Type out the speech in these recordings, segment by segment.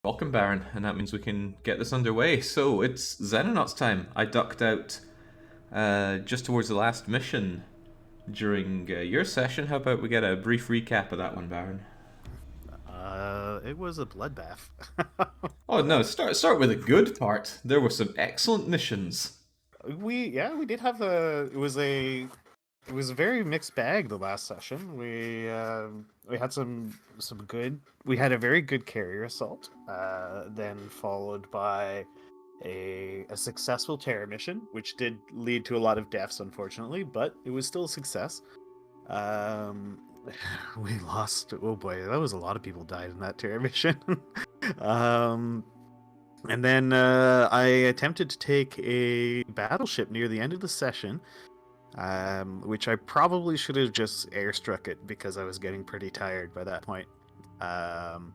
Welcome, Baron, and that means we can get this underway. So it's Xenonauts time. I ducked out just towards the last mission during your session. How about we get a brief recap of that one, Baron? It was a bloodbath. Oh no, start with a good part. There were some excellent missions. We did have a very mixed bag the last session. We had some good. We had a very good carrier assault, then followed by a successful terror mission, which did lead to a lot of deaths, unfortunately, but it was still a success. Um, we lost. Oh boy, that was a lot of people died in that terror mission. um, And then I attempted to take a battleship near the end of the session, which I probably should have just airstruck it because I was getting pretty tired by that point. Um,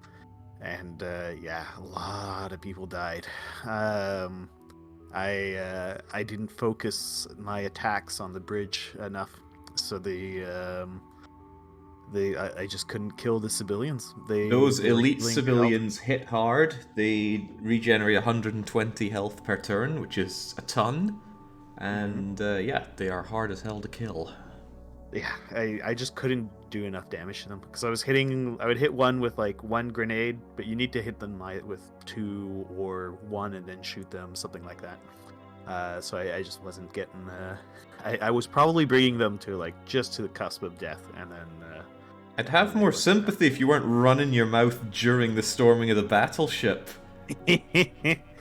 yeah, a lot of people died. Um, I didn't focus my attacks on the bridge enough, so I just couldn't kill the civilians. Those They were elite healing health. civilians hit hard. They regenerate 120 health per turn, which is a ton. Mm-hmm. And yeah, they are hard as hell to kill. Yeah, I just couldn't do enough damage to them because I would hit one with like one grenade, but you need to hit them with two or one and then shoot them, something like that. So I just wasn't getting. I was probably bringing them to like just to the cusp of death, and I'd have then they more went down. sympathy if you weren't running your mouth during the storming of the battleship.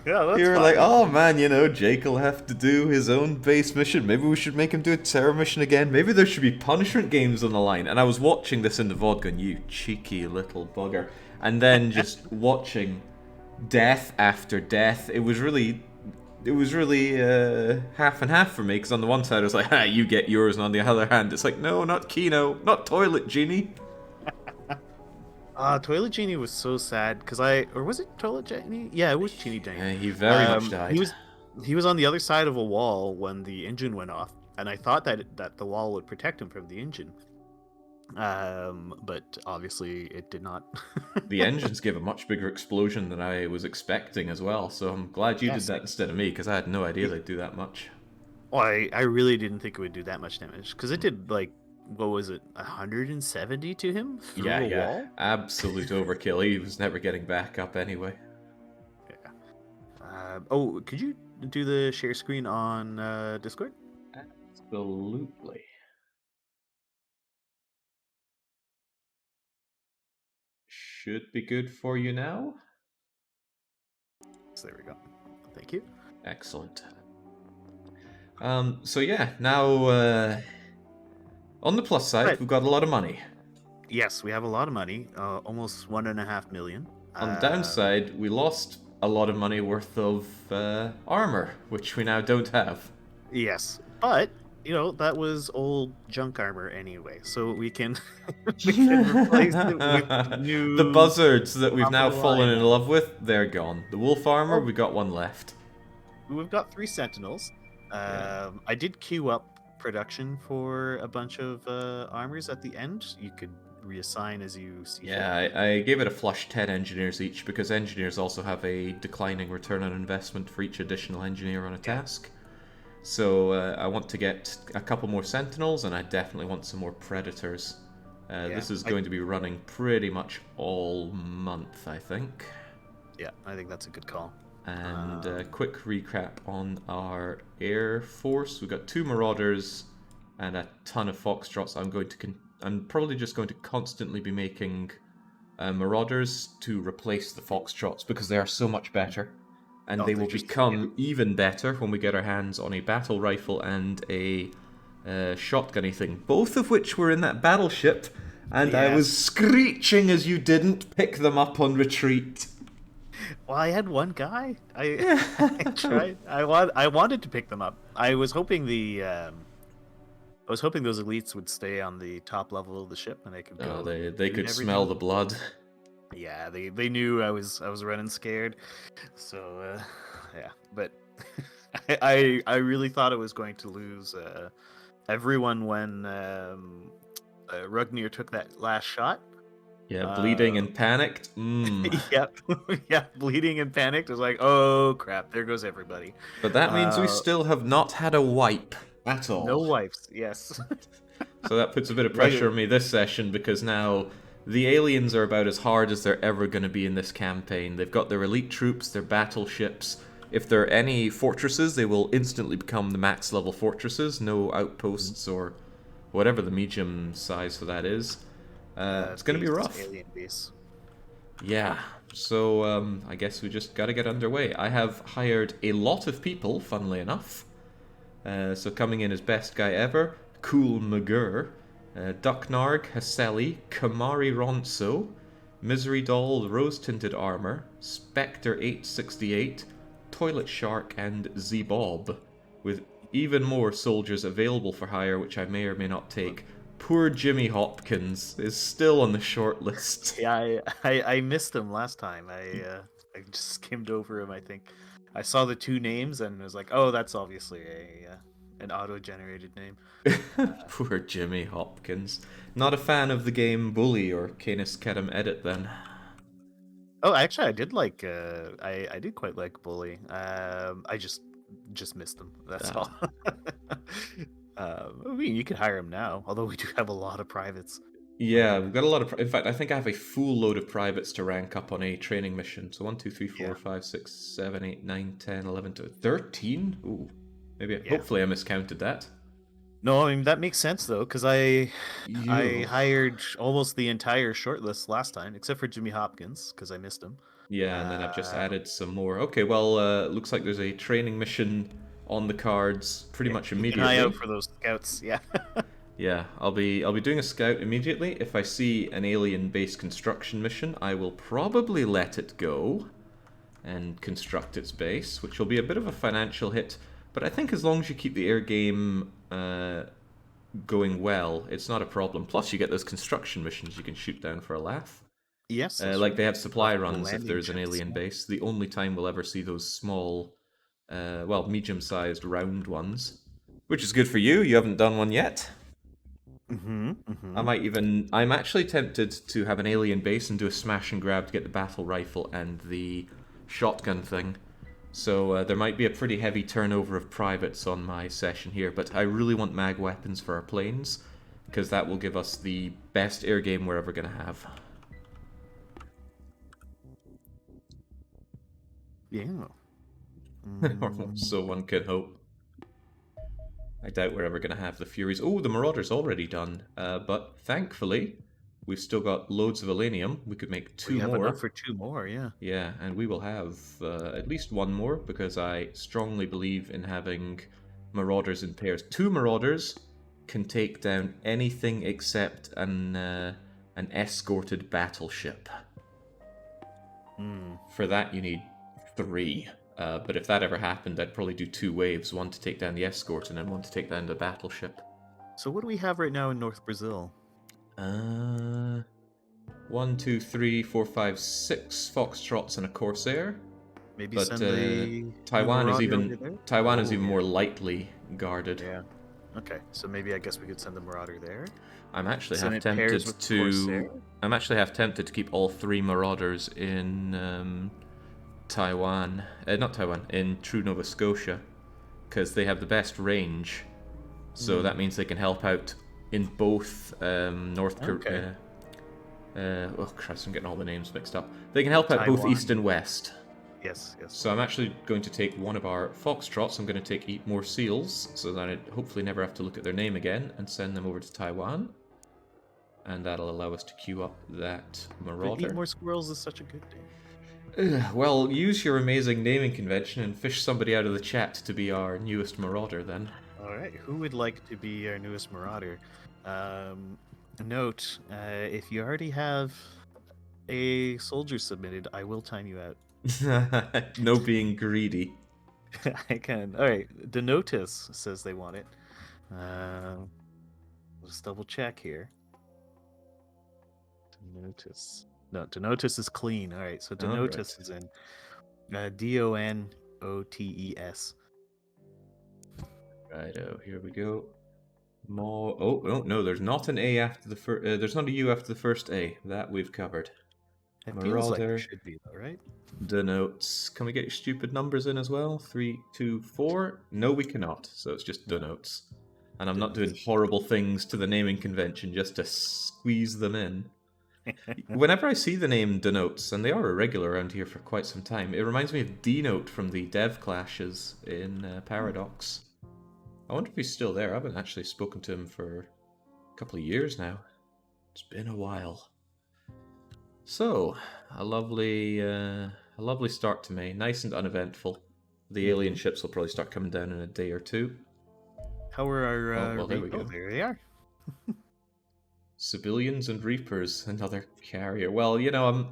Yeah, that's You're like, fine. oh man, Jake will have to do his own base mission. Maybe we should make him do a terror mission again. Maybe there should be punishment games on the line. And I was watching this in the VOD going, you cheeky little bugger. And then just watching death after death. It was really half and half for me. Because on the one side, I was like, you get yours. And on the other hand, it's like, no, not Kino. Not Toilet Genie. Toilet Genie was so sad because or was it Toilet Genie? Yeah, it was Genie Dang. He very much He died. was on the other side of a wall when the engine went off, and I thought that the wall would protect him from the engine. But obviously it did not. The engines gave a much bigger explosion than I was expecting as well, so I'm glad you did Yes. that instead of me, because I had no idea they'd do that much. Well, I really didn't think it would do that much damage because it did like what was it, 170 to him through a Yeah, wall? absolute overkill. He was never getting back up anyway. Yeah. Oh, could you do the share screen on Discord? Absolutely. Should be good for you now. So there we go. Thank you. Excellent. So yeah, now on the plus side, Right. we've got a lot of money. Yes, we have a lot of money, almost 1.5 million. On the Um, downside, we lost a lot of money worth of armor, which we now don't have. yes, but that was old junk armor anyway, so we can we can replace it with The new buzzards that we've top of now the fallen line. in love with, they're gone. The wolf armor, Oh, we got one left. we've got 3 Sentinels. Yeah. I did queue up production for a bunch of armors at the end. You could reassign as you see fit. Yeah, I gave it a flush 10 engineers each because engineers also have a declining return on investment for each additional engineer on a Yeah, task. So I want to get a couple more sentinels and I definitely want some more predators. yeah, This is going to be running pretty much all month, I think. I think that's a good call. And Um, quick recap on our air force. We've got 2 marauders and a ton of foxtrots. I'm probably just going to constantly be making marauders to replace the foxtrots because they are so much better, and oh, they they will just become even better when we get our hands on a battle rifle and a shotgunny thing. Both of which were in that battleship, and I yes. was screeching as you didn't pick them up on retreat. Well, I had one guy. I tried. I wanted to pick them up. I was hoping those elites would stay on the top level of the ship and they could Oh, go and they shoot could smell everything. the blood. Yeah, they knew I was running scared. So yeah, but I really thought I was going to lose everyone when Rugnir took that last shot. Yeah, bleeding and panicked. Yep, yeah, bleeding and panicked. It was like, oh crap, there goes everybody. But that means we Uh, still have not had a wipe at no all. wipes. Yes. So that puts a bit of Yeah. pressure on me this session because now the aliens are about as hard as they're ever going to be in this campaign. They've got their elite troops, their battleships. If there are any fortresses, they will instantly become the max level fortresses. No outposts or whatever the medium size for that is. It's going to be rough. Alien base. Yeah, so I guess we just got to get underway. I have hired a lot of people, funnily enough. So coming in as best guy ever, Cool McGurr, Ducknarg, Haselli, Kamari Ronso, Misery Doll, Rose Tinted Armor, Spectre 868, Toilet Shark, and Z-Bob, with even more soldiers available for hire, which I may or may not take. Poor Jimmy Hopkins is still on the short list. Yeah, I missed him last time. I just skimmed over him. I think I saw the two names and was like, oh, that's obviously a an auto-generated name. Poor Jimmy Hopkins. Not a fan of the game Bully or Canis Kedem Edit then. Oh, actually, I did like. I did quite like Bully. I just missed him. That's all. I mean, you could hire him now. Although we do have a lot of privates. Yeah, we've got a lot of. In fact, I think I have a full load of privates to rank up on a training mission. So 1, 2, 3, 4, Yeah. 5, 6, 7, 8, 9, 10, 11, 13? Ooh. Maybe. Yeah. Hopefully I miscounted that. No, I mean that makes sense though, because I You. hired almost the entire shortlist last time, except for Jimmy Hopkins, because I missed him. Yeah, and then I've just Uh, added some more. Okay, well, looks like there's a training mission on the cards pretty much Keep an immediately. eye out for those scouts. Yeah. Yeah, I'll be doing a scout immediately. If I see an alien base construction mission, I will probably let it go and construct its base, which will be a bit of a financial hit. But I think as long as you keep the air game going well, it's not a problem. Plus, you get those construction missions you can shoot down for a laugh. Yes. Like they have supply The runs if landing there's an ships. alien base. The only time we'll ever see those small, well, medium-sized round ones. Which is good for you. You haven't done one yet. I'm actually tempted to have an alien base and do a smash and grab to get the battle rifle and the shotgun thing. So there might be a pretty heavy turnover of privates on my session here, but I really want mag weapons for our planes, because that will give us the best air game we're ever going to have. Yeah. So one can hope. I doubt we're ever going to have the Furies. Oh, the Marauder's already done. But thankfully, we've still got loads of Elenium. We could make two We have more. enough for 2 more. Yeah. Yeah, and we will have at least one more, because I strongly believe in having Marauders in pairs. 2 Marauders can take down anything except an escorted battleship. For that, you need 3. But if that ever happened, I'd probably do 2 waves, one to take down the escort and then one to take down the battleship. So what do we have right now in North Brazil? 1, 2, 3, 4, 5, 6 Foxtrots and a Corsair. Maybe But send the Taiwan is Marauder even over there? Taiwan is Oh, even yeah. more lightly guarded. Yeah. Okay, so maybe I guess we could send the Marauder there. I'm actually Send half it pairs tempted with to. Corsair? I'm actually half tempted to keep all 3 Marauders in Taiwan. Not Taiwan, in True Nova Scotia, because they have the best range. So that means they can help out in both North Korea. Oh Christ, I'm getting all the names mixed up. They can help out both Taiwan. East and West. Yes, yes. So I'm actually going to take one of our Foxtrots. I'm going to take Eat More Seals, so that I hopefully never have to look at their name again, and send them over to Taiwan. And that'll allow us to queue up that But Marauder. Eat More Squirrels is such a good thing. Well, use your amazing naming convention and fish somebody out of the chat to be our newest Marauder, then. Alright, who would like to be our newest Marauder? Note, if you already have a soldier submitted, I will time you out. No being greedy. I can. Alright, Denotus says they want it. Let's double check here. Denotus. No, Denotus is clean. Alright, so Denotus is in. Donotes. Righto, here we go. More. Oh, oh no, there's not an A after the first. There's not a U after the first A. That we've covered. It feels like there Marauder should be, though, right? denotes. Can we get your stupid numbers in as well? 3, 2, 4. No, we cannot. So it's just No. denotes. And I'm not doing Denotes. horrible things to the naming convention just to squeeze them in. Whenever I see the name denotes, and they are irregular around here for quite some time, it reminds me of denote from the dev clashes in Paradox. I wonder if he's still there. I haven't actually spoken to him for a couple of years now. It's been a while. So, a lovely start to May. Nice and uneventful. The alien ships will probably start coming down in a day or two. How are our... Oh, well, there we go. there they are. Civilians and Reapers, another carrier. Well, you know,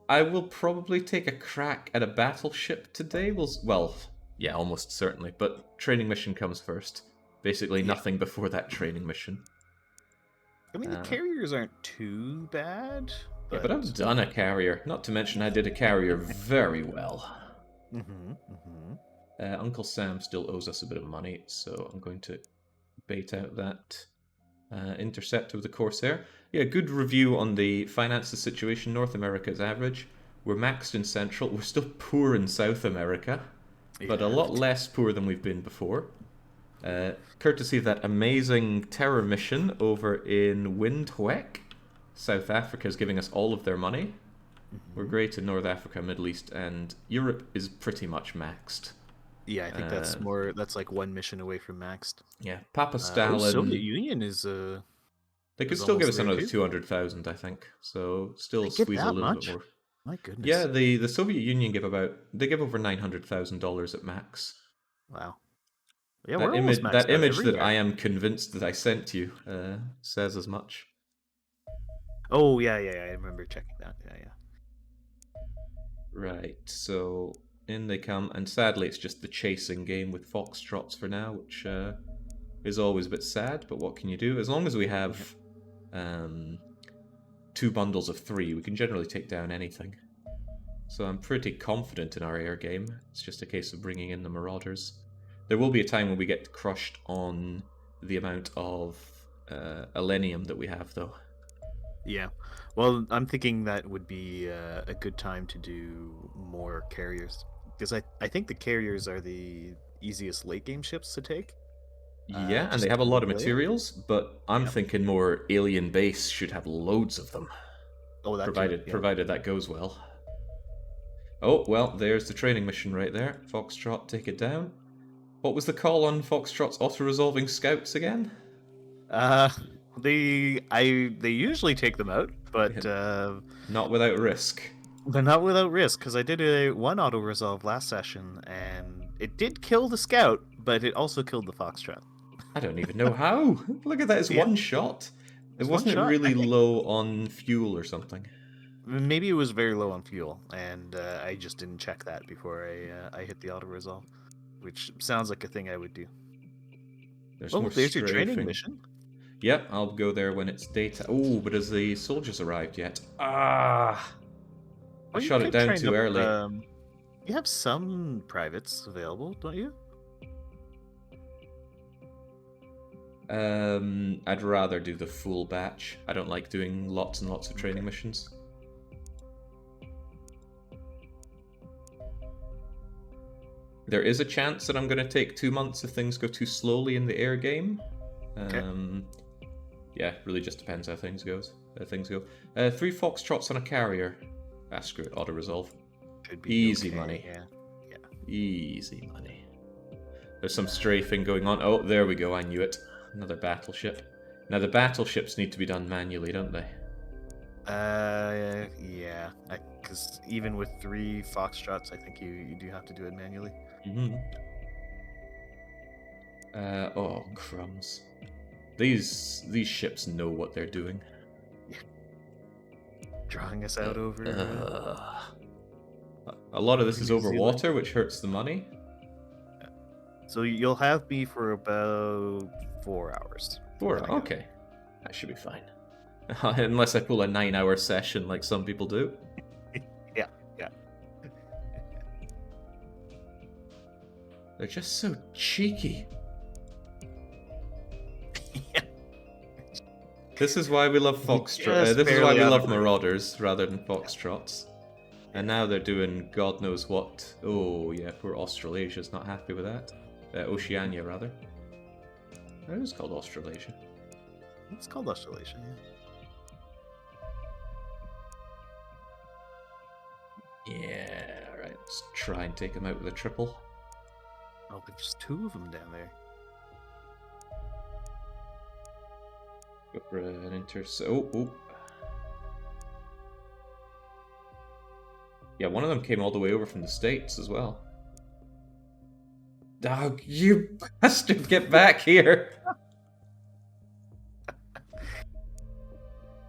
I will probably take a crack at a battleship today. Well, yeah, almost certainly. But training mission comes first. Basically, nothing before that training mission. I mean, the carriers aren't too bad. Yeah, but I've done a carrier. Not to mention, I did a carrier very well. Uncle Sam still owes us a bit of money, so I'm going to bait out that intercept of the Corsair. Yeah, good review on the finances situation. North America is average. We're maxed in Central. We're still poor in South America, but a lot less poor than we've been before. Courtesy of that amazing terror mission over in Windhoek. South Africa is giving us all of their money. We're great in North Africa, Middle East, and Europe is pretty much maxed. Yeah, I think that's more. That's like one mission away from maxed. Yeah, Papa Stalin. Soviet Union is. They could still give us another 200,000, I think. So still squeeze a little bit more. My goodness. Yeah, the Soviet Union give over $900,000 at max. Wow. Yeah, that we're almost maxed out image every that year. I am convinced that I sent you says as much. Oh yeah, I remember checking that. Yeah. Right, so in they come, and sadly it's just the chasing game with foxtrots for now, which is always a bit sad, but what can you do? As long as we have 2 bundles of 3, we can generally take down anything. So I'm pretty confident in our air game. It's just a case of bringing in the Marauders. There will be a time when we get crushed on the amount of Elenium that we have, though. Yeah. Well, I'm thinking that would be a good time to do more carriers. Because I think the carriers are the easiest late game ships to take. Yeah, and they have a lot of materials, but I'm thinking more alien base should have loads of them. Oh, that provided that goes well. Oh, well, there's the training mission right there. Foxtrot, take it down. What was the call on Foxtrot's auto-resolving scouts again? They usually take them out, but not without risk. But not without risk, because I did one auto-resolve last session, and it did kill the scout, but it also killed the Foxtrot. I don't even know how. Look at that, it's one shot. It wasn't really low on fuel or something. Maybe it was very low on fuel, and I just didn't check that before I hit the auto-resolve, which sounds like a thing I would do. There's your training mission. Yep, I'll go there when it's daytime. Oh, but has the soldiers arrived yet? Ah! I shot it down too early. You have some privates available, don't you? I'd rather do the full batch. I don't like doing lots and lots of training missions. There is a chance that I'm going to take 2 months if things go too slowly in the air game. Yeah, really just depends how things go. 3 Foxtrots on a carrier. Ah, screw it, auto-resolve. Easy money. Yeah. Easy money. There's some strafing going on. Oh, there we go, I knew it. Another battleship. Now, the battleships need to be done manually, don't they? Yeah. Because even with 3 Foxtrots, I think you do have to do it manually. Oh, crumbs. These ships know what they're doing. Yeah. Drawing us out over... a lot of this is over water, which hurts the money. Yeah. So you'll have me for about 4 hours. 4 hours? Okay. That should be fine. Unless I pull a 9-hour session like some people do. Yeah. They're just so cheeky. This is why we love foxtrot. Just This is why barely we out love of the- marauders rather than foxtrots. And now they're doing God knows what. Oh yeah, poor Australasia's not happy with that. Oceania rather. It is called Australasia. It's called Australasia. Yeah. Yeah, alright, let's try and take him out with a triple. Oh, but just 2 of them down there. Go for an intercept. Oh. Yeah, one of them came all the way over from the States as well. Oh, you bastard, get back here!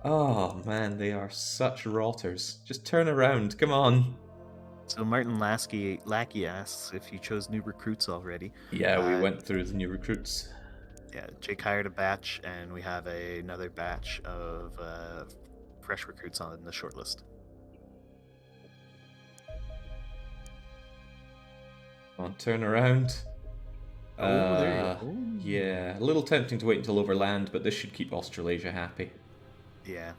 Oh man, they are such rotters. Just turn around, come on. So Martin Lackey asks if you chose new recruits already. Yeah, we went through the new recruits. Yeah, Jake hired a batch, and we have another batch of fresh recruits on the shortlist. Come on, turn around. Oh, there you go. Yeah, a little tempting to wait until overland, but this should keep Australasia happy. Yeah.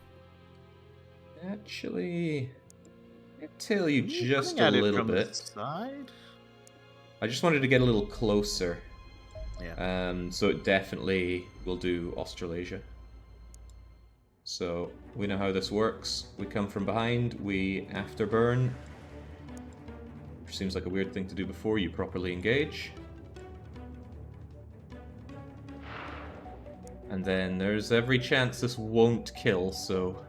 Actually, I tell you You're just coming a at it little from the bit. side? I just wanted to get a little closer. Yeah. So it definitely will do Australasia. So we know how this works. We come from behind, we afterburn. Which seems like a weird thing to do before you properly engage. And then there's every chance this won't kill, so...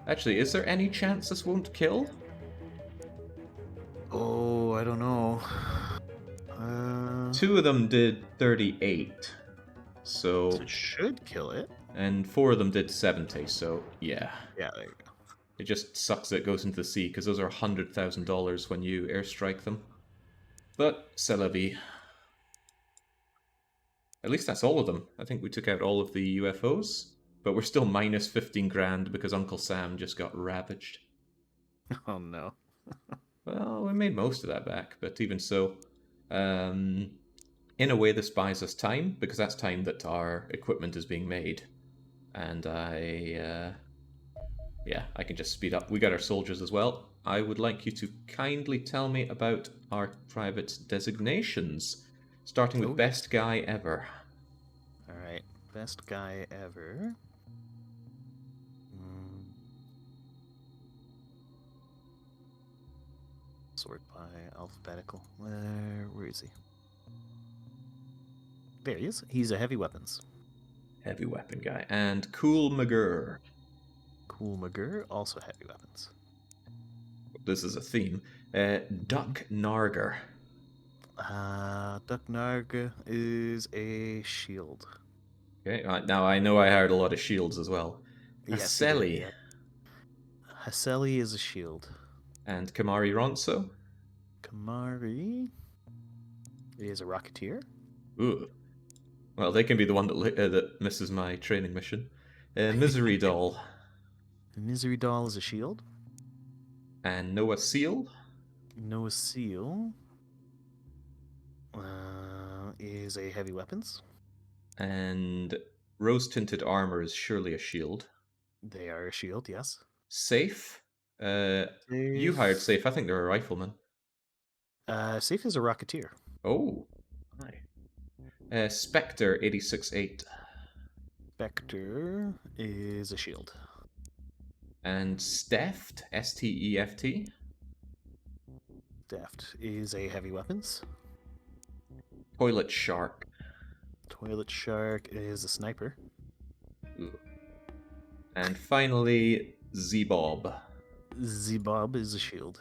Actually, is there any chance this won't kill? Oh, I don't know. 2 of them did 38, so... It should kill it. And 4 of them did 70, so yeah. Yeah, there you go. It just sucks that it goes into the sea, because those are $100,000 when you airstrike them. But, c'est la vie. At least that's all of them. I think we took out all of the UFOs, but we're still minus 15 grand because Uncle Sam just got ravaged. Oh no. Well, we made most of that back, but even so, in a way this buys us time, because that's time that our equipment is being made. And yeah, I can just speed up. We got our soldiers as well. I would like you to kindly tell me about our private designations, starting with best guy ever. Alright, best guy ever. Sort by alphabetical. Where is he? There he is. He's a heavy weapons. Heavy weapon guy. And Cool McGurr. Cool McGurr, also heavy weapons. This is a theme. Duck Narger. Duck Narg is a shield. Okay, now I know I hired a lot of shields as well. Yes, Haseli. yeah. Haseli is a shield. And Kamari Ronso. Kamari is a rocketeer. Ooh. Well, they can be the one that misses my training mission. Misery Doll. Misery Doll is a shield. And Noah Seal. Noah Seal is a heavy weapons. And Rose Tinted Armor is surely a shield. They are a shield, yes. Safe. You hired Safe. I think they're a rifleman. Safe is a rocketeer. Oh. Hi. Spectre 86-8. Spectre is a shield. And Steft, S-T-E-F-T. Deft is a heavy weapons. Toilet Shark. Toilet Shark is a sniper. Ooh. And finally, Z-Bob. Z-Bob is a shield.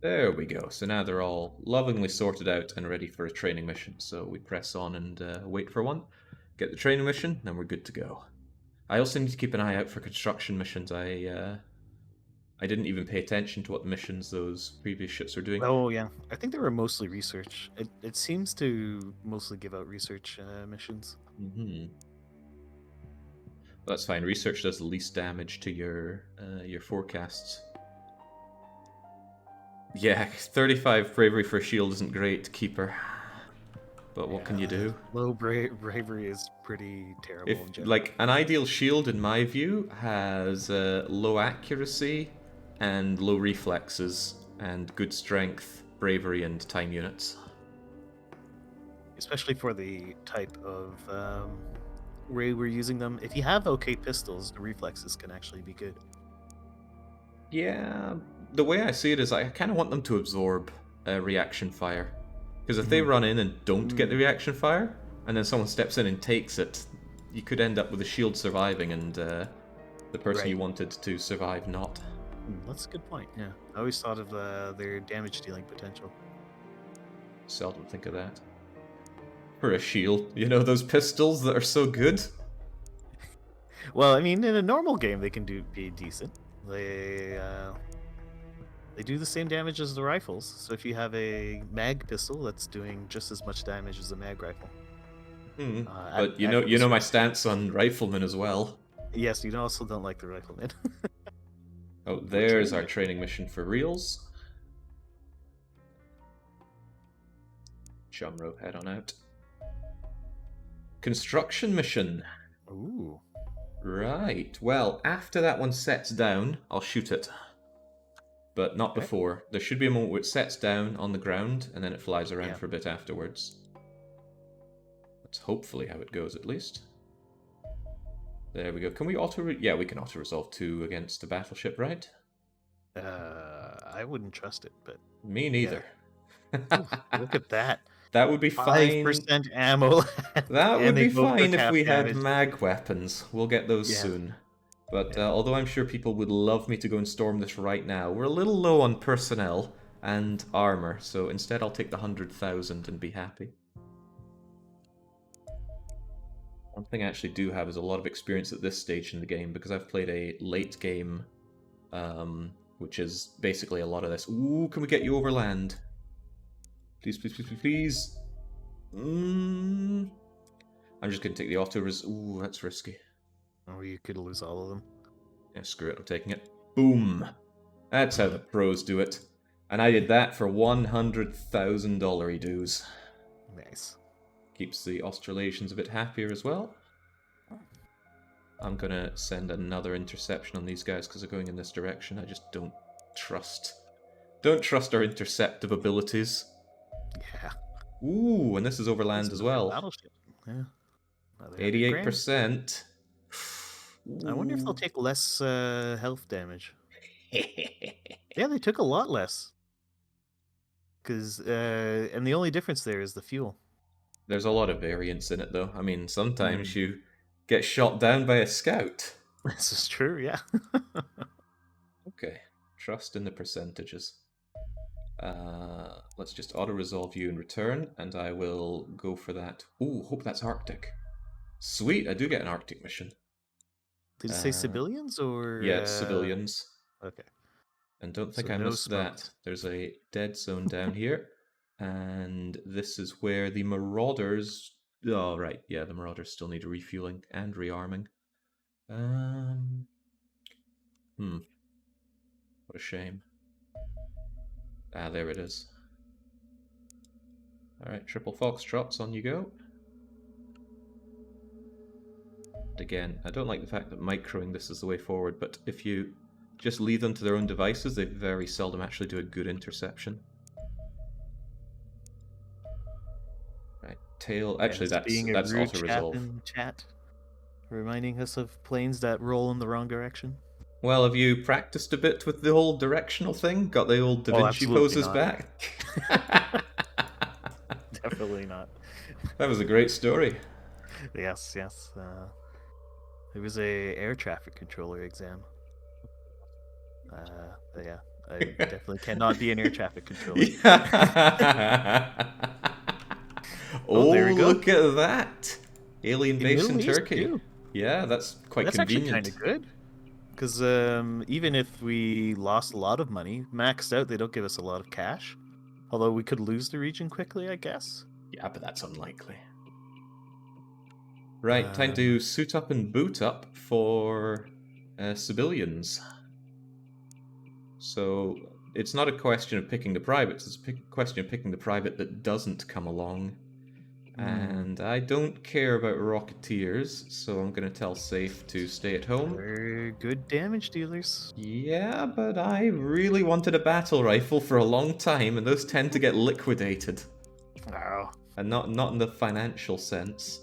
There we go. So now they're all lovingly sorted out and ready for a training mission. So we press on and wait for one. Get the training mission, then we're good to go. I also need to keep an eye out for construction missions. I didn't even pay attention to what missions those previous ships were doing. Oh, yeah. I think they were mostly research. It seems to mostly give out research missions. Mm-hmm. That's fine. Research does the least damage to your forecasts. Yeah, 35 bravery for a shield isn't great, Keeper. But what can you Yeah, do? low bravery is pretty If terrible in general. like an ideal shield, in my view, has low accuracy and low reflexes and good strength, bravery, and time units. Especially for the type of way we're using them. If you have okay pistols, the reflexes can actually be good. Yeah, the way I see it is I kind of want them to absorb reaction fire. Because if they run in and don't get the reaction fire, and then someone steps in and takes it, you could end up with the shield surviving and the person you Right. wanted to survive not. That's a good point. Yeah, I always thought of their damage dealing potential. Seldom think of that. For a shield, you know those pistols that are so good? Well, I mean, in a normal game, they can be decent. They do the same damage as the rifles. So if you have a mag pistol, that's doing just as much damage as a mag rifle. Hmm. At, But at you know close my range. stance on riflemen as well. Yes, you also don't like the rifleman. Oh, We're there's training our it. training mission for reals. Chumro, head on out. Construction mission. Ooh. Right. Well, after that one sets down, I'll shoot it. But not Okay. before. There should be a moment where it sets down on the ground, and then it flies around Yeah. for a bit afterwards. That's hopefully how it goes, at least. There we go. Can we yeah, we can auto-resolve 2 against a battleship, right? I wouldn't trust it, but Me neither. oof, look at that. That would be fine. 5% ammo, That and would they be both took fine if half we had damage. mag weapons. We'll get those Yeah. soon. But Yeah. although I'm sure people would love me to go and storm this right now, we're a little low on personnel and armor, so instead I'll take the 100,000 and be happy. One thing I actually do have is a lot of experience at this stage in the game, because I've played a late game, which is basically a lot of this. Ooh, can we get you overland? Please, please, please, please, please. I'm just going to take the auto-res... Ooh, that's risky. Or you could lose all of them. Yeah, screw it, I'm taking it. Boom! That's how the pros do it. And I did that for $100,000 dues. Nice. Keeps the Australasians a bit happier as well. I'm gonna send another interception on these guys because they're going in this direction. I just don't trust our interceptive abilities. Yeah. Ooh, and this is overland This is as another well. battleship. Yeah. 88%. I wonder if they'll take less health damage. Yeah, they took a lot less. Because and the only difference there is the fuel. There's a lot of variance in it, though. I mean, sometimes you get shot down by a scout. This is true, yeah. Okay, trust in the percentages. Let's just auto-resolve you in return, and I will go for that. Ooh, hope that's Arctic. Sweet, I do get an Arctic mission. Did it say civilians or? Yeah, it's civilians. Okay. And don't think So I no missed smokes. that. There's a dead zone down here. And this is where the Marauders... Oh, right. Yeah, the Marauders still need refueling and rearming. What a shame. Ah, there it is. Alright, triple foxtrots, on you go. And again, I don't like the fact that microing this is the way forward, but if you just leave them to their own devices, they very seldom actually do a good interception. Right, tail... Actually, being a that's rude chap auto-resolve. in chat, reminding us of planes that roll in the wrong direction. Well, have you practiced a bit with the whole directional thing? Got the old Da Vinci poses not. back? Definitely not. That was a great story. Yes. It was a air traffic controller exam. But yeah, I definitely cannot be an air traffic controller. Oh, there we go. look at that! Alien base in Middle East, Turkey. too. Yeah, that's quite That's convenient. actually kind of good. Because even if we lost a lot of money, maxed out, they don't give us a lot of cash. Although we could lose the region quickly, I guess. Yeah, but that's unlikely. Right, time to suit up and boot up for civilians. So it's not a question of picking the privates, it's a question of picking the private that doesn't come along. And I don't care about Rocketeers, so I'm going to tell Safe to stay at home. They're good damage dealers. Yeah, but I really wanted a battle rifle for a long time, and those tend to get liquidated. Wow. And not in the financial sense.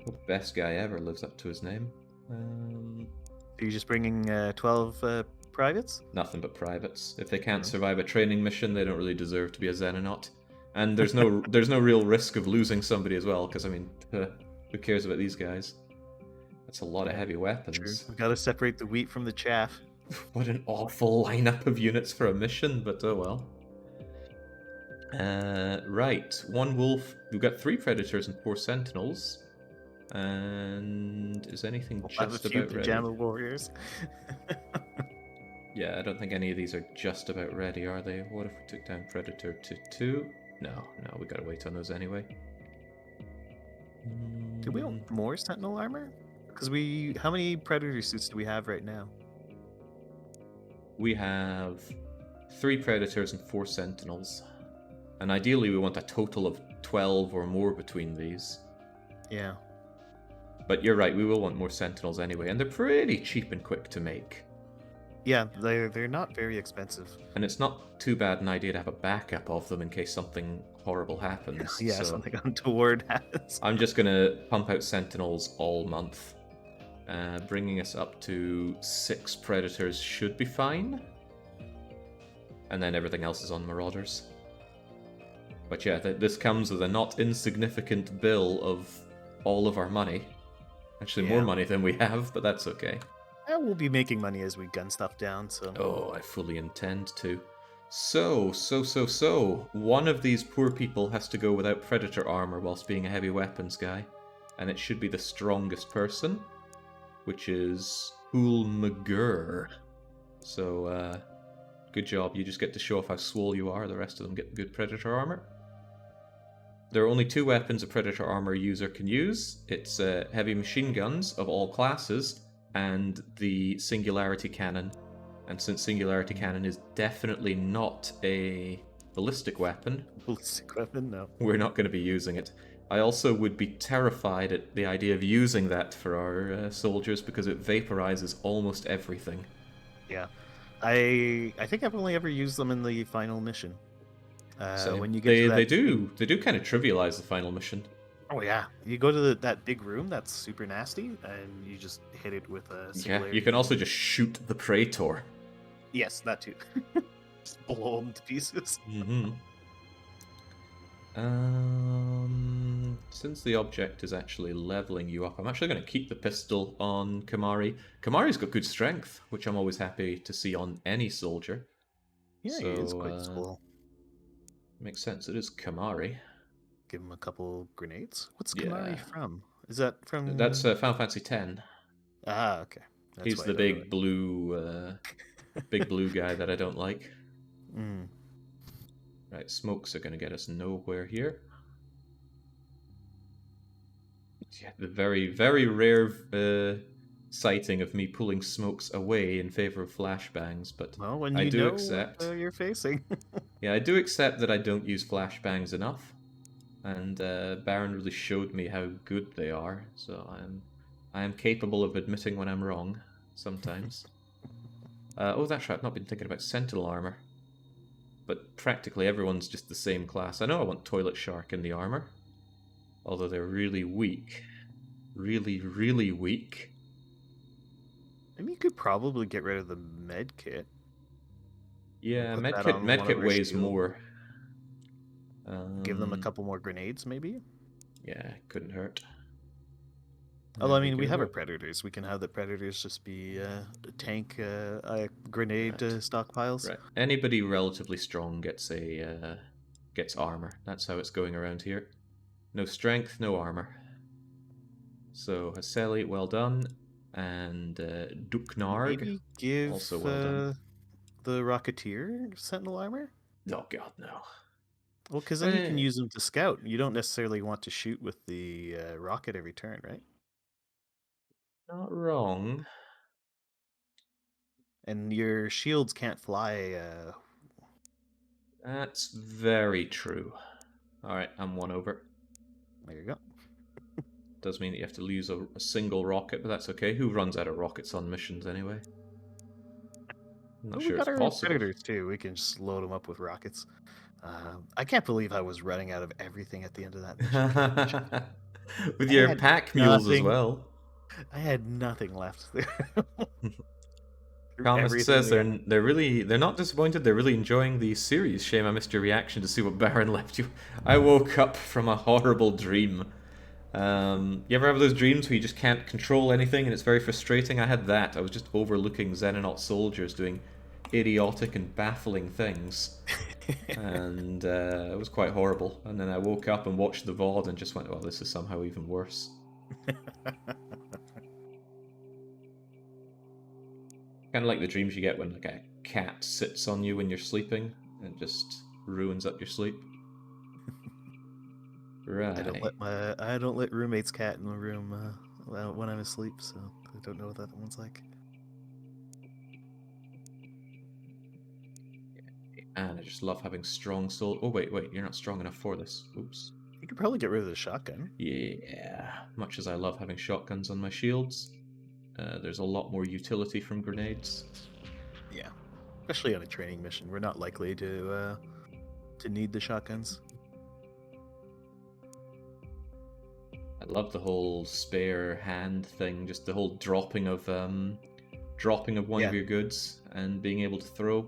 Oh, best guy ever lives up to his name. Are you just bringing 12 privates? Nothing but privates. If they can't survive a training mission, they don't really deserve to be a Xenonaut. And there's no real risk of losing somebody as well, because I mean, who cares about these guys? That's a lot of heavy weapons. True. We gotta separate the wheat from the chaff. What an awful lineup of units for a mission, but oh well. Right, 1 wolf. We've got 3 predators and 4 sentinels. And is anything just a few about pajama ready? warriors. Yeah, I don't think any of these are just about ready, are they? What if we took down Predator to 2? No, we gotta wait on those anyway. Do we want more sentinel armor? Because how many predator suits do we have right now? We have 3 predators and 4 sentinels. And ideally we want a total of 12 or more between these. Yeah. But you're right, we will want more sentinels anyway, and they're pretty cheap and quick to make. Yeah, they're not very expensive. And it's not too bad an idea to have a backup of them in case something horrible happens. Yeah, so something untoward happens. I'm just going to pump out sentinels all month. Bringing us up to 6 predators should be fine. And then everything else is on marauders. But yeah, this comes with a not insignificant bill of all of our money. Actually, more money than we have, but that's okay. Yeah, we'll be making money as we gun stuff down, so... Oh, I fully intend to. So, one of these poor people has to go without predator armor whilst being a heavy weapons guy. And it should be the strongest person, which is Hool McGurr. So, good job. You just get to show off how swole you are. The rest of them get good predator armor. There are only 2 weapons a predator armor user can use. It's heavy machine guns of all classes and the singularity cannon. And since singularity cannon is definitely not a ballistic weapon, no. we're not going to be using it. I also would be terrified at the idea of using that for our soldiers because it vaporizes almost everything. Yeah. I think I've only ever used them in the final mission. So when you get to that... they do kind of trivialize the final mission. Oh yeah, you go to that big room that's super nasty, and you just hit it with a singularity. Yeah, you can also just shoot the Praetor. Yes, that too. Just blow them to pieces. Mm-hmm. Since the object is actually leveling you up, I'm actually going to keep the pistol on Kamari. Kamari's got good strength, which I'm always happy to see on any soldier. Yeah, so, he is quite cool. Makes sense. It is Kamari. Give him a couple grenades. What's Kamari from? Is that from? That's Final Fantasy X. Ah, okay. That's He's the big blue, big blue guy that I don't like. Mm. Right, smokes are going to get us nowhere here. Yeah, the very, very rare sighting of me pulling smokes away in favor of flashbangs, but well, when I you do know accept. what you're facing. Yeah, I do accept that I don't use flashbangs enough, and Baron really showed me how good they are. So I am capable of admitting when I'm wrong sometimes. Oh, that's right. I've not been thinking about Sentinel armor, but practically everyone's just the same class. I know I want Toilet Shark in the armor, although they're really weak, really weak. I mean, you could probably get rid of the med kit. Yeah, medkit weighs more. Give them a couple more grenades, maybe? Yeah, couldn't hurt. Although, I mean, we have our predators. We can have the predators just be tank grenade stockpiles. Right. Anybody relatively strong gets armor. That's how it's going around here. No strength, no armor. So Haseli, well done, and Duknarg, maybe give also well done. The Rocketeer Sentinel armor? Oh god, no. Well, because then you can use them to scout. You don't necessarily want to shoot with the rocket every turn, right? Not wrong. And your shields can't fly. That's very true. Alright, I'm 1 over. There you go. Does mean that you have to lose a single rocket, but that's okay. Who runs out of rockets on missions anyway? I'm not Well, we sure it's got our possible. predators too. We can just load them up with rockets. I can't believe I was running out of everything at the end of that mission. With I your had pack mules as nothing. well. I had nothing left. Threw Calmist everything says away. they're not disappointed. They're really enjoying the series. Shame I missed your reaction to see what Baron left you. I woke up from a horrible dream. You ever have those dreams where you just can't control anything and it's very frustrating? I had that. I was just overlooking Xenonaut soldiers doing idiotic and baffling things, and it was quite horrible. And then I woke up and watched the VOD and just went, "Well, this is somehow even worse." Kind of like the dreams you get when like a cat sits on you when you're sleeping and just ruins up your sleep. Right. I don't let roommates cat in the room when I'm asleep, so I don't know what that one's like. And I just love having strong soul. Oh wait, you're not strong enough for this. Oops. You could probably get rid of the shotgun. Yeah. Much as I love having shotguns on my shields, there's a lot more utility from grenades. Yeah, especially on a training mission, we're not likely to need the shotguns. I love the whole spare hand thing, just the whole dropping of one of your goods and being able to throw.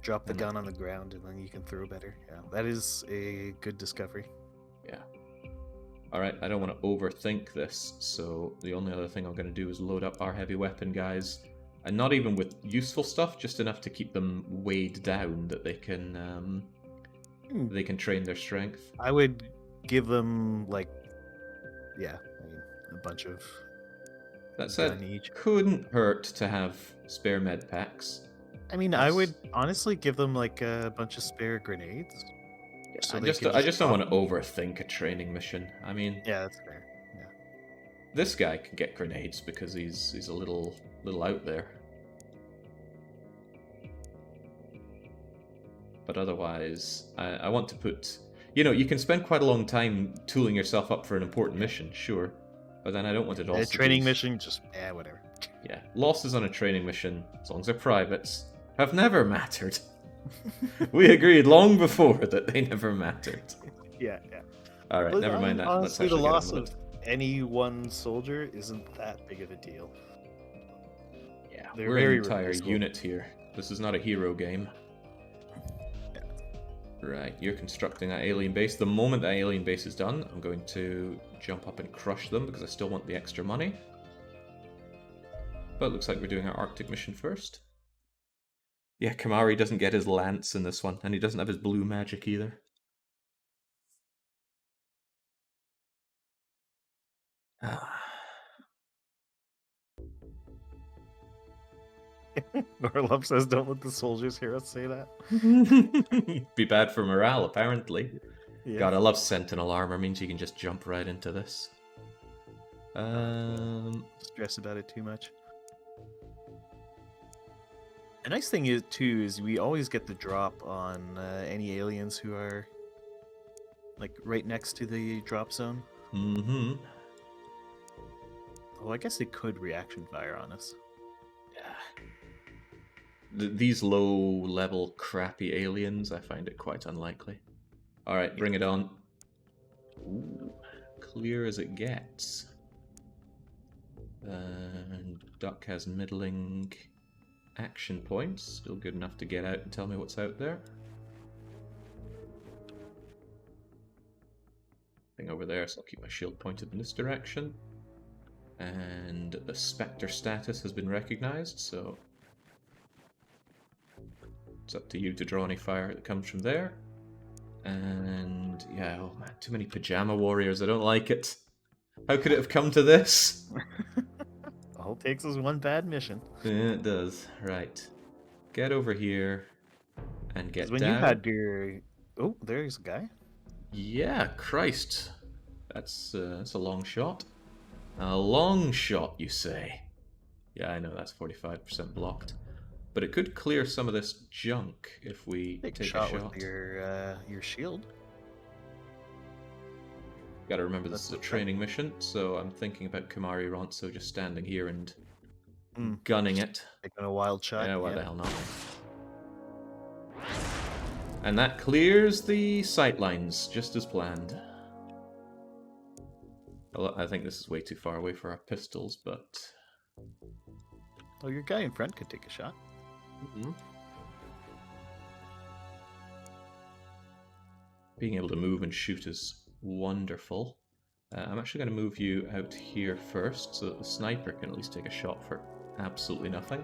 Drop the gun on the ground and then you can throw better. Yeah, that is a good discovery. Yeah. Alright, I don't want to overthink this, so the only other thing I'm going to do is load up our heavy weapon guys. And not even with useful stuff, just enough to keep them weighed down that they can train their strength. I would give them, like, yeah, I mean, a bunch of... That said, couldn't hurt to have spare med packs. I mean, I would honestly give them, like, a bunch of spare grenades. Yeah, so I just don't want to overthink a training mission. I mean... Yeah, that's fair. Yeah. This guy can get grenades because he's a little out there. But otherwise, I want to put... You know, you can spend quite a long time tooling yourself up for an important mission, sure. But then I don't want it also... A training mission, just, whatever. Yeah, losses on a training mission, as long as they're privates, have never mattered. We agreed long before that they never mattered. Yeah. Alright, never mind that. Honestly, the loss of any one soldier isn't that big of a deal. Yeah, we're an entire unit here. This is not a hero game. Right, you're constructing that alien base. The moment that alien base is done, I'm going to jump up and crush them because I still want the extra money. But it looks like we're doing our Arctic mission first. Yeah, Kamari doesn't get his lance in this one, and he doesn't have his blue magic either. Orlov says, don't let the soldiers hear us say that. Be bad for morale, apparently. Yeah. God, I love Sentinel armor, means you can just jump right into this. Stress about it too much. The nice thing is, too, is we always get the drop on any aliens who are, like, right next to the drop zone. Mm-hmm. Oh, I guess they could reaction fire on us. These low-level crappy aliens, I find it quite unlikely. Alright, bring it on. Ooh, clear as it gets. Duck has middling action points. Still good enough to get out and tell me what's out there. Thing over there, so I'll keep my shield pointed in this direction. And the Spectre status has been recognized, so it's up to you to draw any fire that comes from there. And yeah, oh man, too many pajama warriors. I don't like it. How could it have come to this? All it takes is one bad mission. Yeah, it does. Right. Get over here and get when down. You had your... Oh, there's a guy. Yeah, Christ. That's a long shot. A long shot, you say? Yeah, I know that's 45% blocked. But it could clear some of this junk if we take a shot. With your shield. Gotta remember this is a training mission, so I'm thinking about Kamari Ronso just standing here and gunning it. Taking a wild shot. Yeah, why the hell not? And that clears the sightlines, just as planned. I think this is way too far away for our pistols, but... Oh, your guy in front could take a shot. Being able to move and shoot is wonderful. I'm actually going to move you out here first, so that the sniper can at least take a shot for absolutely nothing.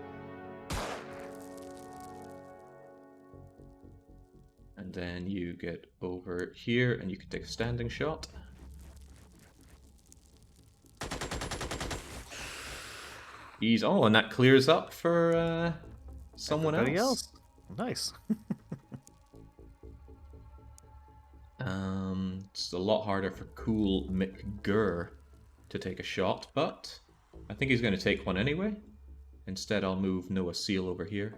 And then you get over here, and you can take a standing shot. Oh, and that clears up for someone else. Nice. It's a lot harder for Cool McGurr to take a shot, but I think he's going to take one anyway. Instead, I'll move Noah Seal over here.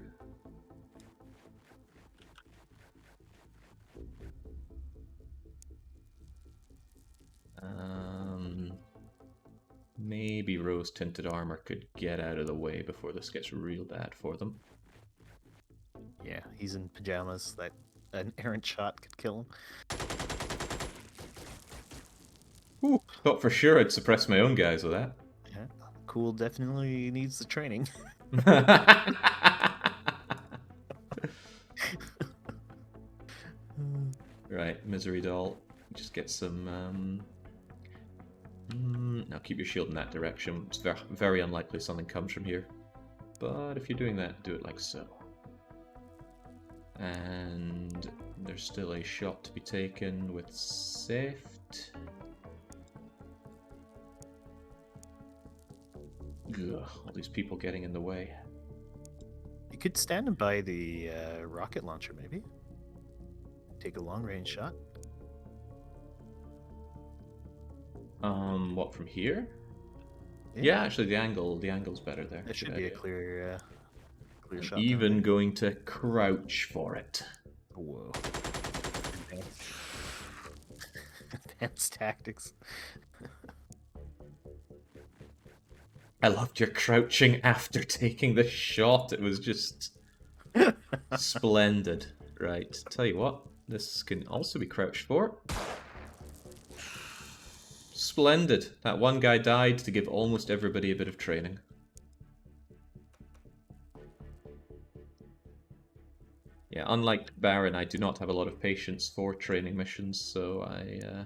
Maybe rose-tinted armor could get out of the way before this gets real bad for them. Yeah, he's in pajamas. That an errant shot could kill him. Ooh, thought for sure I'd suppress my own guys with that. Yeah, Cool definitely needs the training. Right, Misery Doll. Just get some... Now keep your shield in that direction. It's very unlikely something comes from here. But if you're doing that, do it like so. And there's still a shot to be taken with Saft. Ugh, all these people getting in the way. You could stand him by the rocket launcher, maybe. Take a long-range shot. What, from here? Yeah, actually, the angle's better there. It should be a clear shot. Even going to crouch for it. Whoa. Advanced tactics. I loved your crouching after taking the shot. It was just splendid. Right, tell you what, this can also be crouched for. Splendid. That one guy died to give almost everybody a bit of training. Yeah, unlike Baron, I do not have a lot of patience for training missions, so I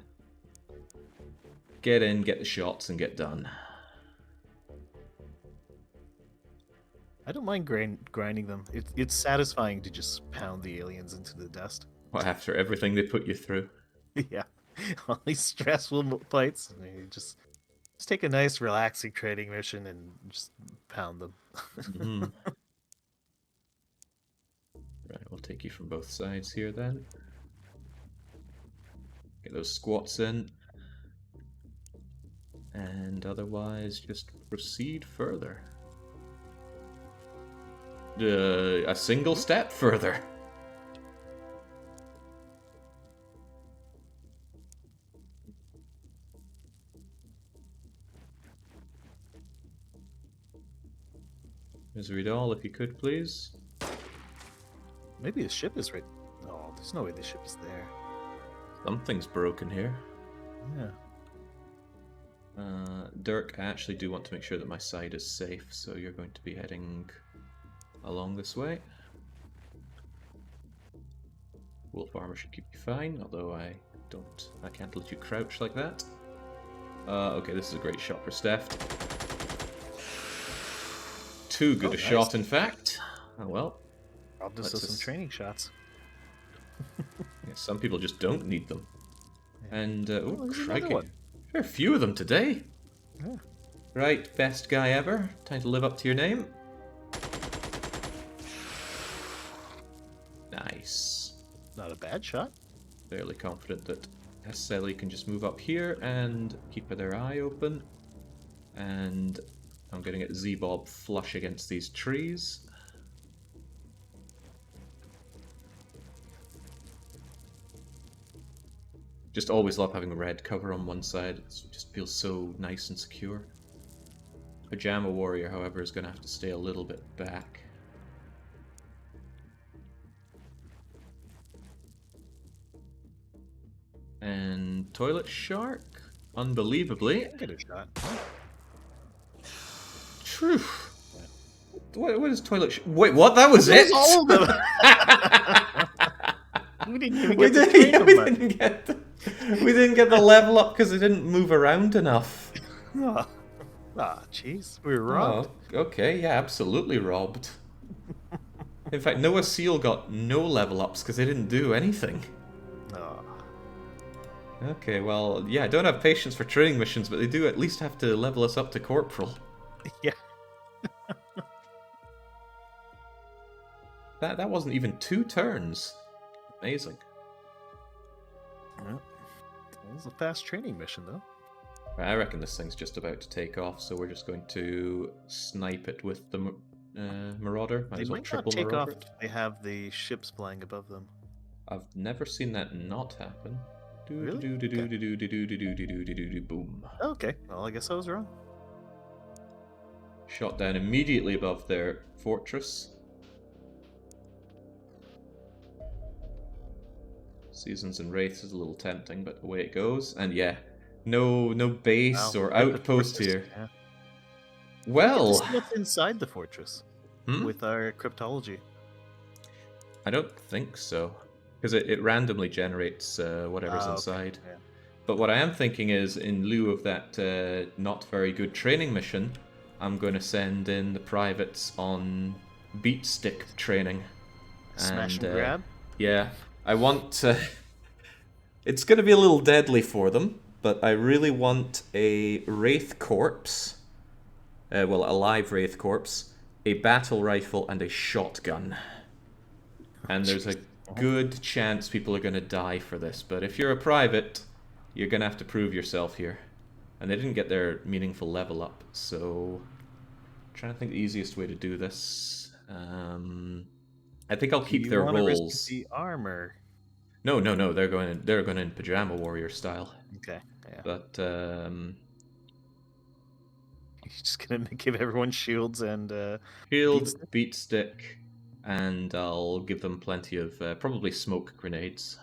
get in, get the shots, and get done. I don't mind grinding them. It's satisfying to just pound the aliens into the dust. Well, after everything they put you through. Yeah. All these stressful fights. You just take a nice, relaxing training mission and just pound them. Right, we'll take you from both sides here then. Get those squats in. And otherwise, just proceed further. A single step further. Misery Doll, if you could, please. Maybe the ship is right. Oh, there's no way the ship is there. Something's broken here. Yeah. Dirk, I actually do want to make sure that my side is safe, so you're going to be heading along this way. Wolf armor should keep you fine, although I can't let you crouch like that. Okay, this is a great shot for Steph. Too good a nice shot, in fact. Oh well. Robbed us of some training shots. Yeah, some people just don't need them. Yeah. And, oh, there's crikey. another one. There are a few of them today. Yeah. Right, best guy ever. Time to live up to your name. Nice. Not a bad shot. Fairly confident that Selly can just move up here and keep their eye open. And I'm going to get Z-Bob flush against these trees. Just always love having red cover on one side. It just feels so nice and secure. Pajama Warrior, however, is going to have to stay a little bit back. And Toilet Shark, unbelievably. Get a shot. True. What is Toilet Shark? Wait, what? That was it? All of them. We didn't even we get we didn't get the level up because it didn't move around enough. Jeez, we were robbed. Oh, okay, yeah, absolutely robbed. In fact, Noah Seal got no level ups because they didn't do anything. Oh. Okay, well, yeah, I don't have patience for training missions, but they do at least have to level us up to Corporal. Yeah. That wasn't even 2 turns. Amazing. Well, it was a fast training mission, though. I reckon this thing's just about to take off, so we're just going to snipe it with the Marauder. Might They as well might triple not take off Marauder. if they have the ships flying above them. I've never seen that not happen. Really? Boom. Okay, well, I guess I was wrong. Shot down immediately above their fortress. Seasons and Wraiths is a little tempting, but away it goes. And yeah, no base or outpost here. Yeah. Well, See what's inside the fortress with our cryptology. I don't think so, because it randomly generates whatever's inside. Yeah. But what I am thinking is, in lieu of that not very good training mission, I'm going to send in the privates on beat stick training. Smash and grab? Yeah, I want... it's going to be a little deadly for them, but I really want a Wraith Corpse, a live Wraith Corpse, a battle rifle, and a shotgun. And there's a good chance people are going to die for this, but if you're a private, you're going to have to prove yourself here. And they didn't get their meaningful level up, so... I'm trying to think the easiest way to do this. I think I'll keep their rolls. The armor. No, they're going in Pajama Warrior style. Okay, yeah. But you're just gonna give everyone shields and shield, beat stick, and I'll give them plenty of probably smoke grenades.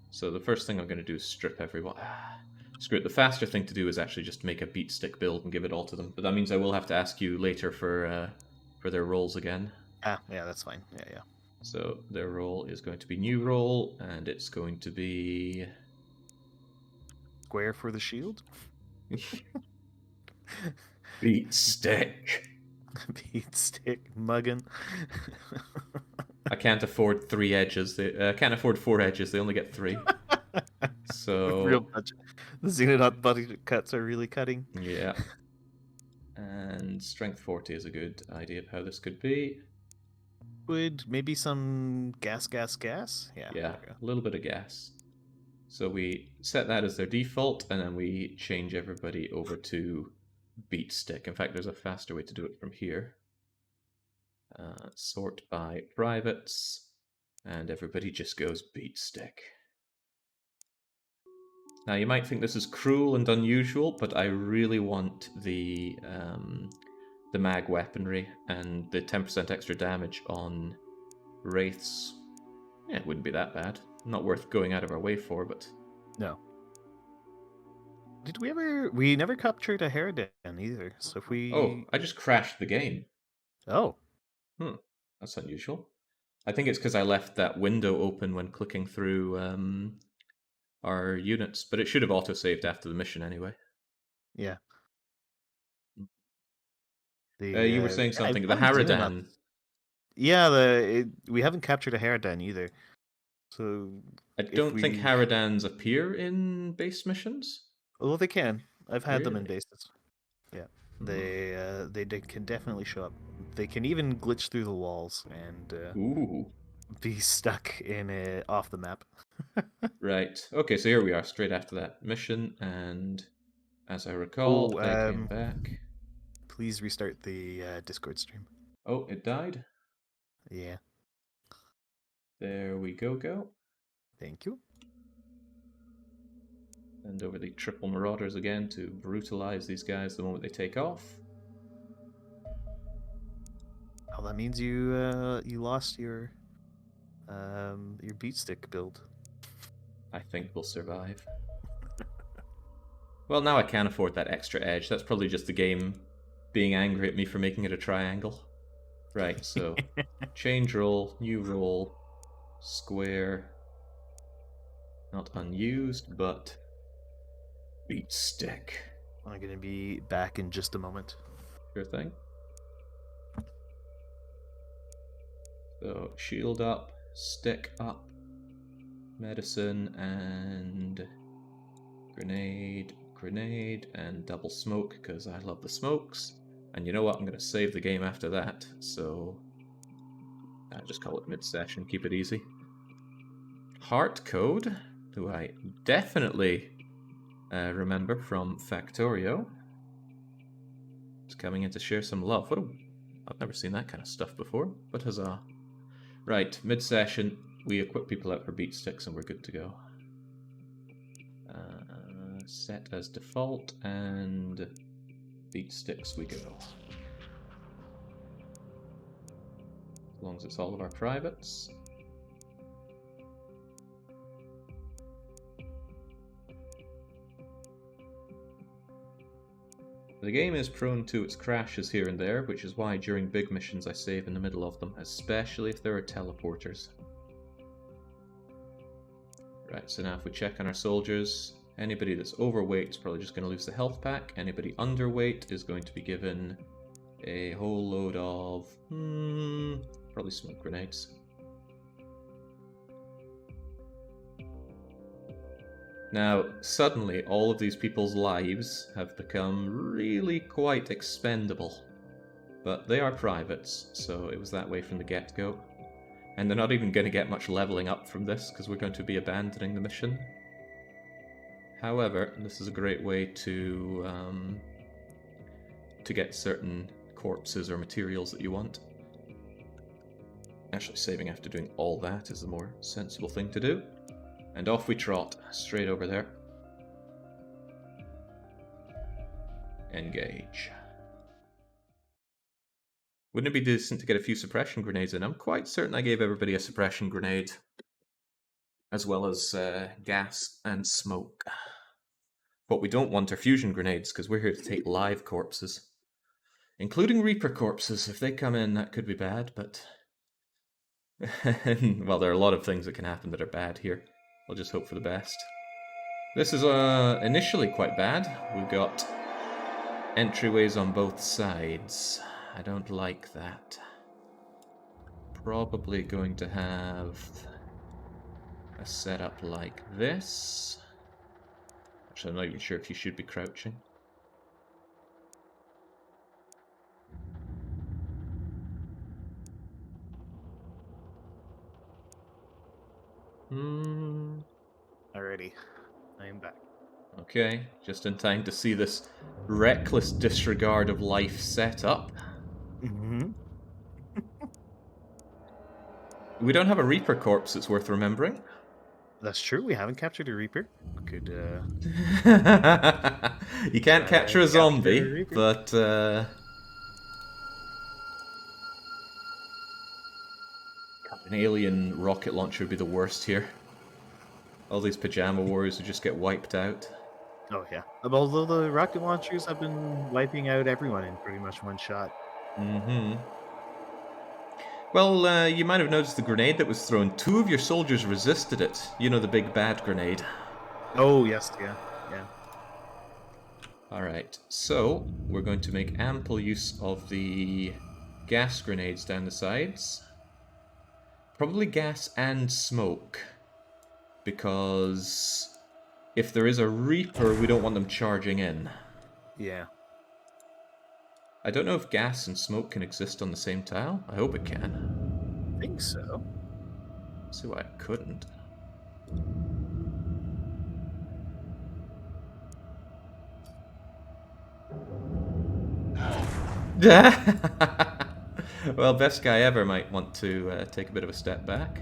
So the first thing I'm going to do is strip everyone. Screw it. The faster thing to do is actually just make a beat stick build and give it all to them. But that means I will have to ask you later for their rolls again. Yeah, that's fine. Yeah. So their roll is going to be new roll, and it's going to be... Square for the shield? Beat stick. Beat stick, muggin. I can't afford 3 edges. I can't afford 4 edges. They only get 3. So real budget. The Xenonaut budget cuts are really cutting. Yeah. And strength 40 is a good idea of how this could be. Would maybe some gas? Yeah, a little bit of gas. So we set that as their default, and then we change everybody over to beat stick. In fact, there's a faster way to do it from here. Sort by privates, and everybody just goes beat stick. Now you might think this is cruel and unusual, but I really want the mag weaponry and the 10% extra damage on Wraiths. Yeah, it wouldn't be that bad. Not worth going out of our way for, but... No. Did we ever... We never captured a Harridan either, so if we... Oh, I just crashed the game. Oh. That's unusual. I think it's because I left that window open when clicking through our units, but it should have auto-saved after the mission anyway. Yeah. You were saying something. The Harridan. Yeah, we haven't captured a Harridan either. So I don't think Harridans appear in base missions. Well, they can. I've had them in Really? bases. Yeah, they can definitely show up. They can even glitch through the walls and be stuck in off the map. Right. Okay, so here we are, straight after that mission, and as I recall, they came back. Please restart the Discord stream. Oh, it died? Yeah. There we go. Thank you. And over the triple marauders again to brutalize these guys the moment they take off. Oh, that means you you lost your beat stick build. I think we'll survive. Well, now I can't afford that extra edge. That's probably just the game being angry at me for making it a triangle. Right, so change roll, new roll, square. Not unused, but beat stick. I'm gonna be back in just a moment. Sure thing. So shield up, stick up, medicine, and grenade, grenade, and double smoke, because I love the smokes. And you know what? I'm going to save the game after that, so I just call it mid-session, keep it easy. Heart Code, who I definitely remember from Factorio. It's coming in to share some love. I've never seen that kind of stuff before, but huzzah. Right, mid-session, we equip people out for beat sticks and we're good to go. Set as default, and beat sticks we go. As long as it's all of our privates. The game is prone to its crashes here and there, which is why during big missions I save in the middle of them, especially if there are teleporters. Right, so now if we check on our soldiers, anybody that's overweight is probably just going to lose the health pack. Anybody underweight is going to be given a whole load of probably smoke grenades. Now, suddenly, all of these people's lives have become really quite expendable. But they are privates, so it was that way from the get-go. And they're not even going to get much leveling up from this, because we're going to be abandoning the mission. However, this is a great way to get certain corpses or materials that you want. Actually, saving after doing all that is the more sensible thing to do. And off we trot, straight over there. Engage. Wouldn't it be decent to get a few suppression grenades in? I'm quite certain I gave everybody a suppression grenade, as well as gas and smoke. What we don't want are fusion grenades, because we're here to take live corpses. Including Reaper corpses. If they come in, that could be bad, but... well, there are a lot of things that can happen that are bad here. I'll just hope for the best. This is initially quite bad. We've got entryways on both sides. I don't like that. Probably going to have a setup like this. Actually, I'm not even sure if you should be crouching. Alrighty, I am back. Okay, just in time to see this reckless disregard of life set up. Mm-hmm. We don't have a Reaper corpse, it's worth remembering. That's true. We haven't captured a Reaper. We could. You can't capture a zombie, but an alien rocket launcher would be the worst here. All these pajama warriors would just get wiped out. Oh yeah. Although the rocket launchers have been wiping out everyone in pretty much one shot. Mm-hmm. Well, you might have noticed the grenade that was thrown. 2 of your soldiers resisted it. You know, the big bad grenade. Oh yes, yeah. Alright, so we're going to make ample use of the gas grenades down the sides. Probably gas and smoke. Because if there is a Reaper, we don't want them charging in. Yeah. I don't know if gas and smoke can exist on the same tile. I hope it can. I think so. Let's see why it couldn't. Well, best guy ever might want to take a bit of a step back.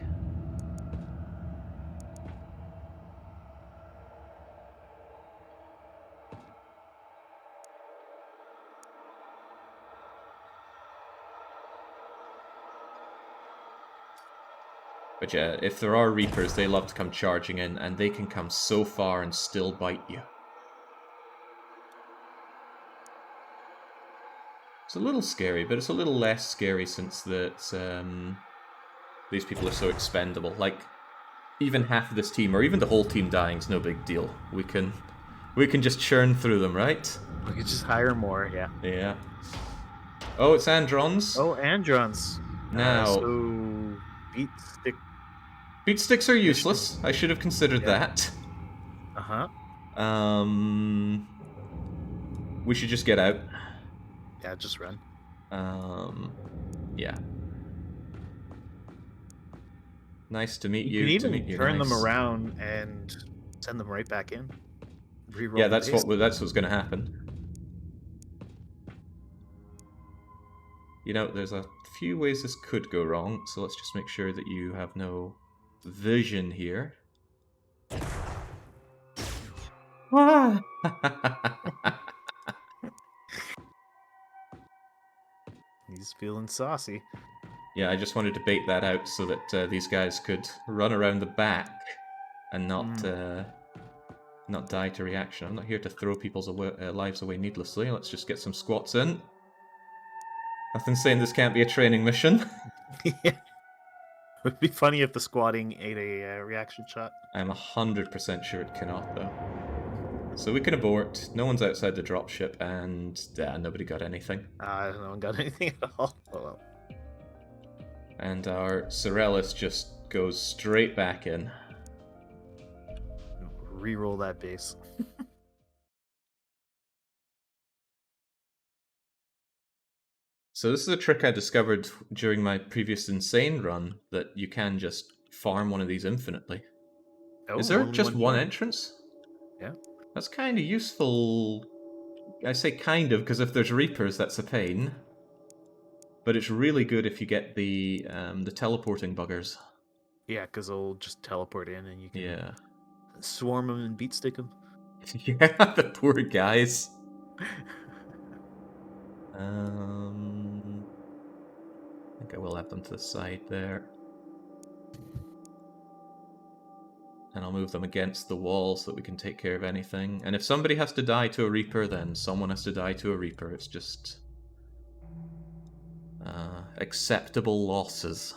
But yeah, if there are Reapers, they love to come charging in, and they can come so far and still bite you. It's a little scary, but it's a little less scary since that these people are so expendable. Like, even half of this team, or even the whole team dying is no big deal. We can just churn through them, right? We could just hire more, yeah. Yeah. Oh, it's Androns. Oh, Androns. Now, so beat stick. beat sticks are useless. I should have considered that. We should just get out. Yeah, just run. Yeah. Nice to meet You you. can even turn them around and send them right back in. Reroll Yeah, that's what's going to happen. You know, there's a few ways this could go wrong, so let's just make sure that you have no vision here. He's feeling saucy. Yeah, I just wanted to bait that out so that these guys could run around the back and not die to reaction. I'm not here to throw people's lives away needlessly. Let's just get some squats in. Nothing saying this can't be a training mission. Yeah. It would be funny if the squatting ate a reaction shot. I'm 100% sure it cannot, though. So we can abort. No one's outside the dropship, and nobody got anything. No one got anything at all. Oh, well. And our Sorellis just goes straight back in. Reroll that base. So this is a trick I discovered during my previous Insane run, that you can just farm one of these infinitely. Oh, is there just one entrance? Yeah. That's kind of useful. I say kind of, because if there's Reapers, that's a pain. But it's really good if you get the teleporting buggers. Yeah, because they'll just teleport in and you can swarm them and beat stick them. Yeah, the poor guys. I think I will have them to the side there. And I'll move them against the wall so that we can take care of anything. And if somebody has to die to a Reaper, then someone has to die to a Reaper. It's just acceptable losses.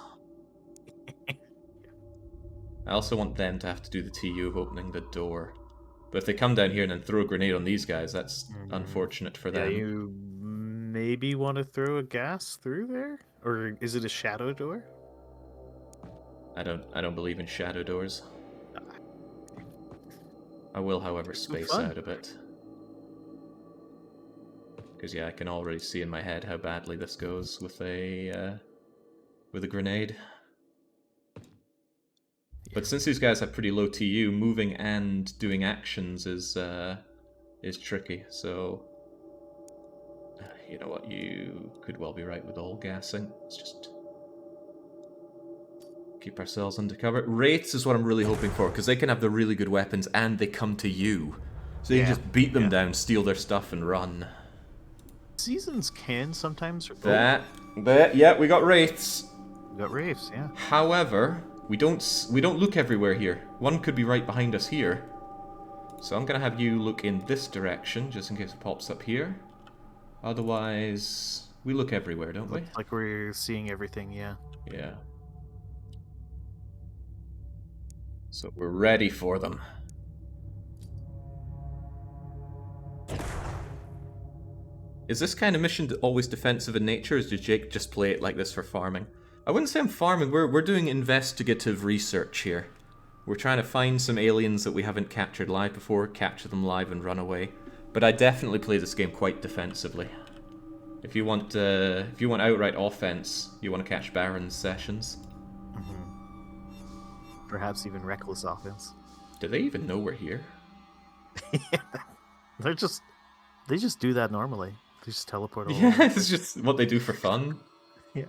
I also want them to have to do the TU of opening the door. But if they come down here and then throw a grenade on these guys, that's unfortunate for them. Yeah, you maybe want to throw a gas through there? Or is it a shadow door? I don't believe in shadow doors. I will, however, space out a bit. Because yeah, I can already see in my head how badly this goes with a grenade. But since these guys have pretty low TU, moving and doing actions is tricky. So you know what, you could well be right with all gassing. Let's just keep ourselves under cover. Wraiths is what I'm really hoping for, because they can have the really good weapons and they come to you. So you can just beat them down, steal their stuff, and run. Seasons can sometimes... Yeah, we got Wraiths. We got Wraiths, yeah. However, we don't look everywhere here. One could be right behind us here. So I'm going to have you look in this direction, just in case it pops up here. Otherwise, we look everywhere, don't we? Like we're seeing everything, yeah. Yeah. So we're ready for them. Is this kind of mission always defensive in nature, or does Jake just play it like this for farming? I wouldn't say I'm farming, we're doing investigative research here. We're trying to find some aliens that we haven't captured live before, capture them live and run away. But I definitely play this game quite defensively. If you want outright offense, you want to catch Baron's sessions. Perhaps even reckless offense. Do they even know we're here? They just do that normally. They just teleport over. Yeah, it's just what they do for fun. Yeah.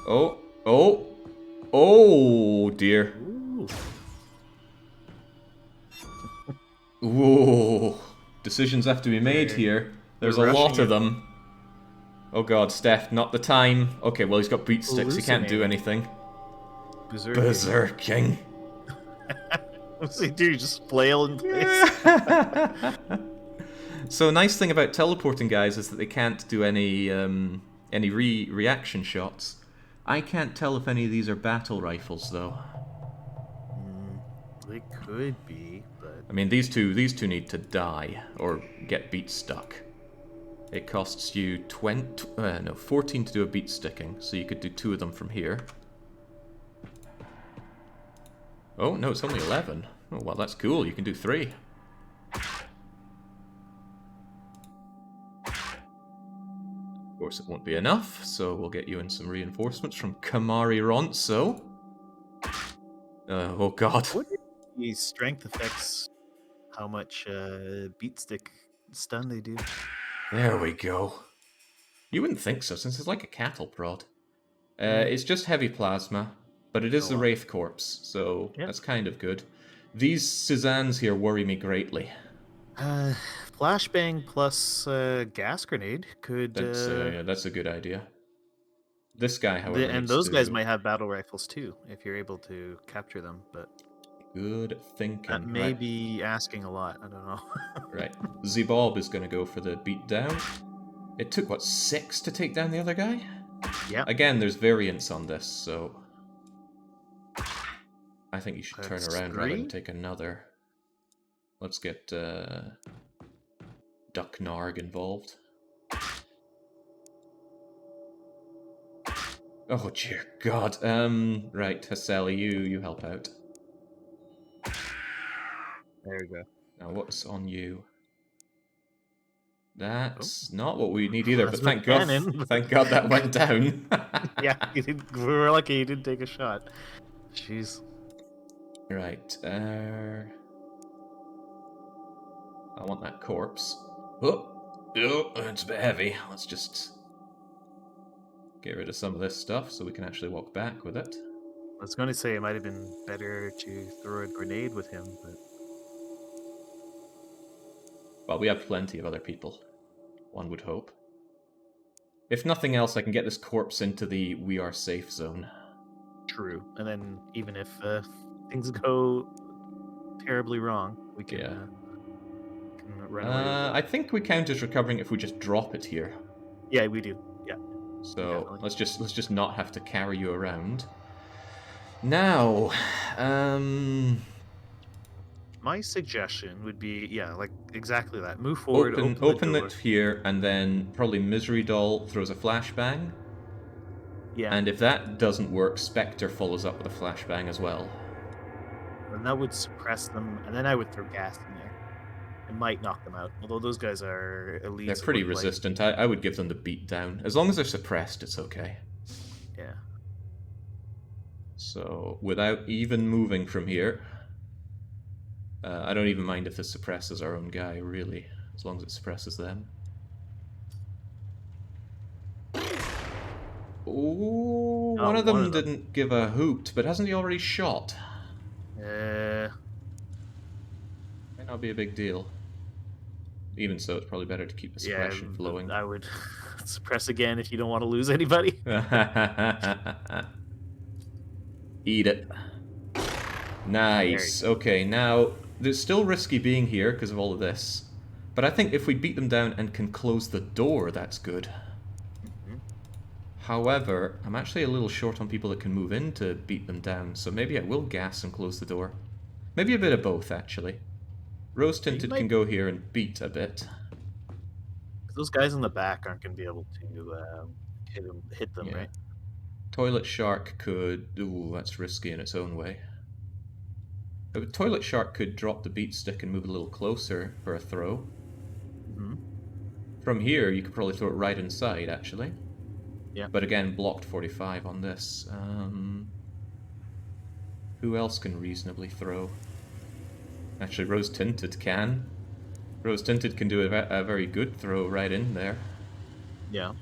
Oh dear. Ooh. Decisions have to be made here. There's a lot of them. Oh god, Steph, not the time. Okay, well he's got beat sticks, he can't do Hallucinating. anything. Berserking. Berserking. What's he do? Just flail in place? So a nice thing about teleporting guys is that they can't do any reaction shots. I can't tell if any of these are battle rifles though. They could be, but I mean these two need to die or get beat stuck. It costs you 14 to do a beat sticking, so you could do 2 of them from here. Oh no, it's only 11. Oh well, that's cool. You can do 3. Of course, it won't be enough, so we'll get you in some reinforcements from Kamari Ronso. Oh god. what if the strength affects how much beat stick stun they do? There we go. You wouldn't think so, since it's like a cattle prod. It's just heavy plasma, but it is the Wraith Corpse, so that's kind of good. These Suzannes here worry me greatly. Flashbang plus gas grenade could. That's a good idea. This guy, however, And those guys might have battle rifles too, if you're able to capture them. But good thinking. that may be asking a lot. I don't know. Right, Z-Bob is going to go for the beatdown. It took what, 6 to take down the other guy? Yeah. Again, there's variance on this, so I think you should turn around rather than take another. Let's get Duck Narg involved. Oh dear God. Right, Hasseli, you help out. There we go. Now what's on you? That's not what we need either, but thank God that went down. Yeah, we were lucky he didn't take a shot. Jeez. Right, I want that corpse. Oh, it's a bit heavy. Let's just get rid of some of this stuff so we can actually walk back with it. I was going to say it might have been better to throw a grenade with him, but... Well, we have plenty of other people, one would hope. If nothing else, I can get this corpse into the we are safe zone. True. And then even if things go terribly wrong, we can, can run away. I think we count as recovering if we just drop it here. Yeah, we do. Yeah. So let's just not have to carry you around. Now, my suggestion would be, like exactly that. Move forward, open it here, and then probably Misery Doll throws a flashbang. Yeah. And if that doesn't work, Spectre follows up with a flashbang as well. And that would suppress them, and then I would throw gas in there. It might knock them out, although those guys are elites. They're pretty resistant. I would give them the beat down. As long as they're suppressed, it's okay. Yeah. So, without even moving from here, I don't even mind if this suppresses our own guy, really, as long as it suppresses them. Oh, one of them didn't give a hoot, but hasn't he already shot? Might not be a big deal. Even so, it's probably better to keep the suppression flowing. I would suppress again if you don't want to lose anybody. Eat it. Nice. Okay, now, it's still risky being here because of all of this. But I think if we beat them down and can close the door, that's good. However, I'm actually a little short on people that can move in to beat them down, so maybe I will gas and close the door. Maybe a bit of both, actually. Rose Tinted can go here and beat a bit. Those guys in the back aren't going to be able to hit them, right? Toilet Shark could... Ooh, that's risky in its own way. But Toilet Shark could drop the beat stick and move a little closer for a throw. From here, you could probably throw it right inside, actually. Yeah. But again, blocked 45 on this. Who else can reasonably throw? Actually, Rose Tinted can. Rose Tinted can do a very good throw right in there. Yeah.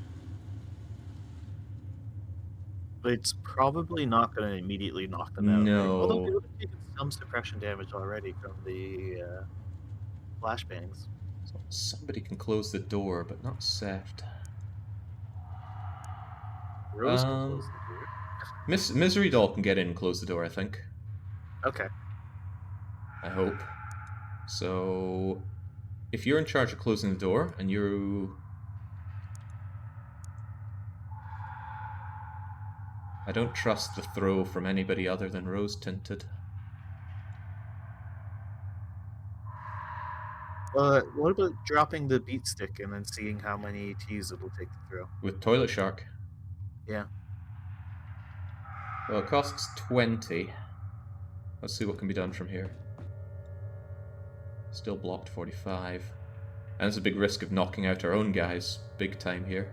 But it's probably not going to immediately knock them out. No. Right? Although we would have taken some suppression damage already from the flashbangs. So somebody can close the door, but not Seft. Rose can close the door. Misery Doll can get in and close the door, I think. Okay. I hope. So, if you're in charge of closing the door, and you... I don't trust the throw from anybody other than Rose Tinted. What about dropping the beat stick and then seeing how many T's it will take to throw? With Toilet Shark. Yeah. Well, it costs 20. Let's see what can be done from here. Still blocked 45. And there's a big risk of knocking out our own guys big time here.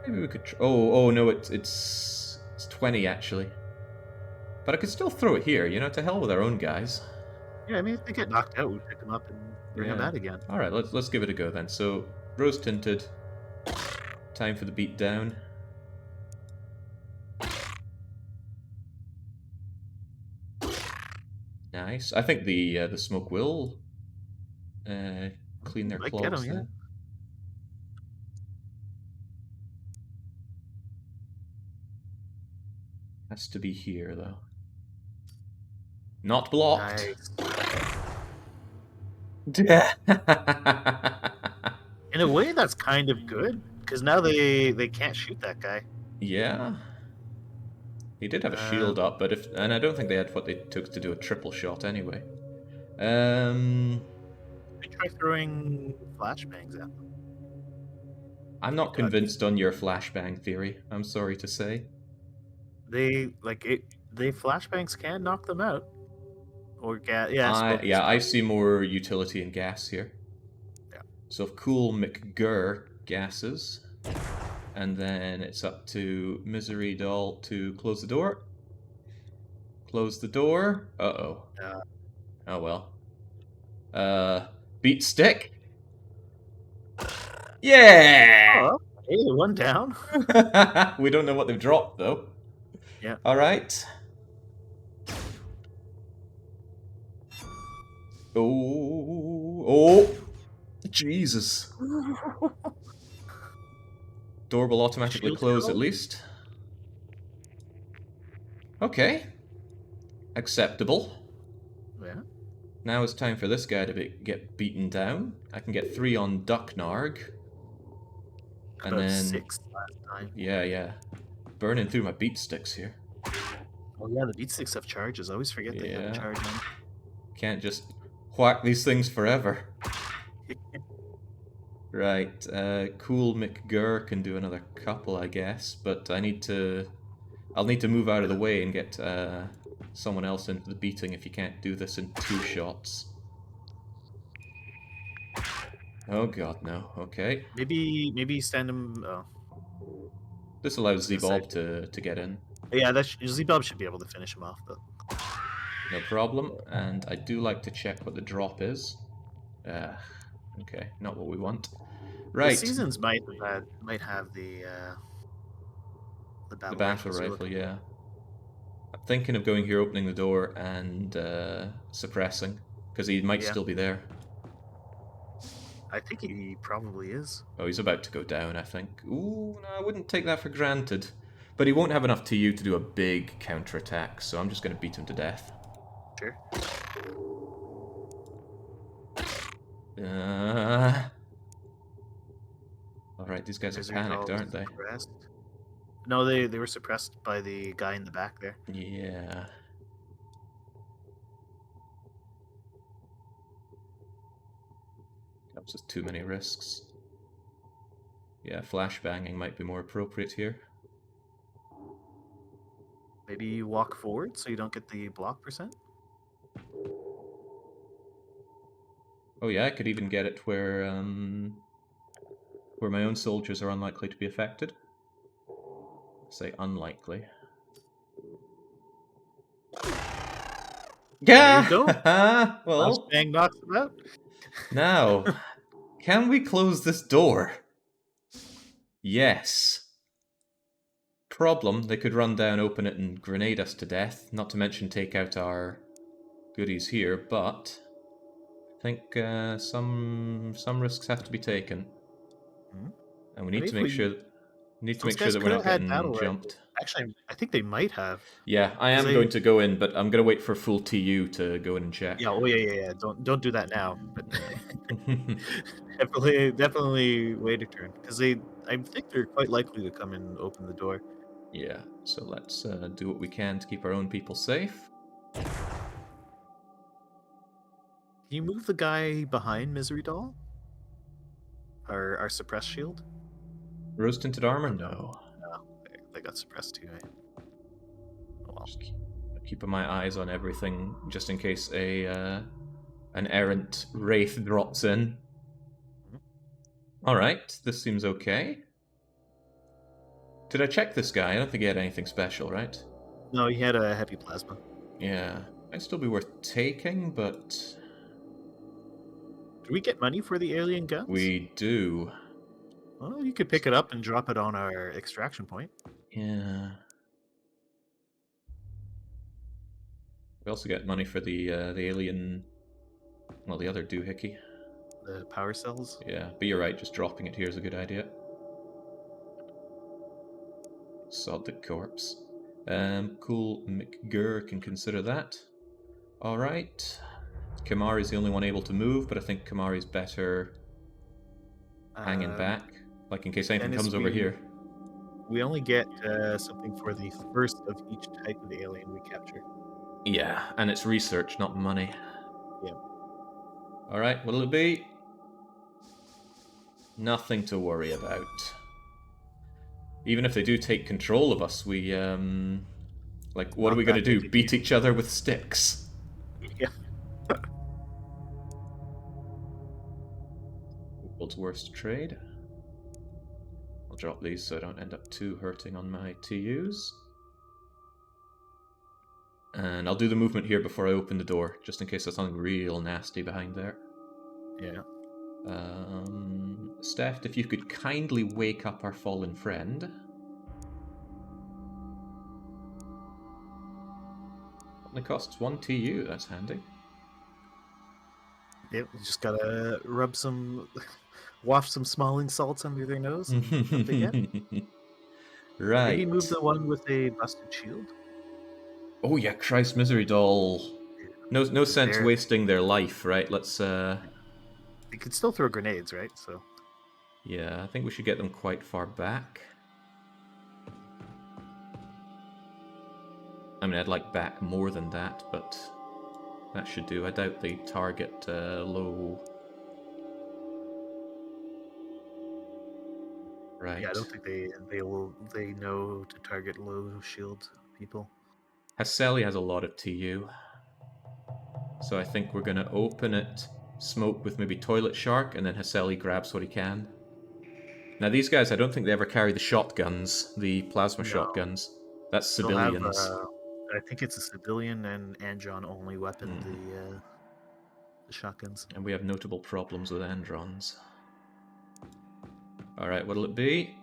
Maybe we could... oh no, it's 20 actually. But I could still throw it here, you know, to hell with our own guys. Yeah, I mean, if they get knocked out, we pick them up and bring them out again. Alright, let's give it a go then. So, Rose Tinted. Time for the beat down. Nice. I think the smoke will clean their Might clogs get 'em, yeah. then. Has to be here though. Not blocked. Nice. Yeah. In a way, that's kind of good, because now they can't shoot that guy. Yeah. He did have a shield up, but and I don't think they had what they took to do a triple shot anyway. They try throwing flashbangs at them. I'm not convinced on your flashbang theory. I'm sorry to say. They flashbangs can knock them out. Or gas. Yeah, I see more utility in gas here. Yeah. So if Cool McGurr gases, and then it's up to Misery Doll to close the door. Close the door. Uh-oh. Oh well. Beat stick. Yeah! Oh, hey, one down. We don't know what they've dropped though. Yeah. Alright. Oh, Jesus. Door will automatically close at least. Okay. Acceptable. Yeah. Now it's time for this guy to get beaten down. I can get 3 on Ducknarg. And About then 6 last time. Yeah. Burning through my beat sticks here. Oh yeah, the beat sticks have charges. I always forget they have a charge on. Can't just whack these things forever. Right, Cool McGurr can do another couple, I guess, but I'll need to move out of the way and get someone else into the beating if you can't do this in 2 shots. Oh god, no. Okay. Maybe stand him. Oh. This allows Z-Bob to get in. Yeah, Z-Bob should be able to finish him off, though. No problem. And I do like to check what the drop is. Okay, not what we want. Right. The Seasons might have the battle rifle, yeah. I'm thinking of going here, opening the door, and suppressing, because he might still be there. I think he probably is. Oh, he's about to go down, I think. Ooh, no, I wouldn't take that for granted. But he won't have enough TU to do a big counterattack, so I'm just going to beat him to death. Sure. Alright, these guys are panicked, aren't they? Suppressed. No, they were suppressed by the guy in the back there. Yeah. That's just too many risks. Yeah, flashbanging might be more appropriate here. Maybe you walk forward so you don't get the block percent? Oh yeah, I could even get it where my own soldiers are unlikely to be affected. Say unlikely. Yeah. There you go. Well, flashbang knocks them out. Now, can we close this door? Yes. Problem, they could run down, open it, and grenade us to death, not to mention take out our goodies here, but I think some risks have to be taken. And we I need mean, to if make we, sure those that guys we're could not have had getting battle rifles. jumped. Actually, I think they might have. Yeah, I 'Cause am going to go in, but I'm going to wait for full TU to go in and check. Yeah, oh yeah. Don't do that now. But Yeah. definitely wait a turn because I think they're quite likely to come and open the door. Yeah, so let's do what we can to keep our own people safe. Can you move the guy behind Misery Doll? Our suppress shield? Rose tinted armor? Oh, No. no, they got suppressed too. Eh? Oh well. Just keeping my eyes on everything just in case an errant wraith drops in. Alright, this seems okay. Did I check this guy? I don't think he had anything special, right? No, he had a heavy plasma. Yeah. Might still be worth taking, but... Do we get money for the alien guns? We do. Well, you could pick it up and drop it on our extraction point. Yeah. We also get money for the alien... Well, the other doohickey. The power cells? Yeah, but you're right, just dropping it here is a good idea. Sod the corpse. Cool, McGurr can consider that. Alright. Kamari's the only one able to move, but I think Kamari's better hanging back. Like, in case anything comes over here. We only get something for the first of each type of alien we capture. Yeah, and it's research, not money. Yeah. Alright, what'll it be? Nothing to worry about. Even if they do take control of us, we, like, what are we gonna do? Beat each other with sticks? Yeah. World's worst trade. I'll drop these so I don't end up too hurting on my TUs. And I'll do the movement here before I open the door, just in case there's something real nasty behind there. Yeah. Steph, if you could kindly wake up our fallen friend. Only costs 1 TU, that's handy. Yep, you just gotta rub some, waft some smalling salts under their nose. Right. Maybe move the one with a busted shield. Oh yeah, Christ, Misery Doll. No sense wasting their life, right? Let's They could still throw grenades, right? So. Yeah, I think we should get them quite far back. I mean, I'd like back more than that, but that should do. I doubt they target low. Right. Yeah, I don't think they know to target low shield people. Hasseli has a lot of TU. So I think we're gonna open it, smoke with maybe Toilet Shark, and then Hasseli grabs what he can. Now these guys, I don't think they ever carry the shotguns, the plasma shotguns. That's civilians. I think it's a civilian and Andron only weapon, the shotguns. And we have notable problems with Androns. Alright, what'll it be?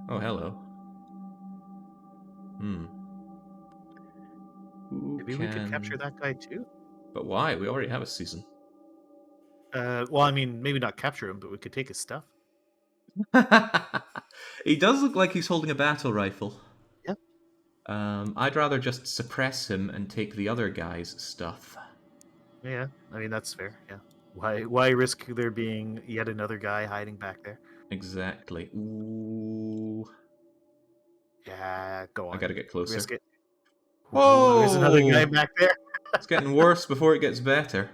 Oh, hello. Maybe we could capture that guy too? But why? We already have a season. Well, I mean, maybe not capture him, but we could take his stuff. He does look like he's holding a battle rifle. Yeah. I'd rather just suppress him and take the other guy's stuff. Yeah, I mean, that's fair, yeah. Why risk there being yet another guy hiding back there? Exactly. Ooh. Yeah, go on. I gotta get closer. Risk it. Whoa! There's another guy back there. It's getting worse before it gets better.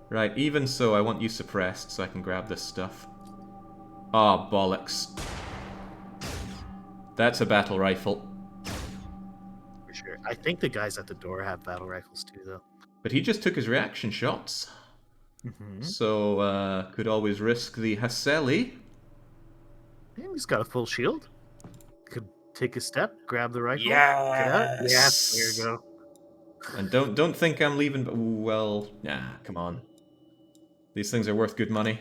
Right, even so, I want you suppressed so I can grab this stuff. Ah, oh, bollocks. That's a battle rifle. For sure. I think the guys at the door have battle rifles too, though. But he just took his reaction shots. So, could always risk the Hasseli. Yeah, he's got a full shield. Could take a step, grab the rifle. Yes! Get out. Yes, there you go. And don't think I'm leaving. Well, come on. These things are worth good money.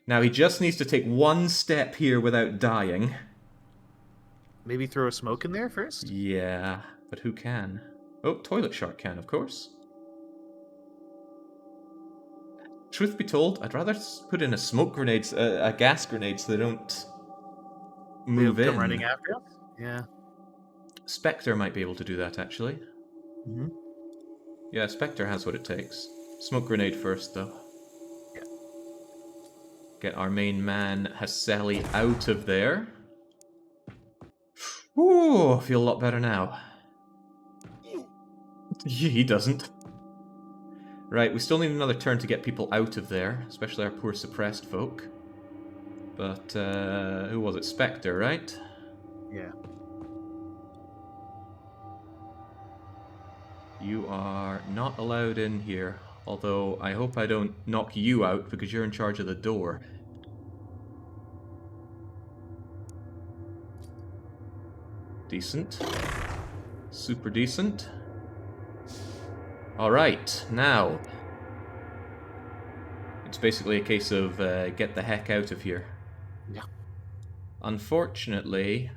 Now he just needs to take one step here without dying. Maybe throw a smoke in there first? Yeah, but who can? Oh, Toilet Shark can, of course. truth be told, I'd rather put in a smoke grenade, a gas grenade, so they don't move They'll come in. running after us? Yeah. Spectre might be able to do that, actually. Mm-hmm. Yeah, Spectre has what it takes. Smoke grenade first, though. Yeah. Get our main man, Hasseli, out of there. Ooh, feel a lot better now. He doesn't. Right, we still need another turn to get people out of there, especially our poor suppressed folk. But, who was it? Spectre, right? Yeah. You are not allowed in here. Although, I hope I don't knock you out because you're in charge of the door. Decent. Super decent. Alright, now. It's basically a case of get the heck out of here. Yeah. Unfortunately,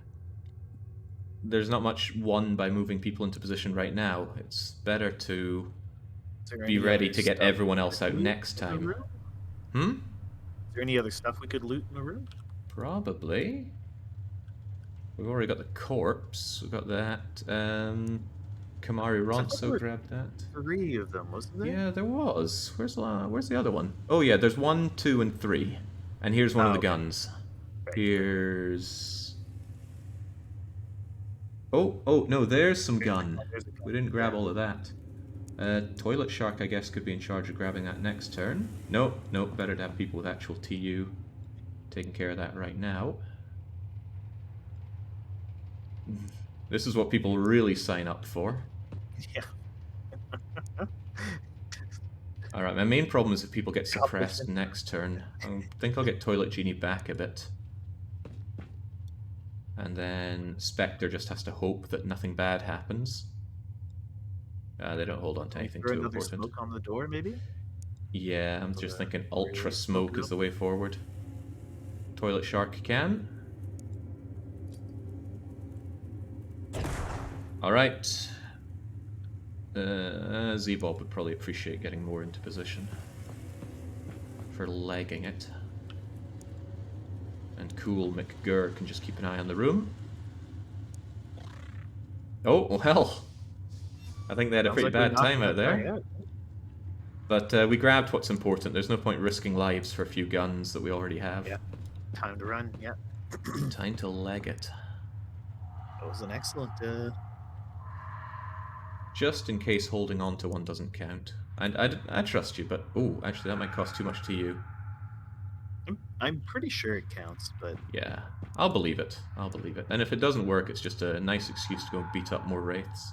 there's not much won by moving people into position right now. It's better to be ready to get everyone else out next time. Hmm? Is there any other stuff we could loot in the room? Probably. We've already got the corpse. We've got that. Kamari Ronso grabbed that. 3 of them, wasn't there? Yeah, there was. Where's the other one? Oh yeah, there's 1, 2, and 3. And here's one of the guns. Right. Here's... Oh, no, there's some gun. We didn't grab all of that. Toilet Shark, I guess, could be in charge of grabbing that next turn. Nope, better to have people with actual TU taking care of that right now. This is what people really sign up for. Yeah. Alright, my main problem is if people get suppressed next turn. I think I'll get Toilet Genie back a bit. And then Spectre just has to hope that nothing bad happens. They don't hold on to anything too important. Smoke on the door, maybe? Yeah, I'm just thinking Ultra Smoke is the way forward. Toilet Shark can. Alright. Z-Bob would probably appreciate getting more into position. For legging it. And Cool McGurr can just keep an eye on the room. Oh, well. I think they had a pretty bad time out there. But we grabbed what's important. There's no point risking lives for a few guns that we already have. Yeah. Time to run, yeah. Time to leg it. That was an excellent... Just in case holding on to one doesn't count. And I trust you, but... Oh, actually that might cost too much to you. I'm pretty sure it counts, but... Yeah, I'll believe it. I'll believe it. And if it doesn't work, it's just a nice excuse to go beat up more wraiths.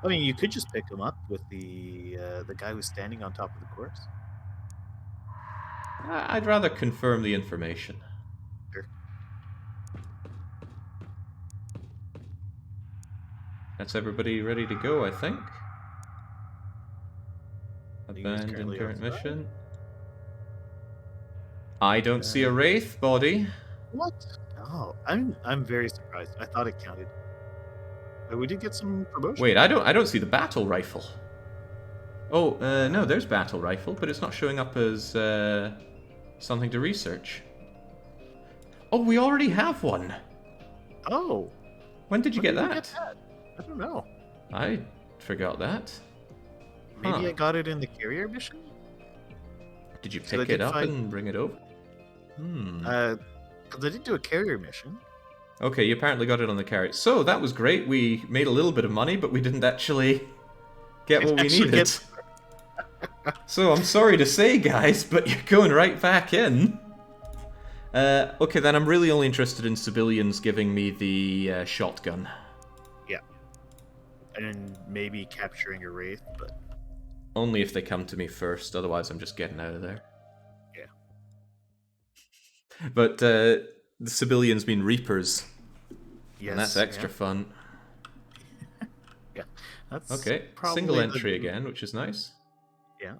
I mean, you could just pick him up with the guy who's standing on top of the corpse. I'd rather confirm the information. Sure. That's everybody ready to go, I think. Abandon current mission. I don't see a wraith body. What? Oh, I'm very surprised. I thought it counted. But we did get some promotion. Wait, I don't see the battle rifle. Oh, no, there's battle rifle, but it's not showing up as something to research. Oh, we already have one. Oh. When did you get that? I don't know. I forgot that. Maybe I got it in the carrier mission? Did you pick it up and bring it over? Because I did do a carrier mission. Okay, you apparently got it on the carrier. So, that was great. We made a little bit of money, but we didn't actually get what we needed. So, I'm sorry to say, guys, but you're going right back in. Okay, then I'm really only interested in civilians giving me the shotgun. Yeah. And maybe capturing a wraith, but... Only if they come to me first, otherwise I'm just getting out of there. Yeah. But the civilians mean Reapers. Yes, and that's extra fun. Yeah. That's okay, single entry again, which is nice. Yeah.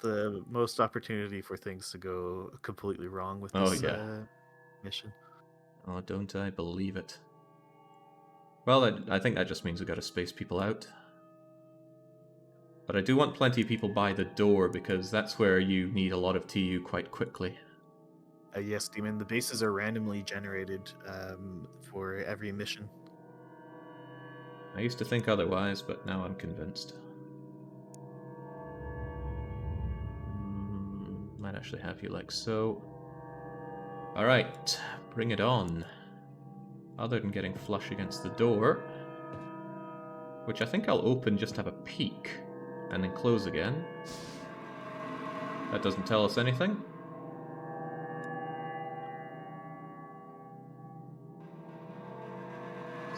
The most opportunity for things to go completely wrong with this mission. Oh, don't I believe it. Well, I think that just means we gotta space people out. But I do want plenty of people by the door, because that's where you need a lot of TU quite quickly. Yes, Demon. The bases are randomly generated for every mission. I used to think otherwise, but now I'm convinced. Might actually have you like so. Alright, bring it on. Other than getting flush against the door, which I think I'll open just to have a peek, and then close again. That doesn't tell us anything.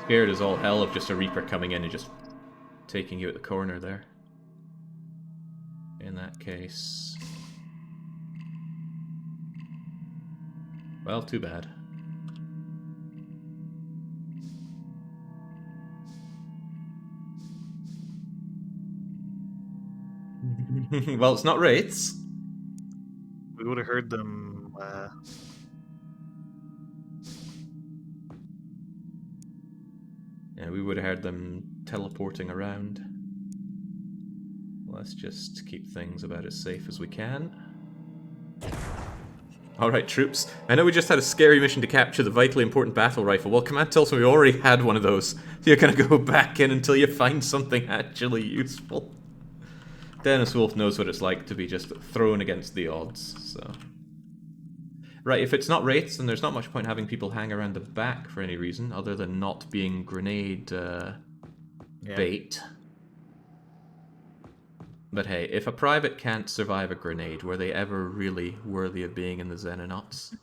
Scared as all hell of just a Reaper coming in and just taking you at the corner there. In that case... well, too bad. Well, it's not Wraiths. We would have heard them. Yeah, we would have heard them teleporting around. Let's just keep things about as safe as we can. Alright, troops. I know we just had a scary mission to capture the vitally important battle rifle. Well, command tells me we already had one of those. So you're gonna go back in until you find something actually useful. Dennis Wolf knows what it's like to be just thrown against the odds, so... Right, if it's not Wraiths, then there's not much point having people hang around the back for any reason, other than not being grenade bait. But hey, if a private can't survive a grenade, were they ever really worthy of being in the Xenonauts?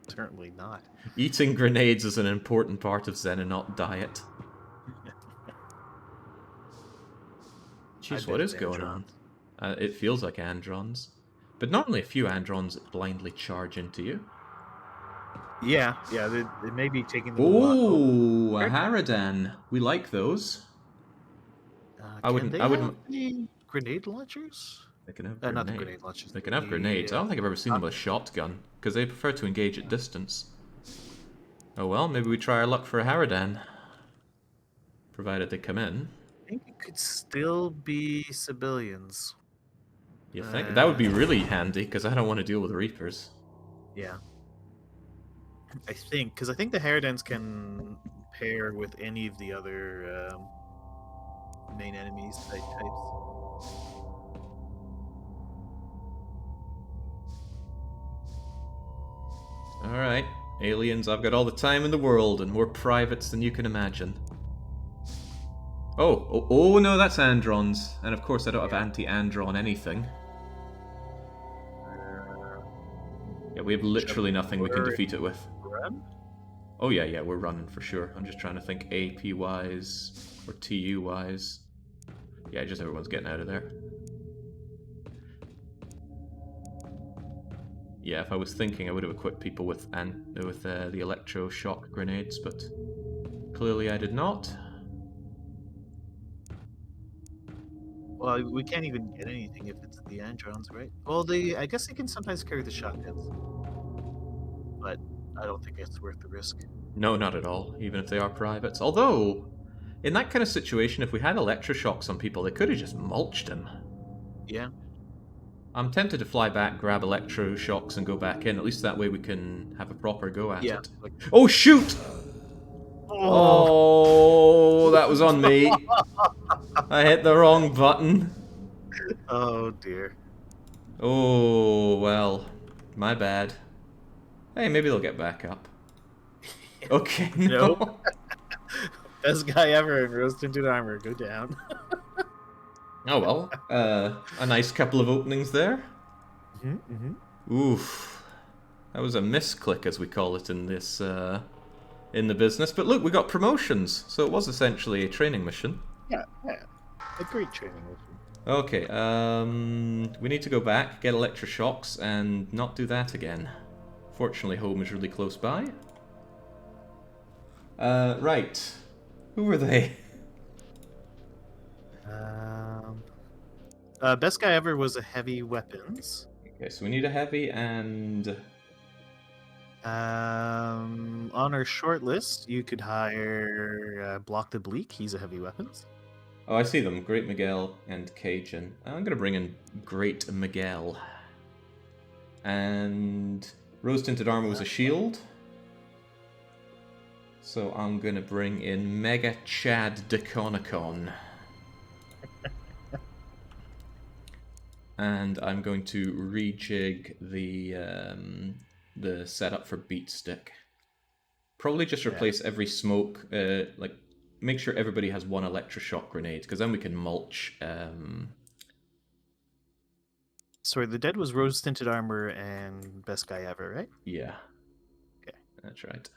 Certainly not. Eating grenades is an important part of Xenonaut diet. Jeez, what is going on? It feels like Androns. But normally a few Androns blindly charge into you. Yeah, they may be taking the Ooh, a Haradan. We like those. I wouldn't. Any grenade launchers? They can have grenades. Not the grenade launchers. They can have grenades. I don't think I've ever seen them with a shotgun, because they prefer to engage at distance. Oh well, maybe we try our luck for a Haradan. Provided they come in. I think it could still be civilians. You think? That would be really handy, because I don't want to deal with Reapers. Yeah. I think, because I think the Haradans can pair with any of the other main enemies types. Alright, aliens, I've got all the time in the world, and more privates than you can imagine. Oh no, that's Androns. And of course I don't have anti-Andron anything. Yeah, we have literally nothing we can defeat it with. Run? Oh yeah, we're running for sure. I'm just trying to think AP-wise, or TU-wise. Yeah, just everyone's getting out of there. Yeah, if I was thinking, I would have equipped people with the electroshock grenades, but clearly I did not. Well, we can't even get anything if it's the Androns, right? Well, I guess they can sometimes carry the shotguns, but I don't think it's worth the risk. No, not at all, even if they are privates. Although, in that kind of situation, if we had electroshocks on people, they could have just mulched him. Yeah. I'm tempted to fly back, grab electroshocks, and go back in. At least that way we can have a proper go at it. Like... Oh, shoot! Oh, that was on me. I hit the wrong button. Oh, dear. Oh, well. My bad. Hey, maybe they'll get back up. Okay, no. Nope. Best guy ever in rose-tinted armor. Go down. Oh, well. A nice couple of openings there. Oof. That was a misclick, as we call it in this, in the business. But look, we got promotions. So it was essentially a training mission. Yeah. A great training mission. Okay, we need to go back, get electroshocks, and not do that again. Fortunately, home is really close by. Right. Who were they? Best guy ever was a heavy weapons. Okay, so we need a heavy and... on our short list, you could hire Block the Bleak. He's a heavy weapons. Oh, I see them. Great Miguel and Cajun. I'm gonna bring in Great Miguel. And Rose Tinted Armor was a shield. So I'm gonna bring in Mega Chad Deconicon. And I'm going to rejig the setup for Beat Stick. Probably just replace every smoke, like make sure everybody has one electroshock grenade, because then we can mulch. Sorry, the dead was Rose Tinted Armor and Best Guy Ever, right? Yeah. Okay. That's right.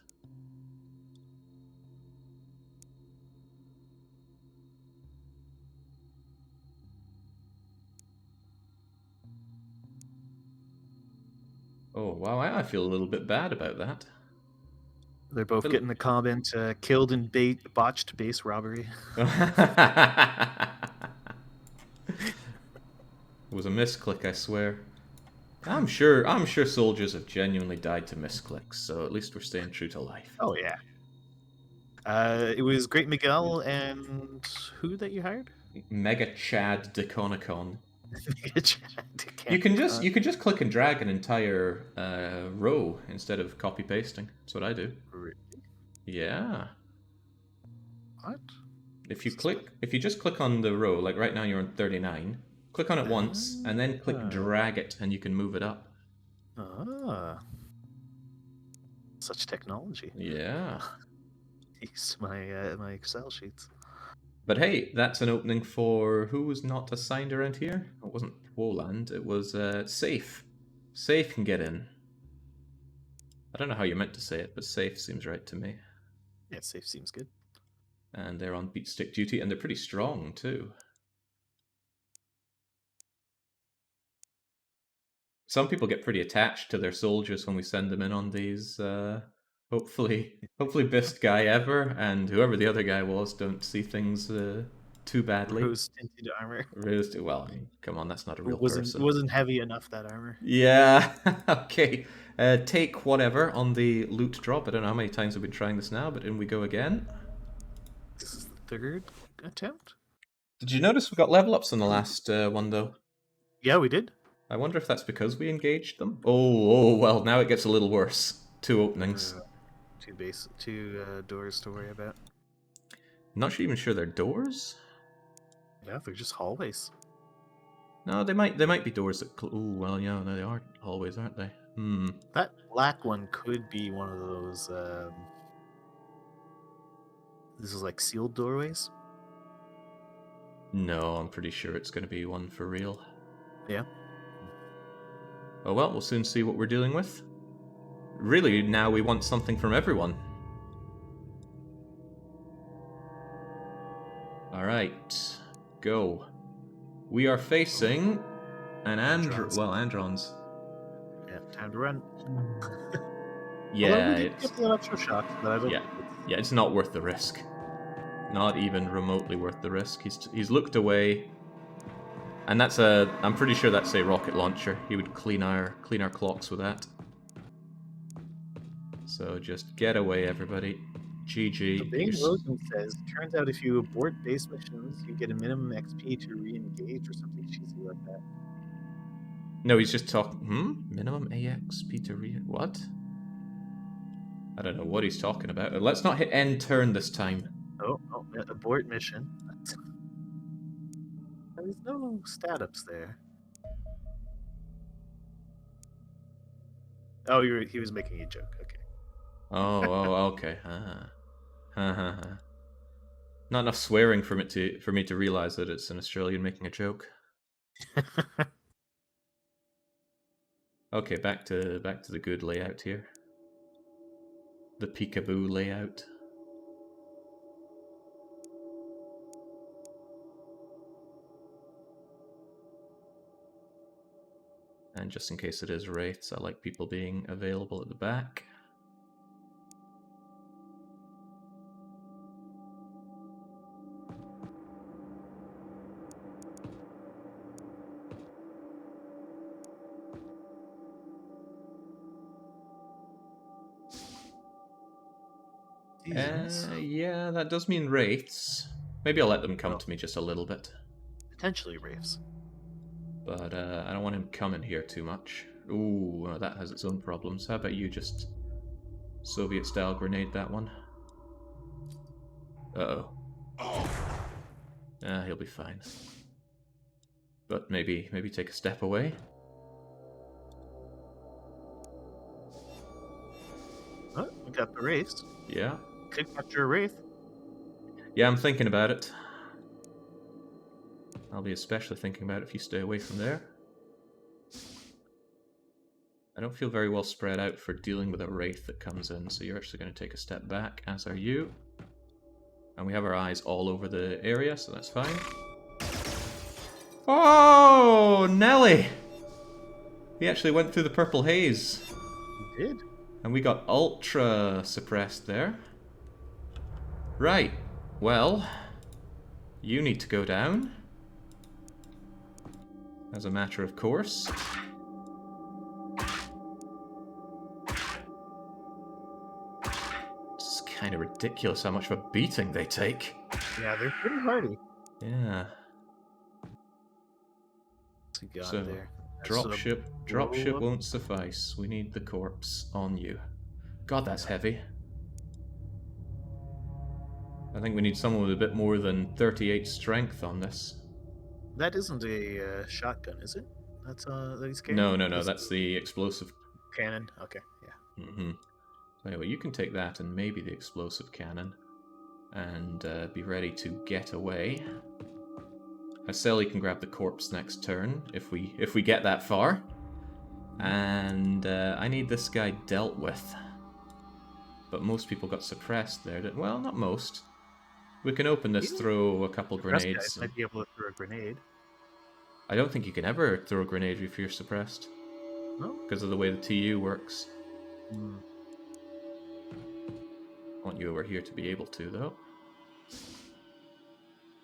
Oh, wow, I feel a little bit bad about that. They're both getting the comment, killed in botched base robbery. It was a misclick, I swear. I'm sure soldiers have genuinely died to misclicks, so at least we're staying true to life. Oh, yeah. It was Great Miguel and who that you hired? Mega Chad Deconicon. You You could just click and drag an entire row instead of copy pasting. That's what I do. Really? Yeah. What? If you just click on the row, like right now you're on 39, click on it once and then click drag it and you can move it up. Ah. Such technology. Yeah. Use my Excel sheets. But hey, that's an opening for who was not assigned around here? It wasn't Woland, it was Safe. Safe can get in. I don't know how you meant to say it, but Safe seems right to me. Yeah, Safe seems good. And they're on beat stick duty, and they're pretty strong too. Some people get pretty attached to their soldiers when we send them in on these. Hopefully best guy ever, and whoever the other guy was don't see things too badly. Rose Tinted Armor. Well, I mean, come on, that's not a real person. It wasn't heavy enough, that armor. Yeah, okay. Take whatever on the loot drop. I don't know how many times we've been trying this now, but in we go again. This is the third attempt. Did you notice we got level ups on the last one, though? Yeah, we did. I wonder if that's because we engaged them. Oh, well, now it gets a little worse. 2 openings. Two doors to worry about. Not even sure they're doors. Yeah, they're just hallways. No, they might be doors that. Oh, well, yeah, no, they are hallways, aren't they? That black one could be one of those. This is like sealed doorways. No, I'm pretty sure it's going to be one for real. Yeah. Oh well, we'll soon see what we're dealing with. Really, now we want something from everyone. Alright, go. We are facing an Androns. Yeah, time to run. Yeah, we did get the electroshock, but I don't. Yeah, it's not worth the risk. Not even remotely worth the risk. He's looked away, and that's a. I'm pretty sure that's a rocket launcher. He would clean our clocks with that. So just get away, everybody. GG. So Bane Rosen says, turns out if you abort base missions, you get a minimum XP to re-engage or something cheesy like that. No, he's just talking. Minimum AXP to re. What? I don't know what he's talking about. Let's not hit end turn this time. Oh, abort mission. There's no stat ups there. Oh, he was making a joke. Okay. Oh, okay. Not enough swearing for me to realize that it's an Australian making a joke. Okay, back to the good layout here. The peekaboo layout. And just in case it is wraiths, I like people being available at the back. Yeah, that does mean wraiths. Maybe I'll let them come Oh. to me just a little bit. Potentially Wraiths. But I don't want him coming here too much. Ooh, that has its own problems. How about you just Soviet-style grenade that one? Uh-oh. He'll be fine. But maybe take a step away. Oh, we got the Wraiths. Yeah. Could capture a Wraith. Yeah, I'm thinking about it. I'll be especially thinking about it if you stay away from there. I don't feel very well spread out for dealing with a Wraith that comes in, so you're actually going to take a step back, as are you. And we have our eyes all over the area, so that's fine. Oh, Nelly! He actually went through the purple haze. He did. And we got ultra suppressed there. Right. Well, you need to go down. As a matter of course. It's kind of ridiculous how much of a beating they take. Yeah, they're pretty hardy. Yeah. What's he got So, there? dropship won't suffice. We need the corpse on you. God, that's heavy. I think we need someone with a bit more than 38 strength on this. That isn't a shotgun, is it? That's that he's carrying? No, that's the explosive cannon. Okay, yeah. Mm-hmm. So anyway, you can take that and maybe the explosive cannon, and be ready to get away. Sally can grab the corpse next turn if we get that far. And I need this guy dealt with. But most people got suppressed there. Well, not most. We can open this, throw a couple grenades. Guys might be able to throw a grenade. I don't think you can ever throw a grenade if you're suppressed. No? Because of the way the TU works. Hmm. I want you over here to be able to, though.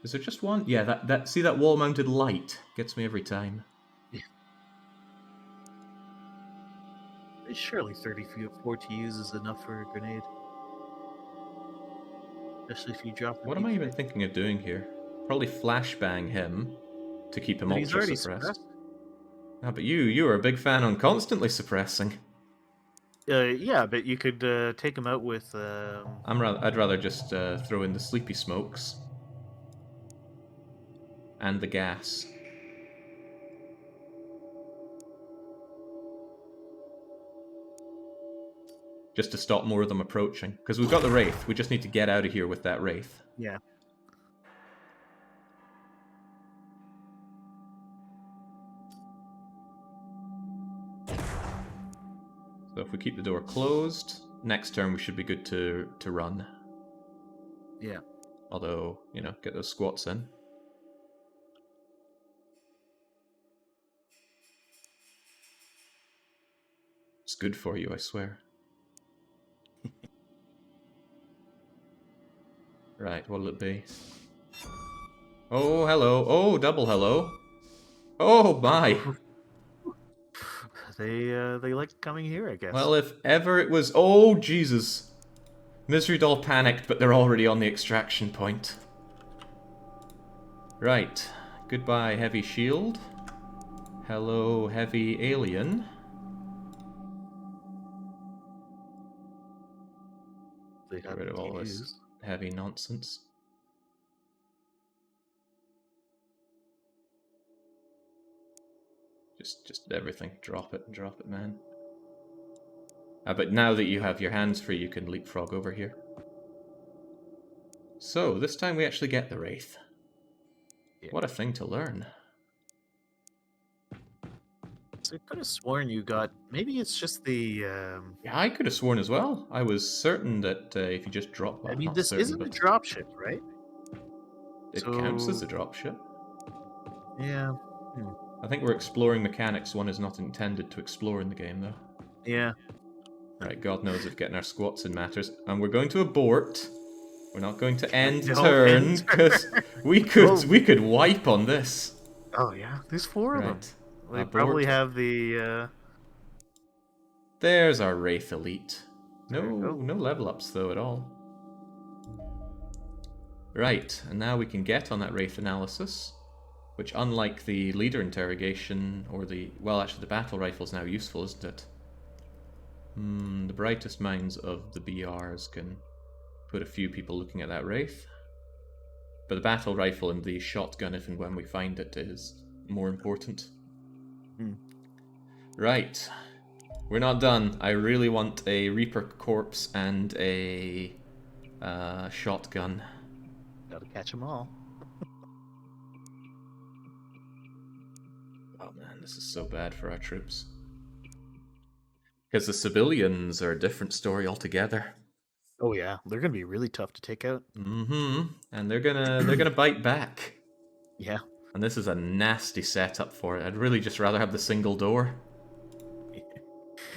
Is there just one? Yeah, that see that wall-mounted light? Gets me every time. Yeah. Surely 34 TUs is enough for a grenade. Especially if you drop. What am I even thinking of doing here? Probably flashbang him to keep him But ultra he's already suppressed. Ah, but you are a big fan on constantly suppressing. Yeah, but you could take him out with. I'd rather just throw in the sleepy smokes and the gas. Just to stop more of them approaching. Because we've got the Wraith. We just need to get out of here with that Wraith. Yeah. So if we keep the door closed, next turn we should be good to run. Yeah. Although, get those squats in. It's good for you, I swear. Right, what'll it be? Oh, hello. Oh, double hello. Oh, my. They like coming here, I guess. Well, if ever it was... Oh, Jesus. Misery Doll panicked, but they're already on the extraction point. Right. Goodbye, Heavy Shield. Hello, Heavy Alien. Get rid of all this heavy nonsense. Just everything. Drop it, man. But now that you have your hands free, you can leapfrog over here. So, this time we actually get the Wraith. Yeah. What a thing to learn. So I could have sworn you got... Maybe it's just the... Yeah, I could have sworn as well. I was certain that if you just drop... Well, I mean, this isn't a dropship, right? It counts as a dropship. Yeah. I think we're exploring mechanics one is not intended to explore in the game, though. Yeah. Right, God knows if getting our squats in matters. And we're going to abort. We're not going to end turn, because we could wipe on this. Oh, yeah. There's 4 of them. They Abort. probably have the... There's our Wraith Elite. No level ups, though, at all. Right, and now we can get on that Wraith analysis, which unlike the leader interrogation, or the... well, actually the battle rifle is now useful, isn't it? The brightest minds of the BRs can put a few people looking at that Wraith. But the battle rifle and the shotgun, if and when we find it, is more important. Right. We're not done. I really want a Reaper corpse and a shotgun. Gotta catch them all. Oh man, this is so bad for our troops. Because the civilians are a different story altogether. Oh yeah, they're gonna be really tough to take out. And they're gonna bite back. Yeah. And this is a nasty setup for it. I'd really just rather have the single door.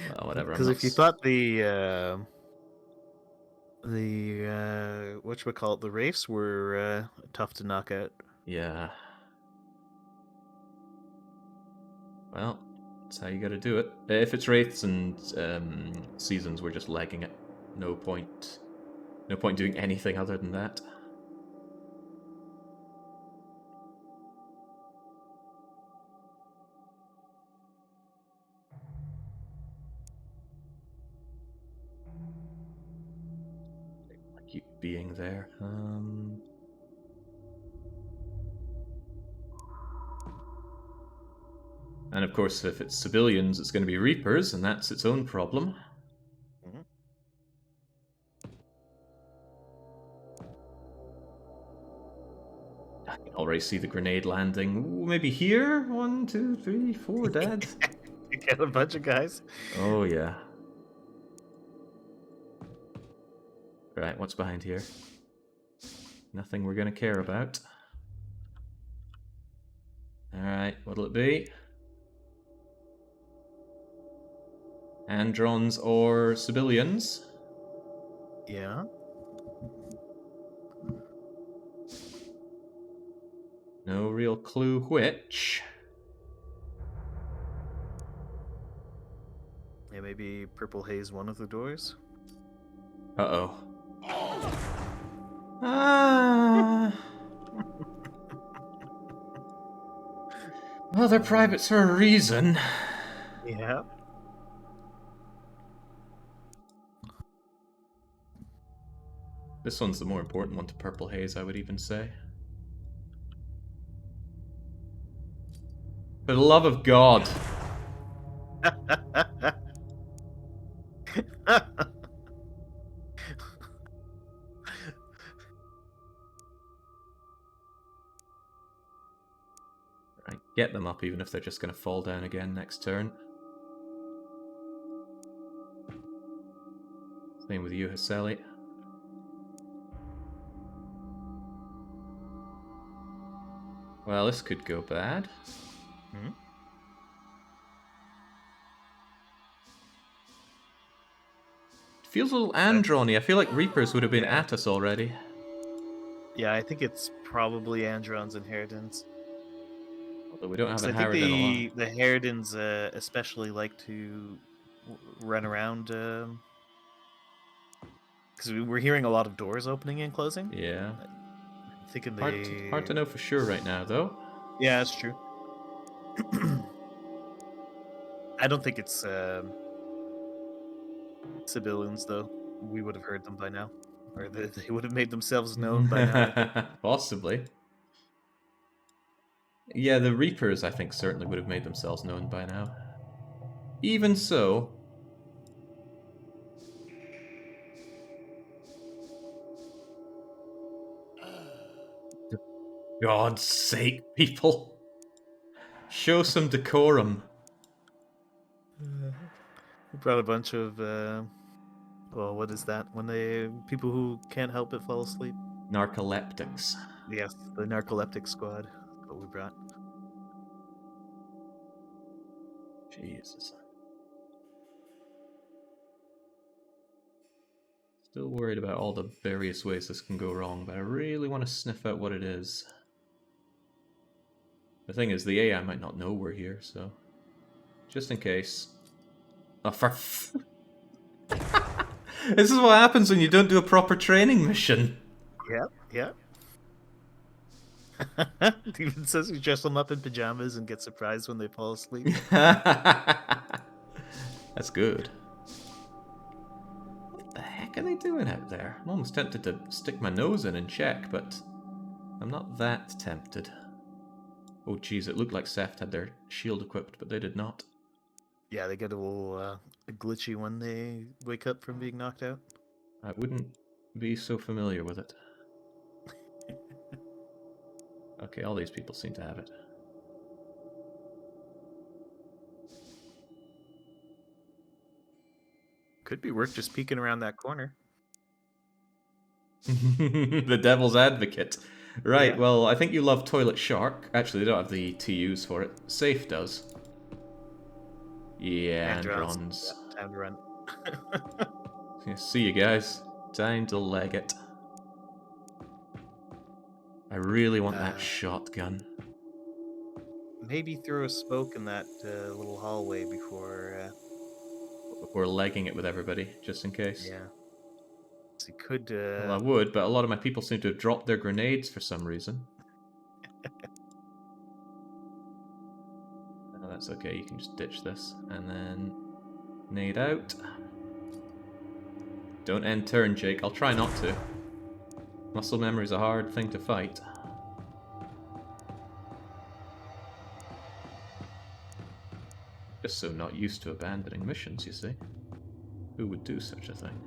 Well, whatever. Because if you thought the whatchamacallit, the Wraiths were tough to knock out. Yeah. Well, that's how you gotta do it. If it's Wraiths and Seasons, we're just legging it. No point doing anything other than that. Keep being there. And of course, if it's civilians, it's going to be Reapers, and that's its own problem. I can already see the grenade landing. Ooh, maybe here? 1, 2, 3, 4 dead. You get a bunch of guys. Oh, yeah. Right, what's behind here? Nothing we're going to care about. Alright, what'll it be? Androns or civilians? Yeah. No real clue which. Yeah, maybe Purple Haze one of the doors. Uh-oh. Ah. Well, they're privates for a reason. Yeah. This one's the more important one to Purple Haze, I would even say. For the love of God. Right, get them up even if they're just going to fall down again next turn. Same with you, Haseli. Well, this could go bad. It feels a little Andron-y. I feel like Reapers would have been at us already. Yeah, I think it's probably Andron's inheritance. Although we don't have I a think Harridan the Harridans especially like to run around. Because we're hearing a lot of doors opening and closing. Yeah. I'm thinking Hard to know for sure right now, though. Yeah, that's true. I don't think it's civilians, though. We would have heard them by now. Or they would have made themselves known by now. Possibly. Yeah, the Reapers, I think, certainly would have made themselves known by now. Even so... For God's sake, people! Show some decorum. We brought a bunch of... well, what is that? When people who can't help but fall asleep? Narcoleptics. Yes, the narcoleptic squad. That's what we brought. Jesus. Still worried about all the various ways this can go wrong, but I really want to sniff out what it is. The thing is, the AI might not know we're here, so... just in case. Oh, for This is what happens when you don't do a proper training mission. Yeah, yeah. Even says you dress them up in pajamas and get surprised when they fall asleep. That's good. What the heck are they doing out there? I'm almost tempted to stick my nose in and check, but I'm not that tempted. Oh geez, it looked like Seft had their shield equipped, but they did not. Yeah, they get a little glitchy when they wake up from being knocked out. I wouldn't be so familiar with it. Okay, all these people seem to have it. Could be worth just peeking around that corner. The devil's advocate. Right, Yeah. well, I think you love Toilet Shark. Actually, they don't have the TUs for it. Safe does. Yeah, Androns. Yeah, time to run. Yeah, see you guys. Time to leg it. I really want that shotgun. Maybe throw a smoke in that little hallway before. Before legging it with everybody, just in case. Yeah. So you could. Well, I would, but a lot of my people seem to have dropped their grenades for some reason. Oh, that's okay, you can just ditch this. And then... nade out. Don't end turn, Jake. I'll try not to. Muscle memory's a hard thing to fight. Just so not used to abandoning missions, you see. Who would do such a thing?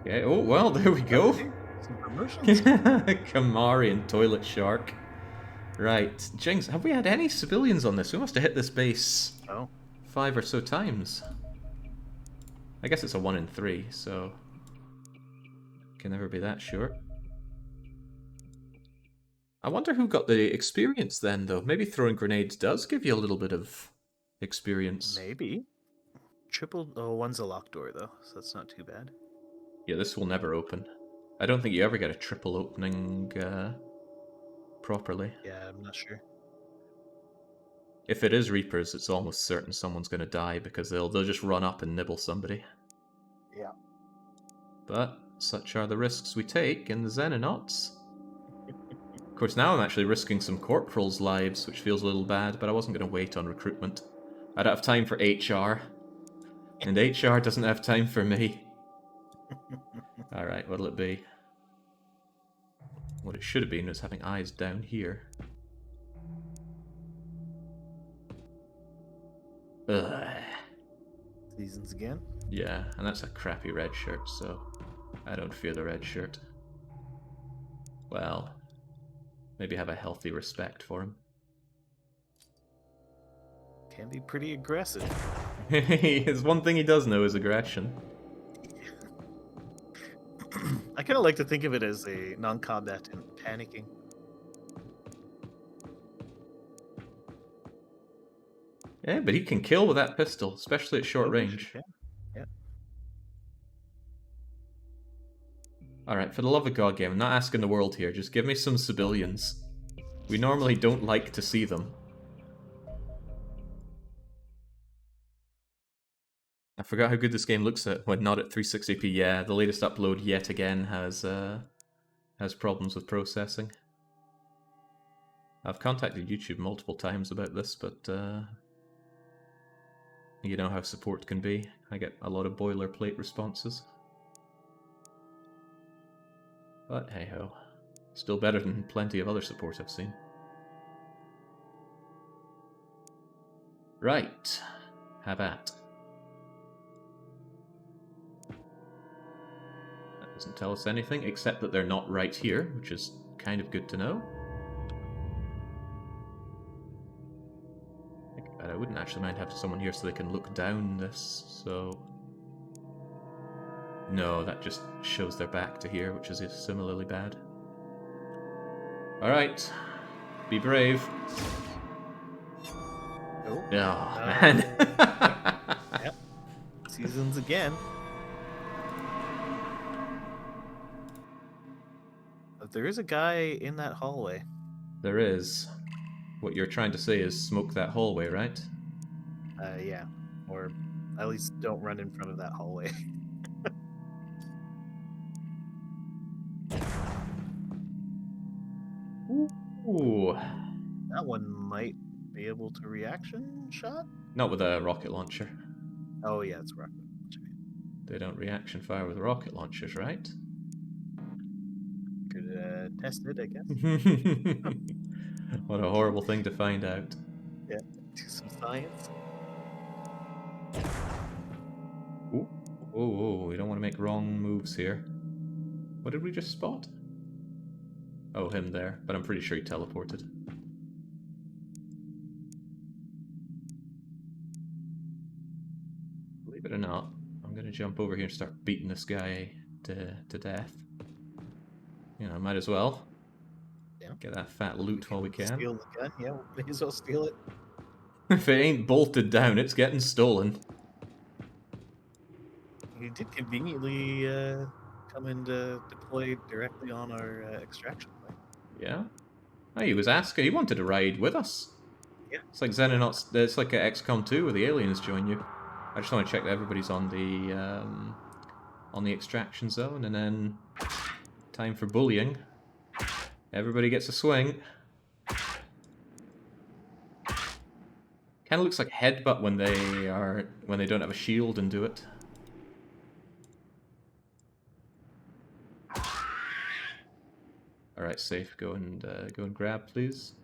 Okay, oh, well, there we go. Some promotions. Kamari and Toilet Shark. Right. Jinx, have we had any civilians on this? We must have hit this base 5 or so times. I guess it's a 1 in 3, so... can never be that sure. I wonder who got the experience then, though. Maybe throwing grenades does give you a little bit of experience. Maybe. Triple... Oh, one's a locked door, though, so that's not too bad. Yeah, this will never open. I don't think you ever get a triple opening properly. Yeah, I'm not sure. If it is Reapers, it's almost certain someone's going to die because they'll just run up and nibble somebody. Yeah. But such are the risks we take in the Xenonauts. Of course, now I'm actually risking some corporals' lives, which feels a little bad, but I wasn't going to wait on recruitment. I don't have time for HR. And HR doesn't have time for me. Alright, what'll it be? What it should have been was having eyes down here. Ugh. Seasons again? Yeah, and that's a crappy red shirt, so I don't fear the red shirt. Well, maybe have a healthy respect for him. Can be pretty aggressive. His one thing he does know is aggression. I kind of like to think of it as a non-combatant panicking. Yeah, but he can kill with that pistol, especially at short range. Yeah. Alright, for the love of God, game, I'm not asking the world here, just give me some civilians. We normally don't like to see them. I forgot how good this game looks at when not at 360p. Yeah, the latest upload yet again has problems with processing. I've contacted YouTube multiple times about this, but you know how support can be. I get a lot of boilerplate responses. But hey ho, still better than plenty of other support I've seen. Right, have at. Doesn't tell us anything, except that they're not right here, which is kind of good to know. I wouldn't actually mind having someone here so they can look down this, so... No, that just shows their back to here, which is similarly bad. Alright, be brave. Oh, man. Yep. Seasons again. But there is a guy in that hallway. There is. What you're trying to say is smoke that hallway, right? Yeah. Or At least don't run in front of that hallway. Ooh. That one might be able to reaction shot. Not with a rocket launcher. Oh yeah, it's rocket. They don't reaction fire with rocket launchers, right? Could test it, I guess. What a horrible thing to find out. Yeah, do some science. Ooh. Oh, we don't want to make wrong moves here. What did we just spot? Oh, him there, but I'm pretty sure he teleported. Believe it or not, I'm gonna jump over here and start beating this guy to death. You know, might as well. Yeah. Get that fat loot while we can. Steal the gun, yeah, may as well steal it. If it ain't bolted down, it's getting stolen. You did conveniently come and deploy directly on our extraction point. Yeah. Oh, he was asking. He wanted to ride with us. Yeah. It's like Xenonauts. It's like a XCOM 2 where the aliens join you. I just want to check that everybody's on the extraction zone, and then time for bullying. Everybody gets a swing. Kind of looks like headbutt when they don't have a shield and do it. All right, safe. Go and grab, please.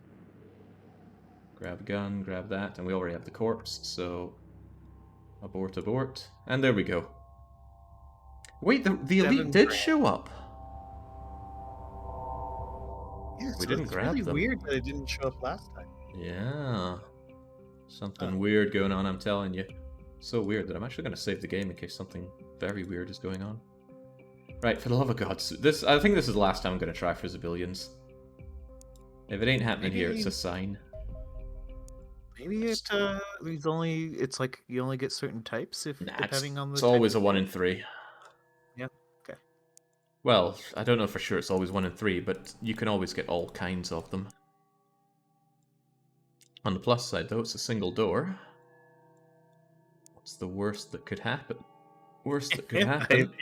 Grab a gun, grab that, and we already have the corpse, so abort, abort, and there we go. Wait, the elite did show up. Yeah, We didn't grab really them. Weird that it didn't show up last time. Yeah, something weird going on. I'm telling you, so weird that I'm actually going to save the game in case something very weird is going on. Right, for the love of God, I think this is the last time I'm going to try for civilians. If it ain't happening here, it's a sign. Maybe it's like you only get certain types depending on the. It's always a 1 in 3. Yeah. Okay. Well, I don't know for sure it's always 1 in 3, but you can always get all kinds of them. On the plus side, though, it's a single door. What's the worst that could happen? Worst that could happen.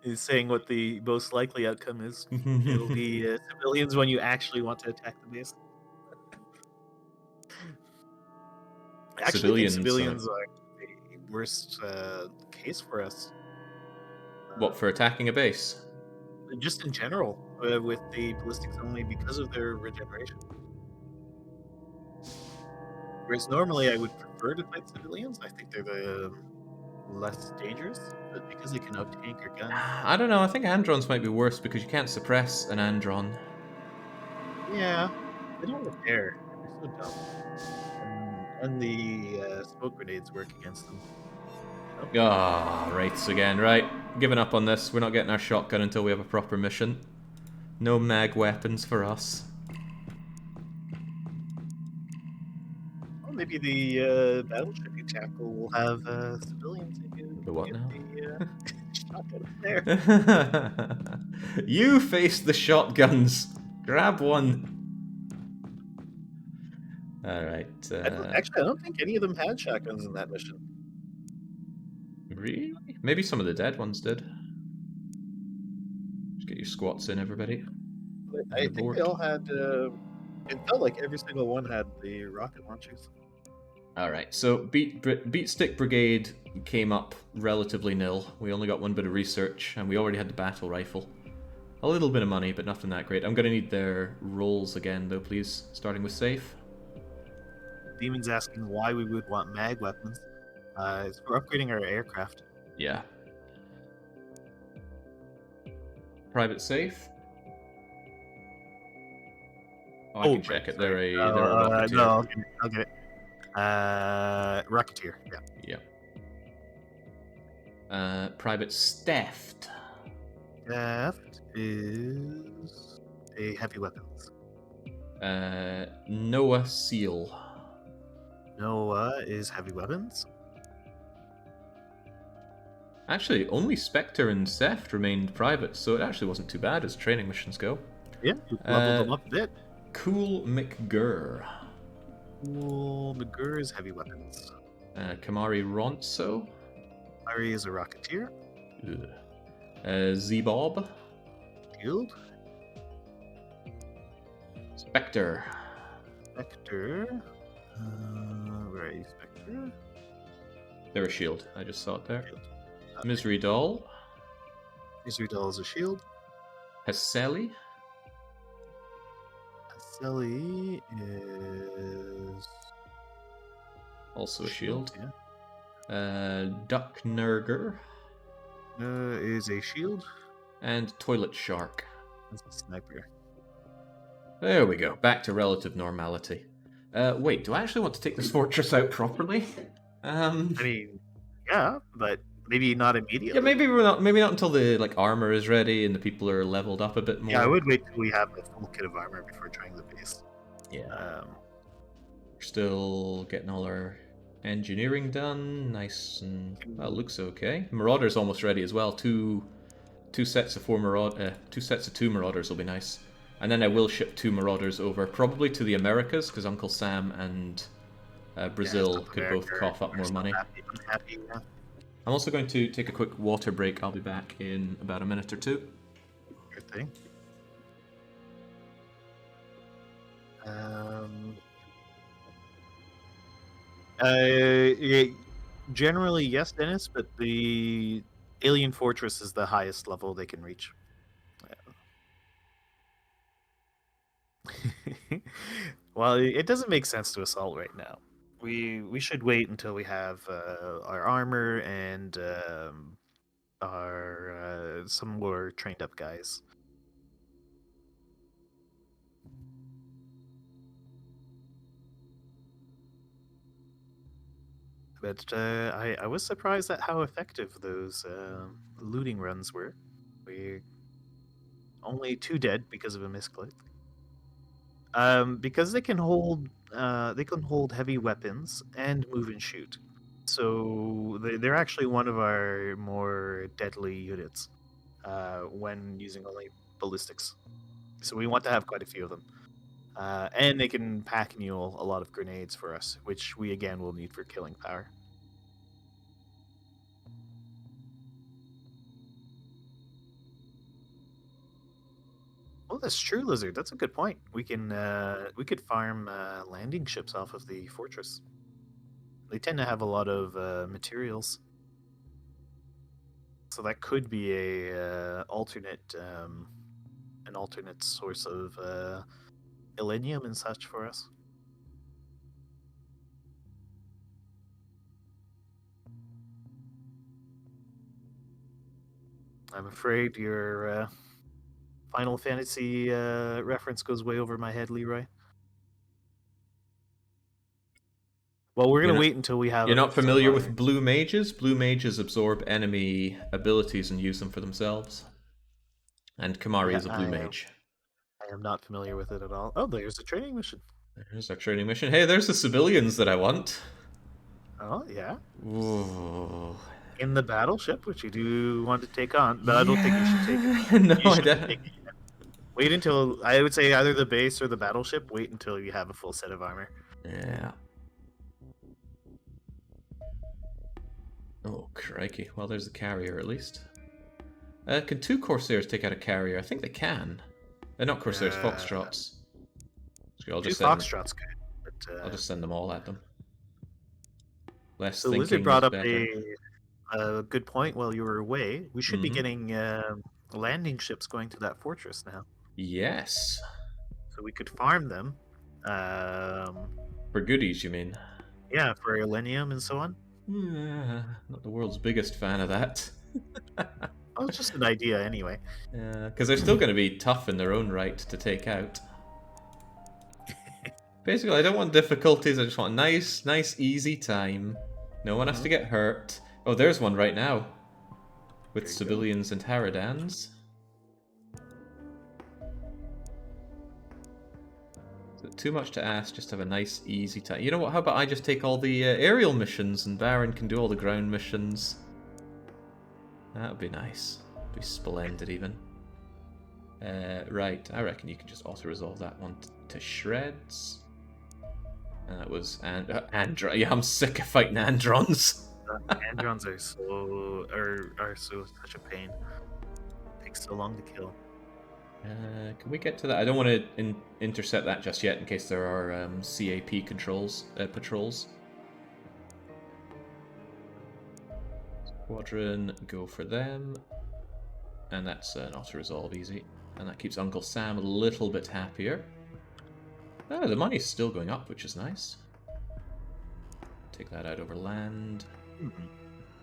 He's saying what the most likely outcome is. It'll be civilians when you actually want to attack the base. Actually, civilians are the worst case for us. What, for attacking a base? Just in general, with the ballistics only because of their regeneration. Whereas normally I would prefer to fight civilians. I think they're the less dangerous, but because they can out-tank a gun. I don't know, I think Androns might be worse because you can't suppress an Andron. Yeah, they don't repair. They're so dumb. And the smoke grenades work against them. Ah, wraiths again. Right, giving up on this. We're not getting our shotgun until we have a proper mission. No mag weapons for us. Well, maybe the battleship you tackle will have civilians in you. The what now? The shotgun there. You face the shotguns. Grab one. Alright. Actually, I don't think any of them had shotguns in that mission. Really? Maybe some of the dead ones did. Just get your squats in, everybody. But I think they all had. It felt like every single one had the rocket launchers. Alright, so Beat Stick Brigade came up relatively nil. We only got one bit of research, and we already had the battle rifle. A little bit of money, but nothing that great. I'm going to need their rolls again, though, please. Starting with safe. Demon's asking why we would want mag weapons. It's for upgrading our aircraft. Yeah. Private safe. Oh, I can check it. They're a Rocketeer. No, I'll get it. Rocketeer, yeah. Yeah. Private Theft. Theft is a heavy weapons. Noah Seal. Noah is heavy weapons. Actually, only Spectre and Theft remained private, so it actually wasn't too bad as training missions go. Yeah, leveled them up a bit. Cool McGurr. Cool McGurr is heavy weapons. Kamari Ronso. Ari is a Rocketeer. Z-Bob. Shield. Spectre. Spectre. Where are you, Spectre? They're a shield. I just saw it there. Shield. Misery Doll. Misery Doll is a shield. Haseli. Selly is Also a shield. Yeah. Duck Nurger. Is a shield. And Toilet Shark. That's a sniper. There we go. Back to relative normality. Wait, do I actually want to take this fortress out properly? I mean, yeah, but maybe not immediately. Yeah, maybe we're not. Maybe not until the armor is ready and the people are leveled up a bit more. Yeah, I would wait till we have a full kit of armor before trying the base. Yeah. We're still getting all our engineering done. Nice and well, looks okay. Marauder's almost ready as well. Two sets of two Marauders will be nice. And then I will ship 2 Marauders over, probably to the Americas, because Uncle Sam and Brazil could both cough up more money. Happy, yeah. I'm also going to take a quick water break. I'll be back in about a minute or 2. Good thing. Generally, yes, Dennis, but the Alien Fortress is the highest level they can reach. Well, it doesn't make sense to assault right now. We should wait until we have our armor and our some more trained up guys. But I was surprised at how effective those looting runs were. We only 2 dead because of a misclick. Because they can hold heavy weapons and move and shoot. So they're actually one of our more deadly units when using only ballistics. So we want to have quite a few of them. And they can pack mule a lot of grenades for us, which we again will need for killing power. Oh, that's true, Lizard. That's a good point. We could farm landing ships off of the fortress. They tend to have a lot of materials, so that could be an alternate source of illinium and such for us. I'm afraid your Final Fantasy reference goes way over my head, Leroy. Well, we're going to wait until we have... You're not familiar with blue mages? Blue mages absorb enemy abilities and use them for themselves. And Kamari is a blue mage. I am not familiar with it at all. Oh, there's a training mission. There's our training mission. Hey, there's the civilians that I want. Oh, yeah. Ooh. In the battleship, which you do want to take on, but I don't think you should take it. No, I don't. Wait until, I would say, either the base or the battleship. Wait until you have a full set of armor. Yeah. Oh, crikey. Well, there's the carrier, at least. Can 2 Corsairs take out a carrier? I think they can. They're not Corsairs, Foxtrots. So I'll just 2 Foxtrots good. But, I'll just send them all at them. Less so thinking Lizard brought up better. a good point while you were away. We should be getting landing ships going to that fortress now. Yes. So we could farm them. For goodies, you mean? Yeah, for illinium and so on. Not the world's biggest fan of that. Oh, it's just an idea anyway. Yeah, because they're still going to be tough in their own right to take out. Basically, I don't want difficulties. I just want a nice, easy time. No one has to get hurt. Oh, there's one right now. With civilians and Haradans. Is it too much to ask? Just have a nice, easy time. You know what? How about I just take all the aerial missions and Baron can do all the ground missions? That would be nice. Be splendid, even. Right, I reckon you can just auto-resolve that one to shreds. That was Andron. Yeah, I'm sick of fighting Androns. Androns are so such a pain. Takes so long to kill. Can we get to that? I don't want to intercept that just yet in case there are CAP patrols. Squadron, go for them. And that's an auto-resolve easy. And that keeps Uncle Sam a little bit happier. Oh, the money's still going up, which is nice. Take that out over land.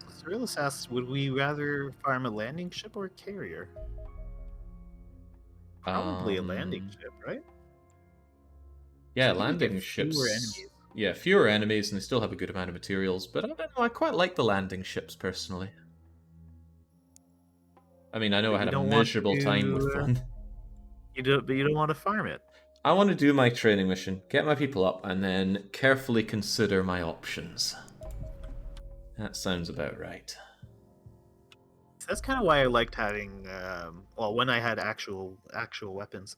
Cyrilus asks, would we rather farm a landing ship or a carrier? Probably a landing ship, right? Yeah, So landing ships. Fewer enemies. Yeah, fewer enemies, and they still have a good amount of materials. But I don't know, I quite like the landing ships personally. I mean, I know I had a miserable time with them. But you don't want to farm it. I want to do my training mission, get my people up, and then carefully consider my options. That sounds about right. That's kind of why I liked having, when I had actual weapons,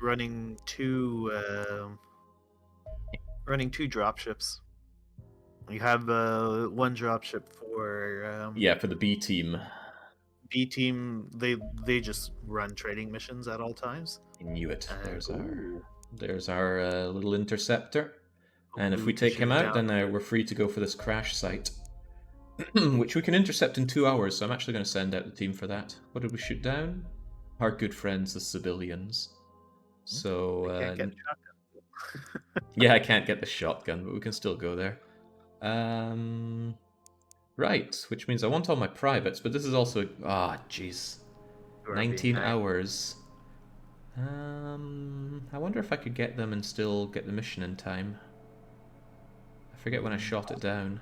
running two dropships. You have one dropship for for the B team. B team, they just run trading missions at all times. I knew it. There's our little interceptor, and if we take him out, then we're free to go for this crash site. Which we can intercept in 2 hours, so I'm actually going to send out the team for that. What did we shoot down? Our good friends, the civilians. So, I can't get shotgun. yeah, I can't get the shotgun, but we can still go there. Right, which means I want all my privates, but this is also... jeez. 19 hours. I wonder if I could get them and still get the mission in time. I forget when I shot it down.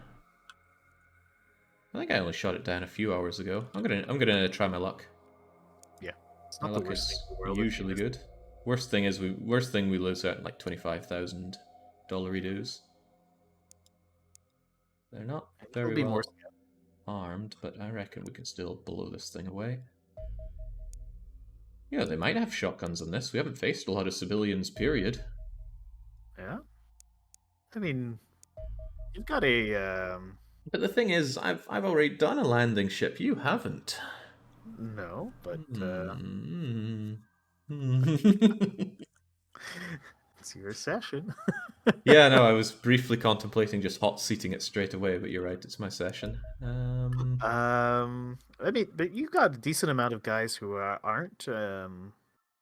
I think I only shot it down a few hours ago. I'm gonna try my luck. Yeah, it's my not luck the worst is thing in the world usually good. Worst thing we lose out like $25,000 dues. They're not very well armed, but I reckon we can still blow this thing away. Yeah, they might have shotguns on this. We haven't faced a lot of civilians, period. Yeah. I mean, you've got a... But the thing is, I've already done a landing ship. You haven't. No, but... It's your session. Yeah, no, I was briefly contemplating just hot seating it straight away, but you're right, it's my session. I mean, but you got a decent amount of guys who aren't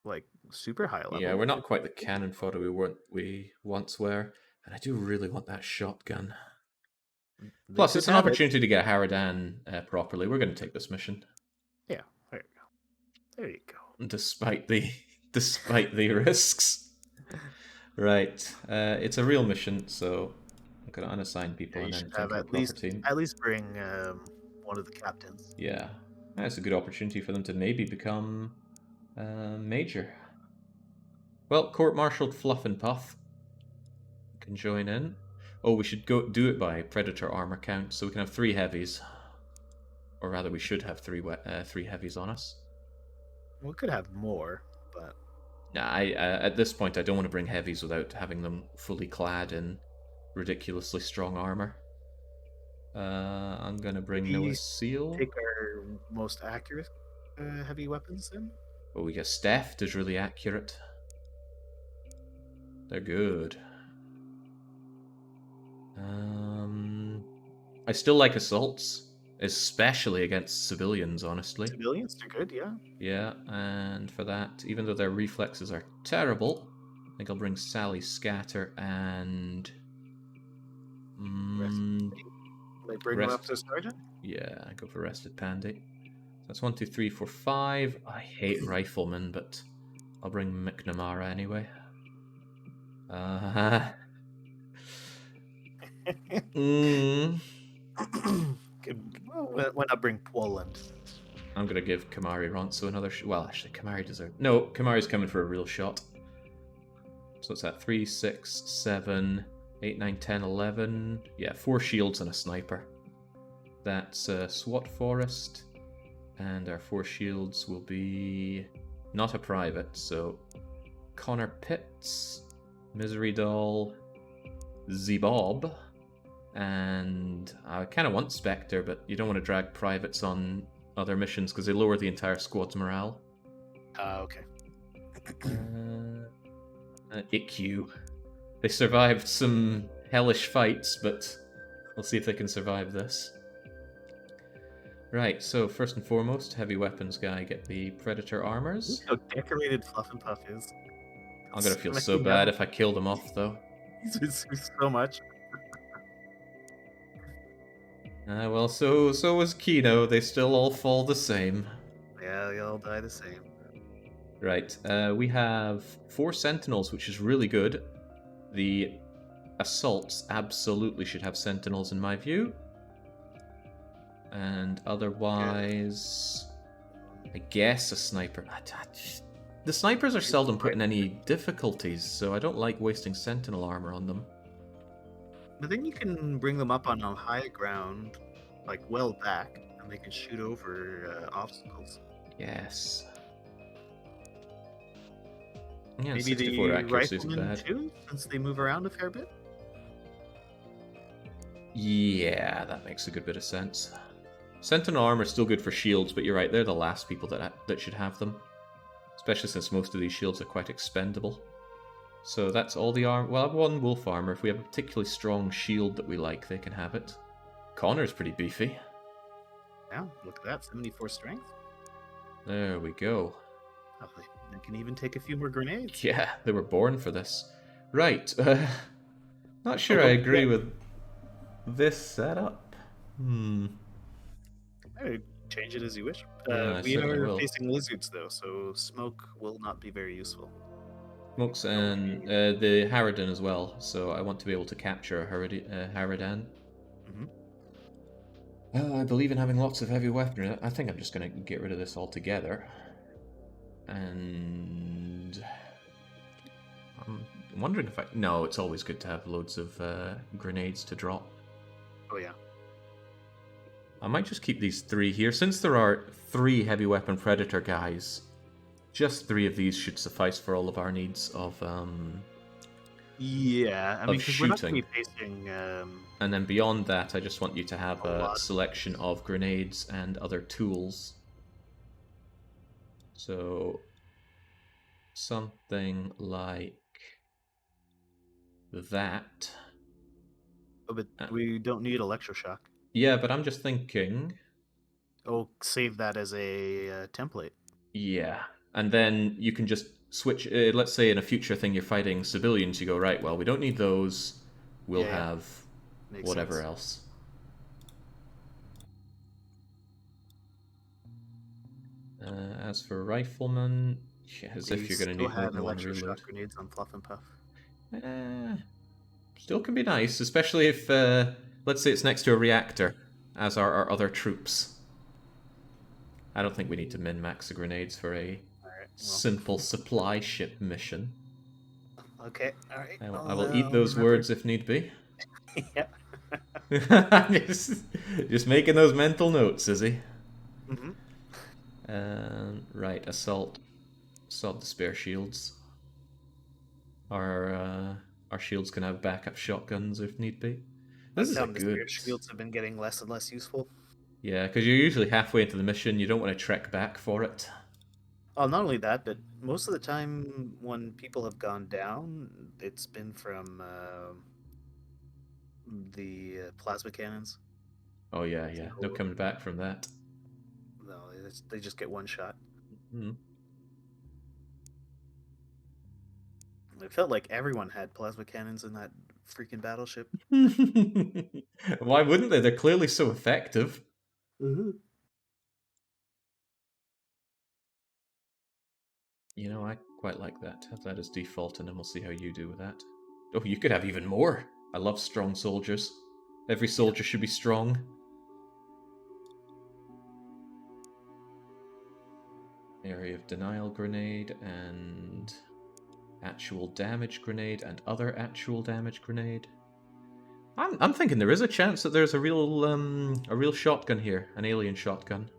like super high level. Yeah, we're not quite the cannon fodder we once were, and I do really want that shotgun. Plus, it's an opportunity to get Haradan properly. We're going to take this mission. Yeah, there you go. There you go. Despite the risks. Right, it's a real mission, so I'm going to unassign people and then take a proper team. At least bring one of the captains. Yeah, that's a good opportunity for them to maybe become major. Well, court-martialed Fluff and Puff can join in. Oh, we should go do it by Predator armor count, so we can have 3 heavies. Or rather, we should have 3 heavies on us. We could have more, but... Nah, at this point, I don't want to bring heavies without having them fully clad in ridiculously strong armor. I'm going to bring Noah Seal. Take our most accurate heavy weapons then? Oh, we get Steft is really accurate. They're good. I still like assaults, especially against civilians, honestly. Civilians are good, yeah. Yeah, and for that, even though their reflexes are terrible, I think I'll bring Sally Scatter and... They bring them up to Sergeant? Yeah, I go for Rested Pandy. That's 1, 2, 3, 4, 5. I hate Riflemen, but I'll bring McNamara anyway. Why not bring Poland? I'm going to give Kamari Ronso another well, actually, Kamari deserves... No, Kamari's coming for a real shot. So it's at 3, 6, 7, 8, 9, 10, 11... Yeah, 4 shields and a sniper. That's SWAT Forest. And our 4 shields will be... Not a private, so... Connor Pitts, Misery Doll, Zebob, and I kind of want Spectre, but you don't want to drag privates on other missions because they lower the entire squad's morale. Okay. IQ. They survived some hellish fights, but we'll see if they can survive this. Right, so first and foremost, heavy weapons guy, get the Predator armors. Look how decorated Fluff and Puff is. I'm gonna feel so bad if I kill them off, though. So much. Well, so was Kino. They still all fall the same. Yeah, they all die the same. Right, we have 4 Sentinels, which is really good. The assaults absolutely should have Sentinels in my view. And otherwise, I guess a sniper. The snipers are seldom put in any difficulties, so I don't like wasting Sentinel armor on them. But then you can bring them up on a high ground, like well back, and they can shoot over obstacles. Yes. Yeah, Maybe 64 the accuracy is riflemen bad. too, since they move around a fair bit. Yeah, that makes a good bit of sense. Sentinel armor is still good for shields, but you're right, they're the last people that should have them. Especially since most of these shields are quite expendable. So that's all the armor. Well, I have 1 wolf armor. If we have a particularly strong shield that we like, they can have it. Connor's pretty beefy. Yeah, look at that, 74 strength. There we go. Lovely. They can even take a few more grenades. Yeah, they were born for this. Right. Not sure I agree with this setup. Hey, change it as you wish. Yeah, I we certainly are will. facing lizards though, so smoke will not be very useful. Smokes and the Harridan as well, so I want to be able to capture a Harridan. I believe in having lots of heavy weaponry. I think I'm just going to get rid of this altogether. And I'm wondering if I... No, it's always good to have loads of grenades to drop. Oh yeah. I might just keep these 3 here. Since there are 3 heavy weapon Predator guys, just 3 of these should suffice for all of our needs of Yeah, I mean, because we're not going to shooting. be facing... And then beyond that, I just want you to have A a lot. selection of grenades and other tools. So something like that. Oh, but we don't need electroshock. Yeah, but I'm just thinking... Oh, save that as a template. Yeah, and then you can just switch... let's say in a future thing you're fighting civilians, you go, right, well, we don't need those. We'll Yeah, have makes whatever sense. else. As for riflemen, yeah, as if you're going to need more than 1 reload. Electroshock grenades on Fluff and Puff. Still can be nice, especially if, let's say it's next to a reactor, as are our other troops. I don't think we need to min-max the grenades for a simple supply ship mission. Okay, alright. I will eat those words if need be. Yeah. just making those mental notes, is he? Mm-hmm. Right, assault. Assault the spare shields. Our shields can have backup shotguns if need be. This is a The good... shields have been getting less and less useful. Yeah, because you're usually halfway into the mission, you don't want to trek back for it. Oh, not only that, but most of the time when people have gone down, it's been from the plasma cannons. Oh yeah, no coming back from that. No, they just get 1 shot. Mm-hmm. It felt like everyone had plasma cannons in that freaking battleship. Why wouldn't they? They're clearly so effective. Mm-hmm. You know, I quite like that. Have that as default, and then we'll see how you do with that. Oh, you could have even more. I love strong soldiers. Every soldier should be strong. Area of denial grenade and actual damage grenade and other actual damage grenade. I'm thinking there is a chance that there's a real shotgun here, an alien shotgun.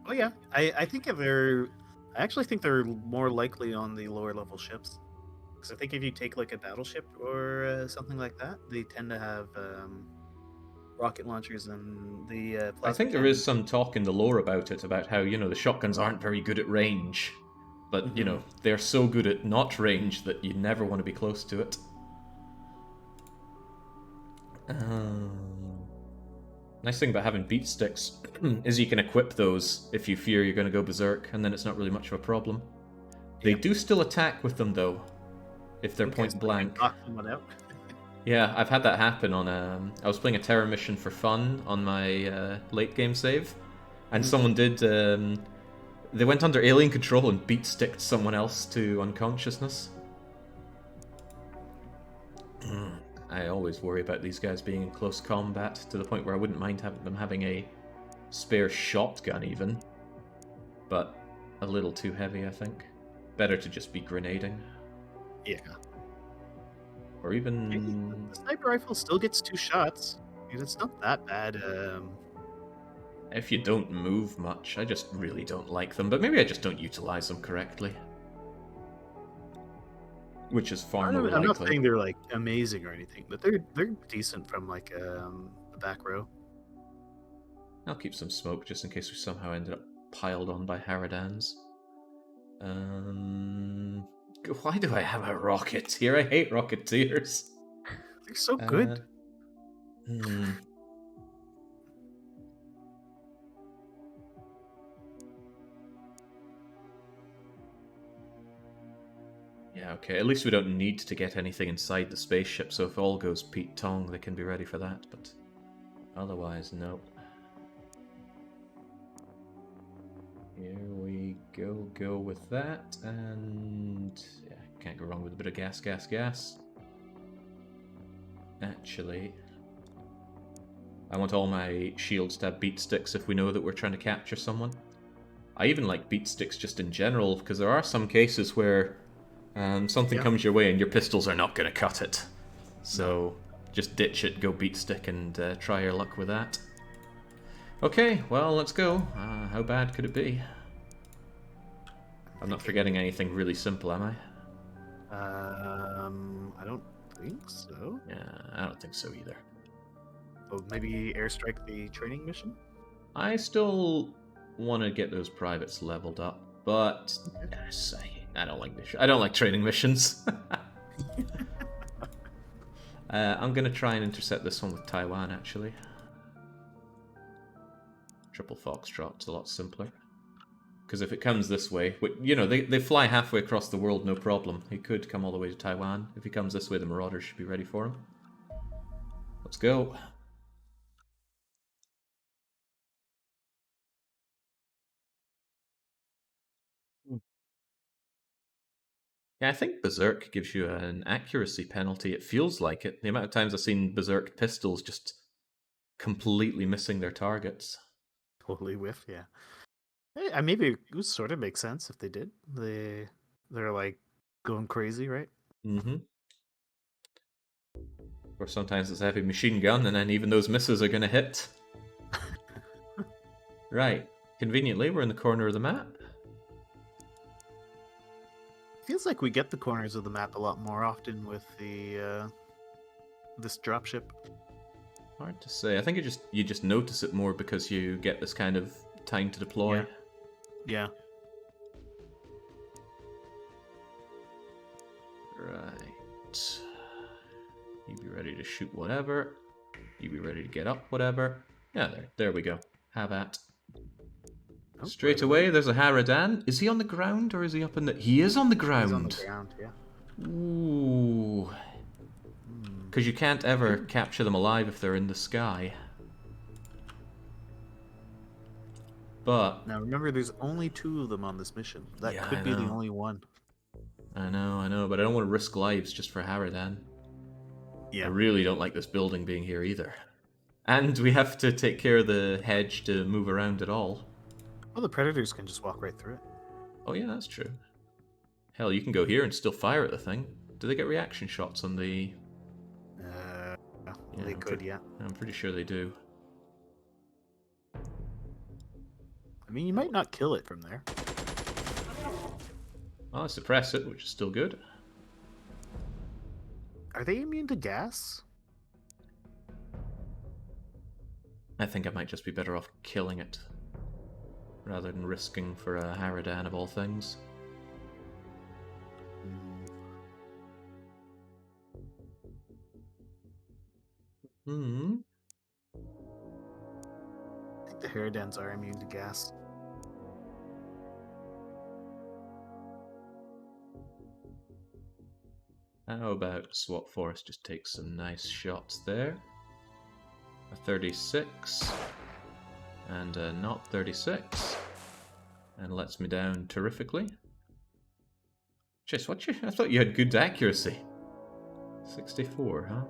Oh yeah, I think I actually think they're more likely on the lower level ships. Because I think if you take like a battleship or something like that, they tend to have rocket launchers and the I plasma think there is cannons. some talk in the lore about it, about how, the shotguns aren't very good at range. But, Mhm. they're so good at not range that you never want to be close to it. Nice thing about having beat sticks is you can equip those if you fear you're going to go berserk, and then it's not really much of a problem. They Yep. do still attack with them, though, if they're Okay, point so you can blank. knock someone out. Yeah, I've had that happen on. I was playing a terror mission for fun on my late game save, and Mhm. someone did. They went under alien control and beat sticked someone else to unconsciousness. I always worry about these guys being in close combat to the point where I wouldn't mind them having a spare shotgun, even. But a little too heavy, I think. Better to just be grenading. Yeah. Or Hey, even. the sniper rifle still gets 2 shots. I mean, it's not that bad. If you don't move much, I just really don't like them, but maybe I just don't utilize them correctly. Which is far more I'm not likely. saying they're like amazing or anything, but they're decent from like the back row. I'll keep some smoke just in case we somehow ended up piled on by Haradans. Why do I have a rocketeer? I hate rocketeers. They're so Uh, good. hmm. Yeah, okay. At least we don't need to get anything inside the spaceship, so if all goes Pete Tong, they can be ready for that, but otherwise, no. Here we go with that, and yeah, can't go wrong with a bit of gas. Actually, I want all my shields to have beat sticks if we know that we're trying to capture someone. I even like beat sticks just in general, because there are some cases where something Yeah. comes your way and your pistols are not going to cut it. No. So just ditch it, go beat stick, and try your luck with that. Okay, well, let's go. How bad could it be? I'm not forgetting anything really simple, am I? I don't think so. Yeah, I don't think so either. Oh, maybe airstrike the training mission. I still want to get those privates leveled up, but Okay. I don't like I don't like training missions. I'm gonna try and intercept this one with Taiwan, actually. Triple Foxtrot's a lot simpler. Because if it comes this way, they fly halfway across the world, no problem. He could come all the way to Taiwan. If he comes this way, the Marauders should be ready for him. Let's go. Yeah, I think Berserk gives you an accuracy penalty. It feels like it. The amount of times I've seen Berserk pistols just completely missing their targets. Totally whiff. Yeah. Maybe it would sort of make sense if they did. They're like going crazy, right? Mm-hmm. Or sometimes it's a heavy machine gun, and then even those misses are going to hit. Right. Conveniently, we're in the corner of the map. Feels like we get the corners of the map a lot more often with the this dropship. Hard to say. I think you just notice it more because you get this kind of time to deploy. Yeah. Right. You be ready to shoot whatever. You be ready to get up whatever. Yeah, there we go. Have at. Oh, Straight right away. away, there's a Haradan. Is he on the ground or is he up in the... He is on the He's on the ground! ground. Yeah. Ooh. Because you can't ever capture them alive if they're in the sky. But... Now remember, there's only 2 of them on this mission. That Yeah, could I be the know. only one. I know, but I don't want to risk lives just for Haradan. Yeah. I really don't like this building being here either. And we have to take care of the hedge to move around at all. Well, the predators can just walk right through it. Oh yeah, that's true. Hell, you can go here and still fire at the thing. Do they get reaction shots on the... Yeah, Yeah, they could, yeah. I'm pretty sure they do. I mean, you might not kill it from there. Well, I suppress it, which is still good. Are they immune to gas? I think I might just be better off killing it, rather than risking for a Harridan of all things. Hmm. I think the Harridans are immune to gas. How about Swap Forest just takes some nice shots there? A 36, and a not 36, and lets me down terrifically. Chase, I thought you had good accuracy. 64, huh?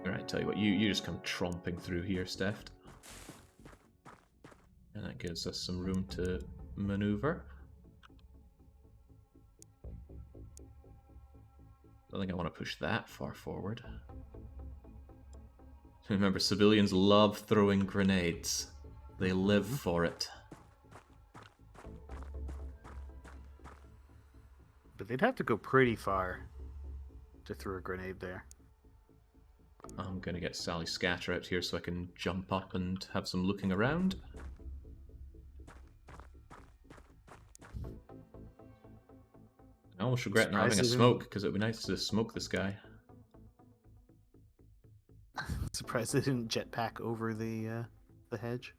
Alright, tell you what, you just come tromping through here, Steph. And that gives us some room to maneuver. Don't think I want to push that far forward. Remember, civilians love throwing grenades. They live for it. But they'd have to go pretty far to throw a grenade there. I'm gonna get Sally Scatter out here so I can jump up and have some looking around. I almost regret not having a smoke, because it would be nice to smoke this guy. Surprised they didn't jetpack over the hedge.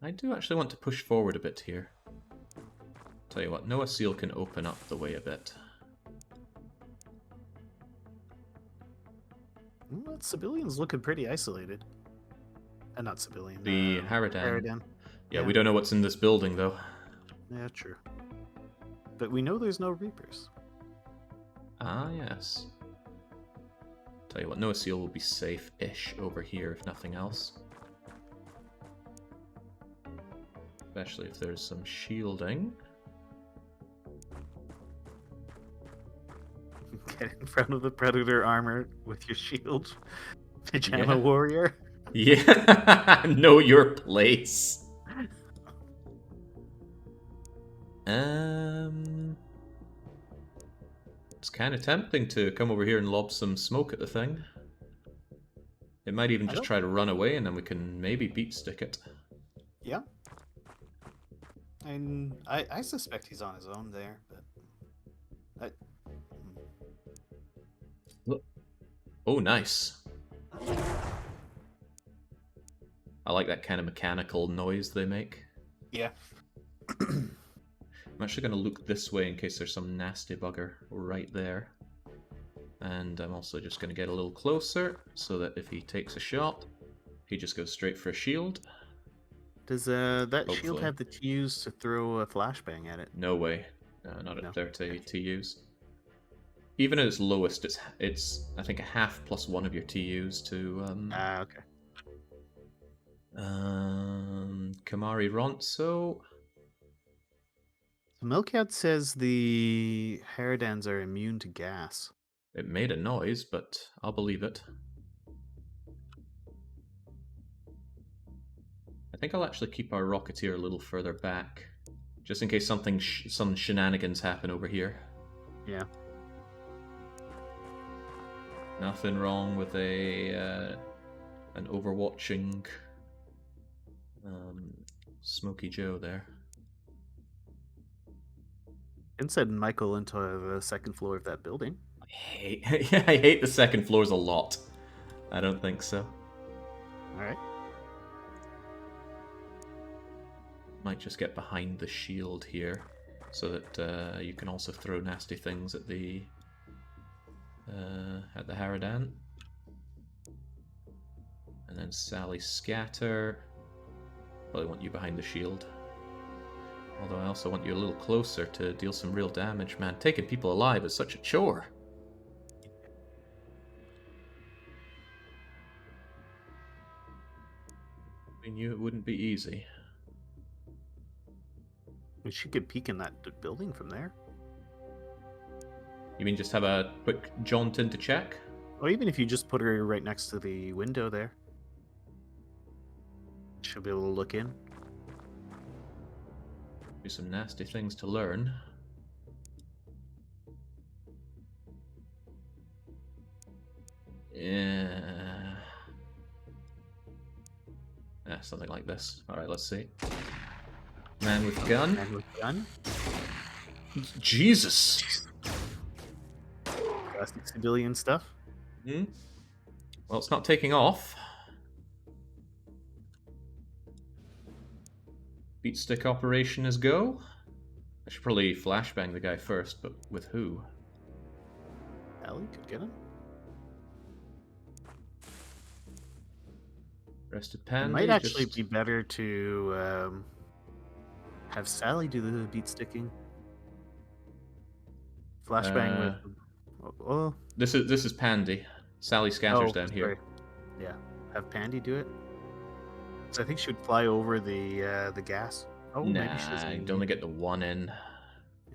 I do actually want to push forward a bit here. Tell you what, Noah Seal can open up the way a bit. Well, that civilian's looking pretty isolated. Not civilian. The Harridan. Harridan. Yeah, we don't know what's in this building, though. Yeah, true. But we know there's no Reapers. Ah, yes. Tell you what, Noah Seal will be safe-ish over here, if nothing else. Especially if there's some shielding. Get in front of the Predator armor with your shield. Pajama warrior. Yeah, know your place. It's kind of tempting to come over here and lob some smoke at the thing. It might even just try to run away, and then we can maybe beat stick it. Yeah. And I suspect he's on his own there, but Oh, nice. I like that kind of mechanical noise they make. Yeah. I'm actually going to look this way in case there's some nasty bugger right there. And I'm also just going to get a little closer so that if he takes a shot, he just goes straight for a shield. Does that shield have the TUs to throw a flashbang at it? No way. Not up there to use. Even at its lowest, it's I think a half plus one of your TUs to. Okay. Kamari Ronso. So Milkout says the Harridans are immune to gas. It made a noise, but I'll believe it. I think I'll actually keep our Rocketeer a little further back, just in case some shenanigans happen over here. Yeah. Nothing wrong with an overwatching Smoky Joe there. And send Michael into the second floor of that building. I hate the second floors a lot. I don't think so. Alright. Might just get behind the shield here, so that you can also throw nasty things at the Harridan. And then Sally Scatter. Probably want you behind the shield. Although I also want you a little closer to deal some real damage, man. Taking people alive is such a chore. I knew it wouldn't be easy. She could peek in that building from there. You mean just have a quick jaunt in to check? Or even if you just put her right next to the window there. She'll be able to look in. Do some nasty things to learn. something like this. Alright, let's see. Man with gun. Man with gun. Jesus! Classic civilian stuff. Hmm? Well, it's not taking off. Beat stick operation is go. I should probably flashbang the guy first, but with who? Ellie could get him. Rested It Pandy. might actually be better to have Sally do the beat sticking. Flashbang with. Oh, This is Pandy. Sally scatters down here. sorry. Yeah, have Pandy do it. So I think she would fly over the gas. Oh, maybe she doesn't. I'd only get the one in.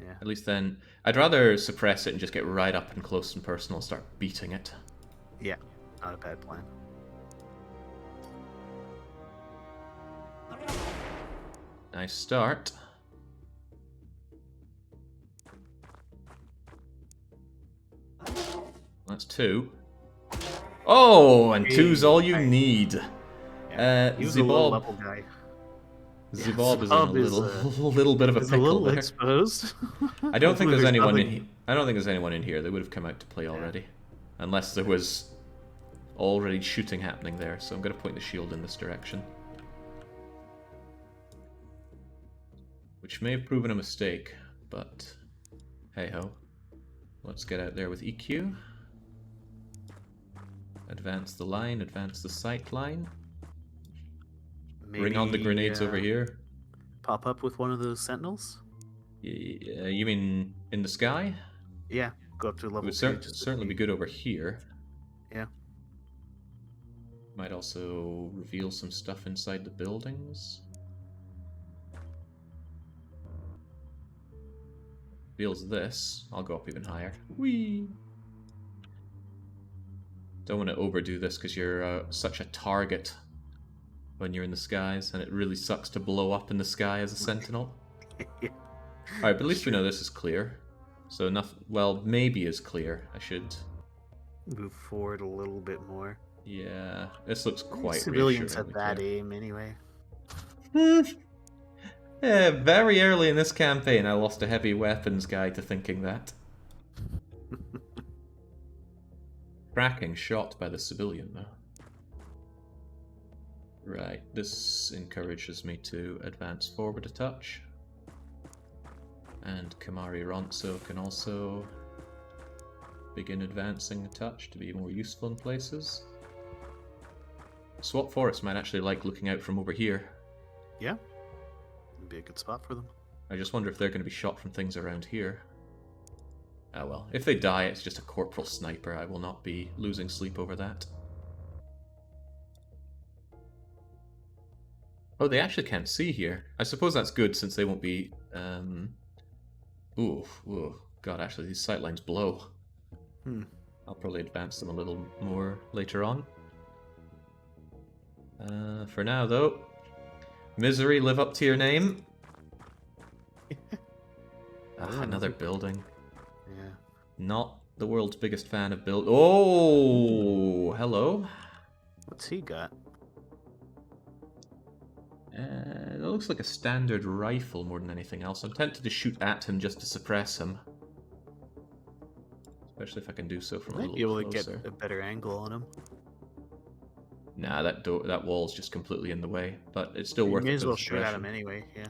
Yeah. At least then, I'd rather suppress it and just get right up and close and personal and start beating it. Yeah, not a bad plan. Nice start. That's 2. Oh, and 2's all you need. Yeah. He was a low Zebob. level guy. Zebob is in a Zebob is, little bit of a He's pickle a little there. exposed. I don't think there's anyone in nothing- here. I don't think there's anyone in here. They would have come out to play already, unless there was already shooting happening there. So I'm going to point the shield in this direction, which may have proven a mistake, but hey ho. Let's get out there with EQ. Advance the line. Advance the sight line. Bring on the grenades over here. Pop up with one of those sentinels. You mean in the sky? Yeah, go up to It level would 2. just to certainly be see. good over here. Yeah. Might also reveal some stuff inside the buildings. Reveals this. I'll go up even higher. Whee! Don't want to overdo this because you're such a target when you're in the skies, and it really sucks to blow up in the sky as a sentinel. Yeah. Alright, but at least we know this is clear. So nothing, well, maybe is clear. I should... Move forward a little bit more. Yeah, this looks quite Civilians have reassuringly bad clear. aim anyway. Yeah, very early in this campaign I lost a heavy weapons guy to thinking that. Cracking shot by the civilian though. Right, this encourages me to advance forward a touch. And Kamari Ronso can also begin advancing a touch to be more useful in places. Swap Forest might actually like looking out from over here. Yeah. Would be a good spot for them. I just wonder if they're going to be shot from things around here. Ah well, if they die it's just a corporal sniper. I will not be losing sleep over that. Oh, they actually can't see here. I suppose that's good since they won't be... Ooh. God, actually these sightlines blow. I'll probably advance them a little more later on. For now, though, Misery, live up to your name. Another building. Yeah. Not the world's biggest fan of build. Oh, hello. What's he got? It looks like a standard rifle more than anything else. I'm tempted to shoot at him just to suppress him. Especially if I can do so from a Might little be able closer. to get a better angle on him. Nah, that wall's just completely in the way, but it's still You worth may it. as for well the shoot at him suppression. anyway, yeah.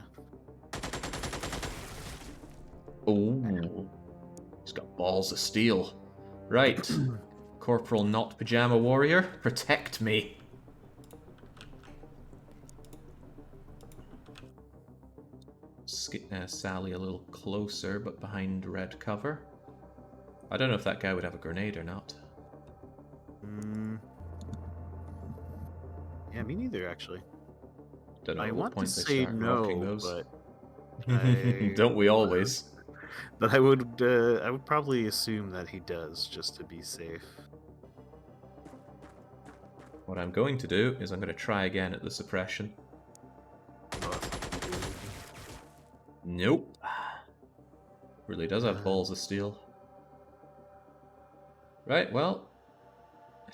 Oh, he's got balls of steel. Right, Corporal Not Pajama Warrior, protect me. Sally a little closer, but behind red cover. I don't know if that guy would have a grenade or not. Yeah, me neither, actually. Don't know I at what want to point they say start rocking no, those. but I, Don't we always? But I would probably assume that he does, just to be safe. What I'm going to do is I'm going to try again at the suppression. Nope. Really does have balls of steel. Right, well,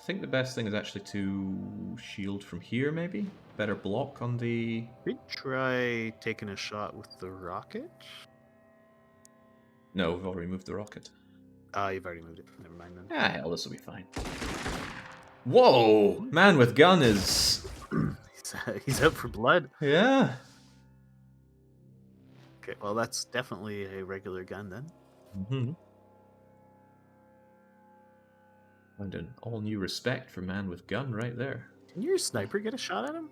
think the best thing is actually to shield from here, maybe? Better block on the... We try taking a shot with the rocket. No, we've already moved the rocket. Ah, you've already moved it. Never mind then. Ah, hell, this will be fine. Whoa! Man with gun is... He's out for blood. Yeah. Okay, well that's definitely a regular gun then. Mm-hmm. And an all-new respect for man with gun right there. Can your sniper get a shot at him?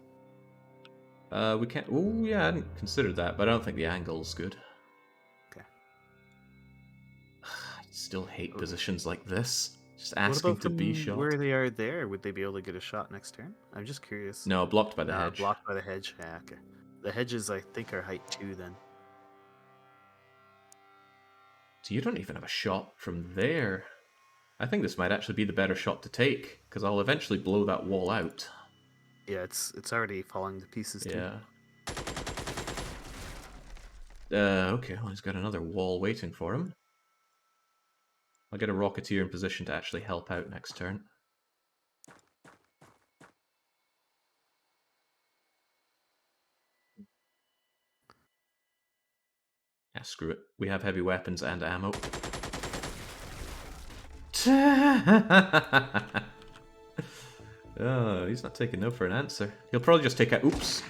We can't... Oh, yeah, I hadn't considered that, but I don't think the angle's good. Okay. I still hate positions like this. Just What asking about to be from shot. where they are there? Would they be able to get a shot next turn? I'm just curious. No, blocked by the hedge. Blocked by the hedge. Yeah, okay. The hedges, I think, are height 2 then. So you don't even have a shot from there. I think this might actually be the better shot to take, because I'll eventually blow that wall out. Yeah, it's already falling to pieces too. Yeah. Okay, well, he's got another wall waiting for him. I'll get a Rocketeer in position to actually help out next turn. Yeah, screw it. We have heavy weapons and ammo. Oh, he's not taking no for an answer. He'll probably just take a... Oops.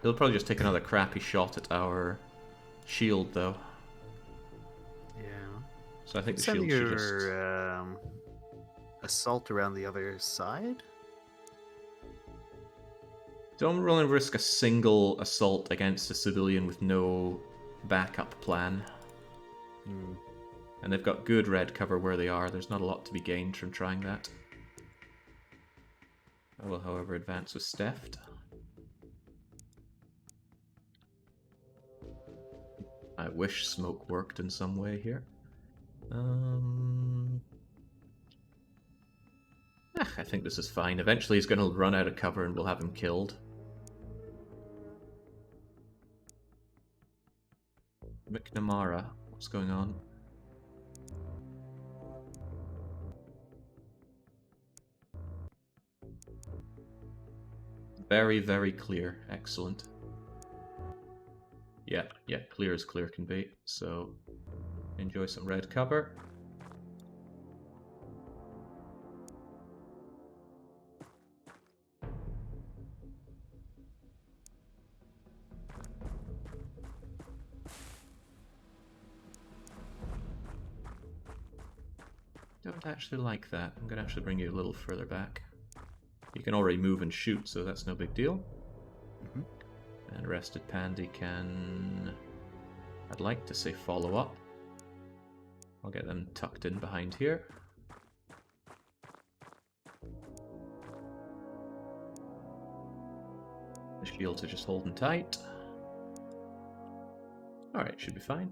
He'll probably just take another crappy shot at our shield, though. Yeah. So I think the Send shield your should just... assault around the other side. Don't really risk a single assault against a civilian with no backup plan. Hmm. And they've got good red cover where they are. There's not a lot to be gained from trying that. I will, however, advance with Steft. I wish smoke worked in some way here. I think this is fine. Eventually he's going to run out of cover and we'll have him killed. McNamara, what's going on? Very, very clear. Excellent. Yeah, clear as clear can be. So, enjoy some red cover. Don't actually like that. I'm going to actually bring you a little further back. You can already move and shoot, so that's no big deal. Mm-hmm. And Rested Pandy can... I'd like to say follow up. I'll get them tucked in behind here. The shields are just holding tight. Alright, should be fine.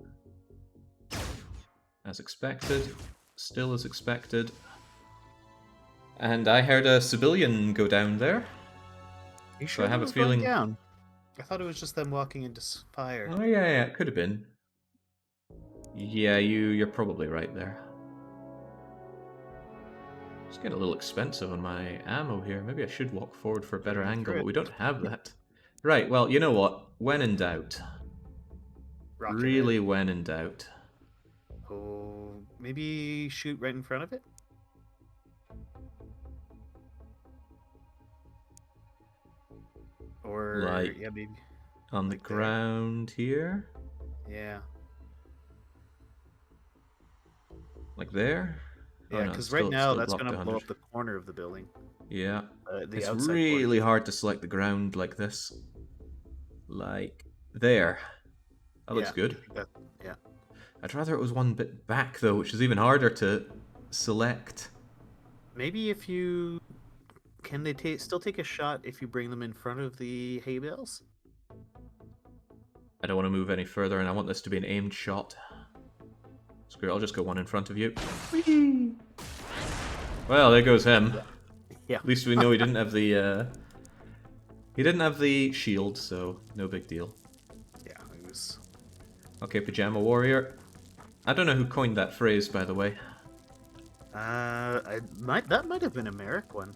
As expected. Still as expected. And I heard a civilian go down there. You sure I have it a was going feeling... down? I thought it was just them walking into fire. Oh yeah, it could have been. Yeah, you're probably right there. It's getting a little expensive on my ammo here. Maybe I should walk forward for a better angle, but we don't have that. Right, well, you know what? When in doubt. Rocket Really, it. when in doubt. Oh, maybe shoot right in front of it? Or, Like, yeah, maybe. on the like there. ground here? Yeah. Like there? Yeah, Oh, no, because it's right still- now still that's blocked going to blow 100. up the corner of the building. Yeah. The It's outside really hard to select the ground like this. Like, there. That looks good. Yeah. I'd rather it was one bit back, though, which is even harder to select. Maybe if you... Can they still take a shot if you bring them in front of the hay bales? I don't want to move any further, and I want this to be an aimed shot. Screw it, I'll just go one in front of you. Whee! Well, there goes him. Yeah. At least we know he didn't have the, He didn't have the shield, so no big deal. Yeah, it was... Okay, Pajama Warrior. I don't know who coined that phrase, by the way. That might have been a Merrick one.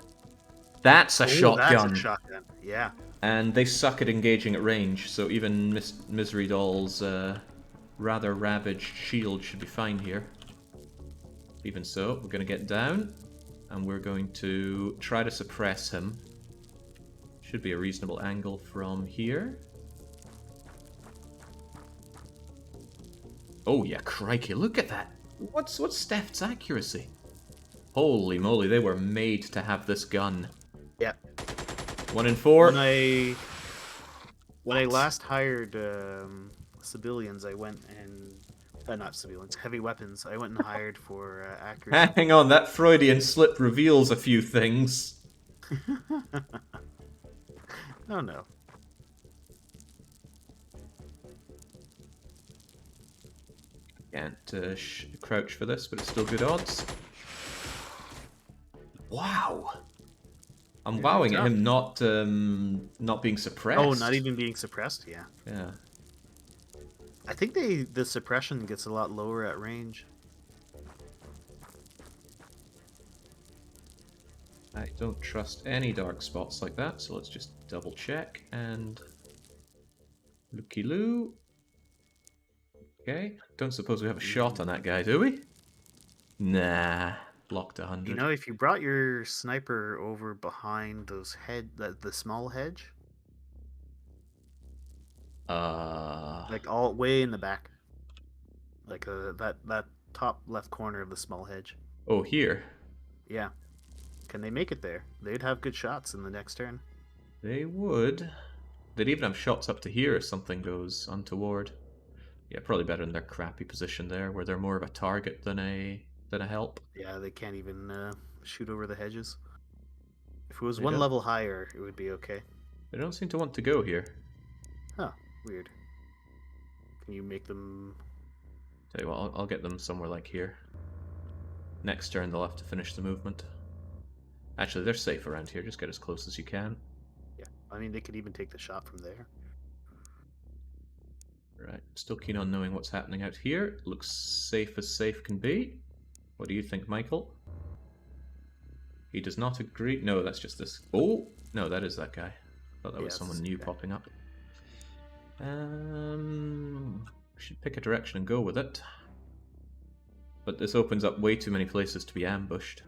That's a Oh, shotgun. that's a shotgun. Yeah. And they suck at engaging at range, so even Misery Doll's rather ravaged shield should be fine here. Even so, we're going to get down, and we're going to try to suppress him. Should be a reasonable angle from here. Oh yeah, crikey, look at that! What's Steph's accuracy? Holy moly, they were made to have this gun. Yeah. 1 in 4. When I last hired civilians, I went and not civilians, heavy weapons. I went and hired for accuracy. Hang on, that Freudian slip reveals a few things. No. Can't crouch for this, but it's still good odds. Wow! I'm wowing at him not being suppressed. Oh, not even being suppressed? Yeah. Yeah. I think the suppression gets a lot lower at range. I don't trust any dark spots like that, so let's just double check and looky-loo. Okay, don't suppose we have a shot on that guy, do we? Nah, blocked 100. You know, if you brought your sniper over behind those the small hedge, like all way in the back, like that top left corner of the small hedge. Oh, here. Yeah. Can they make it there? They'd have good shots in the next turn. They would. They'd even have shots up to here if something goes untoward. Yeah, probably better in their crappy position there, where they're more of a target than a help. Yeah, they can't even shoot over the hedges. If it was They one don't. level higher, it would be okay. They don't seem to want to go here. Huh, weird. Can you make them... Tell you what, I'll get them somewhere like here. Next turn they'll have to finish the movement. Actually, they're safe around here, just get as close as you can. Yeah, I mean, they could even take the shot from there. Right, still keen on knowing what's happening out here. Looks safe as safe can be. What do you think, Michael? He does not agree. No, that's just this. Oh! No, that is that guy. Thought that was someone new popping up. Should pick a direction and go with it. But this opens up way too many places to be ambushed.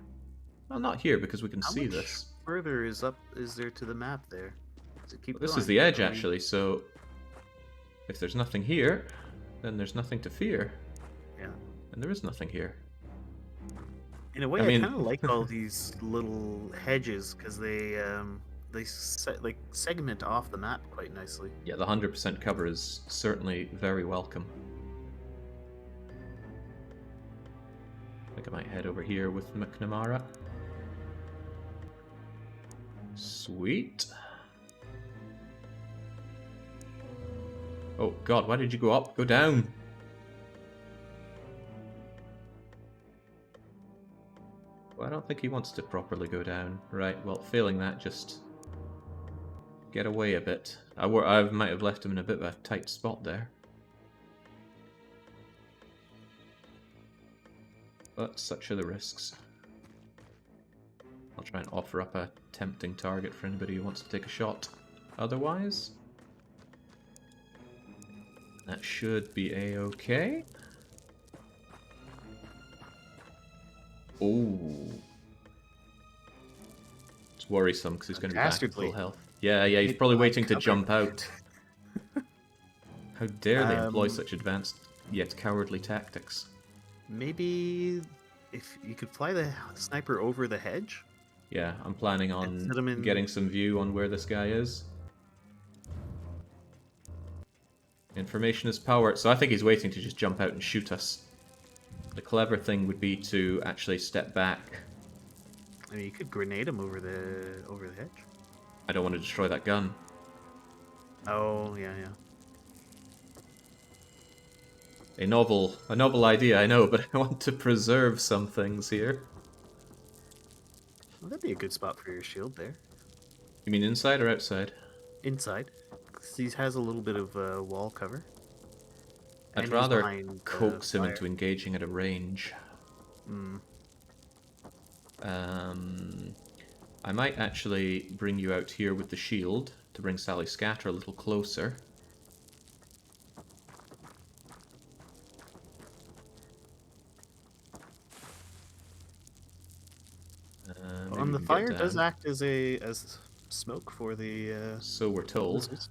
Well, not here, because we can see this. How much further is there to the map there? Does it keep This going? is the edge, actually, so... If there's nothing here, then there's nothing to fear. Yeah. And there is nothing here. In a way, I I mean- kind of like all these little hedges because they segment off the map quite nicely. Yeah, the 100% cover is certainly very welcome. I think I might head over here with McNamara. Sweet. Oh god, why did you go up? Go down! Well, I don't think he wants to properly go down. Right, well, failing that, just get away a bit. I might have left him in a bit of a tight spot there. But such are the risks. I'll try and offer up a tempting target for anybody who wants to take a shot. Otherwise, that should be a-okay. Oh. It's worrisome because he's going to be back at full health. Yeah, he's probably waiting to jump out. How dare they employ such advanced yet cowardly tactics? Maybe if you could fly the sniper over the hedge. Yeah, I'm planning on getting some view on where this guy is. Information is power, so I think he's waiting to just jump out and shoot us. The clever thing would be to actually step back. I mean, you could grenade him over the hedge. I don't want to destroy that gun. Oh, yeah. A novel idea, I know, but I want to preserve some things here. Well, that'd be a good spot for your shield there. You mean inside or outside? Inside. He has a little bit of wall cover. I'd And rather behind, coax him fire. into engaging at a range. I might actually bring you out here with the shield to bring Sally Scatter a little closer. The fire does act as smoke for the. So we're told. Lizards.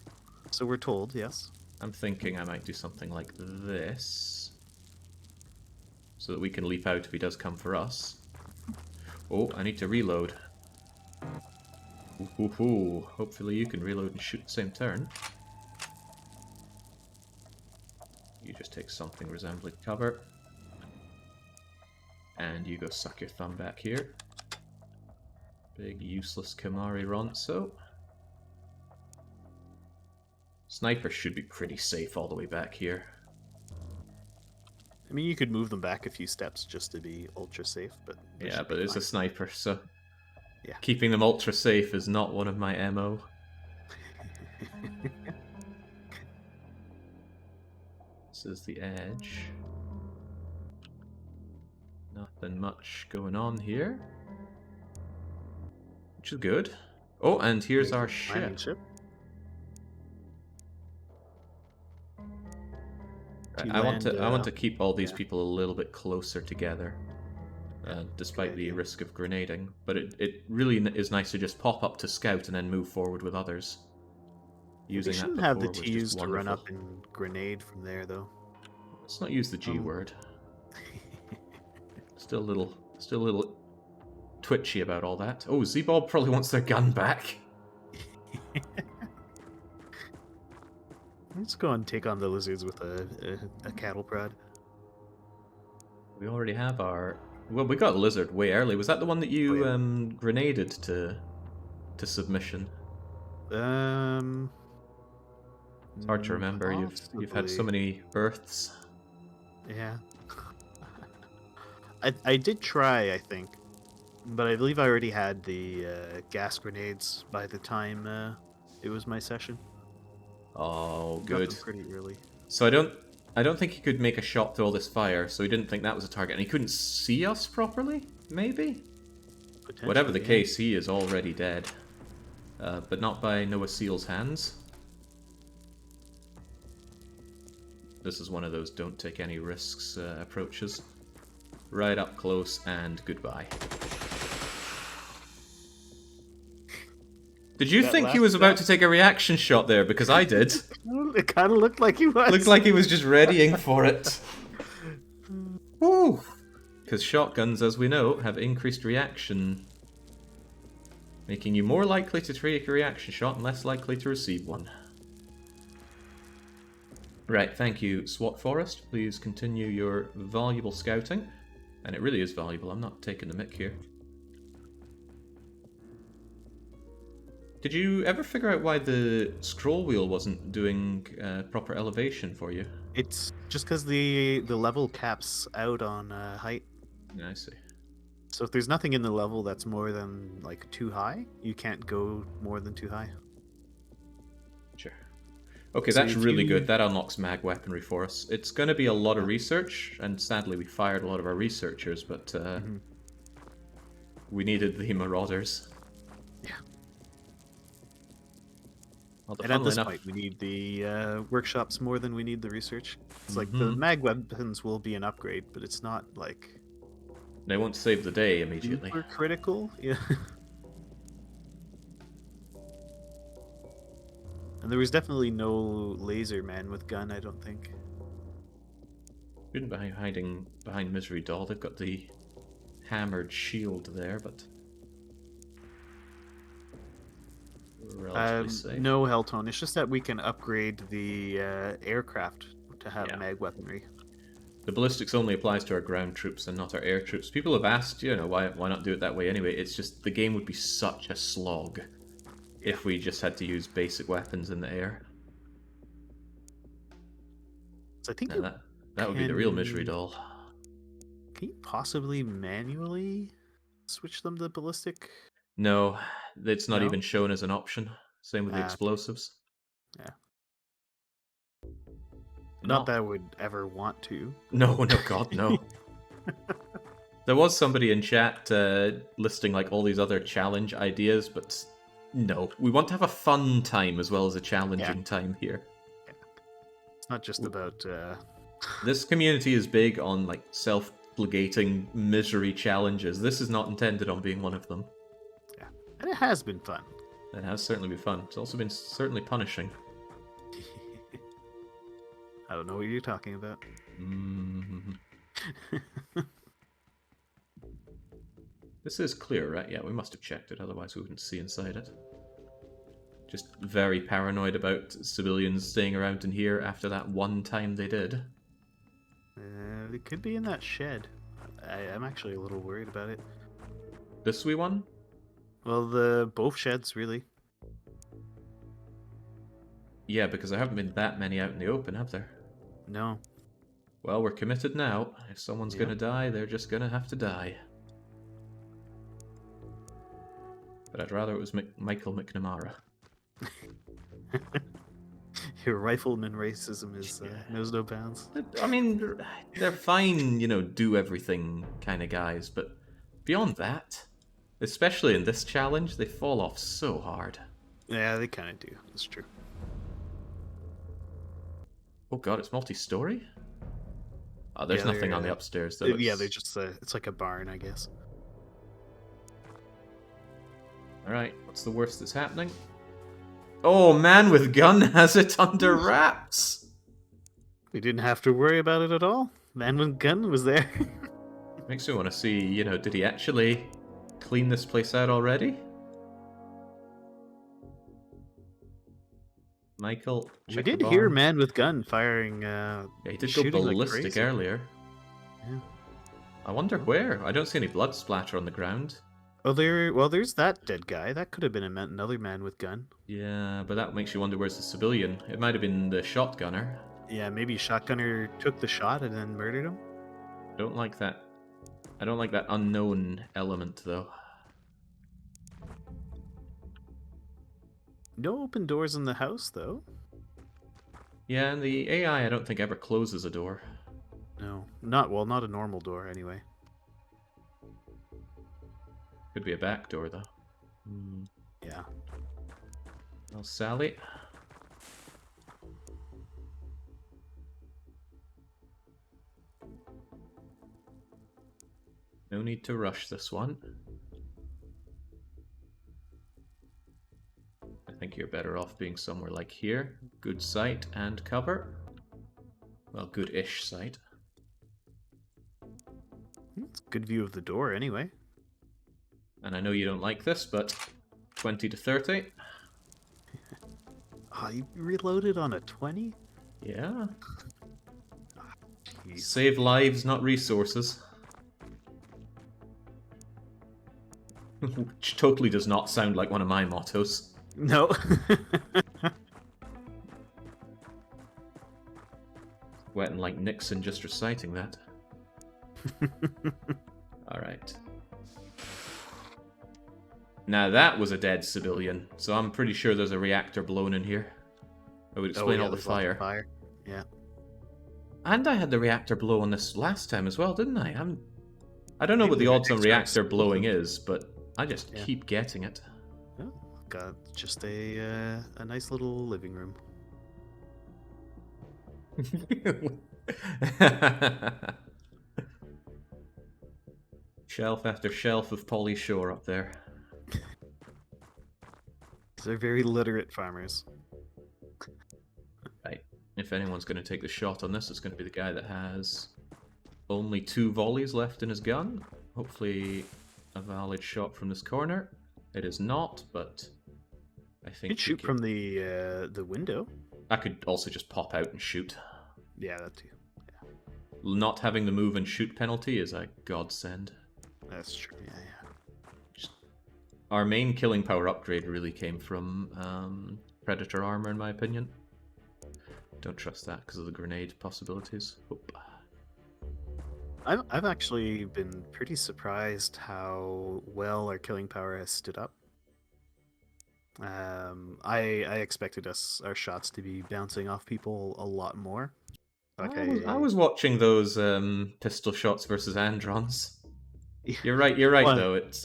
So we're told, yes. I'm thinking I might do something like this, so that we can leap out if he does come for us. Oh, I need to reload. Ooh. Hopefully you can reload and shoot the same turn. You just take something resembling cover. And you go suck your thumb back here. Big useless Kamari Ronso. Sniper should be pretty safe all the way back here. I mean, you could move them back a few steps just to be ultra safe, but... Yeah, but it's a sniper, so... Yeah. Keeping them ultra safe is not one of my MO. This is the edge. Nothing much going on here. Which is good. Oh, and here's our ship. I want to keep all these people a little bit closer together, despite the risk of grenading. But it really is nice to just pop up to scout and then move forward with others. Using that before have the T's to run up and grenade from there, though. Let's not use the G word. Still a little twitchy about all that. Oh, Z-Bob probably wants their gun back. Let's go and take on the lizards with a cattle prod. We already have our... Well, we got a lizard way early. Was that the one that you grenaded to submission? It's hard to remember. You've had so many births. Yeah. I did try, I think, but I believe I already had the gas grenades by the time it was my session. Oh, good. Got them pretty early. So I don't think he could make a shot through all this fire, so he didn't think that was a target, and he couldn't see us properly. Maybe. Whatever the case, he is already dead, but not by Noah Seal's hands. This is one of those don't take any risks approaches. Right up close and goodbye. Did you think he was about to take a reaction shot there? Because I did. It kind of looked like he was. Looked like he was just readying for it. Woo! Because shotguns, as we know, have increased reaction, making you more likely to take a reaction shot and less likely to receive one. Right, thank you, SWAT Forest. Please continue your valuable scouting. And it really is valuable, I'm not taking the mick here. Did you ever figure out why the scroll wheel wasn't doing proper elevation for you? It's just because the level caps out on height. Yeah, I see. So if there's nothing in the level that's more than like too high, you can't go more than too high. Sure. Okay, so that's really good. That unlocks mag weaponry for us. It's going to be a lot of research, and sadly we fired a lot of our researchers, but we needed the marauders. Yeah. Well, and at this point, we need the workshops more than we need the research. It's like the mag weapons will be an upgrade, but it's not like... They won't save the day immediately. Super critical, yeah. And there was definitely no laser man with gun, I don't think. Even by hiding behind Misery Doll, they've got the hammered shield there, but... relatively safe. No, Helltone. It's just that we can upgrade the aircraft to have mag weaponry. The ballistics only applies to our ground troops and not our air troops. People have asked, you know, why not do it that way anyway? It's just the game would be such a slog if we just had to use basic weapons in the air. So I think that would be the real Misery Doll. Can you possibly manually switch them to ballistic? No, it's not even shown as an option. Same with the explosives. Yeah. Not that I would ever want to. No, God, no. There was somebody in chat listing like all these other challenge ideas, but no, we want to have a fun time as well as a challenging time here. It's not just about. This community is big on like self-plegating misery challenges. This is not intended on being one of them. Yeah, and it has been fun. It has certainly been fun. It's also been certainly punishing. I don't know what you're talking about. Mm-hmm. This is clear, right? Yeah, we must have checked it, otherwise we wouldn't see inside it. Just very paranoid about civilians staying around in here after that one time they did. They could be in that shed. I'm actually a little worried about it. This wee one? Well, both sheds, really. Yeah, because there haven't been that many out in the open, have there? No. Well, we're committed now. If someone's gonna die, they're just gonna have to die. But I'd rather it was Michael McNamara. Your rifleman racism is knows no bounds. I mean, they're fine, you know, do everything kind of guys, but beyond that, especially in this challenge, they fall off so hard. Yeah, they kind of do. That's true. Oh god, it's multi-story? Oh, there's nothing on the upstairs though. Yeah, they're just it's like a barn, I guess. Alright, what's the worst that's happening? Oh, man with gun has it under wraps! We didn't have to worry about it at all. Man with gun was there. Makes me want to see, you know, did he actually clean this place out already? Michael, We did hear man with gun firing. Yeah, he did go ballistic like earlier. Yeah. I wonder where. I don't see any blood splatter on the ground. Oh, there's that dead guy. That could have been another man with gun. Yeah, but that makes you wonder where's the civilian. It might have been the shotgunner. Yeah, maybe shotgunner took the shot and then murdered him. I don't like that. I don't like that unknown element, though. No open doors in the house, though. Yeah, and the AI I don't think ever closes a door. No, not a normal door, anyway. Could be a back door, though. Yeah. Well, Sally. No need to rush this one. I think you're better off being somewhere like here. Good sight and cover. Well, good-ish sight. It's a good view of the door, anyway. And I know you don't like this, but 20 to 30. Oh, you reloaded on a 20? Yeah. Jeez. Save lives, not resources. Which totally does not sound like one of my mottos. No. Wetting like Nixon just reciting that. Alright. Now that was a dead civilian, so I'm pretty sure there's a reactor blown in here. I would explain all the fire. Yeah. And I had the reactor blow on this last time as well, didn't I? I don't know what the odds on reactor blowing is, but I just keep getting it. Oh, got just a nice little living room. Shelf after shelf of Polly Shore up there. They're very literate farmers. Right. If anyone's going to take the shot on this, it's going to be the guy that has only 2 volleys left in his gun. Hopefully a valid shot from this corner. It is not, but I think... You could shoot from the window. I could also just pop out and shoot. Yeah, that too. Yeah. Not having the move and shoot penalty is a godsend. That's true, yeah. Our main killing power upgrade really came from Predator armor, in my opinion. Don't trust that because of the grenade possibilities. Oop. I've actually been pretty surprised how well our killing power has stood up. I expected our shots to be bouncing off people a lot more. I was watching those pistol shots versus Androns. You're right Well, though. It's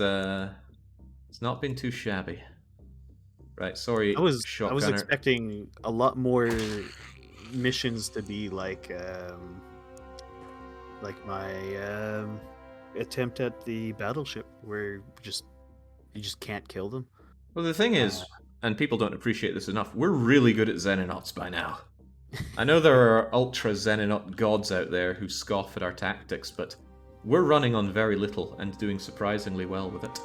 not been too shabby. Right, sorry, I was shotgunner. expecting a lot more missions to be like my attempt at the battleship, where you just can't kill them. Well, the thing Uh, is, and people don't appreciate this enough, we're really good at Xenonauts by now. I know there are ultra Xenonaut gods out there who scoff at our tactics, but we're running on very little and doing surprisingly well with it.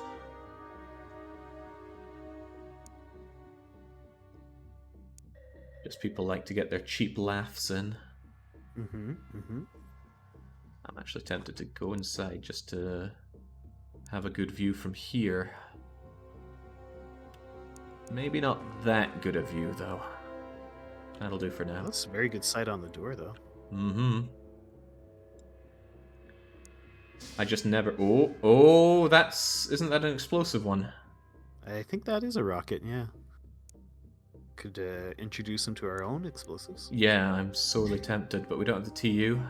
Just people like to get their cheap laughs in. I'm actually tempted to go inside just to have a good view from here. Maybe not that good a view, though. That'll do for now. That's a very good sight on the door, though. Mm-hmm. I just never... Oh, that's... Isn't that an explosive one? I think that is a rocket, yeah. Could introduce them to our own explosives. Yeah, I'm sorely tempted, but we don't have the TU.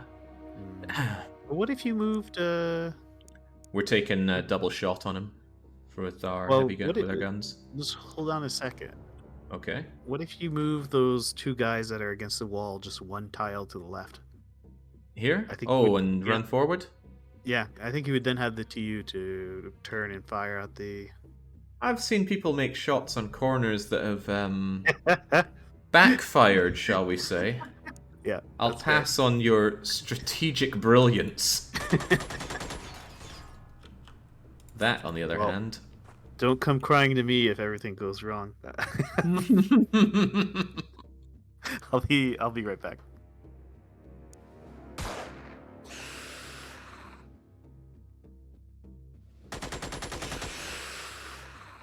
But what if you moved? We're taking a double shot on him with our Well, heavy gun, with our guns. Just hold on a second. Okay. What if you move those two guys that are against the wall just one tile to the left? Here? I think and run forward? Yeah, I think you would then have the TU to turn and fire at the. I've seen people make shots on corners that have backfired, shall we say. Yeah. I'll pass on your strategic brilliance. That, on the other hand... Don't come crying to me if everything goes wrong. I'll be right back.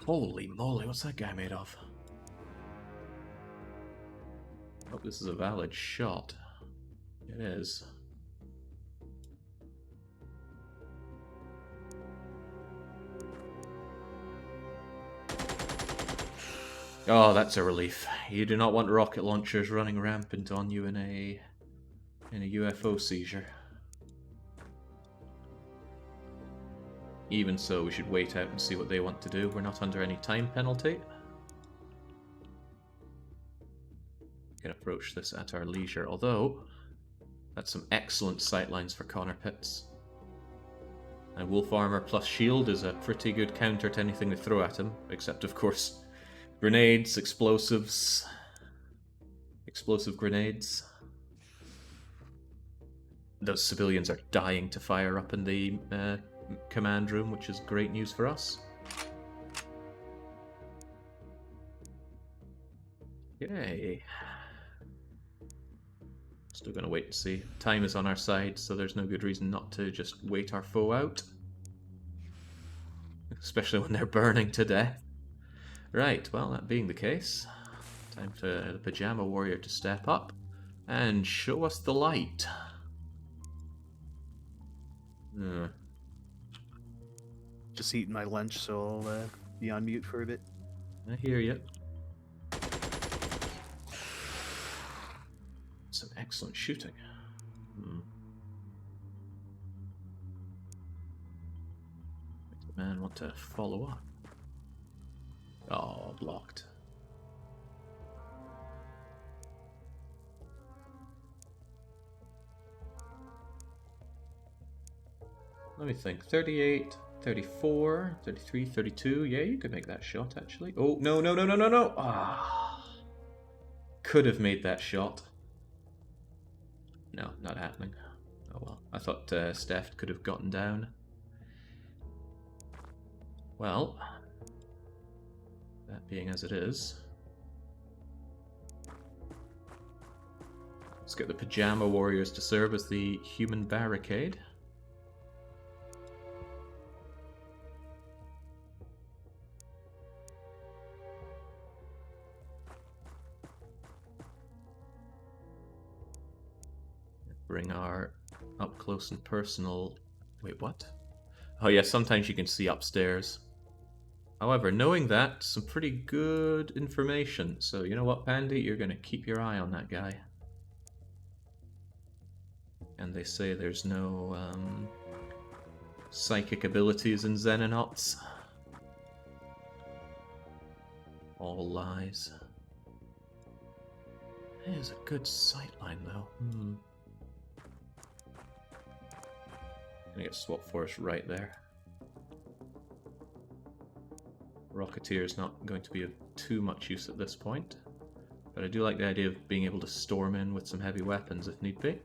Holy moly, what's that guy made of? I hope this is a valid shot. It is. Oh, that's a relief. You do not want rocket launchers running rampant on you in a UFO seizure. Even so, we should wait out and see what they want to do. We're not under any time penalty. We can approach this at our leisure, although that's some excellent sightlines for Connor Pitts. And Wolf Armor plus Shield is a pretty good counter to anything they throw at him, except of course grenades, explosive grenades. Those civilians are dying to fire up in the command room, which is great news for us. Yay. Still gonna wait and see. Time is on our side, so there's no good reason not to just wait our foe out. Especially when they're burning to death. Right, well, that being the case, time for the Pajama Warrior to step up and show us the light. Just eating my lunch, so I'll be on mute for a bit. I hear you. Some excellent shooting. Makes the man want to follow up. Oh, blocked. Let me think. 38, 34, 33, 32. Yeah, you could make that shot, actually. Oh, no, no, no, no, no, no! Ah. Could have made that shot. No, not happening. Oh well. I thought Steph could have gotten down. Well, that being as it is, let's get the Pajama Warriors to serve as the human barricade. Bring our up close and personal... Wait, what? Oh yeah, sometimes you can see upstairs. However, knowing that, some pretty good information. So you know what, Pandy? You're going to keep your eye on that guy. And they say there's no psychic abilities in Xenonauts. All lies. It is a good sightline though. Gonna get swap force right there. Rocketeer is not going to be of too much use at this point, but I do like the idea of being able to storm in with some heavy weapons if need be.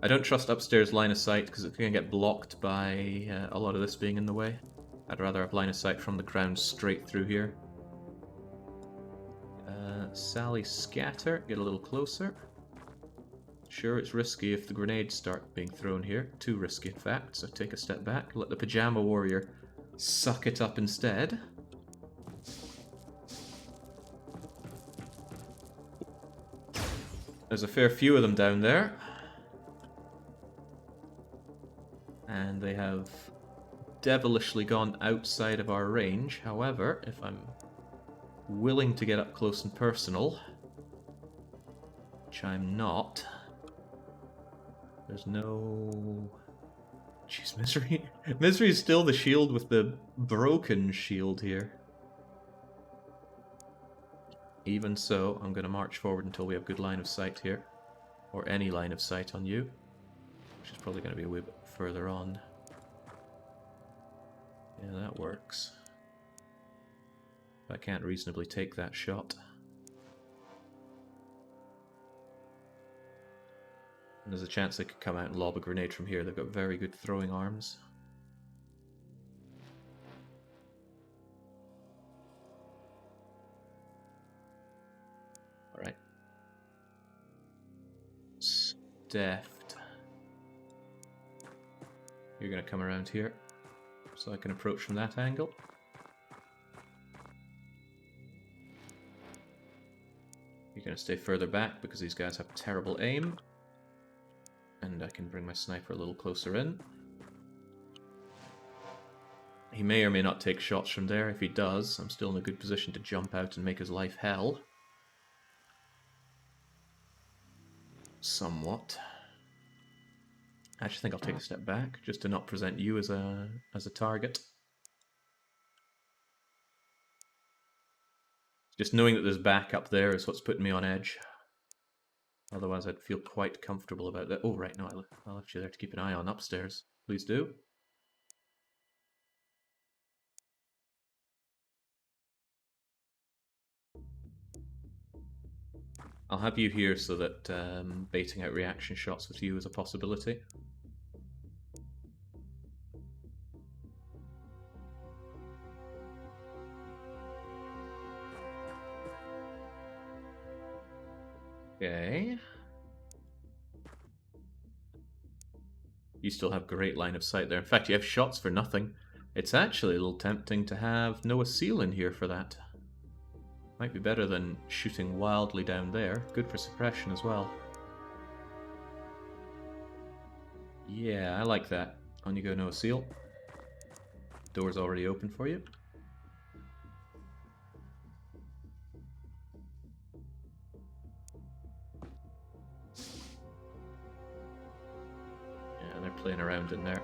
I don't trust upstairs line of sight because it's going to get blocked by a lot of this being in the way. I'd rather have line of sight from the ground straight through here. Sally scatter, get a little closer. Sure, it's risky if the grenades start being thrown here. Too risky, in fact, so take a step back. Let the Pajama Warrior suck it up instead. There's a fair few of them down there. And they have devilishly gone outside of our range. However, if I'm willing to get up close and personal, which I'm not, there's no... Jeez, Misery. Misery is still the shield with the broken shield here. Even so, I'm going to march forward until we have good line of sight here. Or any line of sight on you. Which is probably going to be a wee bit further on. Yeah, that works. I can't reasonably take that shot. And there's a chance they could come out and lob a grenade from here. They've got very good throwing arms. Alright. Deft. You're going to come around here, so I can approach from that angle. You're going to stay further back because these guys have terrible aim. And I can bring my sniper a little closer in. He may or may not take shots from there. If he does, I'm still in a good position to jump out and make his life hell. Somewhat. I actually think I'll take a step back, just to not present you as a target. Just knowing that there's backup there is what's putting me on edge. Otherwise I'd feel quite comfortable about that. Oh right, no, I left you there to keep an eye on upstairs. Please do. I'll have you here so that baiting out reaction shots with you is a possibility. Okay. You still have great line of sight there. In fact, you have shots for nothing. It's actually a little tempting to have Noah Seal in here for that. Might be better than shooting wildly down there. Good for suppression as well. Yeah, I like that. On you go, Noah Seal. Door's already open for you. Yeah, they're playing around in there.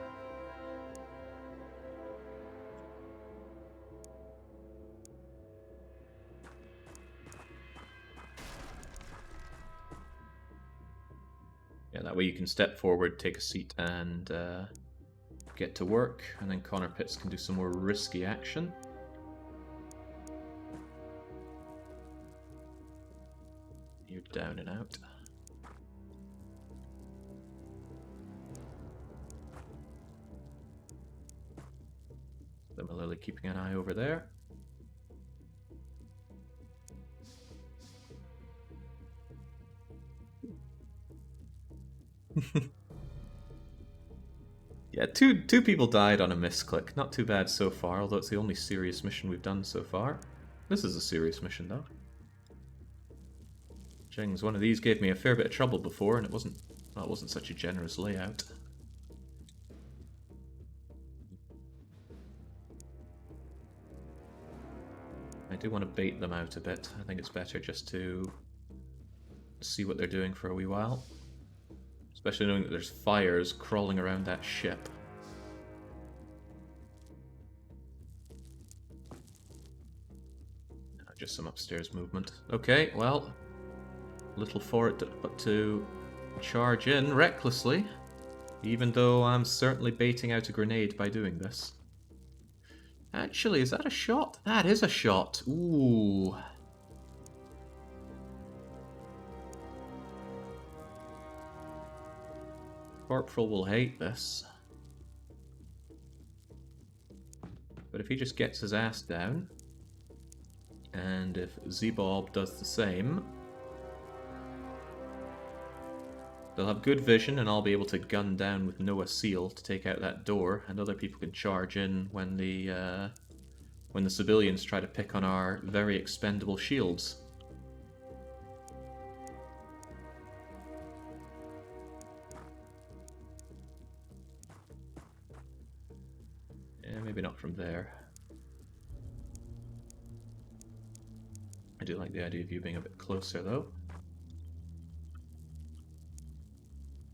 Yeah, that way you can step forward, take a seat, and get to work, and then Connor Pitts can do some more risky action. You're down and out. Similarly, keeping an eye over there. Yeah, two people died on a misclick. Not too bad so far, although it's the only serious mission we've done so far. This is a serious mission, though. Jings, one of these gave me a fair bit of trouble before, and it wasn't such a generous layout. I do want to bait them out a bit. I think it's better just to see what they're doing for a wee while. Especially knowing that there's fires crawling around that ship. Just some upstairs movement. Okay, well, little for it but to charge in recklessly, even though I'm certainly baiting out a grenade by doing this. Actually, is that a shot? That is a shot. Ooh. Corporal will hate this. But if he just gets his ass down, and if Zebob does the same, they'll have good vision and I'll be able to gun down with Noah Seal to take out that door, and other people can charge in when the civilians try to pick on our very expendable shields. Yeah, maybe not from there. I do like the idea of you being a bit closer, though.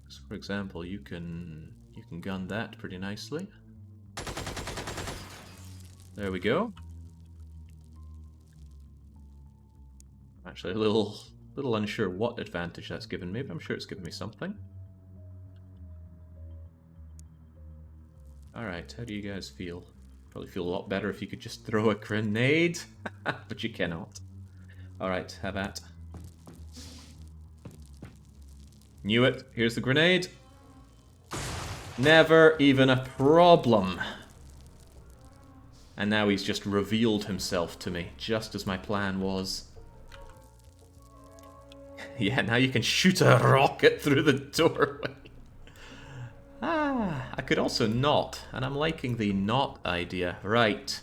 So, for example, you can gun that pretty nicely. There we go. I'm actually a little unsure what advantage that's given me, but I'm sure it's given me something. Alright, how do you guys feel? Probably feel a lot better if you could just throw a grenade, but you cannot. Alright, have at. Knew it. Here's the grenade. Never even a problem. And now he's just revealed himself to me, just as my plan was. Yeah, now you can shoot a rocket through the doorway. I could also not, and I'm liking the not idea. Right.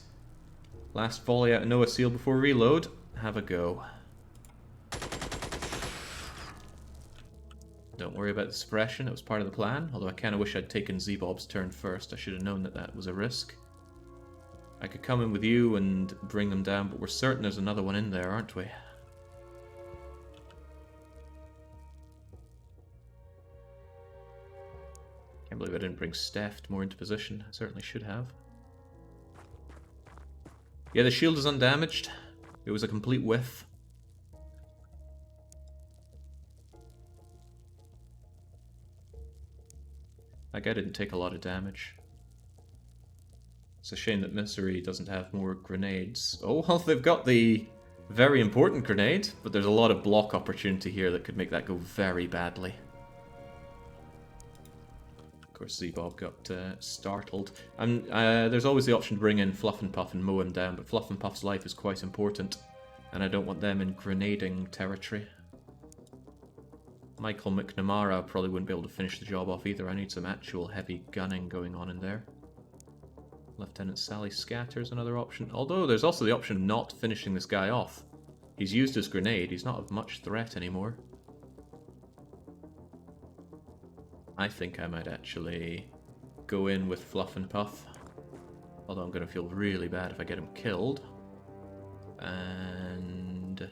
Last volley out of Noah Seal before reload. Have a go. Don't worry about the suppression, it was part of the plan, although I kind of wish I'd taken Zebob's turn first. I should have known that that was a risk. I could come in with you and bring them down, but we're certain there's another one in there, aren't we? Can't believe I didn't bring Steph more into position. I certainly should have. Yeah, the shield is undamaged. It was a complete whiff. That guy didn't take a lot of damage. It's a shame that Misery doesn't have more grenades. Oh, well, they've got the very important grenade, but there's a lot of block opportunity here that could make that go very badly. Of course, Zebob got startled. There's always the option to bring in Fluff and Puff and mow him down, but Fluff and Puff's life is quite important, and I don't want them in grenading territory. Michael McNamara probably wouldn't be able to finish the job off either. I need some actual heavy gunning going on in there. Lieutenant Sally Scatter's another option. Although there's also the option of not finishing this guy off. He's used his grenade. He's not of much threat anymore. I think I might actually go in with Fluff and Puff. Although I'm going to feel really bad if I get him killed. And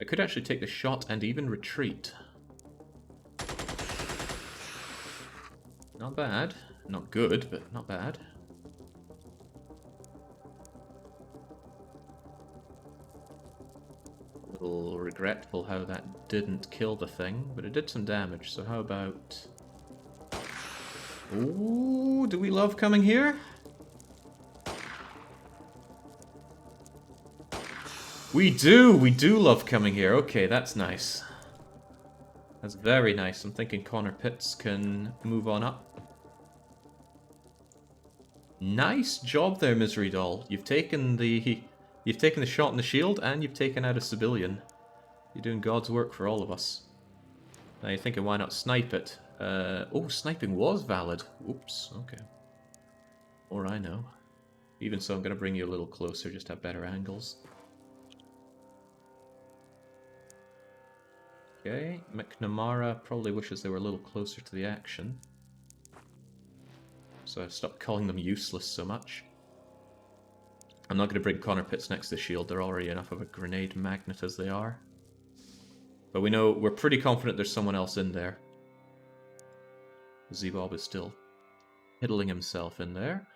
I could actually take the shot and even retreat. Not bad. Not good, but not bad. A little regretful how that didn't kill the thing, but it did some damage, so how about... Ooh, do we love coming here? We do love coming here. Okay, that's nice. That's very nice. I'm thinking Connor Pitts can move on up. Nice job there, Misery Doll. You've taken the shot in the shield, and you've taken out a civilian. You're doing God's work for all of us. Now you're thinking, why not snipe it? Oh, sniping was valid. Oops, okay. Or I know. Even so, I'm going to bring you a little closer, just to have better angles. Okay, McNamara probably wishes they were a little closer to the action. So I've stopped calling them useless so much. I'm not going to bring Connor Pitts next to the shield, they're already enough of a grenade magnet as they are. But we're pretty confident there's someone else in there. Z-Bob is still piddling himself in there.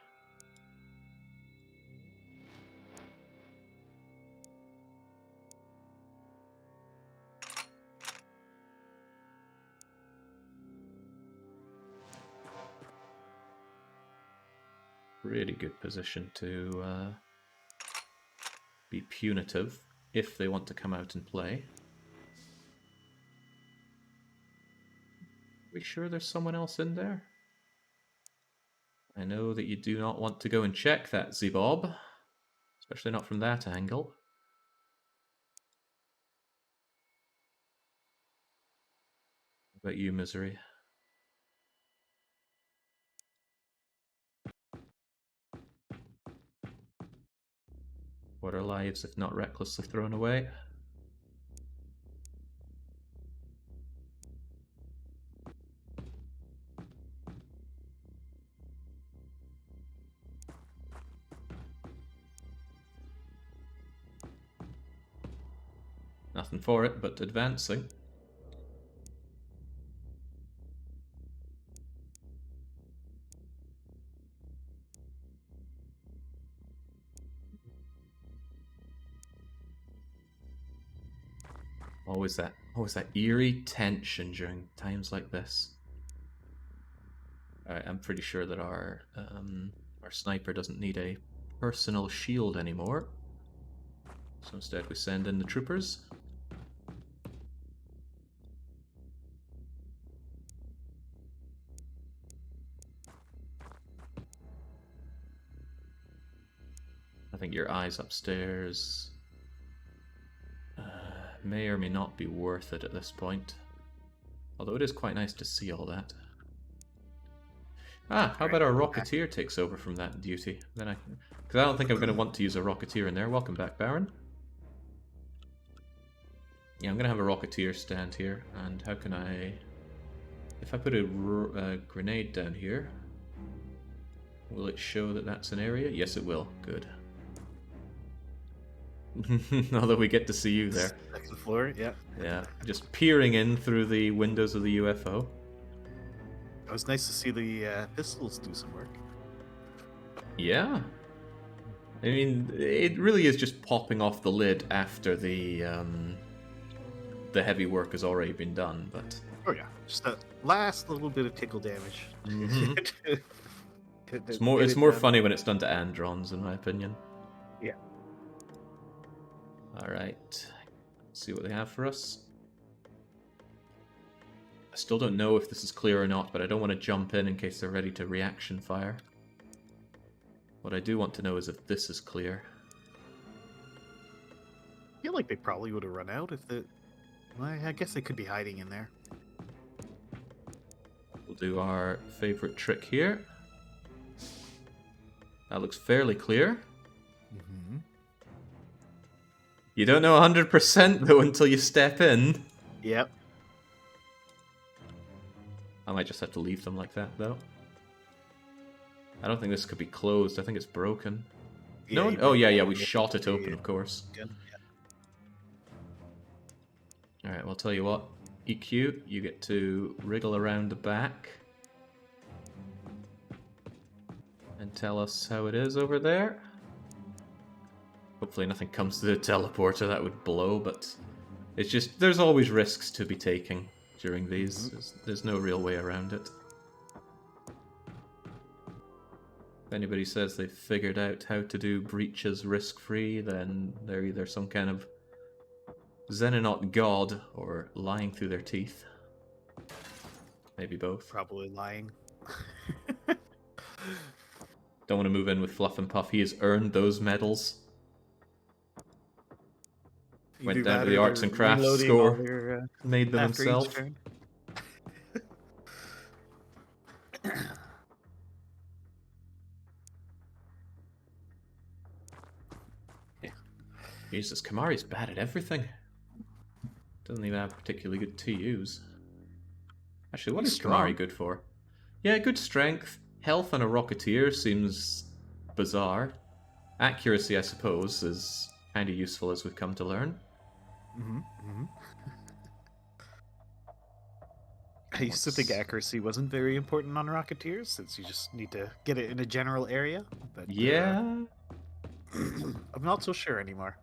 Really good position to be punitive if they want to come out and play. Are we sure there's someone else in there? I know that you do not want to go and check that, Z-Bob. Especially not from that angle. What about you, Misery? What are lives if not recklessly thrown away? Nothing for it but advancing. Always that eerie tension during times like this. Alright, I'm pretty sure that our sniper doesn't need a personal shield anymore. So instead we send in the troopers. I think your eyes upstairs may or may not be worth it at this point. Although it is quite nice to see all that. Ah, how about our Rocketeer takes over from that duty? Then because I don't think I'm going to want to use a Rocketeer in there. Welcome back, Baron. Yeah, I'm going to have a Rocketeer stand here. And how can I... If I put a grenade down here, will it show that that's an area? Yes, it will. Good. Although we get to see you there. Second floor, yeah. Yeah, just peering in through the windows of the UFO. It was nice to see the pistols do some work. Yeah. I mean, it really is just popping off the lid after the heavy work has already been done, but... Oh yeah, just that last little bit of tickle damage. Mm-hmm. It's more funny when it's done to Androns, in my opinion. Yeah. Alright. Let's see what they have for us. I still don't know if this is clear or not, but I don't want to jump in case they're ready to reaction fire. What I do want to know is if this is clear. I feel like they probably would have run out if the... Well, I guess they could be hiding in there. We'll do our favorite trick here. That looks fairly clear. Mm-hmm. You don't know 100% though until you step in. Yep. I might just have to leave them like that though. I don't think this could be closed. I think it's broken. Yeah, No? Oh yeah, we shot it open, of course. Yeah. Alright, well, I'll tell you what. EQ, you get to wriggle around the back. And tell us how it is over there. Hopefully nothing comes to the teleporter that would blow, but... It's just, there's always risks to be taking during these. There's no real way around it. If anybody says they've figured out how to do breaches risk-free, then they're either some kind of Xenonaut god or lying through their teeth. Maybe both. Probably lying. Don't want to move in with Fluff and Puff. He has earned those medals. Went down to the arts and crafts score. Made them himself. Yeah. Jesus, Kamari's bad at everything. Doesn't even have particularly good TUs. Actually, what is Kamari good for? Yeah, good strength. Health on a Rocketeer seems bizarre. Accuracy, I suppose, is kind of useful as we've come to learn. I used to think accuracy wasn't very important on Rocketeers, since you just need to get it in a general area. But Yeah. I'm not so sure anymore.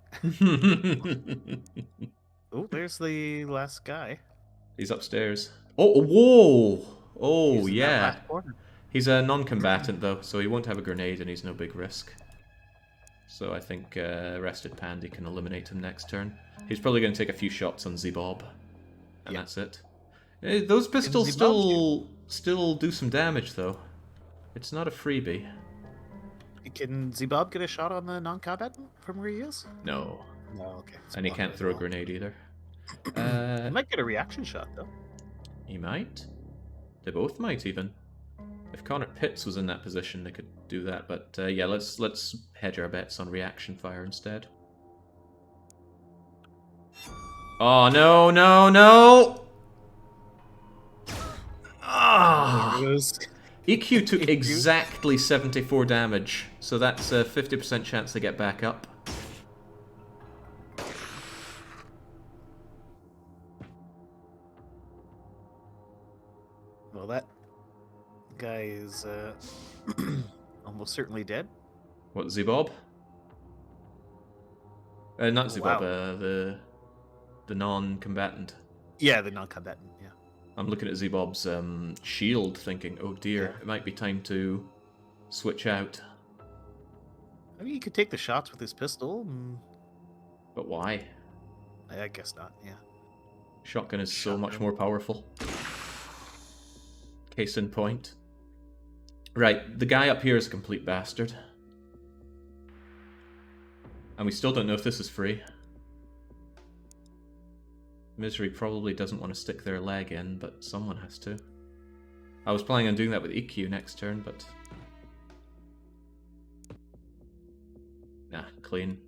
Oh, there's the last guy. He's upstairs. Oh, whoa! Oh, He's in that yeah. last corner. He's a non-combatant, though, so he won't have a grenade and he's no big risk. So I think Rested Pandy can eliminate him next turn. He's probably going to take a few shots on Z-Bob. And that's it. Those pistols still do some damage, though. It's not a freebie. Can Z-Bob get a shot on the non-combatant from where he is? No. No, okay. And he can't throw a grenade either. He might get a reaction shot, though. He might. They both might, even. If Connor Pitts was in that position, they could do that. But yeah, let's hedge our bets on reaction fire instead. Oh, no, no, no! Ah! EQ took exactly 74 damage, so that's a 50% chance they get back up. Well, that guy is almost certainly dead. What, Z-Bob? Not Z-Bob, Wow. the non-combatant. Yeah, the non-combatant, yeah. I'm looking at Z-Bob's shield thinking, oh dear, it might be time to switch out. I mean, he could take the shots with his pistol. But why? I guess not, yeah. Shotgun is so much more powerful. Case in point. Right, the guy up here is a complete bastard. And we still don't know if this is free. Misery probably doesn't want to stick their leg in, but someone has to. I was planning on doing that with EQ next turn, but... Nah, clean.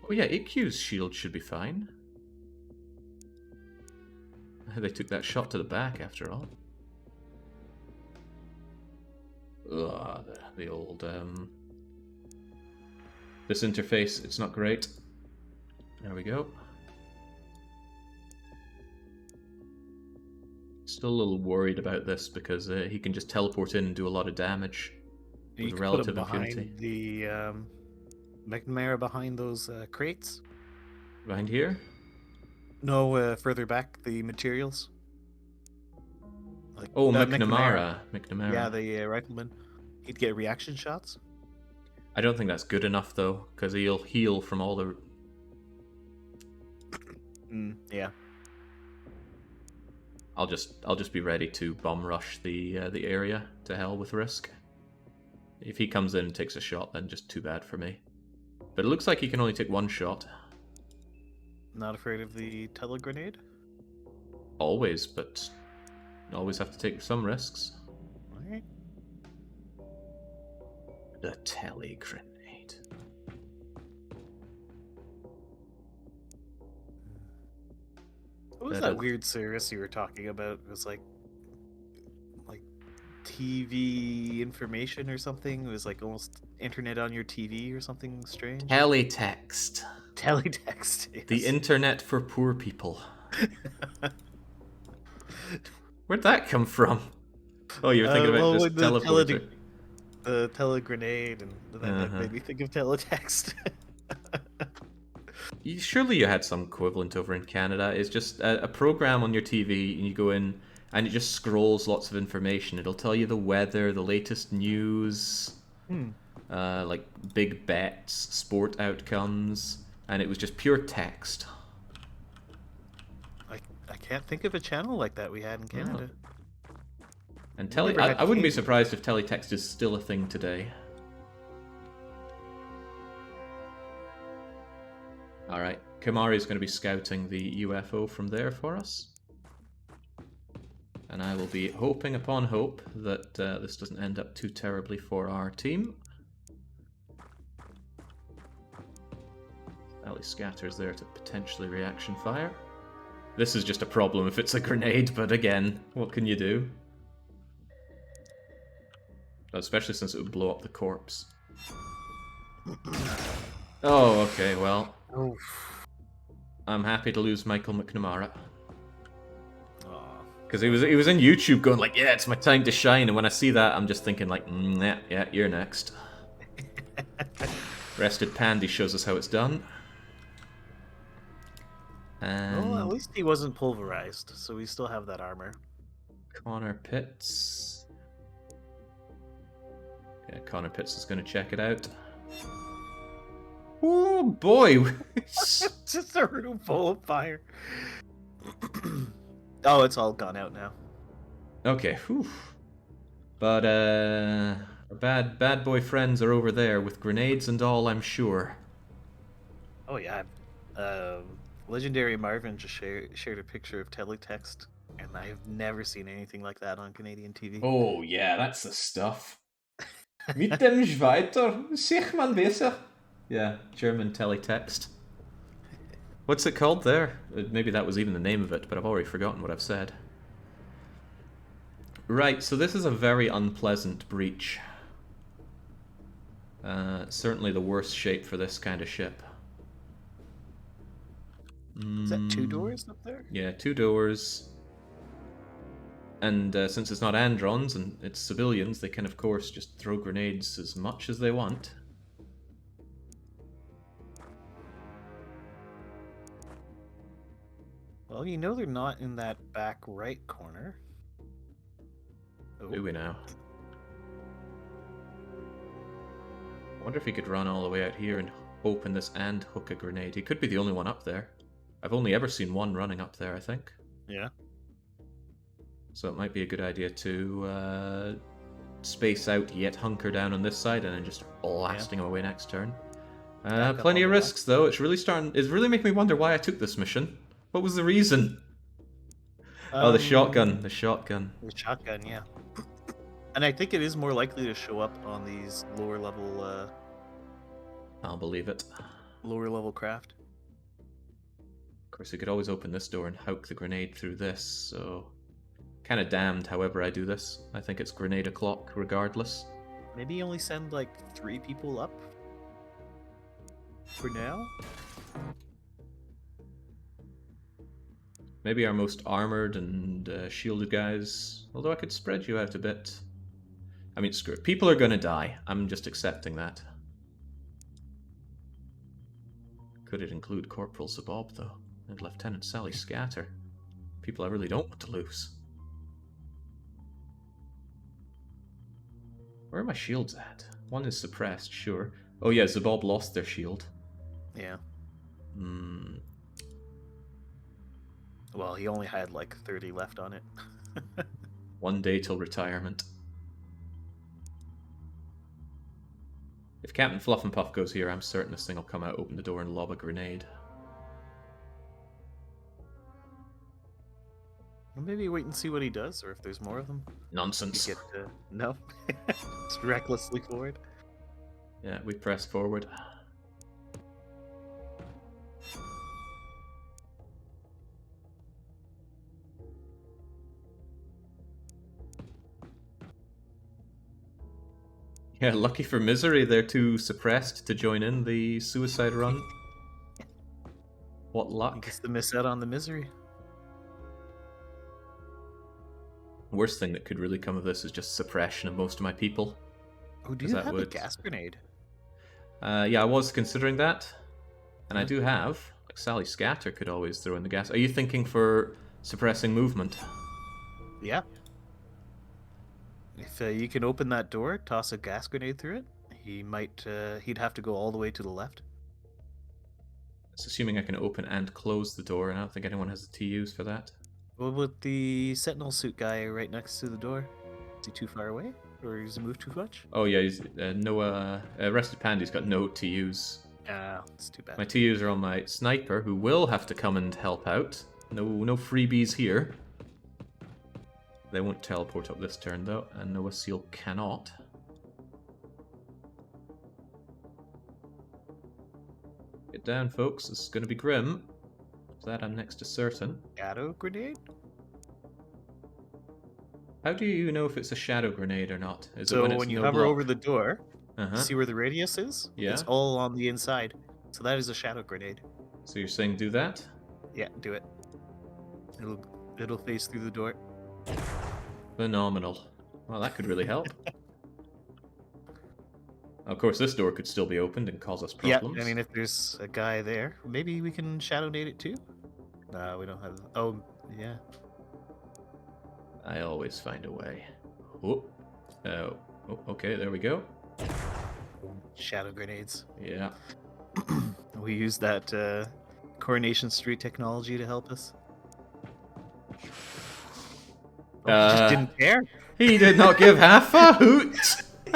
Oh yeah, EQ's shield should be fine. They took that shot to the back after all. Ugh, the old, this interface, it's not great. There we go. Still a little worried about this because he can just teleport in and do a lot of damage with relative impunity. The McNamara behind those crates. Behind here? No, further back, the materials. Like, oh, McNamara. Yeah, the rifleman. He'd get reaction shots. I don't think that's good enough though, because he'll heal from all the. Yeah. I'll just be ready to bomb rush the area to hell with risk. If he comes in and takes a shot, then just too bad for me. But it looks like he can only take one shot. Not afraid of the telegrenade? Always, but always have to take some risks. Alright. The telegrenade. What was that weird service you were talking about? It was like TV information or something? It was like almost internet on your TV or something strange? Teletext. Teletext. Yes. The internet for poor people. Where'd that come from? Oh, you were thinking about this teleporter. The telegrenade, and that made me think of teletext. Surely you had some equivalent over in Canada. It's just a program on your TV, and you go in, and it just scrolls lots of information. It'll tell you the weather, the latest news, like big bets, sport outcomes, and it was just pure text. I can't think of a channel like that we had in Canada. And I wouldn't be surprised if teletext is still a thing today. Alright, Kamari is going to be scouting the UFO from there for us. And I will be hoping upon hope that this doesn't end up too terribly for our team. Ali scatters there to potentially reaction fire. This is just a problem if it's a grenade, but again, what can you do? Especially since it would blow up the corpse. Oh, okay, well. I'm happy to lose Michael McNamara. Aw. Because he was in YouTube going like, yeah, it's my time to shine, and when I see that, I'm just thinking like, yeah, you're next. Rested Pandy shows us how it's done. And Well, at least he wasn't pulverized, so we still have that armor. Connor Pitts. Yeah, Connor Pitts is going to check it out. Oh boy! Just a room full of fire. Oh, it's all gone out now. Okay, whew. But our bad boy friends are over there with grenades and all, I'm sure. Oh yeah. Legendary Marvin just shared a picture of teletext, and I've never seen anything like that on Canadian TV. Oh yeah, that's the stuff. Mit dem Schweiter, sich man besser. Yeah, German teletext. What's it called there? Maybe that was even the name of it, but I've already forgotten what I've said. Right, so this is a very unpleasant breach. Certainly the worst shape for this kind of ship. Is that 2 doors up there? Yeah, 2 doors. And since it's not Androns and it's civilians, they can of course just throw grenades as much as they want. Well, you know they're not in that back right corner. Oh. Do we now? I wonder if he could run all the way out here and open this and hook a grenade. He could be the only one up there. I've only ever seen one running up there, I think. Yeah. So it might be a good idea to space out, yet hunker down on this side, and then just blasting him away next turn. Plenty of risks, though. It's really making me wonder why I took this mission. What was the reason? Oh, the shotgun. The shotgun. The shotgun, yeah. And I think it is more likely to show up on these lower level. I'll believe it. Lower level craft. Of course, you could always open this door and hook the grenade through this, so... Kind of damned however I do this. I think it's grenade o'clock regardless. Maybe only send like 3 people up? For now? Maybe our most armored and shielded guys. Although I could spread you out a bit. I mean, screw it. People are going to die. I'm just accepting that. Could it include Corporal Zabob, though? And Lieutenant Sally Scatter? People I really don't want to lose. Where are my shields at? One is suppressed, sure. Oh yeah, Zabob lost their shield. Yeah. Well, he only had like 30 left on it. 1 day till retirement. If Captain Fluff and Puff goes here, I'm certain this thing will come out, open the door, and lob a grenade. Well, maybe wait and see what he does, or if there's more of them. Nonsense. You get no, just recklessly forward. Yeah, we press forward. Yeah, lucky for Misery, they're too suppressed to join in the suicide run. What I luck. guess to miss out on the misery. Worst thing that could really come of this is just suppression of most of my people. Oh, do you have a gas grenade? Yeah, I was considering that. And I do have. Like Sally Scatter could always throw in the gas. Are you thinking for suppressing movement? Yeah. If you can open that door, toss a gas grenade through it, he'd have to go all the way to the left. It's assuming I can open and close the door, and I don't think anyone has the TUs for that. What about the sentinel suit guy right next to the door? Is he too far away? Or does he move too much? Oh yeah, he's, Rested Pandy's got no TUs. Ah, it's too bad. My TUs are on my sniper, who will have to come and help out. No freebies here. They won't teleport up this turn, though, and Noah Seal cannot. Get down, folks. This is going to be grim. That I'm next to certain. Shadow grenade? How do you know if it's a shadow grenade or not? Is So it when you no hover block? over the door, Uh-huh. see where the radius is? Yeah. It's all on the inside. So that is a shadow grenade. So you're saying do that? Yeah, do it. It'll phase through the door. Phenomenal. Well, that could really help. Of course, this door could still be opened and cause us problems. Yeah, I mean, if there's a guy there, maybe we can shadow nade it too. We don't have. Oh, yeah. I always find a way. Oh, okay, there we go. Shadow grenades. Yeah. We used that Coronation Street technology to help us. He just didn't care. He did not give half a hoot. He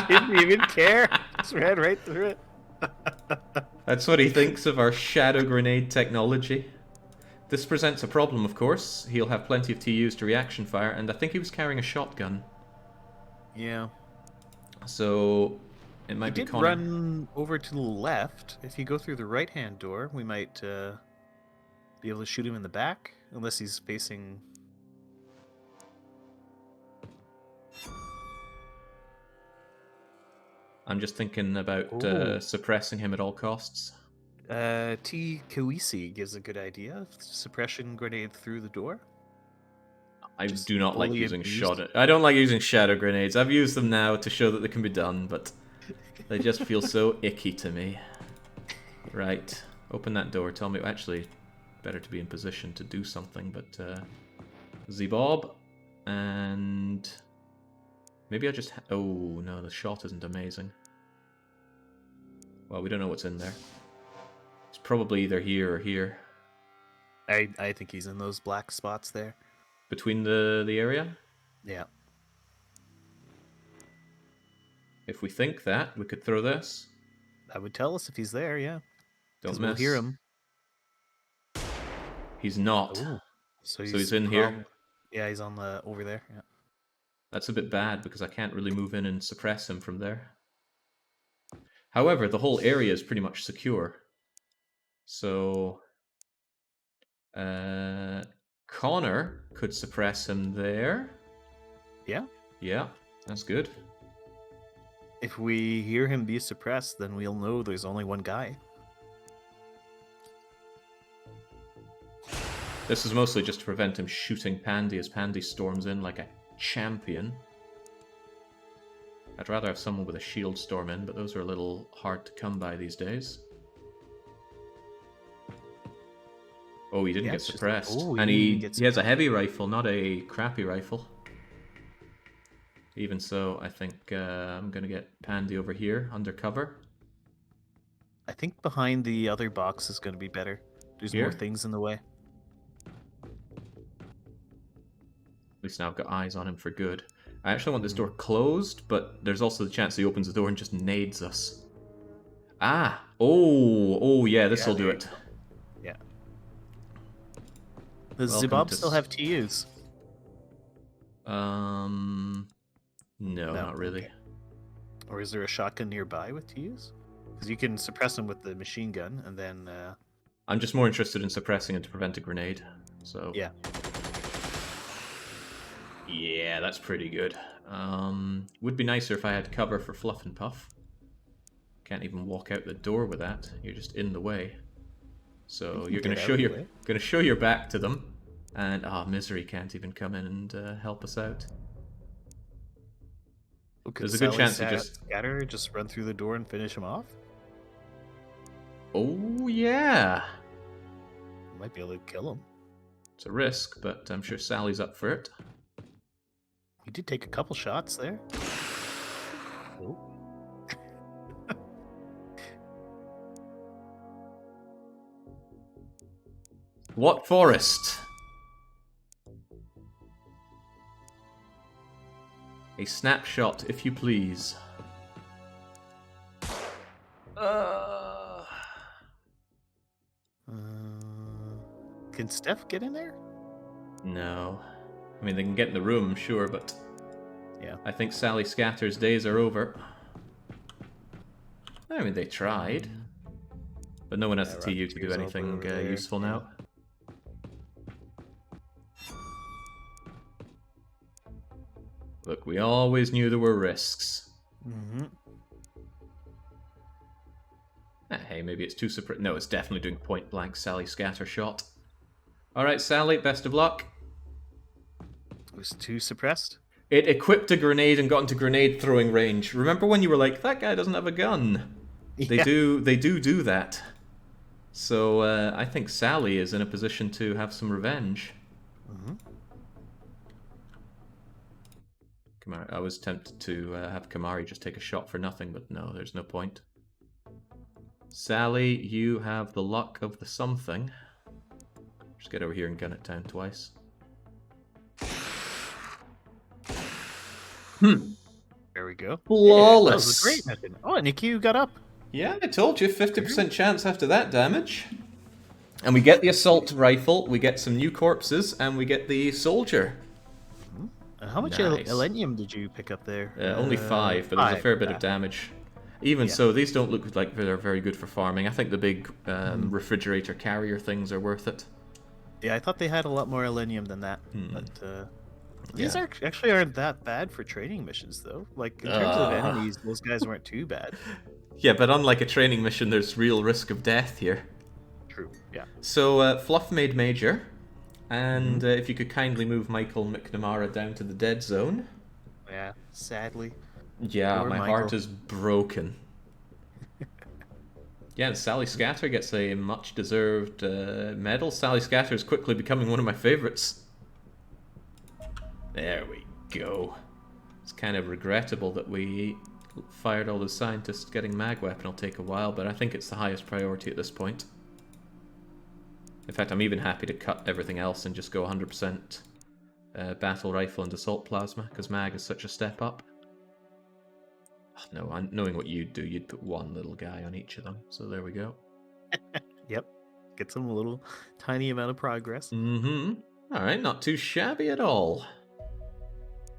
didn't even care. Just ran right through it. That's what he thinks of our shadow grenade technology. This presents a problem, of course. He'll have plenty of TUs to reaction fire, and I think he was carrying a shotgun. Yeah. So it might be did Connor. Run over to the left. If you go through the right-hand door, we might be able to shoot him in the back, unless he's facing. I'm just thinking about suppressing him at all costs. T. Kawisi gives a good idea. Suppression grenade through the door. I Just do not like fully using infused. I don't like using shadow grenades. I've used them now to show that they can be done, but they just feel so icky to me. Right, open that door. Tell me, actually, better to be in position to do something. But Z-Bob, and maybe I just. Oh no, the shot isn't amazing. Well, we don't know what's in there. It's probably either here or here. I think he's in those black spots there. Between the area? Yeah. If we think that, we could throw this. That would tell us if he's there, yeah. Don't miss. We'll hear him. He's not. Ooh. So he's in here. Yeah, he's on the over there. Yeah. That's a bit bad because I can't really move in and suppress him from there. However, the whole area is pretty much secure. So Connor could suppress him there. Yeah. Yeah, that's good. If we hear him be suppressed, then we'll know there's only one guy. This is mostly just to prevent him shooting Pandy as Pandy storms in like a champion. I'd rather have someone with a shield storm in, but those are a little hard to come by these days. Oh, he didn't get suppressed. And he has a heavy rifle, not a crappy rifle. Even so, I think I'm going to get Pandy over here, undercover. I think behind the other box is going to be better. There's more things in the way. At least now I've got eyes on him for good. I actually want this door closed, but there's also the chance he opens the door and just nades us. Ah! Oh, yeah, this'll do it. Yeah. Does Z-Bob still have TUs? No, not really. Okay. Or is there a shotgun nearby with TUs? Because you can suppress him with the machine gun, and then... I'm just more interested in suppressing it to prevent a grenade, so... Yeah. Yeah, that's pretty good. Would be nicer if I had cover for Fluff and Puff. Can't even walk out the door with that. You're just in the way. So you're gonna show your back to them, and Misery can't even come in and help us out. There's a good chance to just run through the door and finish him off. Oh yeah. Might be able to kill him. It's a risk, but I'm sure Sally's up for it. He did take a couple shots there. Oh. What forest? A snapshot, if you please. Can Steph get in there? No. I mean, they can get in the room, sure, but... Yeah. I think Sally Scatter's days are over. I mean, they tried. But no one has the TU to do anything useful now. Look, we always knew there were risks. Mm-hmm. Hey, maybe it's too No, it's definitely doing point-blank Sally Scatter shot. All right, Sally, best of luck. It was too suppressed. It equipped a grenade and got into grenade throwing range. Remember when you were like, that guy doesn't have a gun? They Yeah. do that. So I think Sally is in a position to have some revenge. Mm-hmm. I was tempted to have Kamari just take a shot for nothing, but no, there's no point. Sally, you have the luck of the something. Just get over here and gun it down twice. There we go. Flawless. Yeah, that was a great mission. Oh, Nikki got up. Yeah, I told you, 50% chance after that damage. And we get the assault rifle, we get some new corpses, and we get the soldier. How much Nice. Elenium did you pick up there? Only 5, but there's a fair bit of damage. Even so, these don't look like they're very good for farming. I think the big refrigerator carrier things are worth it. Yeah, I thought they had a lot more Elenium than that. But these Yeah. actually aren't that bad for training missions, though. Like, in terms of enemies, those guys weren't too bad. Yeah, but unlike a training mission, there's real risk of death here. True, yeah. So, Fluff made Major. And if you could kindly move Michael McNamara down to the dead zone. Yeah, sadly. Yeah, Poor my Michael. heart is broken. Yeah, and Sally Scatter gets a much-deserved medal. Sally Scatter is quickly becoming one of my favorites. There we go. It's kind of regrettable that we fired all those scientists. Getting mag weapon will take a while, but I think it's the highest priority at this point. In fact, I'm even happy to cut everything else and just go 100% battle rifle and assault plasma, because mag is such a step up. Oh, no, knowing what you'd do, you'd put one little guy on each of them. So there we go. Yep. Get some little tiny amount of progress. Mm-hmm. Alright, not too shabby at all.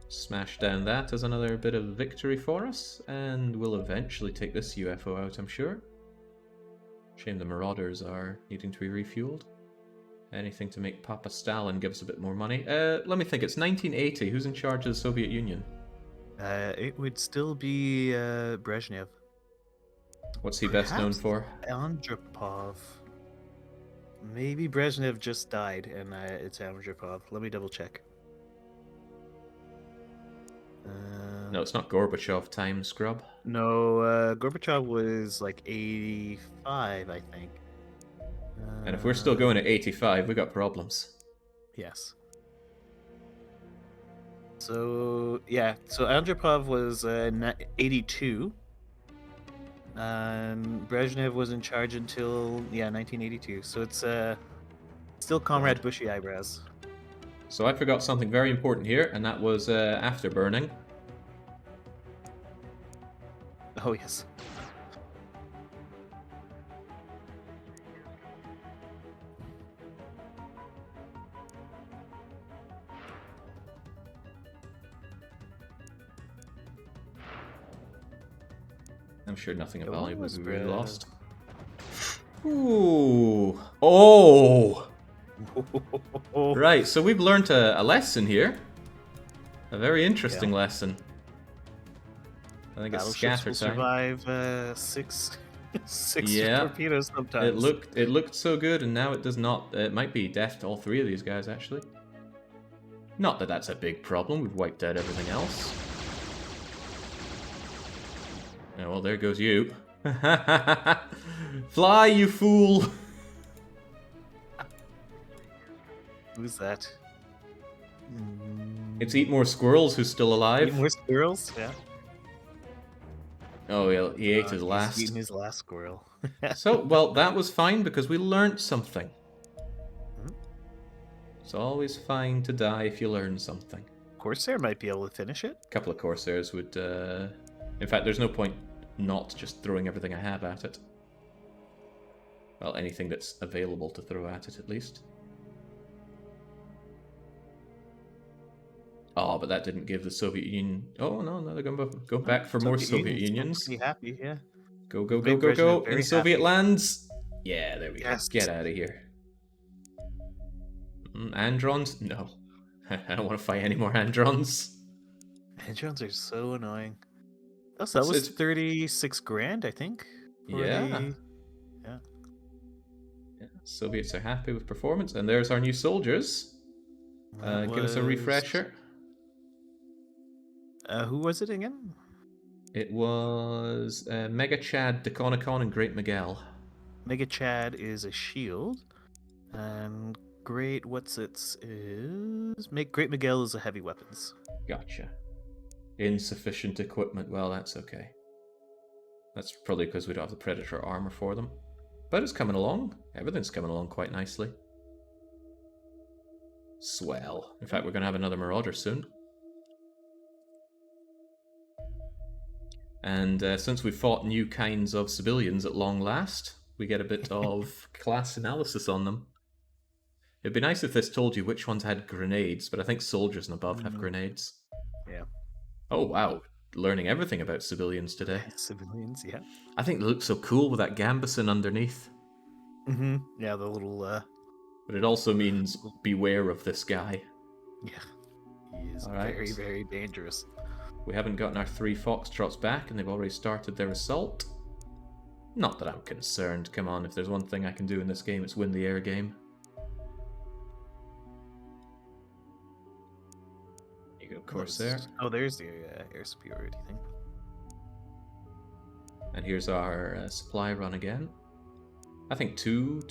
Smash down that as another bit of victory for us, and we'll eventually take this UFO out, I'm sure. Shame the Marauders are needing to be refueled. Anything to make Papa Stalin give us a bit more money. Let me think, it's 1980. Who's in charge of the Soviet Union? It would still be Brezhnev. What's he best known for? Andropov. Maybe Brezhnev just died and it's Andropov. Let me double check. No, it's not Gorbachev time, scrub. No, Gorbachev was like 85, I think. And if we're still going at 85, we got problems. Yes. So, yeah, so Andropov was 82. And Brezhnev was in charge until, 1982. So it's still Comrade Bushy Eyebrows. So I forgot something very important here, and that was afterburning. Oh, yes. I'm sure nothing of Yeah, what value was was really Brez? lost. Ooh. Oh! Right, so we've learned a lesson here. A very interesting lesson. I think it's Battleships scatter will time. survive six Yeah. torpedoes sometimes. It looked so good, and now it does not. It might be death to all three of these guys, actually. Not that that's a big problem. We've wiped out everything else. Oh, well, there goes you. Fly, you fool! Who's that? It's Eat More Squirrels who's still alive. Eat more squirrels? Yeah. Oh, yeah, he ate his He's last. eating his last squirrel. So, well, that was fine because we learnt something. Mhm. It's always fine to die if you learn something. Corsair might be able to finish it. A couple of Corsairs would... In fact, there's no point not just throwing everything I have at it. Well, anything that's available to throw at it, at least. Oh, but that didn't give the Soviet Union... Oh, no, they're going to go back for more Soviet Unions. Pretty happy, yeah. Go, go, go, Big go, Brezhnev go. very In Soviet happy. lands. Yeah, there we Yes. go. Get out of here. Androns? No. I don't want to fight any more Androns. Androns are so annoying. Oh, so that was 36 grand, I think. for Yeah. the- Yeah. Soviets are happy with performance, and there's our new soldiers. Give us a refresher. Who was it again? It was Mega Chad, Deconacon, and Great Miguel. Mega Chad is a shield, and Great Whatsits is Great Miguel is a heavy weapons. Gotcha. Insufficient equipment. Well, that's okay. That's probably because we don't have the Predator armor for them. But it's coming along. Everything's coming along quite nicely. Swell. In fact, we're going to have another Marauder soon. And since we've fought new kinds of civilians at long last, we get a bit of class analysis on them. It'd be nice if this told you which ones had grenades, but I think soldiers and above have grenades. Yeah. Oh, wow. Learning everything about civilians today. Civilians, yeah. I think they look so cool with that gambeson underneath. Mm-hmm. Yeah, the little... But it also means beware of this guy. Yeah. He is Alright. very, very dangerous. We haven't gotten our 3 Foxtrots back, and they've already started their assault. Not that I'm concerned. Come on, if there's one thing I can do in this game, it's win the air game. You go Corsair. Oh, there's the air superiority thing. And here's our supply run again. I think two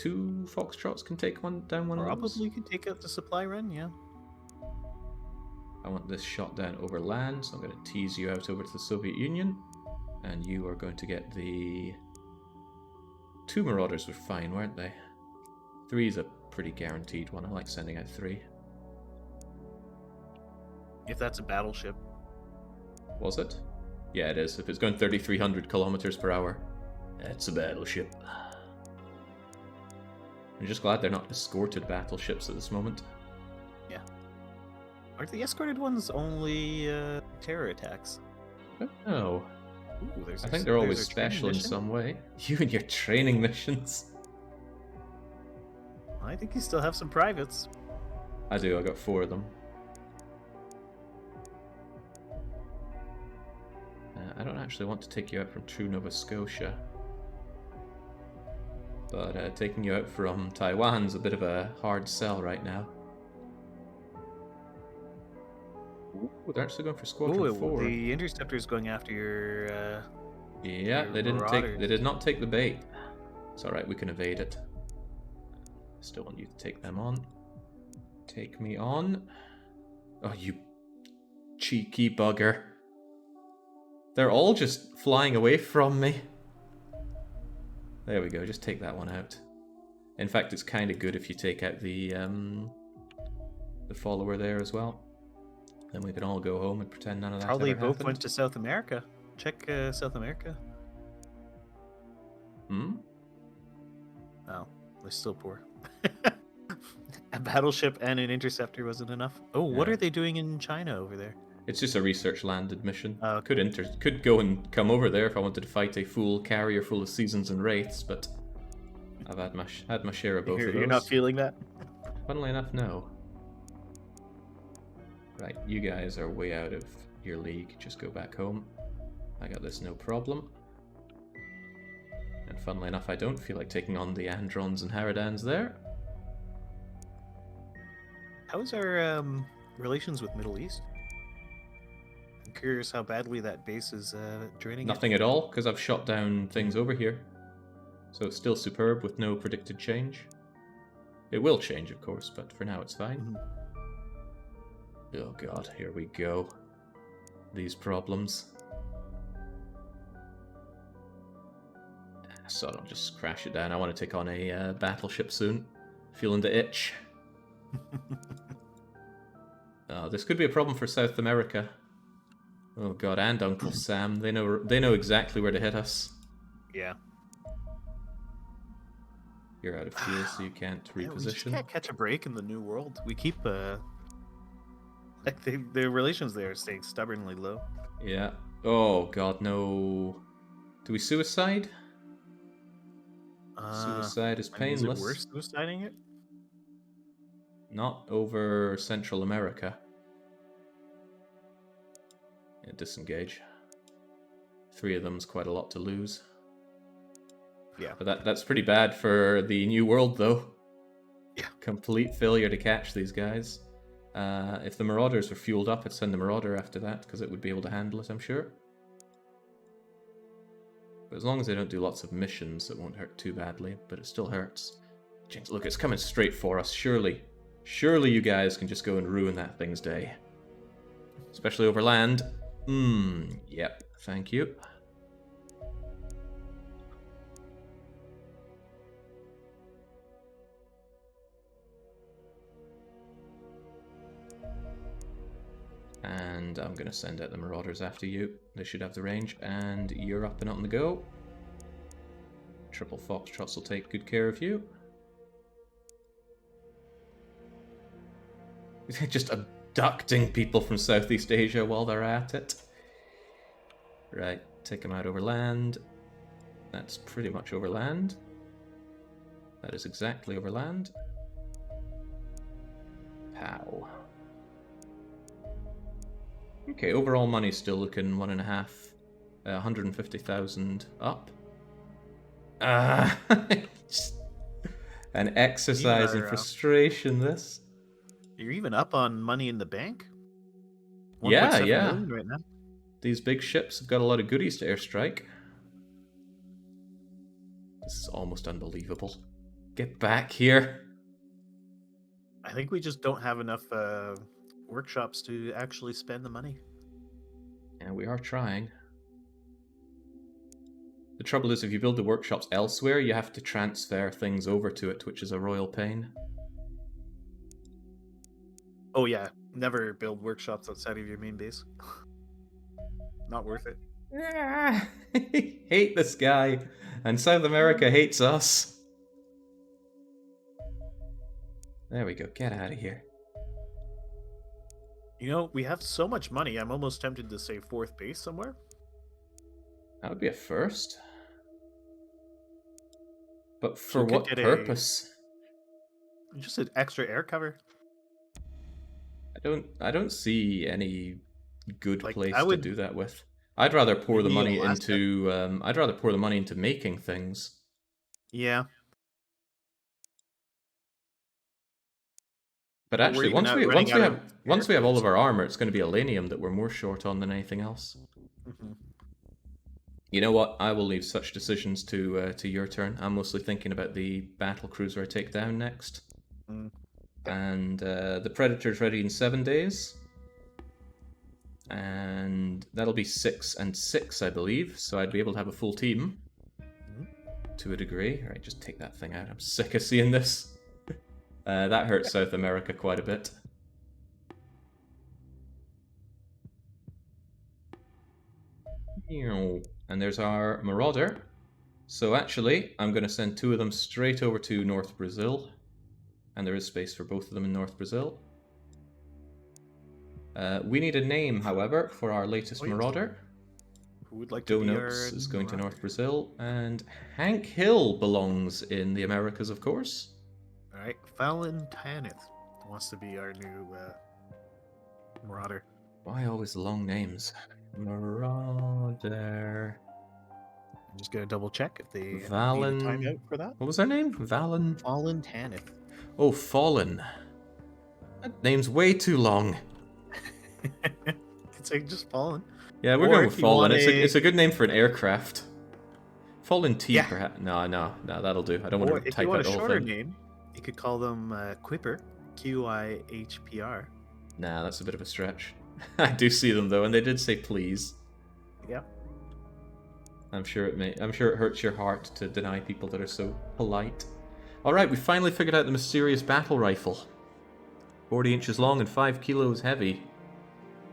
Foxtrots can take down one of those. Probably could take out the supply run, yeah. I want this shot down over land, so I'm going to tease you out over to the Soviet Union. And you are going to get the... 2 Marauders were fine, weren't they? 3 is a pretty guaranteed one. I like sending out 3. If that's a battleship. Was it? Yeah, it is. If it's going 3,300 kilometers per hour, it's a battleship. I'm just glad they're not escorted battleships at this moment. Yeah. Are the escorted ones only terror attacks? No. Ooh, I think they're always special in some way. You and your training missions. I think you still have some privates. I do, I got 4 of them. I don't actually want to take you out from true Nova Scotia. But taking you out from Taiwan's a bit of a hard sell right now. Ooh, they're actually going for Squadron 4. The interceptor's going after your... yeah, they did not take the bait. It's alright, we can evade it. Still want you to take them on. Take me on. Oh, you cheeky bugger. They're all just flying away from me. There we go, just take that one out. In fact, it's kind of good if you take out the follower there as well. Then we can all go home and pretend none of that Probably ever both happened. went to South America. Check South America. Hmm? Oh, they're still poor. A battleship and an interceptor wasn't enough. Oh, what Yeah. are they doing in China over there? It's just a research landed mission. Oh, okay. Could go and come over there if I wanted to fight a full carrier full of seasons and wraiths, but I've had my share of both of those. You're not feeling that? Funnily enough, no. Right, you guys are way out of your league. Just go back home. I got this no problem. And funnily enough, I don't feel like taking on the Androns and Haradans there. How's our relations with Middle East? I'm curious how badly that base is draining. Nothing at all, because I've shot down things over here. So it's still superb with no predicted change. It will change, of course, but for now it's fine. Mhm. Oh god, here we go. These problems. So I'll just crash it down. I want to take on a battleship soon. Feeling the itch. This could be a problem for South America. Oh god, and Uncle Sam. They know exactly where to hit us. Yeah. You're out of fuel, so you can't Yeah, we just reposition. can't catch a break in the new world. We keep like the relations there are staying stubbornly low. Yeah. Oh god, no. Do we suicide? Suicide is I mean, painless. is it worth suiciding it? Not over Central America. Yeah, disengage. 3 of them's quite a lot to lose. Yeah. But that's pretty bad for the New World, though. Yeah. Complete failure to catch these guys. If the Marauders were fueled up, I'd send the Marauder after that, because it would be able to handle it, I'm sure. But as long as they don't do lots of missions, it won't hurt too badly, but it still hurts. Jinx, look, it's coming straight for us, surely. Surely you guys can just go and ruin that thing's day. Especially over land. Yep, thank you. And I'm going to send out the Marauders after you. They should have the range, and you're up and on the go. Triple Foxtrots will take good care of you. Just abducting people from Southeast Asia while they're at it. Right, take them out over land. That's pretty much over land. That is exactly over land. Pow. Okay, overall money's still looking 150,000 up. An exercise in frustration, this. You're even up on money in the bank? Yeah. 1.7 million right now. These big ships have got a lot of goodies to airstrike. This is almost unbelievable. Get back here. I think we just don't have enough workshops to actually spend the money. Yeah, we are trying. The trouble is, if you build the workshops elsewhere, you have to transfer things over to it, which is a royal pain. Oh yeah, never build workshops outside of your main base. Not worth it. Hate this guy, and South America hates us. There we go, get out of here. You know, we have so much money, I'm almost tempted to say 4th base somewhere. That would be a first. But for what purpose? Just an extra air cover. I don't see any good place to do that with. I'd rather pour the money into making things. Yeah. But actually, once we have all of our armor, it's going to be Elenium that we're more short on than anything else. Mm-hmm. You know what? I will leave such decisions to your turn. I'm mostly thinking about the battle cruiser I take down next. Mm. And the Predator's ready in 7 days. And that'll be 6 and 6, I believe. So I'd be able to have a full team. To a degree. Alright, just take that thing out. I'm sick of seeing this. That hurts South America quite a bit. And there's our Marauder. So actually, I'm going to send 2 of them straight over to North Brazil. And there is space for both of them in North Brazil. We need a name, however, for our latest Marauder. Who would like to be our Xenonauts is going to North Brazil. And Hank Hill belongs in the Americas, of course. Alright, Fallon Tanith wants to be our new Marauder. Why always long names? Marauder. I'm just gonna double check if they need a Valen... timeout for that. What was their name? Valen... Fallon Tanith. Oh, Fallen. That name's way too long. It's like just Fallen. Yeah, we're going with Fallen. It's a good name for an aircraft. Fallen T, perhaps. No, that'll do. I don't want to type out the whole thing. Name, you could call them Quipper. Quihpr. Nah, that's a bit of a stretch. I do see them though, and they did say please. Yeah. I'm sure it hurts your heart to deny people that are so polite. Alright, we finally figured out the mysterious battle rifle. 40 inches long and 5 kilos heavy.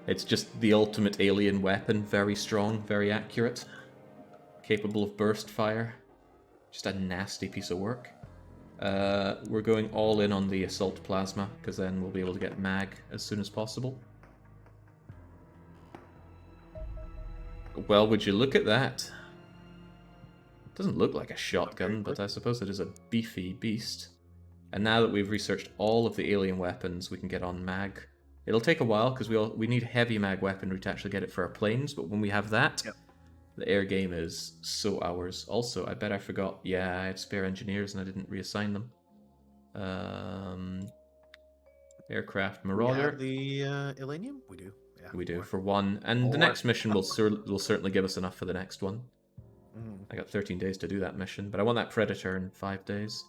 It's just the ultimate alien weapon. Very strong, very accurate. Capable of burst fire. Just a nasty piece of work. We're going all in on the assault plasma, because then we'll be able to get mag as soon as possible. Well, would you look at that? Doesn't look like a shotgun, but I suppose it is a beefy beast. And now that we've researched all of the alien weapons, we can get on mag. It'll take a while, because we need heavy mag weaponry to actually get it for our planes, but when we have that, The air game is so ours. Also, I bet I forgot. Yeah, I had spare engineers and I didn't reassign them. Aircraft Marauder. We have the Illenium? We do. Yeah. We do, for one. And the More. next mission will certainly give us enough for the next one. Mm. I got 13 days to do that mission, but I want that Predator in 5 days.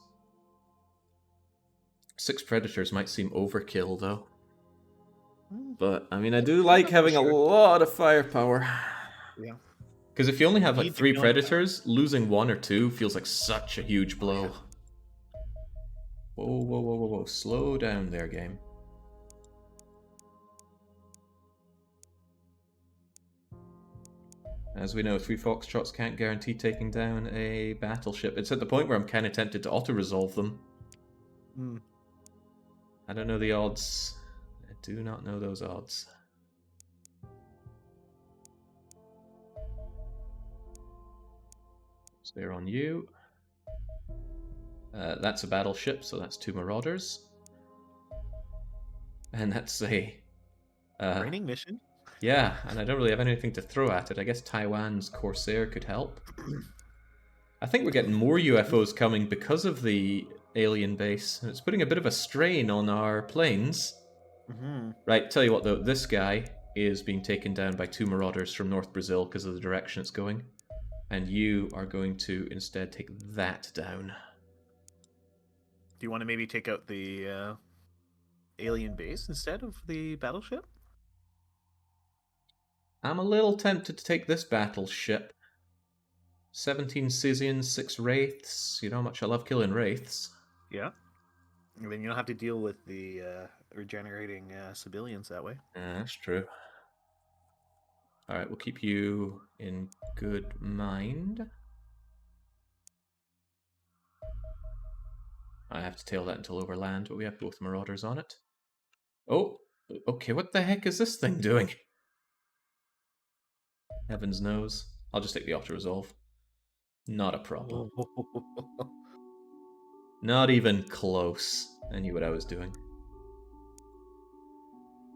6 Predators might seem overkill, though. But, I mean, I do like having a lot of firepower. Yeah. Because if you only have, like, Need to 3 know Predators, losing 1 or 2 feels like such a huge blow. Whoa, whoa, whoa, whoa, whoa. Slow down there, game. As we know, 3 Foxtrots can't guarantee taking down a battleship. It's at the point where I'm kind of tempted to auto-resolve them. I don't know the odds. I do not know those odds. So they're on you. That's a battleship, so that's 2 Marauders. And that's a... Training mission? Yeah, and I don't really have anything to throw at it. I guess Taiwan's Corsair could help. I think we're getting more UFOs coming because of the alien base. It's putting a bit of a strain on our planes. Right, tell you what though, this guy is being taken down by 2 Marauders from North Brazil because of the direction it's going. And you are going to instead take that down. Do you want to maybe take out the alien base instead of the battleship? I'm a little tempted to take this battleship. 17 Scythians, 6 Wraiths. You know how much I love killing Wraiths. Yeah. And then you don't have to deal with the regenerating civilians that way. That's true. Alright, we'll keep you in good mind. I have to tail that until overland, but we have both Marauders on it. Oh, okay, what the heck is this thing doing? Heavens knows. I'll just take the auto-resolve. Not a problem. Not even close. I knew what I was doing.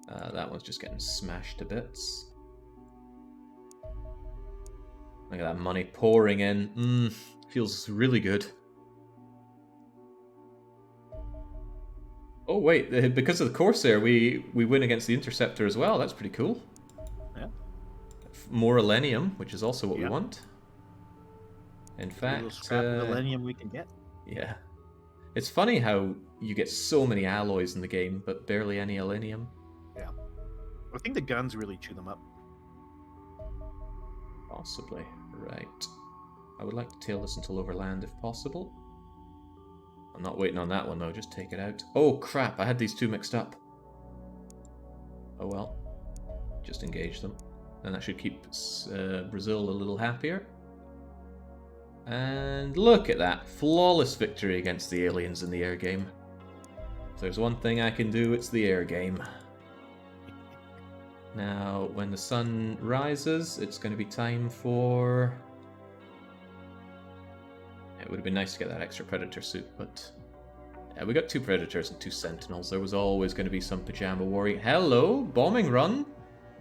That one's just getting smashed to bits. Look at that money pouring in. Feels really good. Oh wait, because of the Corsair, we win against the Interceptor as well. That's pretty cool. Yeah. More Illenium, which is also what we want. In fact, scrap of Illenium we can get. Yeah. It's funny how you get so many alloys in the game, but barely any Illenium. Yeah. I think the guns really chew them up. Possibly. Right. I would like to tail this until overland if possible. I'm not waiting on that one though, just take it out. Oh crap, I had these 2 mixed up. Oh well. Just engage them. And that should keep Brazil a little happier. And look at that. Flawless victory against the aliens in the air game. If there's one thing I can do, it's the air game. Now, when the sun rises, it's going to be time for... It would have been nice to get that extra Predator suit, but... Yeah, we got 2 Predators and 2 Sentinels. There was always going to be some Pajama Warrior. Hello, bombing run.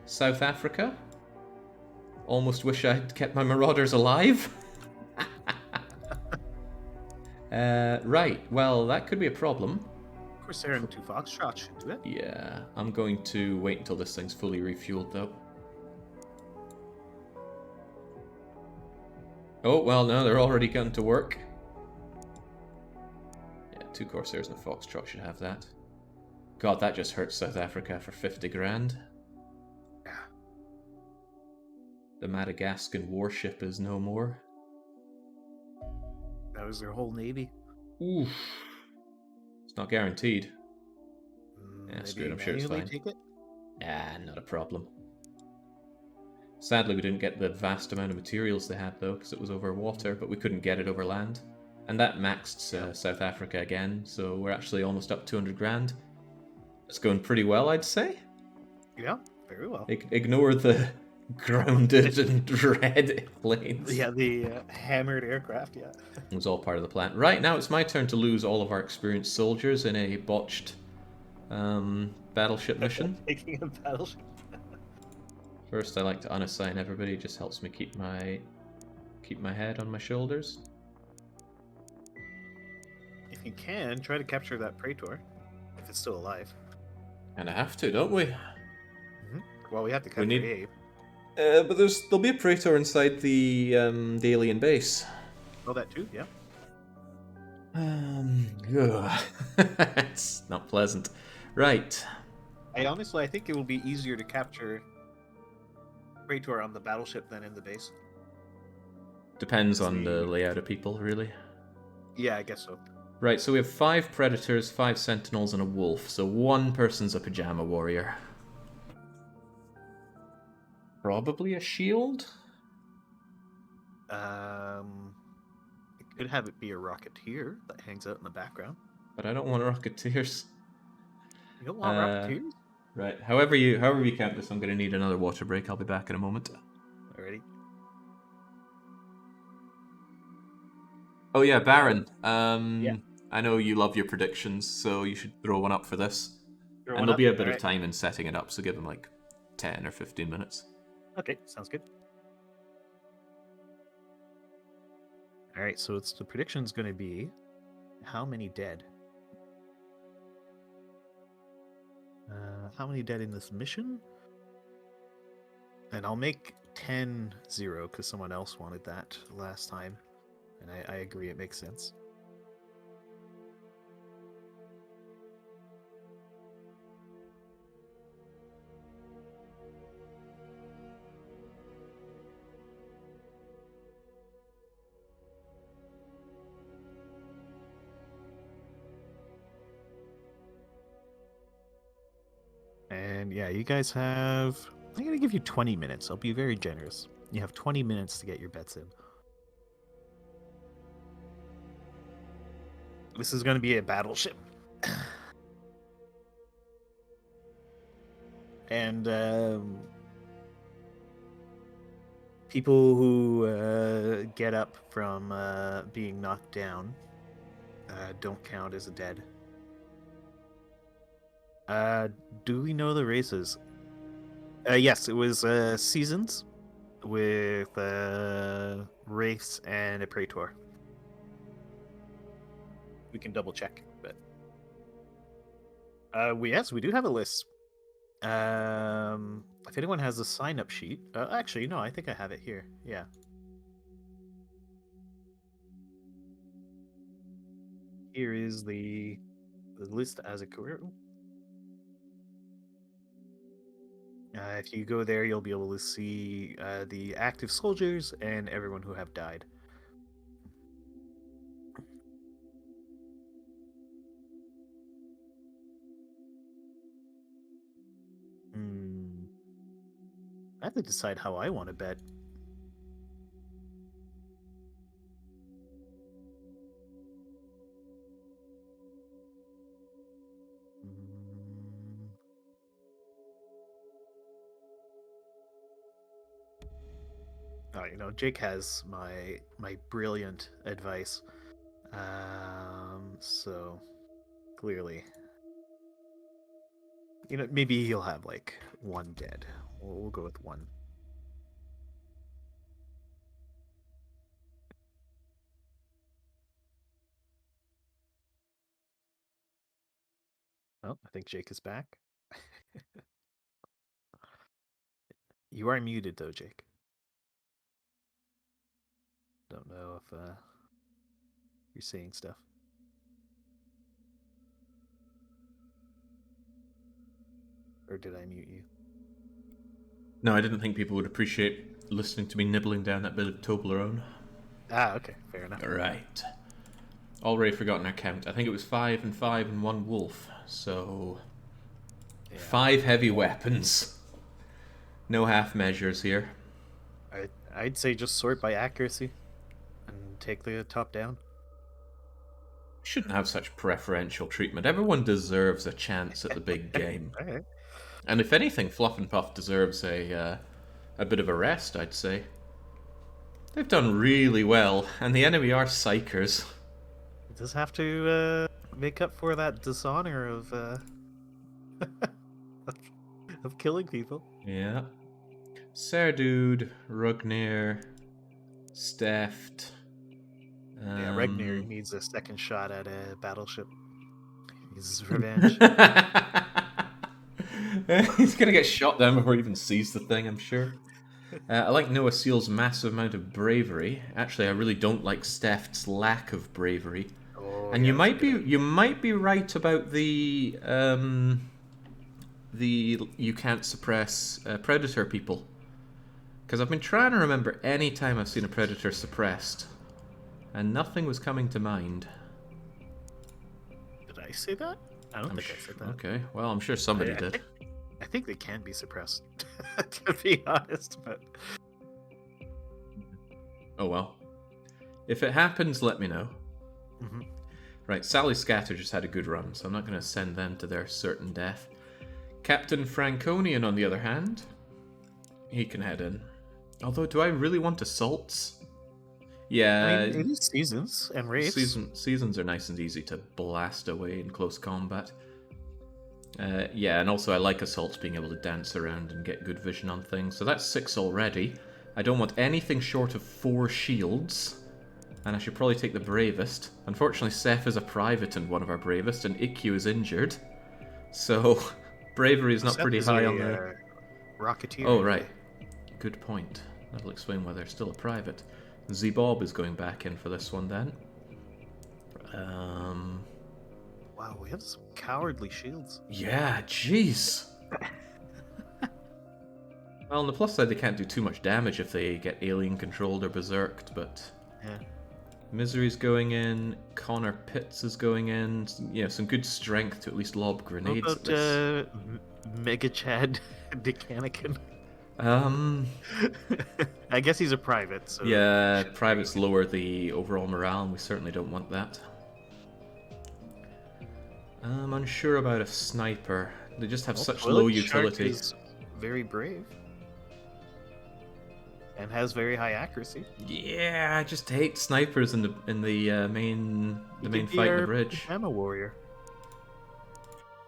South Africa. Almost wish I'd kept my Marauders alive. Right, well, that could be a problem. Corsair and 2 Foxtrots should do it. Yeah, I'm going to wait until this thing's fully refueled, though. Oh, well, no, they're already going to work. Yeah, 2 Corsairs and a Foxtrot should have that. God, that just hurts South Africa for 50 grand. Yeah. The Madagascan warship is no more. That was their whole navy. Oof. It's not guaranteed. Yeah, Maybe screw it, I'm sure it's fine. take it? Ah, not a problem. Sadly, we didn't get the vast amount of materials they had, though, because it was over water, but we couldn't get it over land. And that maxed South Africa again, so we're actually almost up 200 grand. It's going pretty well, I'd say. Yeah, very well. Ignore the grounded and red planes. Yeah, the hammered aircraft, yeah. It was all part of the plan. Right, now it's my turn to lose all of our experienced soldiers in a botched battleship mission. Taking a battleship. First, I like to unassign everybody. It just helps me keep my head on my shoulders. If you can, try to capture that Praetor, if it's still alive. And I have to, don't we? Well, we have to We capture need- Abe. But there'll be a Praetor inside the alien base. Oh, that too, yeah. It's not pleasant. Right. I think it will be easier to capture Praetor on the battleship than in the base. Depends on the layout of people, really. Yeah, I guess so. Right, so we have 5 Predators, 5 Sentinels, and a Wolf. So one person's a Pajama Warrior. Probably a shield? It could have it be a Rocketeer that hangs out in the background. But I don't want Rocketeers. You don't want Rocketeers? Right, however you count this, I'm going to need another water break. I'll be back in a moment. Alrighty. Oh yeah, Baron. Yeah. I know you love your predictions, so you should throw one up for this. Throw And one there'll up? be a bit of Alright. time in setting it up, so give him like 10 or 15 minutes. Okay, sounds good. Alright, so the prediction's going to be how many dead? How many dead in this mission? And I'll make 10-0 because someone else wanted that last time. And I agree, it makes sense. And yeah, you guys have... I'm going to give you 20 minutes. I'll be very generous. You have 20 minutes to get your bets in. This is going to be a battleship. And people who get up from being knocked down don't count as a dead. Do we know the races? Yes, it was Seasons with Wraiths and a Praetor. We can double check, but yes, we do have a list. If anyone has a sign-up sheet, actually, no, I think I have it here. Yeah. Here is the list as a career. If you go there, you'll be able to see the active soldiers and everyone who have died. I have to decide how I want to bet. Jake has my brilliant advice. So clearly, maybe he'll have like one dead. We'll go with one. Oh, I think Jake is back. You are muted though, Jake. Don't know if you're saying stuff. Or did I mute you? No, I didn't think people would appreciate listening to me nibbling down that bit of Toblerone. Ah, okay, fair enough. Right. Already forgotten our count. I think it was 5 and 5 and 1 wolf. So... yeah. 5 heavy weapons. No half measures here. I'd say just sort by accuracy. And take the top down. Shouldn't have such preferential treatment. Everyone deserves a chance at the big game. Okay. And if anything, Fluff and Puff deserves a bit of a rest, I'd say. They've done really well, and the enemy are psychers. It does have to make up for that dishonor of of killing people. Yeah. Serdude, Rugnir, Steft. Yeah, Regnier needs a second shot at a battleship. His revenge. He's gonna get shot down before he even sees the thing, I'm sure. I like Noah Seal's massive amount of bravery. Actually, I really don't like Steft's lack of bravery. Oh, And yeah, you might be right about the you can't suppress predator people. Because I've been trying to remember any time I've seen a predator suppressed, and nothing was coming to mind. Did I say that? I don't think I said that. Okay, well, I'm sure somebody did. I think they can be suppressed, to be honest. But oh well. If it happens, let me know. mm-hmm. Right, Sally Scatter just had a good run, so I'm not going to send them to their certain death. Captain Franconian, on the other hand, he can head in. Although, do I really want assaults? Yeah, I mean, it is seasons and raids. Seasons are nice and easy to blast away in close combat. Yeah, and also I like assaults being able to dance around and get good vision on things. So that's 6 already. I don't want anything short of 4 shields. And I should probably take the bravest. Unfortunately, Seth is a private and one of our bravest, and Ikkyu is injured. So, bravery is not pretty high on the... Rocketeer. Oh, right. Good point. That'll explain why they're still a private. Z-Bob is going back in for this one then. Wow, we have some cowardly shields. Yeah, jeez. Well, on the plus side, they can't do too much damage if they get alien-controlled or berserked, but... Yeah. Misery's going in, Connor Pitts is going in, yeah, some good strength to at least lob grenades What about Mega Chad Decanican? I guess he's a private, so... Yeah, privates lower the overall morale, and we certainly don't want that. I'm unsure about a sniper. They just have such low utility. Is very brave. And has very high accuracy. Yeah, I just hate snipers in the main fight in the bridge. Pajama warrior.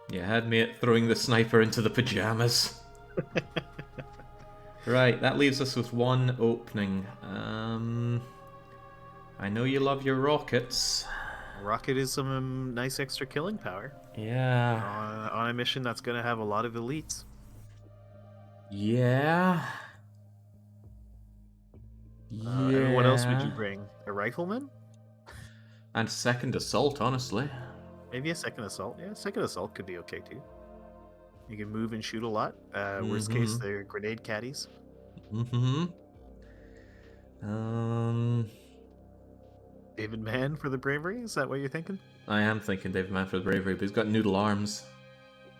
Yeah, had me at throwing the sniper into the pajamas. Right, that leaves us with one opening. I know you love your rockets. Rocket is some nice extra killing power. Yeah. On a mission that's going to have a lot of elites. Yeah. And what else would you bring? A rifleman? And second assault, honestly. Maybe a second assault. Yeah, second assault could be okay too. You can move and shoot a lot. Worst case, they're grenade caddies. David Mann for the bravery? Is that what you're thinking? I am thinking David Mann for the bravery, but he's got noodle arms.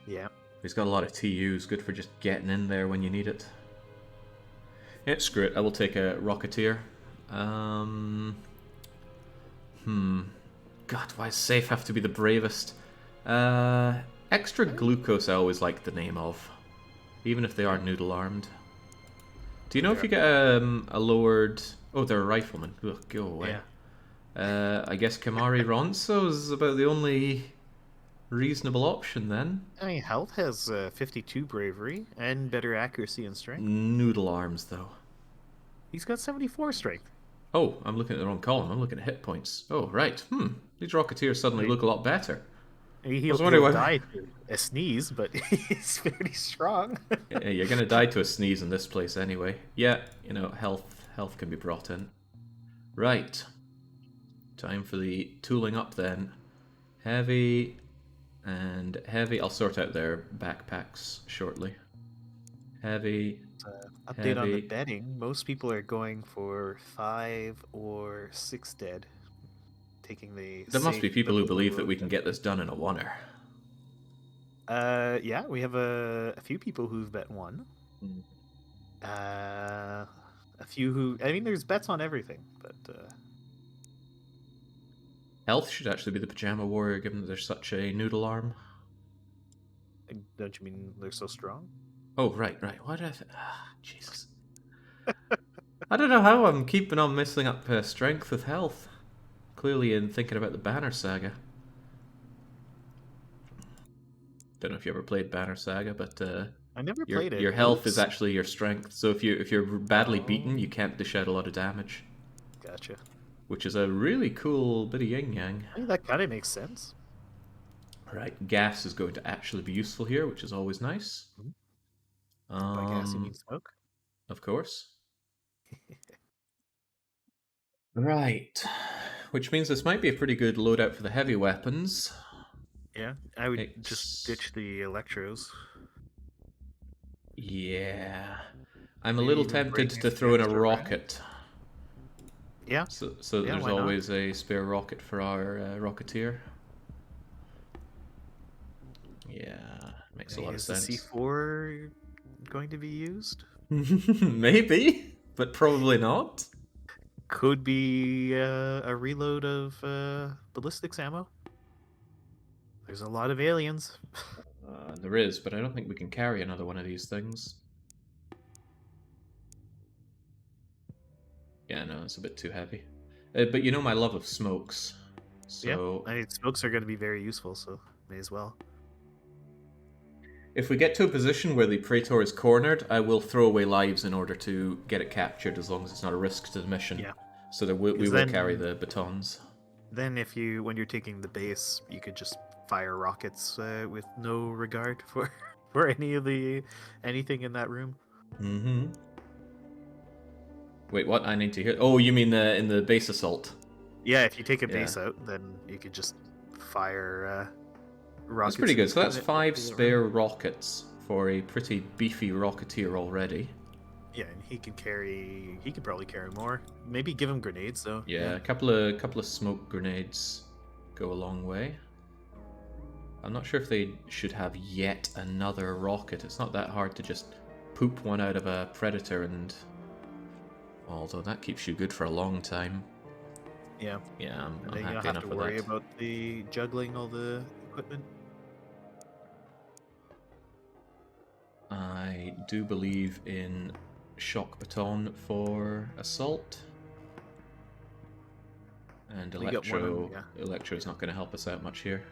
Yeah. He's got a lot of TUs, good for just getting in there when you need it. Yeah, screw it. I will take a Rocketeer. God, why does Safe have to be the bravest? Extra Glucose I always like the name of. Even if they are noodle armed. Do you know if you get a lowered... Oh, they're a rifleman. Ugh, go away. Yeah. I guess Kamari Ronso is about the only reasonable option then. I mean, Health has 52 bravery and better accuracy and strength. Noodle arms, though. He's got 74 strength. Oh, I'm looking at the wrong column. I'm looking at hit points. Oh, right. These Rocketeers suddenly look a lot better. He'll die to a sneeze, but he's pretty strong. Yeah, you're going to die to a sneeze in this place anyway. Yeah, you know, health can be brought in. Right. Time for the tooling up then. Heavy and heavy. I'll sort out their backpacks shortly. Heavy. Update on the deading. Most people are going for 5 or 6 dead. Taking the. There must be people who believe that we can get this done in a oneer. Yeah, we have a few people who've bet 1. A few who. I mean, there's bets on everything, but. Health should actually be the Pajama Warrior, given that they're such a noodle arm. Don't you mean they're so strong? Oh, right. Why did I... Jesus. I don't know how I'm keeping on messing up strength with health. Clearly in thinking about the Banner Saga. Don't know if you ever played Banner Saga, but... I never Your played it. your It health is looks. actually your strength. So if you're badly beaten, Oh, you can't dish out a lot of damage, gotcha. which is a really cool bit of yin yang. I mean, that kind of makes sense. Right, gas is going to actually be useful here, which is always nice. Mhm. And by gas, you mean Um, smoke? of course. Right, which means this might be a pretty good loadout for the heavy weapons. Yeah, I would just It's ditch the electros. yeah. I'm a Maybe little even tempted bring a to few throw in a extra rounds. rocket, Yeah, so that yeah, there's why not? always a spare rocket for our rocketeer. Yeah, makes a lot of Is the sense. C4 going to be used? Maybe, but probably not. Could be a reload of ballistics ammo. There's a lot of aliens. There is, but I don't think we can carry another one of these things. Yeah, no, it's a bit too heavy. But you know my love of smokes, Yeah, so I mean, smokes are going to be very useful, so may as well. if we get to a position where the Praetor is cornered, I will throw away lives in order to get it captured, as long as it's not a risk to the mission. Yeah, So that we because will carry the batons. then if you when you're taking the base, you could just fire rockets with no regard for for anything in that room. Mm-hmm. Wait, what? I need to hear. Oh, you mean in the base assault? Yeah, if you take a Yeah, base out, then you could just fire that's rockets pretty good. So into that's it. 5 Into that room. spare rockets for a pretty beefy rocketeer already. Yeah, and he could probably carry more. Maybe give him grenades though. Yeah, a couple of smoke grenades go a long way. I'm not sure if they should have yet another rocket. It's not that hard to just poop one out of a predator, and although that keeps you good for a long time. Yeah. Yeah, And I'm then you don't happy have enough to with worry that. about the juggling all the equipment. I do believe in shock baton for assault. And We got one on, yeah. Electro's not going to help us out much here.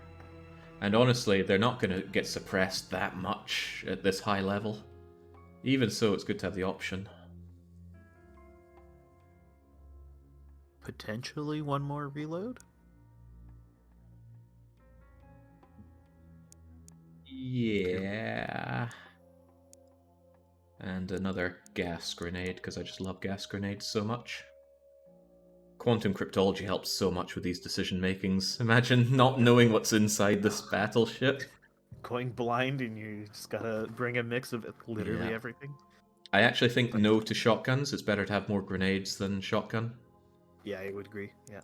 And honestly, they're not going to get suppressed that much at this high level. Even so, it's good to have the option. Potentially one more reload. Yeah. And another gas grenade, because I just love gas grenades so much. Quantum cryptology helps so much with these decision makings. Imagine not knowing what's inside this battleship. Going blind and you just gotta bring a mix of literally Yeah. everything. I actually think no to shotguns. It's better to have more grenades than shotgun. Yeah, I would agree. Yeah.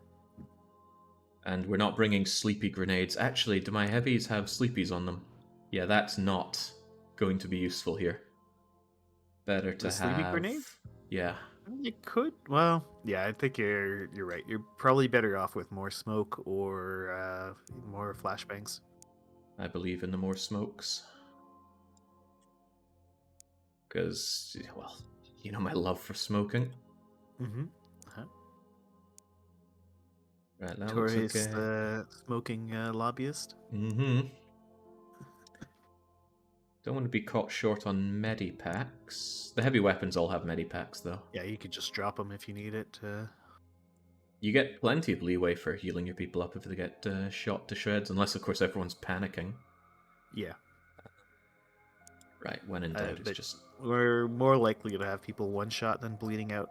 And we're not bringing sleepy grenades. Actually, do my heavies have sleepies on them? Yeah, that's not going to be useful here. Better to The sleepy have... grenade? Yeah. You could. Well, yeah, I think you're right. You're probably better off with more smoke or more flashbangs. I believe in the more smokes. Because, well, you know my love for smoking. Mm-hmm. Uh-huh. Right, that looks Notorious okay. smoking lobbyist. Mm-hmm. Don't want to be caught short on medipacks. The heavy weapons all have medipacks, though. Yeah, you could just drop them if you need it. You get plenty of leeway for healing your people up if they get shot to shreds, unless, of course, everyone's panicking. Yeah. Right, when in doubt, it's just... We're more likely to have people one shot than bleeding out.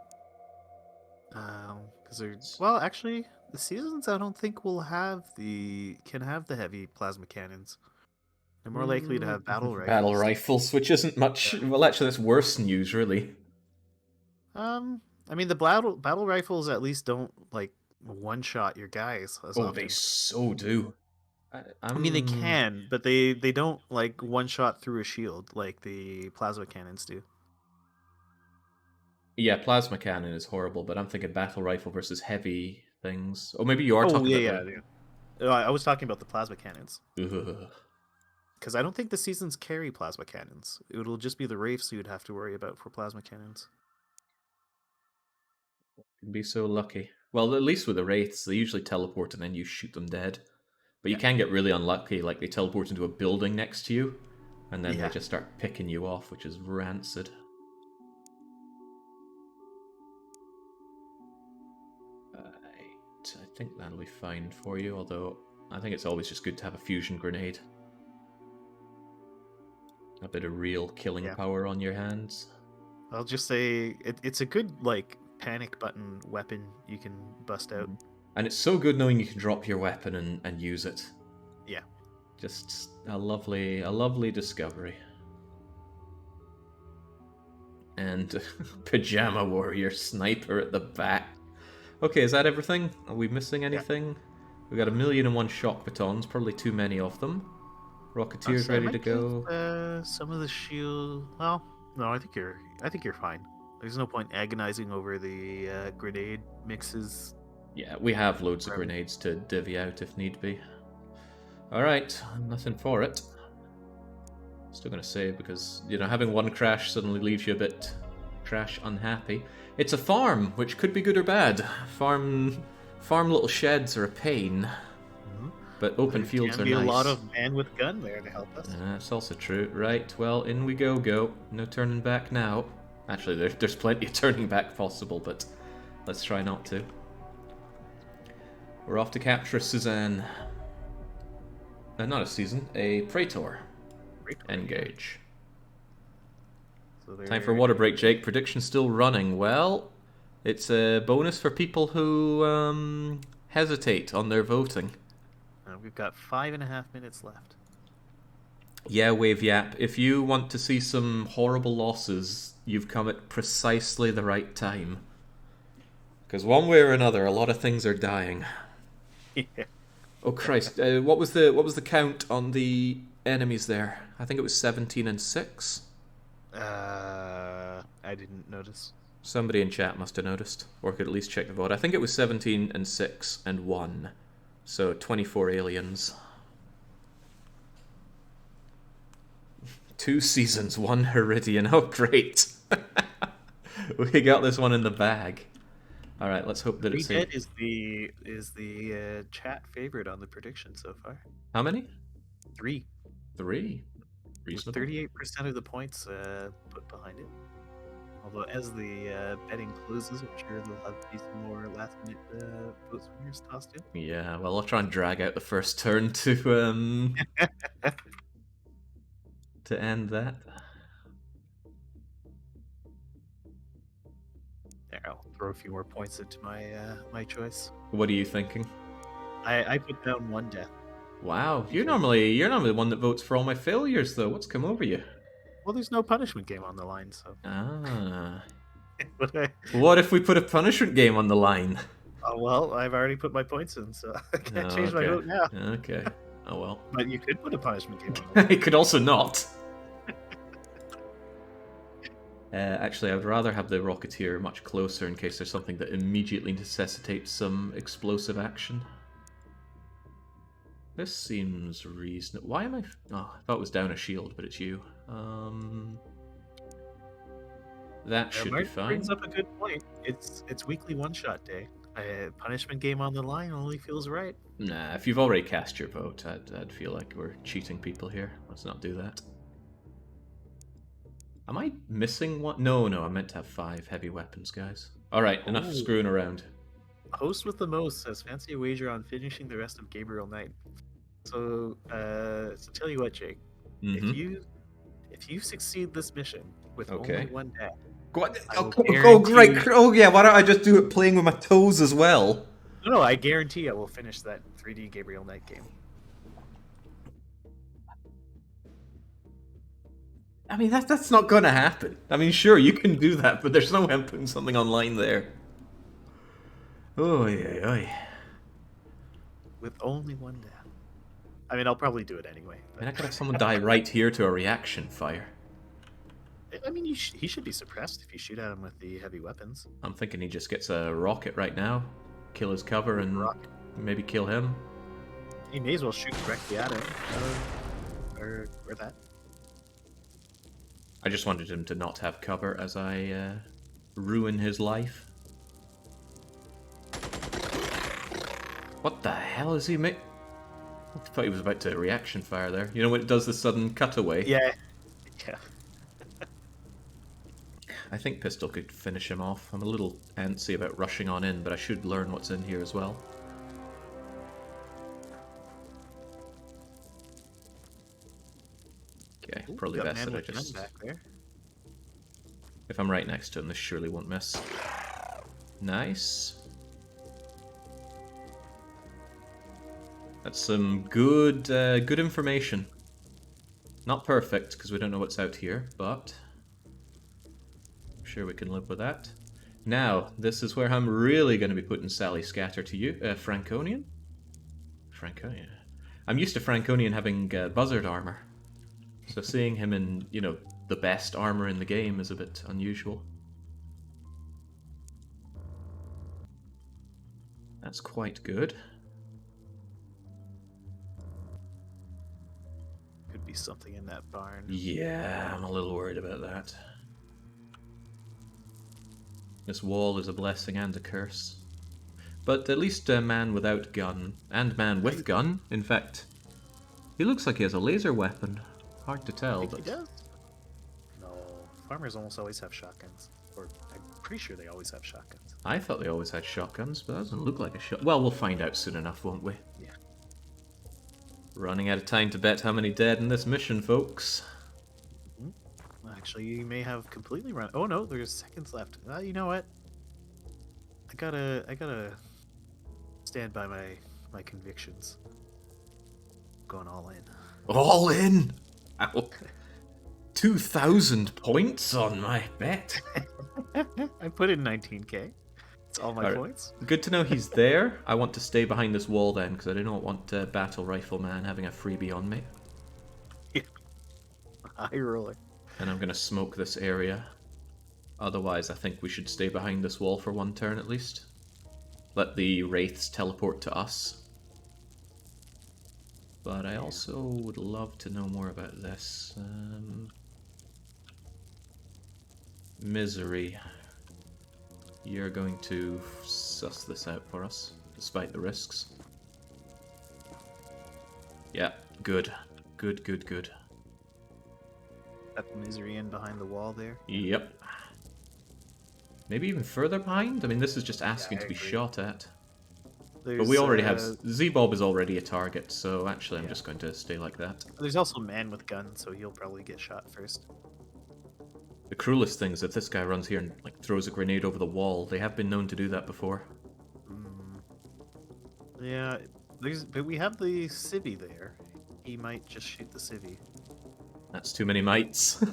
Because they're... Well, actually, the seasons I don't think can have the heavy plasma cannons. They're more likely to have battle rifles. Battle rifles, which isn't much... Yeah. Well, actually, that's worse news, really. I mean, the battle rifles at least don't, like, one-shot your guys as often. They so do. I mean, they can, but they don't, like, one-shot through a shield like the plasma cannons do. Yeah, plasma cannon is horrible, but I'm thinking battle rifle versus heavy things. Oh, maybe you are talking about them. Yeah. I was talking about the plasma cannons. Because I don't think the seasons carry plasma cannons. It'll just be the Wraiths you'd have to worry about for plasma cannons. You'd be so lucky. Well, at least with the Wraiths, they usually teleport and then you shoot them dead. But you can get really unlucky, like they teleport into a building next to you, And then they just start picking you off, which is rancid. Right, I think that'll be fine for you, although I think it's always just good to have a fusion grenade. A bit of real killing power on your hands. I'll just say it's a good, like, panic button weapon you can bust out. And it's so good knowing you can drop your weapon and use it. Yeah. Just a lovely discovery. And Pajama Warrior Sniper at the back. Okay, is that everything? Are we missing anything? Yeah. We got 1,000,001 shock batons, probably too many of them. Rocketeers ready to go. Some of the shield. Well, no, I think you're fine. There's no point agonizing over the grenade mixes. Yeah, we have loads of grenades to divvy out if need be. Alright, nothing for it. Still gonna save because, you know, having one crash suddenly leaves you a bit crash unhappy. It's a farm, which could be good or bad. Farm little sheds are a pain. But open fields are nice. There can be a lot of man with gun there to help us. That's also true. Right, well, in we go. No turning back now. Actually, there's plenty of turning back possible, but let's try not to. We're off to capture Suzanne. Not a season, a Praetor. Engage. So time for water break, Jake. Prediction still running. Well, it's a bonus for people who hesitate on their voting. We've got 5.5 minutes left. Yeah, Wave Yap. If you want to see some horrible losses, you've come at precisely the right time. Because one way or another, a lot of things are dying. Yeah. Oh Christ! What was the count on the enemies there? I think it was 17 and 6. I didn't notice. Somebody in chat must have noticed, or could at least check the vote. I think it was 17 and 6 and 1. So 24 aliens. 2 seasons, 1 Heridian. Oh, great. We got this one in the bag. All right, let's hope that it's... Dead is the chat favorite on the prediction so far. How many? 3. 3? Reasonable. 38% of the points put behind it. Although as the betting closes, I'm sure there'll have to be some more last-minute vote winners tossed in. Yeah, well, I'll try and drag out the first turn to to end that. There, I'll throw a few more points into my choice. What are you thinking? I put down 1 death. Wow, you're normally the one that votes for all my failures, though. What's come over you? Well, there's no punishment game on the line, so. Ah. What if we put a punishment game on the line? Oh, well, I've already put my points in, so I can't change my vote now. Okay. Oh, well. But you could put a punishment game on the line. You could also not. Actually, I would rather have the Rocketeer much closer in case there's something that immediately necessitates some explosive action. This seems reasonable. Why am I... Oh, I thought it was down a shield, but it's you. That should be fine. Brings up a good point. It's weekly one-shot day. A punishment game on the line only feels right. Nah, if you've already cast your vote, I'd feel like we're cheating people here. Let's not do that. Am I missing one? No, I meant to have 5 heavy weapons, guys. Alright, enough screwing around. Host with the most says, fancy a wager on finishing the rest of Gabriel Knight. So tell you what, Jake. If you succeed this mission with only 1 death, oh, great! Oh yeah, why don't I just do it playing with my toes as well? No, I guarantee I will finish that 3D Gabriel Knight game. I mean, that's not gonna happen. I mean, sure, you can do that, but there's no way I'm putting something online there. Oh, yeah. With only 1 death. I mean, I'll probably do it anyway. But... I could have someone die right here to a reaction fire. I mean, he should be suppressed if you shoot at him with the heavy weapons. I'm thinking he just gets a rocket right now, kill his cover, and maybe kill him. He may as well shoot directly at him. Or that. I just wanted him to not have cover as I ruin his life. What the hell is he making? I thought he was about to reaction fire there. You know when it does the sudden cutaway? Yeah. Yeah. I think pistol could finish him off. I'm a little antsy about rushing on in, but I should learn what's in here as well. Okay, Ooh, probably got best man that I with gun just... back there. If I'm right next to him, this surely won't miss. Nice. That's some good good information. Not perfect, because we don't know what's out here, but I'm sure we can live with that. Now, this is where I'm really going to be putting Sally Scatter to you. Franconian? Franconian. I'm used to Franconian having buzzard armor. So seeing him in, you know, the best armor in the game is a bit unusual. That's quite good. Could be something in that barn. Yeah, I'm a little worried about that. This wall is a blessing and a curse. But at least a man without gun, and man with gun, in fact. He looks like he has a laser weapon. Hard to tell, Think but... he does? No, farmers almost always have shotguns. Or I'm pretty sure they always have shotguns. I thought they always had shotguns, but that doesn't look like a shot. Well, we'll find out soon enough, won't we? Yeah. Running out of time to bet how many dead in this mission, folks. Actually, you may have completely run. Oh no, there's seconds left. You know what? I gotta stand by my convictions. Going all in. All in! Ow. 2,000 points on my bet. I put in 19k. It's all my points. Good to know he's there. I want to stay behind this wall then, because I do not want Battle Rifleman having a freebie on me. High roller. And I'm going to smoke this area. Otherwise, I think we should stay behind this wall for one turn at least. Let the Wraiths teleport to us. But I also would love to know more about this. Misery. You're going to suss this out for us, despite the risks. Yeah, good. Good, good, good. Got the Misery in behind the wall there. Yep. Maybe even further behind? I mean, this is just asking to be shot at. But we already have... Z-Bob is already a target, so actually I'm just going to stay like that. There's also man with gun, so he'll probably get shot first. The cruelest thing is if this guy runs here and like throws a grenade over the wall. They have been known to do that before. Yeah, but we have the civvy there. He might just shoot the civvy. That's too many mites.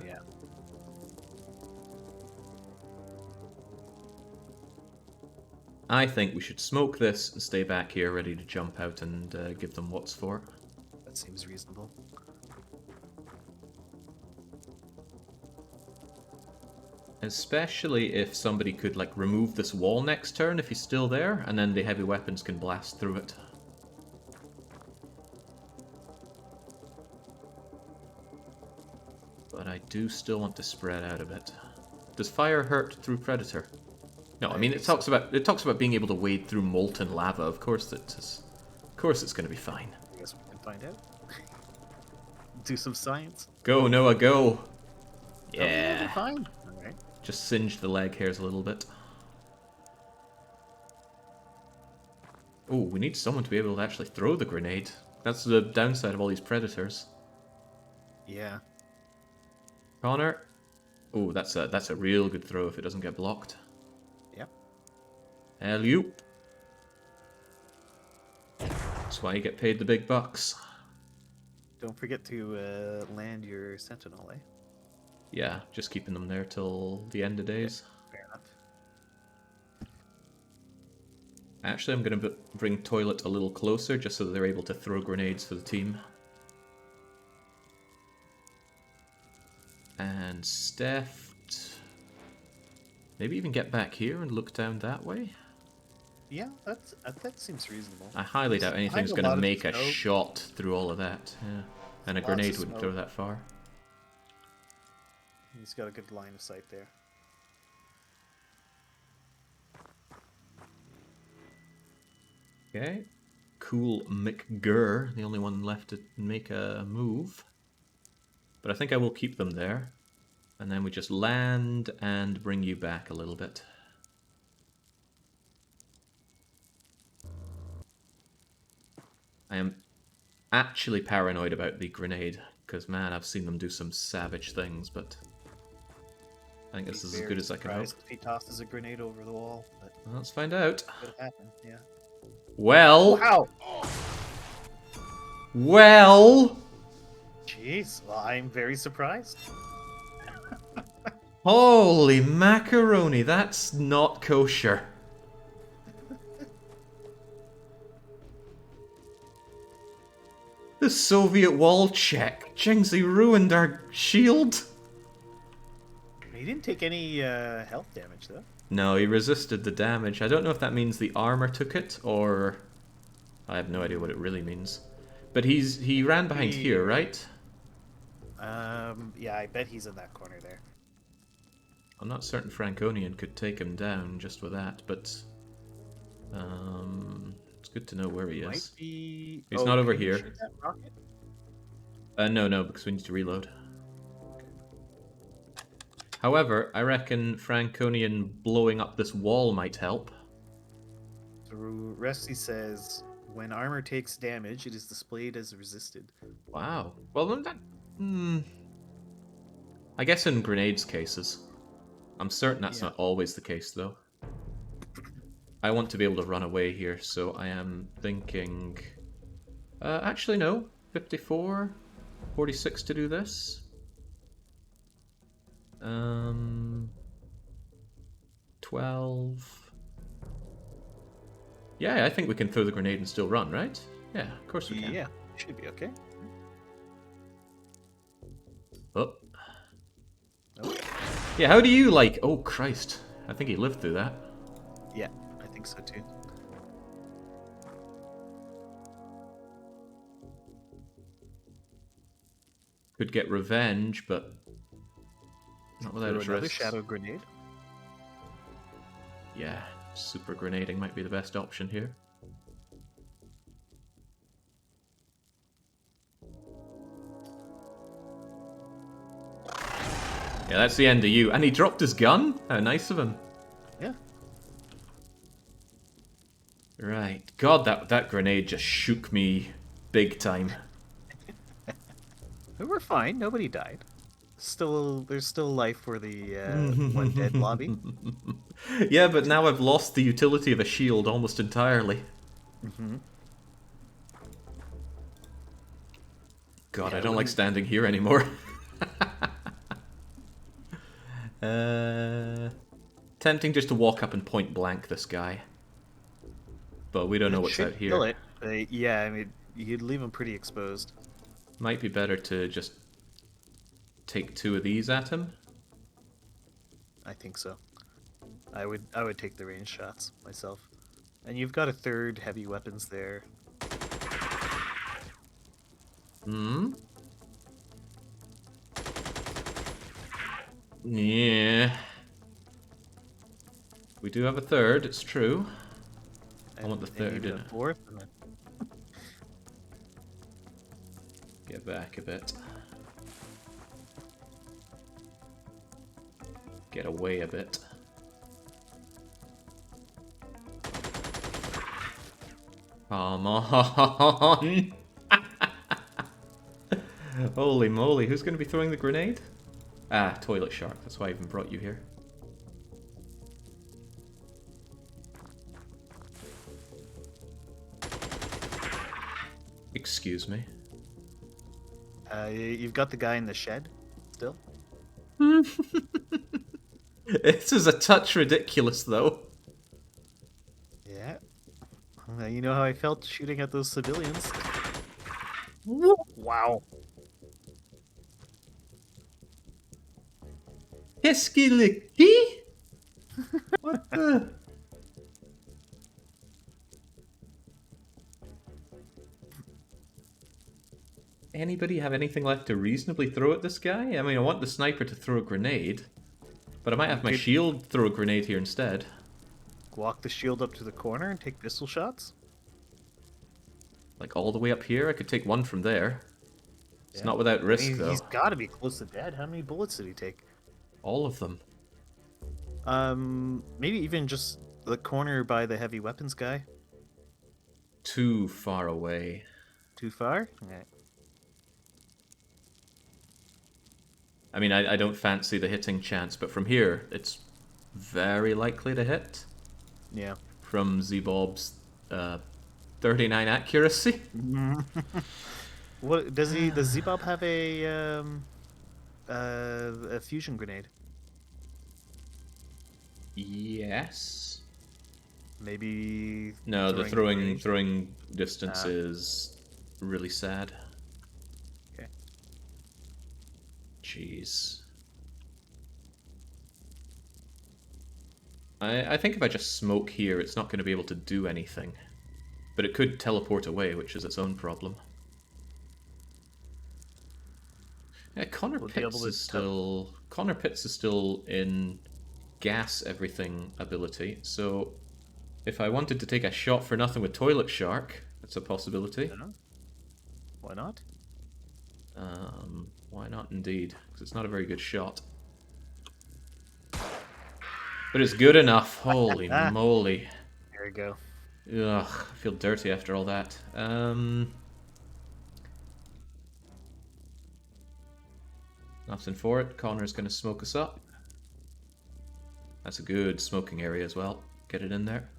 Yeah. I think we should smoke this and stay back here ready to jump out and give them what's for. That seems reasonable. Especially if somebody could like remove this wall next turn if he's still there, and then the heavy weapons can blast through it. But I do still want to spread out a bit. Does fire hurt through Predator? No, I mean it talks about being able to wade through molten lava. Of course it's going to be fine. I guess we can find out. Do some science. Go Noah, go! Yeah. Oh, fine. All right. Just singed the leg hairs a little bit. Oh, we need someone to be able to actually throw the grenade. That's the downside of all these Predators. Yeah. Connor. Oh, that's a real good throw if it doesn't get blocked. Yep. Alley-oop. That's why you get paid the big bucks. Don't forget to land your sentinel, eh? Yeah, just keeping them there till the end of days. Fair enough. Actually, I'm going to bring Toilet a little closer just so that they're able to throw grenades for the team. And Steph... Maybe even get back here and look down that way? Yeah, that seems reasonable. I highly doubt anything's going to make a shot through all of that. Yeah. And a grenade wouldn't throw that far. He's got a good line of sight there. Okay. cool McGurr, the only one left to make a move. But I think I will keep them there. And then we just land and bring you back a little bit. I am actually paranoid about the grenade, because man, I've seen them do some savage things, but I think this is as good as I can hope. If he tosses a grenade over the wall, but Well, let's find out. could happen, yeah. Well... Wow! Well... Jeez, well, I'm very surprised. Holy macaroni, that's not kosher. The Soviet wall check. Jingsy ruined our shield. He didn't take any health damage, though. No, he resisted the damage. I don't know if that means the armor took it, or... I have no idea what it really means. But he ran behind here, right? Yeah, I bet he's in that corner there. I'm not certain Franconian could take him down just with that, but... it's good to know where he is. Might be... He's not over can you here. shoot that rocket? No, because we need to reload. However, I reckon Franconian blowing up this wall might help. So Rusty says, when armor takes damage, it is displayed as resisted. Wow. Well, then that... I guess in grenades cases. I'm certain that's not always the case, though. I want to be able to run away here, so I am thinking... actually, no. 54, 46 to do this. 12... Yeah, I think we can throw the grenade and still run, right? Yeah, of course we can. Yeah, should be okay. Oh. Yeah, how do you like... Oh, Christ. I think he lived through that. Yeah, I think so too. Could get revenge, but... Not without its Another risks. shadow grenade. Yeah, super grenading might be the best option here. Yeah, that's the end of you. And he dropped his gun? How nice of him. Yeah. Right. God, that grenade just shook me big time. We were fine. Nobody died. There's still life for the one dead lobby. Yeah, but now I've lost the utility of a shield almost entirely. God, Yeah, I don't like standing here anymore. Tempting just to walk up and point blank this guy. But we don't know what's out here. Kill it. Yeah, I mean, you'd leave him pretty exposed. Might be better to just take 2 of these at him. I think so. I would take the range shots myself. And you've got a third heavy weapons there. Yeah. We do have a third, it's true. I want the third in it. Fourth, and then... Get back a bit. Get away a bit. Come on! Holy moly, who's going to be throwing the grenade? Ah, Toilet Shark, that's why I even brought you here. Excuse me. You've got the guy in the shed still? This is a touch ridiculous, though. Yeah. Well, you know how I felt shooting at those civilians. Wow. Heskiliki? What the? Anybody have anything left to reasonably throw at this guy? I mean, I want the sniper to throw a grenade, but I might have my shield throw a grenade here instead. Walk the shield up to the corner and take pistol shots? Like all the way up here? I could take one from there. It's Yeah. not without I risk, mean, though. he's got to be close to dead. How many bullets did he take? All of them. Maybe even just the corner by the heavy weapons guy. Too far away. Too far? Okay. I mean, I don't fancy the hitting chance, but from here, it's very likely to hit. Yeah. From Z-Bob's 39 accuracy. What does he? Does Zebob have a fusion grenade? Yes. Maybe. No, the range? throwing distance is really sad. Okay. Jeez. I think if I just smoke here, it's not going to be able to do anything. But it could teleport away, which is its own problem. Yeah, Connor Pitts is still in gas everything ability, so if I wanted to take a shot for nothing with Toilet Shark, that's a possibility. Yeah. Why not? Why not indeed? Because it's not a very good shot. But it's good enough. Holy moly. There we go. Ugh, I feel dirty after all that. Nothing for it. Connor's going to smoke us up. That's a good smoking area as well. Get it in there.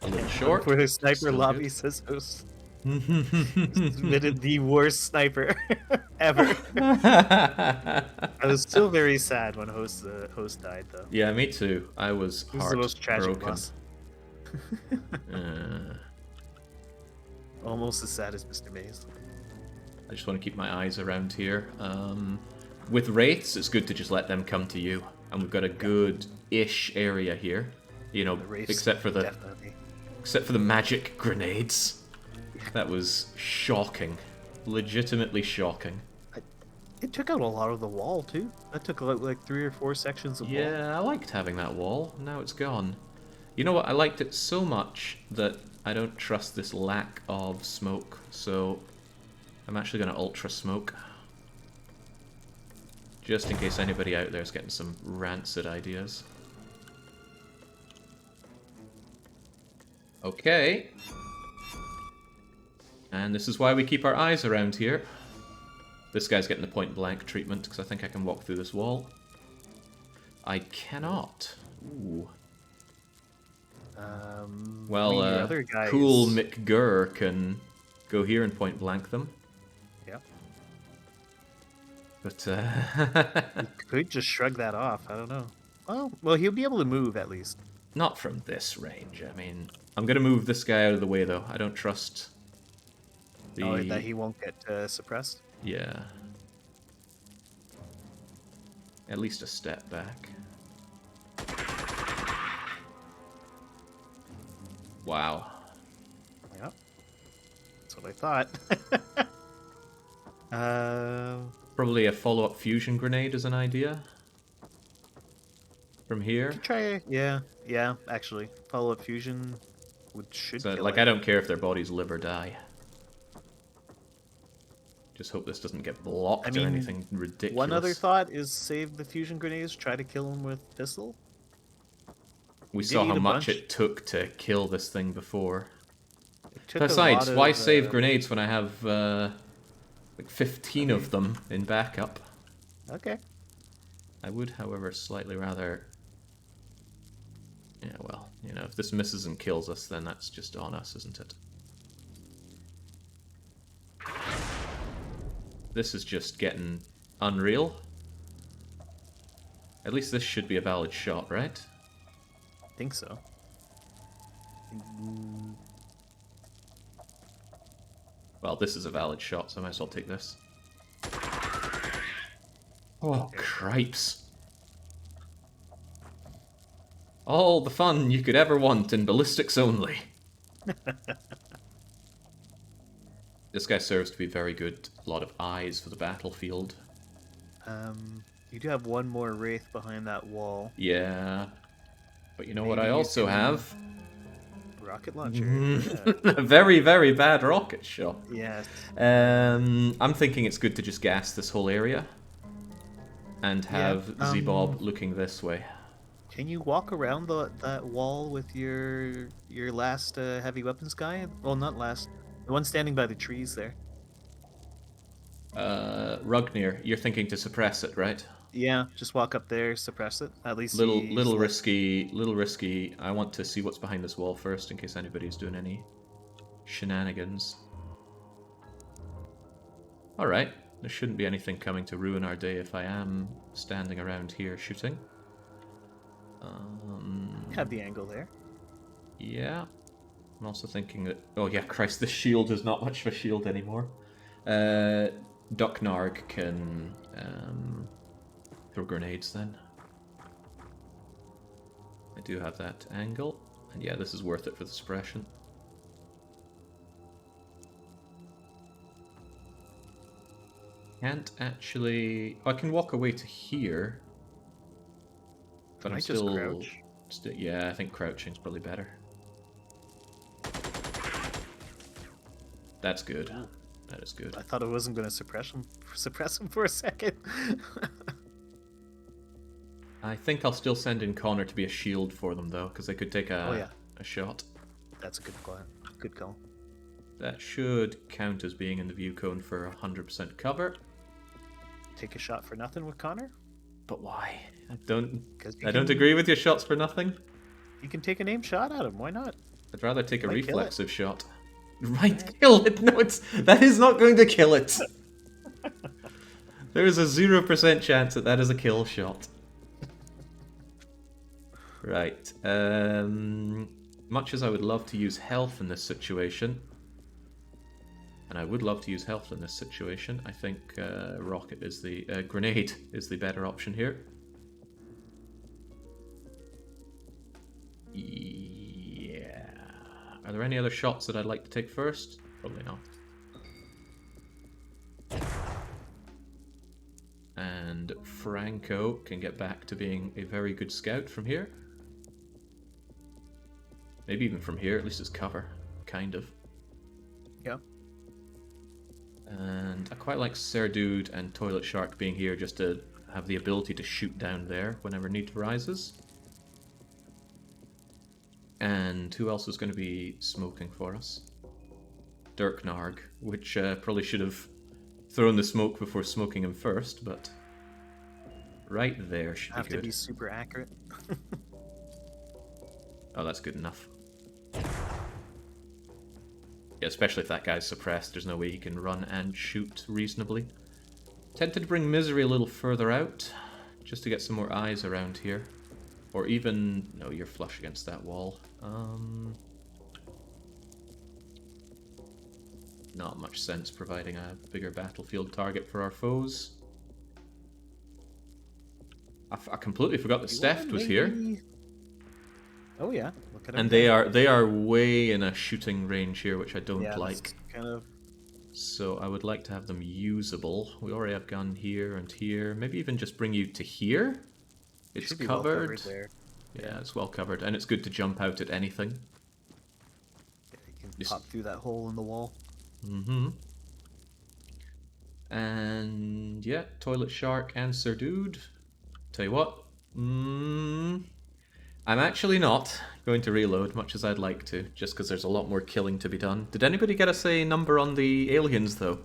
A little short. For the sniper Still lobby good. says host. Submitted the worst sniper ever. I was still very sad when host died though. Yeah, me too. I was This is the most tragic heartbroken. loss. Almost as sad as Mr. Maze. I just want to keep my eyes around here. With wraiths, it's good to just let them come to you, and we've got a good-ish area here. You know, except for the magic grenades. That was shocking, legitimately shocking. It took out a lot of the wall too. That took like 3 or 4 sections of wall. Yeah, I liked having that wall. Now it's gone. You know what? I liked it so much that I don't trust this lack of smoke. So I'm actually going to ultra smoke. Just in case anybody out there is getting some rancid ideas. Okay. And this is why we keep our eyes around here. This guy's getting the point blank treatment because I think I can walk through this wall. I cannot. Ooh. Well, other guys... cool McGurr can go here and point blank them. Yep. But You could just shrug that off. I don't know. Well, he'll be able to move at least. not from this range. I mean, I'm gonna move this guy out of the way though. I don't trust the. Oh, that he won't get suppressed. Yeah. At least a step back. Wow. Yep. That's what I thought. Probably a follow-up fusion grenade is an idea. From here. Try, yeah, actually, follow-up fusion should So, kill like, it. I don't care if their bodies live or die. Just hope this doesn't get blocked or anything ridiculous. One other thought is save the fusion grenades, try to kill him with pistol. We saw how much it took to kill this thing before. Took Besides, why save grenades when I have like 15 of them in backup? Okay. I would, however, slightly rather... Yeah, well, you know, if this misses and kills us, then that's just on us, isn't it? This is just getting unreal. At least this should be a valid shot, right? I think so. Well, this is a valid shot, so I might as well take this. Oh, cripes. All the fun you could ever want in ballistics only. This guy serves to be very good. A lot of eyes for the battlefield. You do have one more wraith behind that wall. Yeah. But you know what Maybe I you also can have? rocket launcher. A very, very bad rocket shot. Yes. I'm thinking it's good to just gas this whole area and have Z-Bob looking this way. Can you walk around that wall with your last heavy weapons guy? Well, not last. The one standing by the trees there. Rugnir, you're thinking to suppress it, right? Yeah, just walk up there, suppress it. At least Little risky. I want to see what's behind this wall first in case anybody's doing any shenanigans. Alright, there shouldn't be anything coming to ruin our day if I am standing around here shooting. Have the angle there. Yeah. I'm also thinking that... Oh yeah, Christ, this shield is not much of a shield anymore. Ducknarg can throw grenades then. I do have that angle. And yeah, this is worth it for the suppression. Can't actually... Oh, I can walk away to here. But I'm still... Just crouch. Yeah, I think crouching's probably better. That's good. Yeah. That is good. I thought it wasn't going to suppress him for a second. I think I'll still send in Connor to be a shield for them, though, because they could take a shot. That's a good call. Good call. That should count as being in the view cone for 100% cover. Take a shot for nothing with Connor? But why? I don't agree with your shots for nothing. You can take an aim shot at him. Why not? I'd rather take a Might kill reflexive shot. Right, kill it. No, that is not going to kill it. There is a 0% chance that is a kill shot. Right. Much as I would love to use health in this situation, and I would love to use health in this situation, I think rocket is the grenade is the better option here. Yeah. Are there any other shots that I'd like to take first? Probably not. And Franco can get back to being a very good scout from here. Maybe even from here, at least it's cover. Kind of. Yeah. And I quite like Serdude and Toilet Shark being here just to have the ability to shoot down there whenever need arises. And who else is going to be smoking for us? Dirknarg, which probably should have thrown the smoke before smoking him first, but right there should be good. Have to be super accurate. Oh, that's good enough. Yeah, especially if that guy's suppressed, there's no way he can run and shoot reasonably. Tempted to bring Misery a little further out, just to get some more eyes around here. Or even... No, you're flush against that wall. Not much sense providing a bigger battlefield target for our foes. I completely forgot that Steph was here. Oh yeah, look at him. And they are way in a shooting range here, which I don't like. Kind of. So I would like to have them usable. We already have gun here and here. Maybe even just bring you to here. It's covered. Well covered there. Yeah, it's well covered, and it's good to jump out at anything. Yeah, you can pop through that hole in the wall. Mm-hmm. And yeah, Toilet Shark and Serdude. Tell you what, I'm actually not going to reload much as I'd like to, just because there's a lot more killing to be done. Did anybody get us a number on the aliens, though?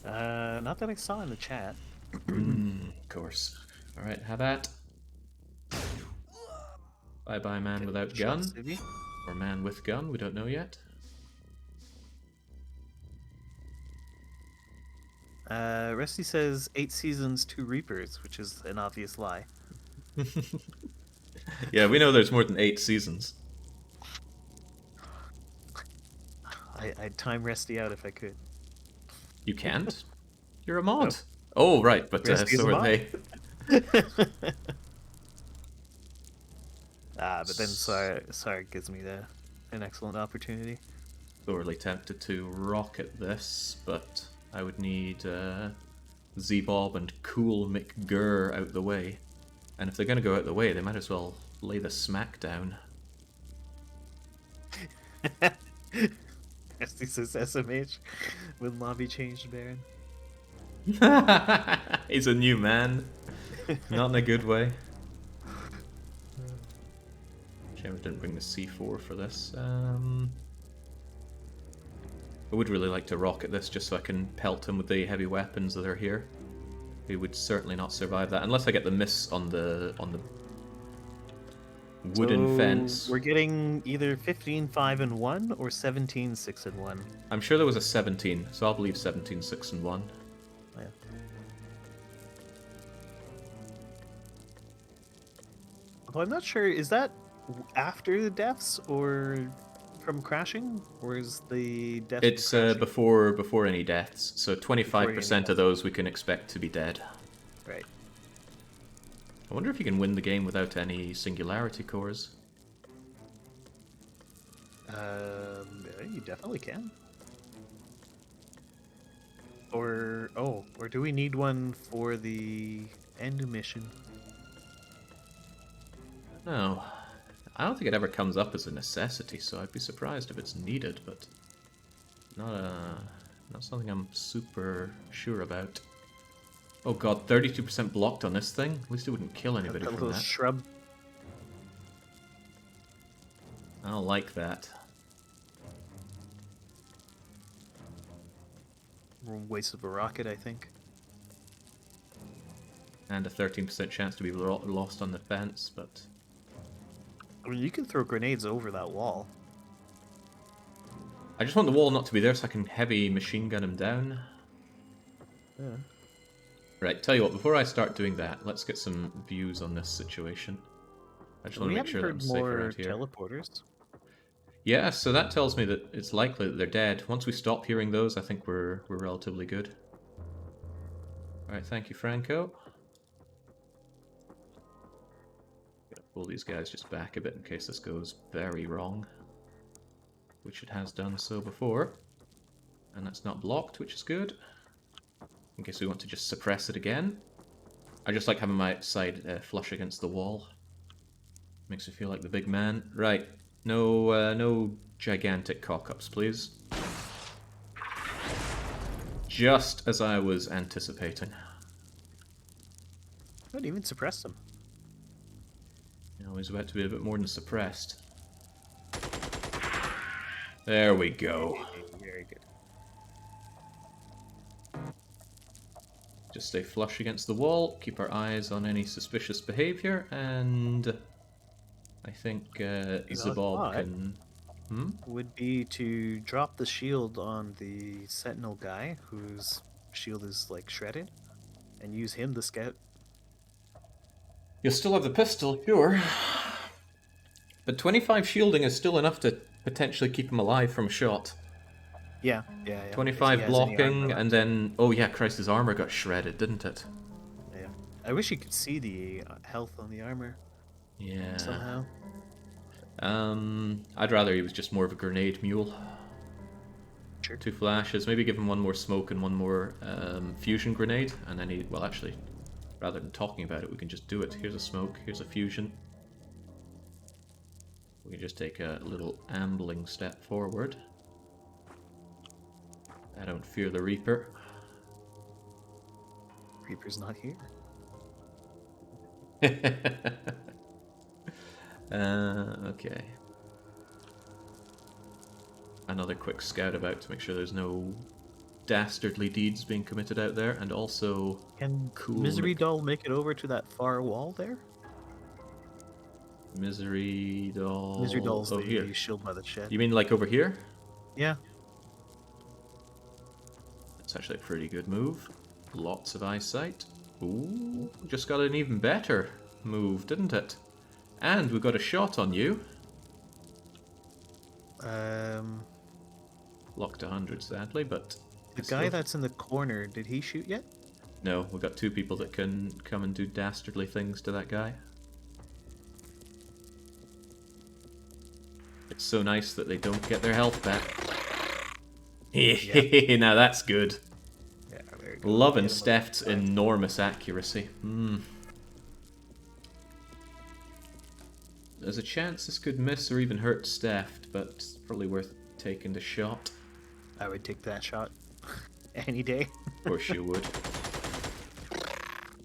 Not that I saw in the chat. Of course. Alright, have at. Bye-bye, man without gun. Or man with gun, we don't know yet. Rusty says 8 seasons, 2 Reapers, which is an obvious lie. Yeah, we know there's more than 8 seasons. I'd time Rusty out if I could. You can't? You're a mod. Oh, right, but so are they. But then Sark gives me an excellent opportunity. Sorely tempted to rocket this, but I would need Z-Bob and Cool McGurr out the way. And if they're going to go out the way, they might as well lay the smack down. Esty says SMH. Will not be changed, Baron. He's a new man. Not in a good way. Shame I didn't bring the C4 for this. I would really like to rocket this just so I can pelt him with the heavy weapons that are here. He would certainly not survive that unless I get the miss on the wooden fence. We're getting either 15-5-1 or 17-6-1. I'm sure there was a 17, so I'll believe 17-6-1. Yeah. Although I'm not sure, is that after the deaths or from crashing, or is the death? It's before any deaths, so 25% of those we can expect to be dead. Right. I wonder if you can win the game without any singularity cores. You definitely can. Or do we need one for the end mission? No. I don't think it ever comes up as a necessity, so I'd be surprised if it's needed, but not something I'm super sure about. Oh god, 32% blocked on this thing? At least it wouldn't kill anybody That from little that. shrub. I don't like that. Waste of a rocket, I think. And a 13% chance to be lost on the fence, but... I mean, you can throw grenades over that wall. I just want the wall not to be there so I can heavy machine gun him down. Yeah. Right, tell you what, before I start doing that, let's get some views on this situation. I just want to make sure that I'm safe around here. Teleporters. Yeah, so that tells me that it's likely that they're dead. Once we stop hearing those, I think we're relatively good. Alright, thank you, Franco. Gonna pull these guys just back a bit in case this goes very wrong. Which it has done so before. And that's not blocked, which is good. In case we want to just suppress it again. I just like having my side flush against the wall. Makes me feel like the big man. Right. No gigantic cock-ups, please. Just as I was anticipating. I didn't even suppress them. You know, he's about to be a bit more than suppressed. There we go. Very good. Just stay flush against the wall, keep our eyes on any suspicious behavior, and I think Zabob can... Would be to drop the shield on the sentinel guy, whose shield is like shredded, and use him to scout. You'll still have the pistol, sure. But 25 shielding is still enough to potentially keep him alive from a shot. Yeah. 25 blocking, and then... Oh yeah, Christ, his armor got shredded, didn't it? Yeah. I wish you could see the health on the armor. Yeah. Somehow. I'd rather he was just more of a grenade mule. Sure. 2 flashes, maybe give him 1 more smoke and 1 more fusion grenade, and then he... Well, actually, rather than talking about it, we can just do it. Here's a smoke, here's a fusion. We can just take a little ambling step forward. I don't fear the Reaper. Reaper's not here. Okay. Another quick scout about to make sure there's no dastardly deeds being committed out there, and also... Can cool Misery Doll make it over to that far wall there? Misery Doll... Misery Doll's over here. the shield by the shed. You mean like over here? Yeah. That's actually a pretty good move. Lots of eyesight. Ooh, just got an even better move, didn't it? And we got a shot on you. Locked 100, sadly, but... The guy that's in the corner, did he shoot yet? No, we've got 2 people that can come and do dastardly things to that guy. It's so nice that they don't get their health back. Yeah. Now that's good. Yeah, very good. Loving Steph's enormous accuracy. There's a chance this could miss or even hurt Steft, but it's probably worth taking the shot. I would take that shot any day. Of course you would.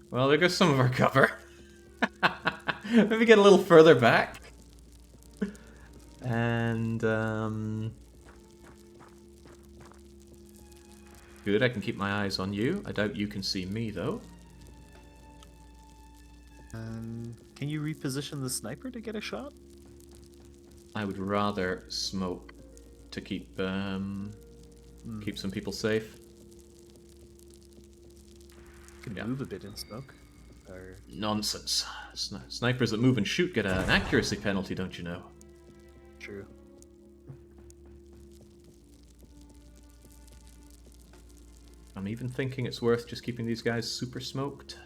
Well, there goes some of our cover. Maybe get a little further back. And, good, I can keep my eyes on you. I doubt you can see me, though. Can you reposition the sniper to get a shot? I would rather smoke to keep keep some people safe. You can move a bit in smoke. Or... Nonsense. Snipers that move and shoot get an accuracy penalty, don't you know? True. I'm even thinking it's worth just keeping these guys super smoked.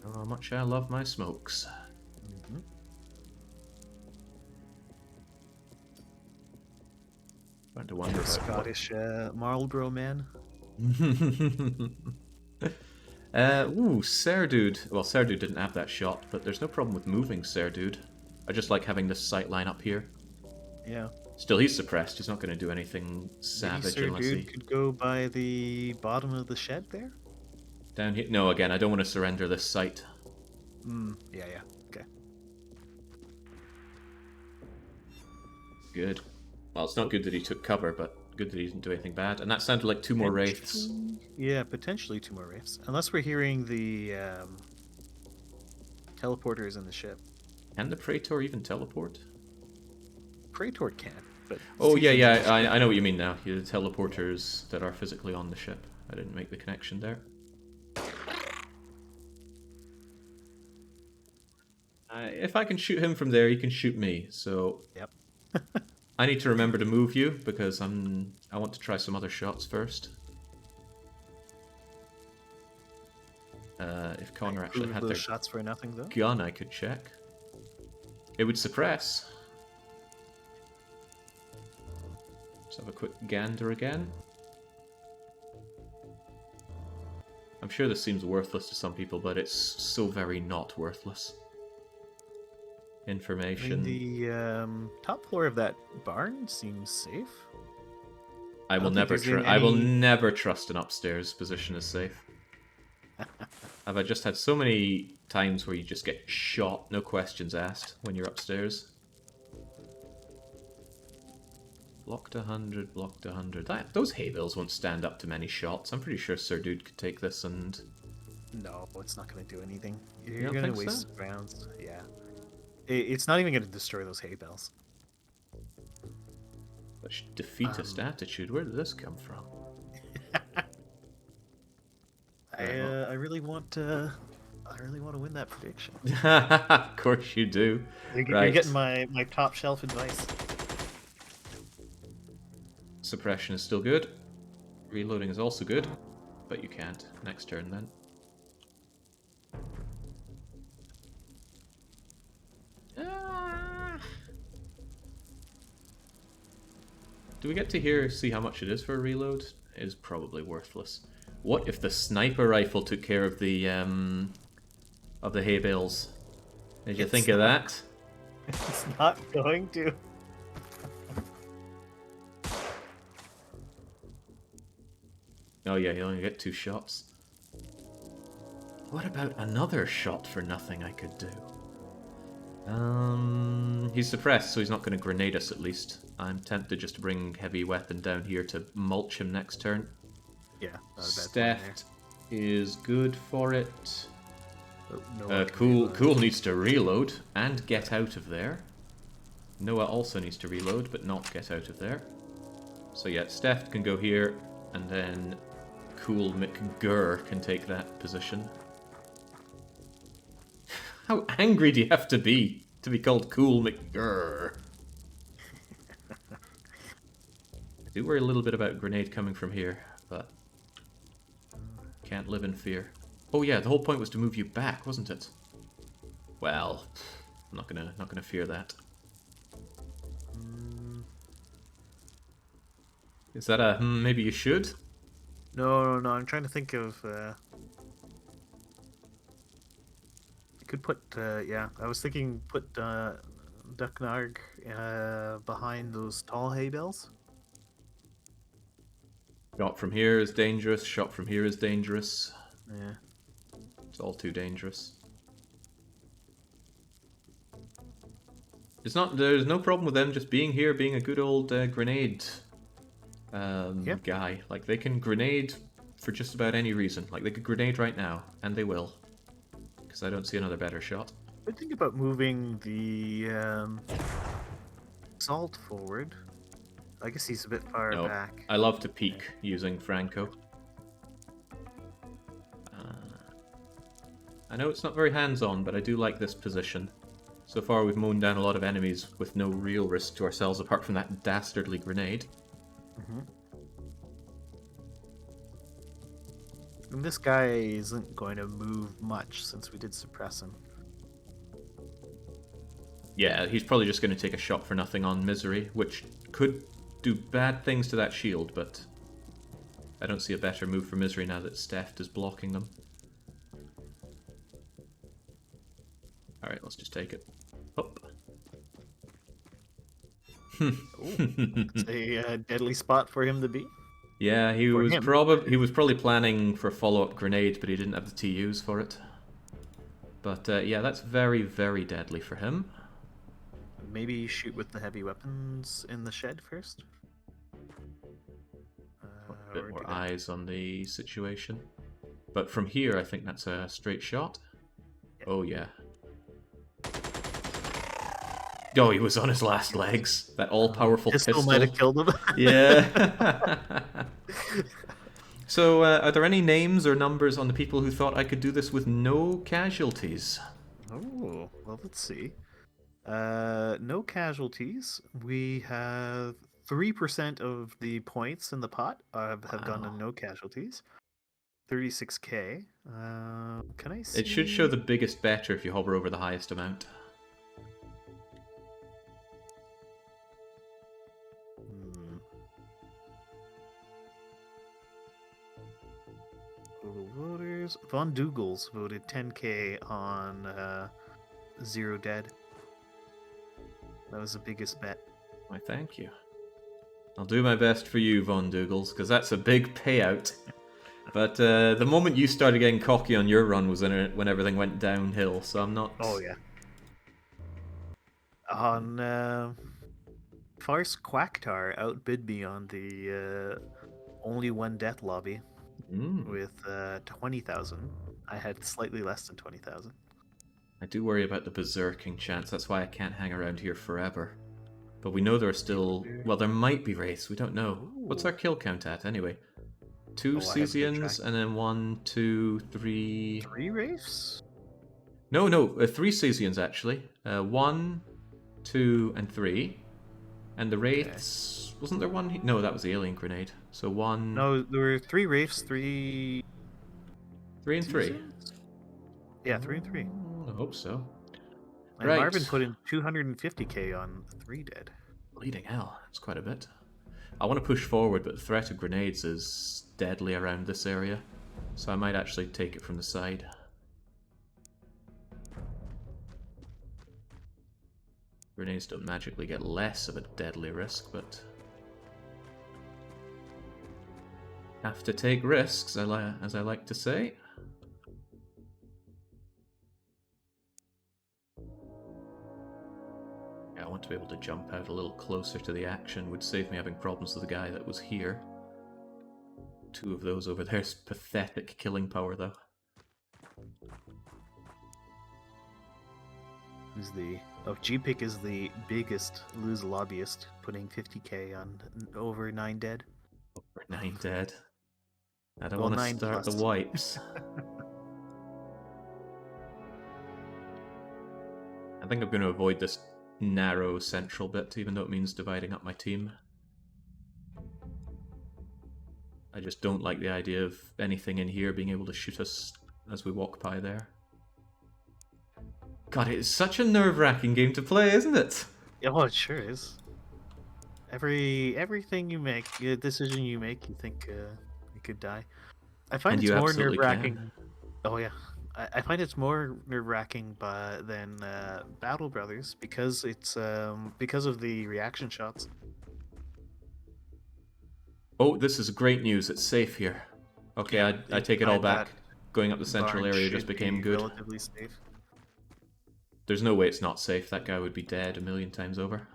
Oh, how much I love my smokes. Mm-hmm. Starting to wonder about Scottish Marlborough man. Ooh, Serdude. Well, Serdude didn't have that shot, but there's no problem with moving Serdude. I just like having this sight line up here. Yeah. Still, he's suppressed. He's not going to do anything savage Maybe unless Sir he... Dude could go by the bottom of the shed there? Down here? No, again, I don't want to surrender this sight. Yeah. Okay. Good. Well, it's not good that he took cover, but good that he didn't do anything bad. And that sounded like 2 more wraiths. Yeah, potentially 2 more wraiths. Unless we're hearing the teleporters in the ship. Can the Praetor even teleport? Praetor can, but... Oh, yeah, I know what you mean now. The teleporters that are physically on the ship. I didn't make the connection there. If I can shoot him from there, he can shoot me, so... Yep. I need to remember to move you, because I want to try some other shots first. If Connor actually had their shots for nothing, though. gun, I could check. It would suppress. Let's have a quick gander again. I'm sure this seems worthless to some people, but it's so very not worthless. Information. The top floor of that barn seems safe. I will never trust an upstairs position as safe. Have I just had so many times where you just get shot, no questions asked, when you're upstairs. Blocked 100, blocked 100. Those hay bales won't stand up to many shots. I'm pretty sure Sir Dude could take this and... No, it's not going to do anything. You You're don't going to think waste so? rounds. Yeah. It's not even going to destroy those hay bales. Such defeatist attitude. Where did this come from? I really want to win that prediction. Of course you do. You're getting my top shelf advice. Suppression is still good. Reloading is also good. But you can't. Next turn then. Do we get to see how much it is for a reload? It is probably worthless. What if the sniper rifle took care of the hay bales? Did you think of that? It's not going to. Oh yeah, you only get 2 shots. What about another shot for nothing I could do? He's suppressed, so he's not going to grenade us at least. I'm tempted just to bring heavy weapon down here to mulch him next turn. Yeah, not a bad plan Steft is good for it. there. Cool needs to reload and get out of there. Noah also needs to reload, but not get out of there. So yeah, Steft can go here, and then Cool McGurr can take that position. How angry do you have to be called Cool McGurr? I do worry a little bit about grenade coming from here, but can't live in fear. Oh yeah, the whole point was to move you back, wasn't it? Well, I'm not gonna fear that. Is that a maybe you should? No. I'm trying to think of. Could put, yeah, I was thinking put Ducknarg behind those tall hay bales. Shot from here is dangerous. Shot from here is dangerous. Yeah. It's all too dangerous. It's not. There's no problem with them just being here, being a good old grenade guy. Like, they can grenade for just about any reason. Like, they could grenade right now, and they will. Because I don't see another better shot. I think about moving the Assault forward. I guess he's a bit far No, back. I love to peek using Franco. I know it's not very hands-on, but I do like this position. So far we've mown down a lot of enemies with no real risk to ourselves apart from that dastardly grenade. And this guy isn't going to move much since we did suppress him. Yeah, he's probably just going to take a shot for nothing on Misery, which could do bad things to that shield, but I don't see a better move for Misery now that Steft is blocking them. Alright, let's just take it. Up. It's a deadly spot for him to be. Yeah, he was probably planning for follow-up grenade, but he didn't have the TUs for it. But yeah, that's very, very deadly for him. Maybe shoot with the heavy weapons in the shed first. A bit more eyes on the situation. But from here, I think that's a straight shot. Yeah. Oh yeah. Oh, he was on his last legs. That all-powerful pistol. Might have killed him. Yeah. So, are there any names or numbers on the people who thought I could do this with no casualties? Oh, well, let's see. No casualties. We have 3% of the points in the pot have gone to no casualties. 36k. Can I see? It should show the biggest better if you hover over the highest amount. Total voters. Von Dougals voted 10k on 0 dead. That was the biggest bet. Why, thank you. I'll do my best for you, Von Dougals, because that's a big payout. But the moment you started getting cocky on your run was when everything went downhill, so I'm not... Oh, yeah. On Farce Quacktar outbid me on the only one death lobby with 20,000. I had slightly less than 20,000. I do worry about the berserking chance, that's why I can't hang around here forever. But we know there are still... Well, there might be wraiths, we don't know. Ooh. What's our kill count at, anyway? 2 Cesians, and then 1, 2, 3... 3 wraiths? No, 3 Cesians, actually. 1, 2, and 3. And the wraiths... Okay. Wasn't there one... No, that was the alien grenade. So 1... No, there were 3 wraiths, 3... 3 and 3? Yeah, 3 and 3. I hope so. And right. Marvin put in 250k on 3 dead. Bleeding hell, that's quite a bit. I want to push forward, but the threat of grenades is deadly around this area. So I might actually take it from the side. Grenades don't magically get less of a deadly risk, but... have to take risks, as I like to say. I want to be able to jump out a little closer to the action. Would save me having problems with the guy that was here. 2 of those over there's pathetic killing power, though. Who's the... Oh, G-Pick is the biggest lose lobbyist, putting 50k on over 9 dead. Over 9 dead. I don't want to start the wipes. I think I'm going to avoid this narrow central bit, even though it means dividing up my team. I just don't like the idea of anything in here being able to shoot us as we walk by there. God, it is such a nerve-wracking game to play, isn't it? Yeah, well, it sure is. Everything you make, decision you make, you think you could die. I find it's more nerve-wracking. Oh yeah, I find it's more nerve-wracking than Battle Brothers because of the reaction shots. Oh, this is great news. It's safe here. Okay, Yeah, I take it all that back. Going up the central barn area just should became be good. relatively safe. There's no way it's not safe. That guy would be dead a million times over.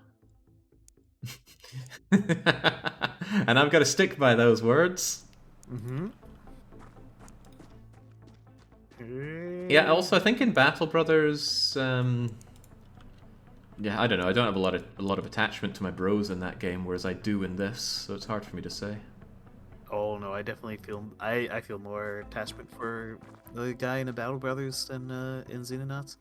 And I've got to stick by those words. Mm-hmm. Yeah, also I think in Battle Brothers, yeah, I don't know. I don't have a lot of attachment to my bros in that game, whereas I do in this, so it's hard for me to say. Oh no, I definitely feel I feel more attachment for the guy in the Battle Brothers than in Xenonauts,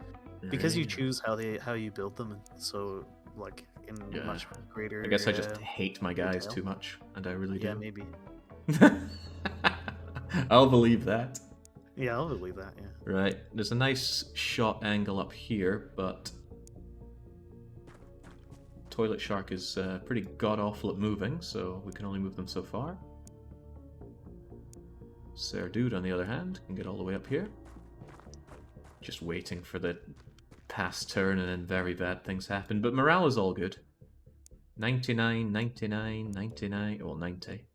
because you Right. choose how you build them, so like in Yeah. much greater. I guess I just hate my guys detail. too much, and I really Yeah, do. maybe. I'll believe that. Yeah, I'll believe that. Yeah. Right, there's a nice shot angle up here, but Toilet Shark is pretty god-awful at moving, so we can only move them so far. Sir Dude, on the other hand, can get all the way up here. Just waiting for the pass turn and then very bad things happen, but morale is all good. 99, 99, 99, well 90.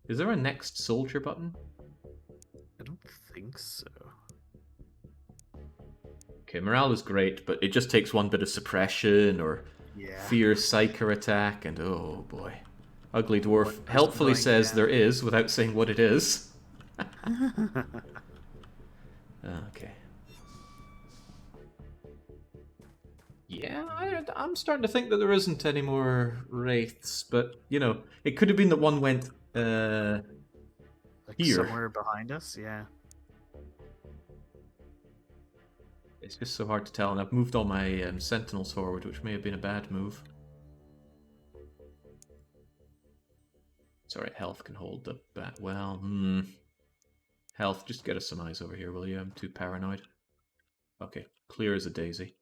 Is there a next soldier button? I don't think so. Okay, morale is great, but it just takes one bit of suppression or fear psyker attack, and oh boy. Ugly Dwarf helpfully says there is without saying what it is. Okay. Yeah, I'm starting to think that there isn't any more wraiths, but you know, it could have been that one went like here. Somewhere behind us, yeah. It's just so hard to tell, and I've moved all my sentinels forward, which may have been a bad move. It's alright, health can hold the bat well. Health, just get us some eyes over here, will you? I'm too paranoid. Okay, clear as a daisy.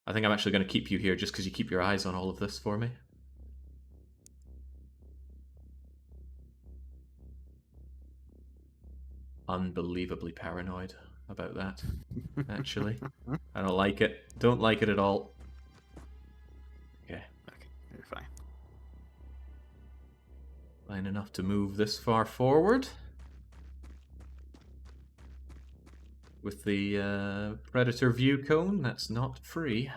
I think I'm actually going to keep you here just because you keep your eyes on all of this for me. Unbelievably paranoid about that, actually. I don't like it. Don't like it at all. Okay. Okay, you're fine. Fine enough to move this far forward. With the Predator view cone, that's not free.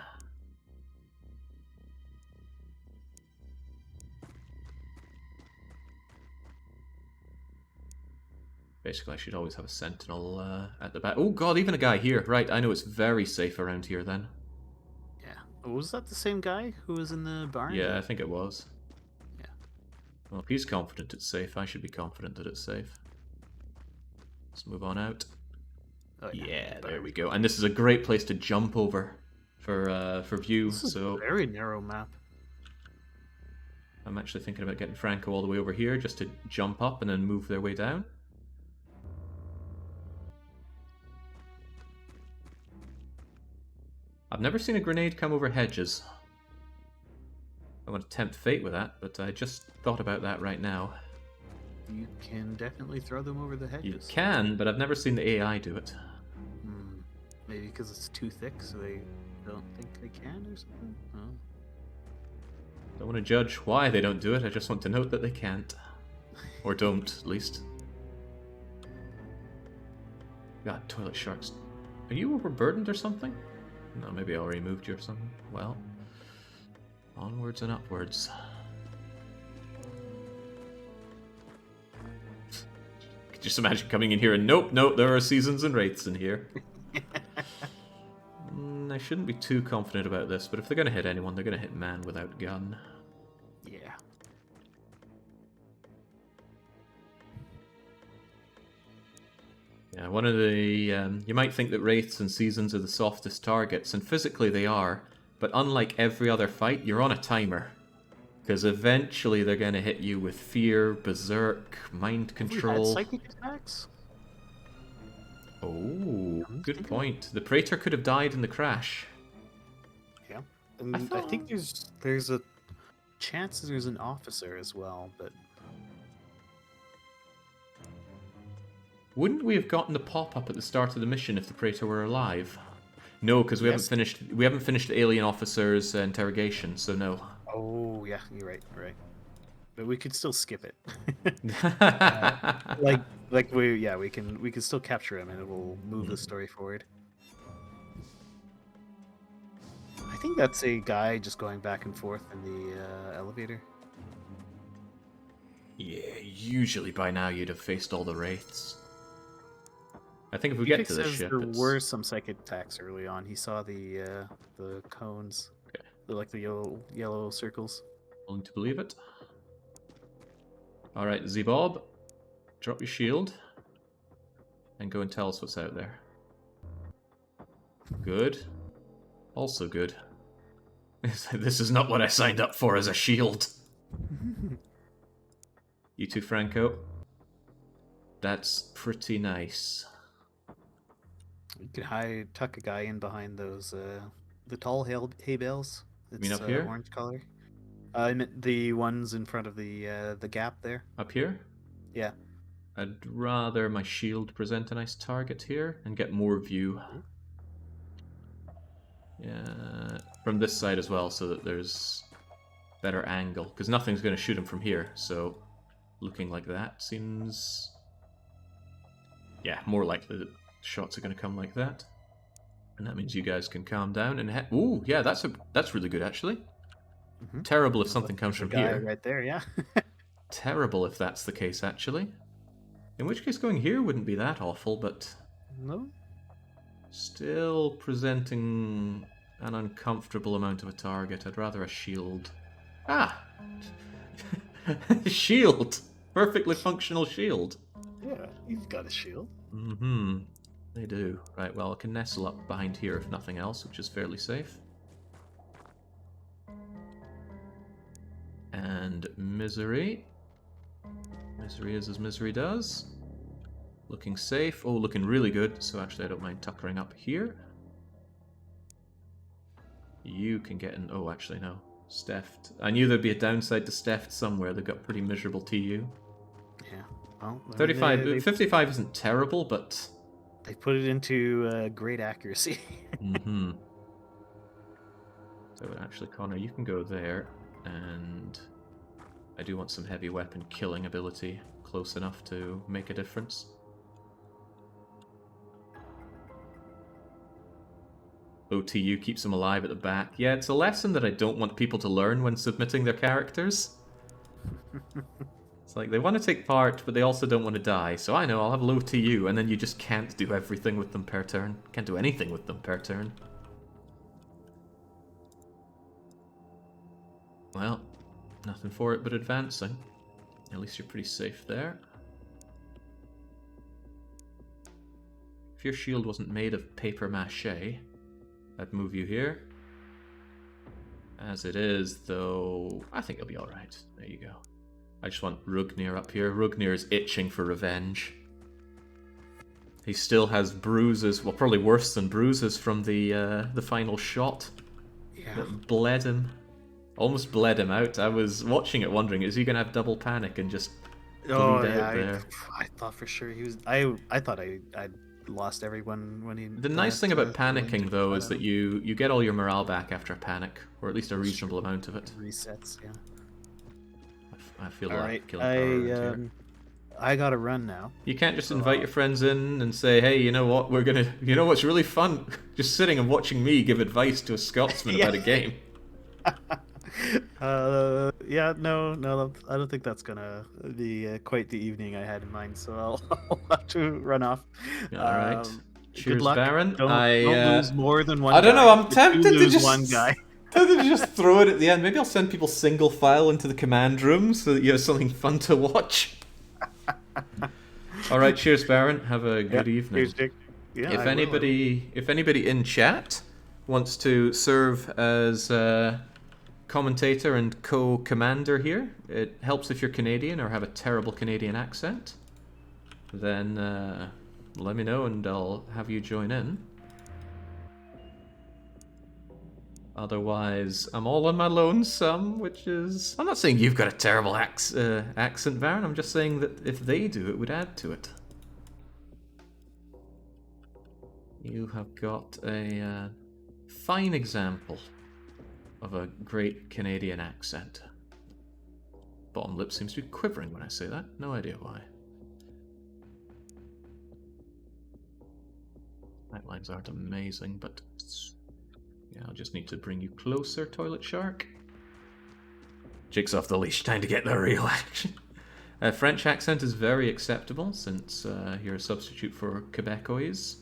Basically, I should always have a sentinel at the back. Oh god, even a guy here. Right, I know it's very safe around here then. Yeah. Was that the same guy who was in the barn? Yeah, I think it was. Yeah. Well, if he's confident it's safe, I should be confident that it's safe. Let's move on out. Oh, yeah, there we go. And this is a great place to jump over for view. This is so a very narrow map. I'm actually thinking about getting Franco all the way over here just to jump up and then move their way down. I've never seen a grenade come over hedges. I want to tempt fate with that, but I just thought about that right now. You can definitely throw them over the hedges. You can, but I've never seen the AI do it. Maybe because it's too thick, so they don't think they can or something? Oh. Don't want to judge why they don't do it, I just want to note that they can't. Or don't, at least. God, toilet sharks. Are you overburdened or something? No, maybe I already moved you or something. Well, onwards and upwards. Could just imagine coming in here and nope, there are seasons and wraiths in here. I shouldn't be too confident about this, but if they're going to hit anyone, they're going to hit man without gun. Yeah. Yeah, one of the... you might think that wraiths and seasons are the softest targets, and physically they are, but unlike every other fight, you're on a timer. Because eventually they're going to hit you with fear, berserk, mind control. Psychic attacks? Oh, good point. The Praetor could have died in the crash. Yeah. And I think there's a chance there's an officer as well, but... Wouldn't we have gotten the pop-up at the start of the mission if the Praetor were alive? No, because we haven't finished. We haven't finished the alien officer's interrogation, so no. Oh yeah, you're right. You're right. But we could still skip it. Yeah, We can still capture him and it will move the story forward. I think that's a guy just going back and forth in the elevator. usually by now you'd have faced all the wraiths. I think if we He get to the says ship, there it's... were some psychic attacks early on. He saw the cones, Okay. like the yellow circles. Willing to believe it. Alright, Z-Bob, drop your shield and go and tell us what's out there. Good. Also good. This is not what I signed up for as a shield. You too, Franco. That's pretty nice. You could tuck a guy in behind those the tall hay bales. It's, mean up here? Orange color. I meant the ones in front of the gap there. Up here? Yeah. I'd rather my shield present a nice target here and get more view. Yeah, from this side as well, so that there's better angle, because nothing's going to shoot him from here, so looking like that seems... Yeah, more likely that shots are going to come like that. And that means you guys can calm down and... Ooh, yeah, that's really good, actually. Mm-hmm. Terrible if something comes from here. Right there, yeah. Terrible if that's the case, actually. In which case going here wouldn't be that awful, but... No? Still presenting an uncomfortable amount of a target. I'd rather a shield. Ah! Shield! Perfectly functional shield. Yeah, he's got a shield. Mm-hmm. They do. Right, well, I can nestle up behind here if nothing else, which is fairly safe. And Misery. Misery is as Misery does. Looking safe. Oh, looking really good. So actually I don't mind tuckering up here. You can get in... Oh, actually no. Steffed. I knew there'd be a downside to Steffed somewhere. They've got pretty miserable TU. Yeah. Well, 35... 55 isn't terrible, but... They put it into great accuracy. Mm-hmm. So actually, Connor, you can go there, and I do want some heavy weapon killing ability close enough to make a difference. OTU keeps them alive at the back. Yeah, it's a lesson that I don't want people to learn when submitting their characters. It's like, they want to take part, but they also don't want to die. So I know, I'll have low TU, and then you just can't do everything with them per turn. Can't do anything with them per turn. Well, nothing for it but advancing. At least you're pretty safe there. If your shield wasn't made of paper mache, I'd move you here. As it is, though, I think you'll be alright. There you go. I just want Rugnir up here. Rugnir is itching for revenge. He still has bruises, well, probably worse than bruises from the final shot. Yeah. That bled him. Almost bled him out. I was watching it wondering, is he going to have double panic and just bleed out there? I thought for sure he was... I thought I'd lost everyone when he... The nice thing about panicking, though, is that you get all your morale back after a panic, or at least a reasonable amount of it. Resets, yeah. I feel All like right, killing power around here. I gotta run now. You can't just invite your friends in and say, hey, you know what, we're gonna... You know what's really fun? Just sitting and watching me give advice to a Scotsman about a game. Yeah, no, I don't think that's gonna be quite the evening I had in mind, so I'll have to run off. Alright. Good Cheers, luck. Baron. Don't lose more than one I don't guy. know, I'm If tempted you to lose just... one guy. Tempted to just throw it at the end. Maybe I'll send people single file into the command room so that you have something fun to watch. Alright, cheers, Baron. Have a good evening. Cheers, Dick. Yeah, If anybody in chat wants to serve as commentator and co-commander here, it helps if you're Canadian or have a terrible Canadian accent. Then let me know and I'll have you join in. Otherwise, I'm all on my lonesome, which is... I'm not saying you've got a terrible accent, Baron. I'm just saying that if they do, it would add to it. You have got a fine example of a great Canadian accent. Bottom lip seems to be quivering when I say that. No idea why. Outlines aren't amazing, but yeah, I'll just need to bring you closer, Toilet Shark. Jake's off the leash, time to get the real action. French accent is very acceptable since you're a substitute for Quebecois.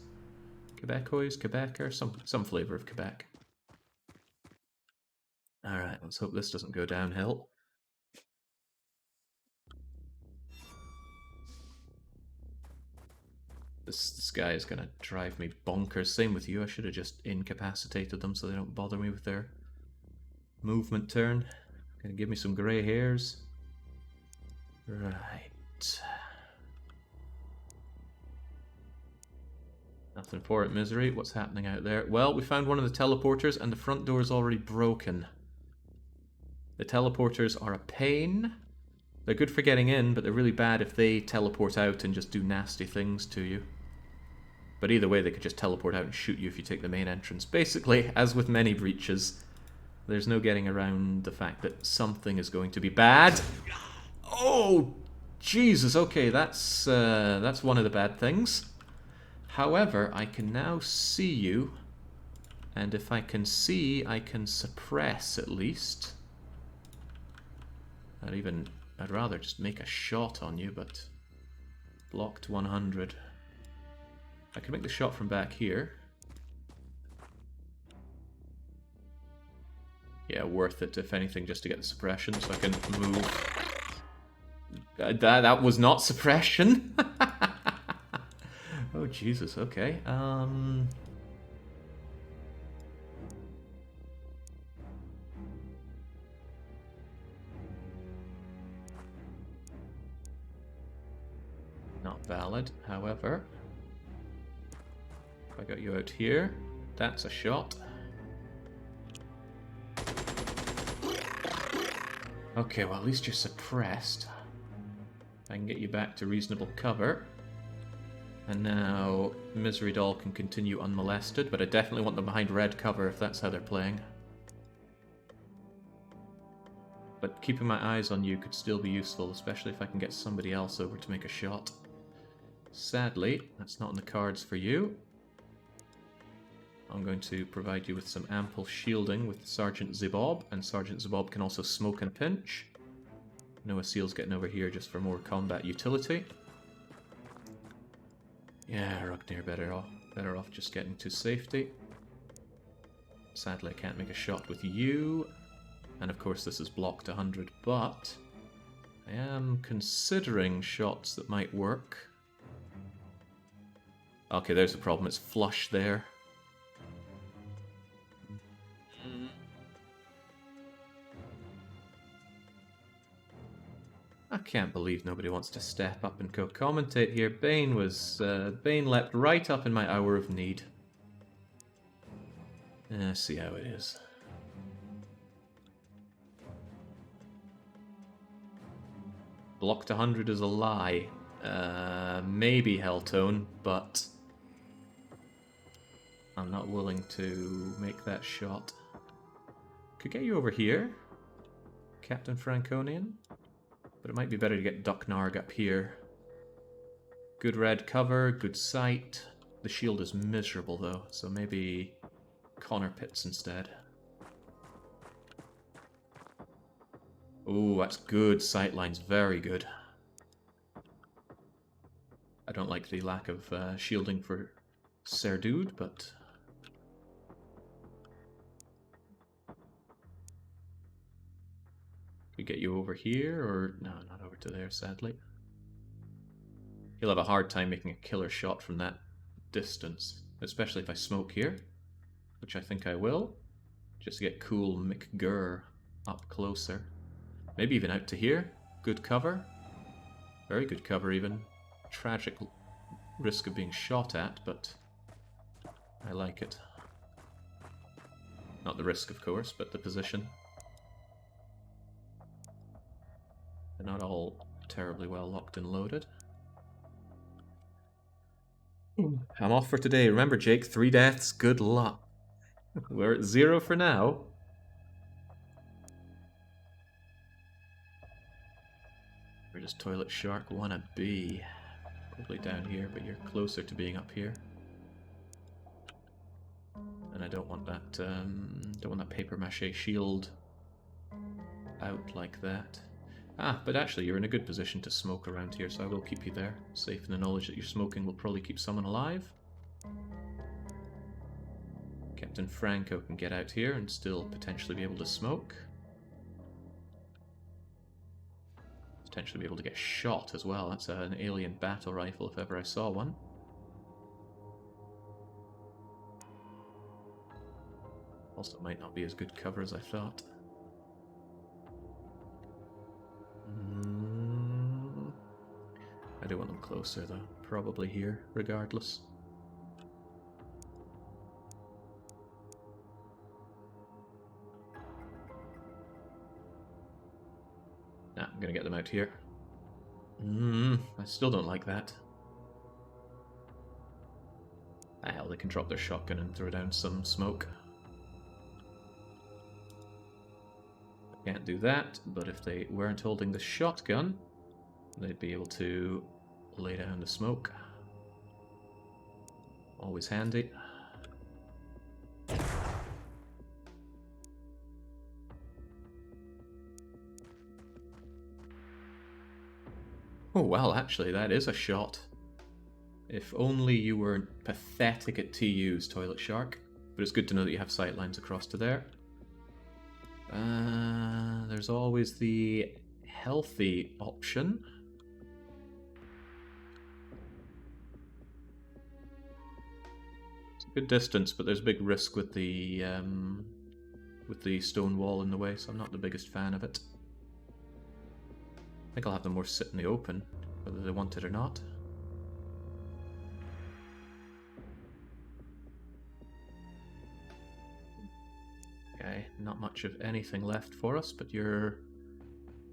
Quebecois, Quebecer, some flavour of Quebec. Alright, let's hope this doesn't go downhill. This guy is gonna drive me bonkers. Same with you, I should have just incapacitated them so they don't bother me with their movement turn. Gonna give me some grey hairs. Right. Nothing for it, Misery. What's happening out there? Well, we found one of the teleporters and the front door is already broken. The teleporters are a pain. They're good for getting in, but they're really bad if they teleport out and just do nasty things to you. But either way, they could just teleport out and shoot you if you take the main entrance. Basically, as with many breaches, there's no getting around the fact that something is going to be bad. Oh, Jesus. Okay, that's one of the bad things. However, I can now see you, and if I can see, I can suppress at least. I'd rather just make a shot on you, but blocked 100. I can make the shot from back here. Yeah, worth it, if anything, just to get the suppression, so I can move. That was not suppression. Oh, Jesus, okay. Not valid, however. If I got you out here, that's a shot. Okay, well, at least you're suppressed. I can get you back to reasonable cover. And now Misery Doll can continue unmolested, but I definitely want them behind red cover if that's how they're playing. But keeping my eyes on you could still be useful, especially if I can get somebody else over to make a shot. Sadly, that's not in the cards for you. I'm going to provide you with some ample shielding with Sergeant Zibob, and Sergeant Zibob can also smoke in a pinch. Noah Seal's getting over here just for more combat utility. Yeah, Rugnir better off just getting to safety. Sadly, I can't make a shot with you. And of course this is blocked 100, but I am considering shots that might work. Okay, there's the problem, it's flush there. I can't believe nobody wants to step up and co-commentate here. Bane leapt right up in my hour of need. See how it is. Blocked 100 is a lie. Maybe Helltone, but I'm not willing to make that shot. Could get you over here, Captain Franconian. But it might be better to get Ducknarg up here. Good red cover, good sight. The shield is miserable though, so maybe Connor Pitts instead. Ooh, that's good sightlines, very good. I don't like the lack of shielding for Serdude, but... Could get you over here, or... No, not over to there, sadly. He'll have a hard time making a killer shot from that distance, especially if I smoke here, which I think I will, just to get cool McGurr up closer. Maybe even out to here. Good cover. Very good cover even. Tragic risk of being shot at, but I like it. Not the risk, of course, but the position. They're not all terribly well locked and loaded. I'm off for today. Remember, Jake, 3 deaths, good luck. We're at 0 for now. Where does Toilet Shark want to be? Probably down here, but you're closer to being up here. And I don't want that paper mache shield out like that. Ah, but actually you're in a good position to smoke around here, so I will keep you there. Safe in the knowledge that your smoking will probably keep someone alive. Captain Franco can get out here and still potentially be able to smoke. Potentially be able to get shot as well. That's an alien battle rifle if ever I saw one. Also might not be as good cover as I thought. I do want them closer though. Probably here, regardless. Nah, I'm gonna get them out here. I still don't like that. Ah, hell, they can drop their shotgun and throw down some smoke. Can't do that, but if they weren't holding the shotgun, they'd be able to lay down the smoke. Always handy. Oh well, actually that is a shot. If only you weren't pathetic at TUs, Toilet Shark. But it's good to know that you have sightlines across to there. There's always the healthy option. It's a good distance, but there's a big risk with the stone wall in the way, so I'm not the biggest fan of it. I think I'll have them more sit in the open, whether they want it or not. Okay, not much of anything left for us, but you're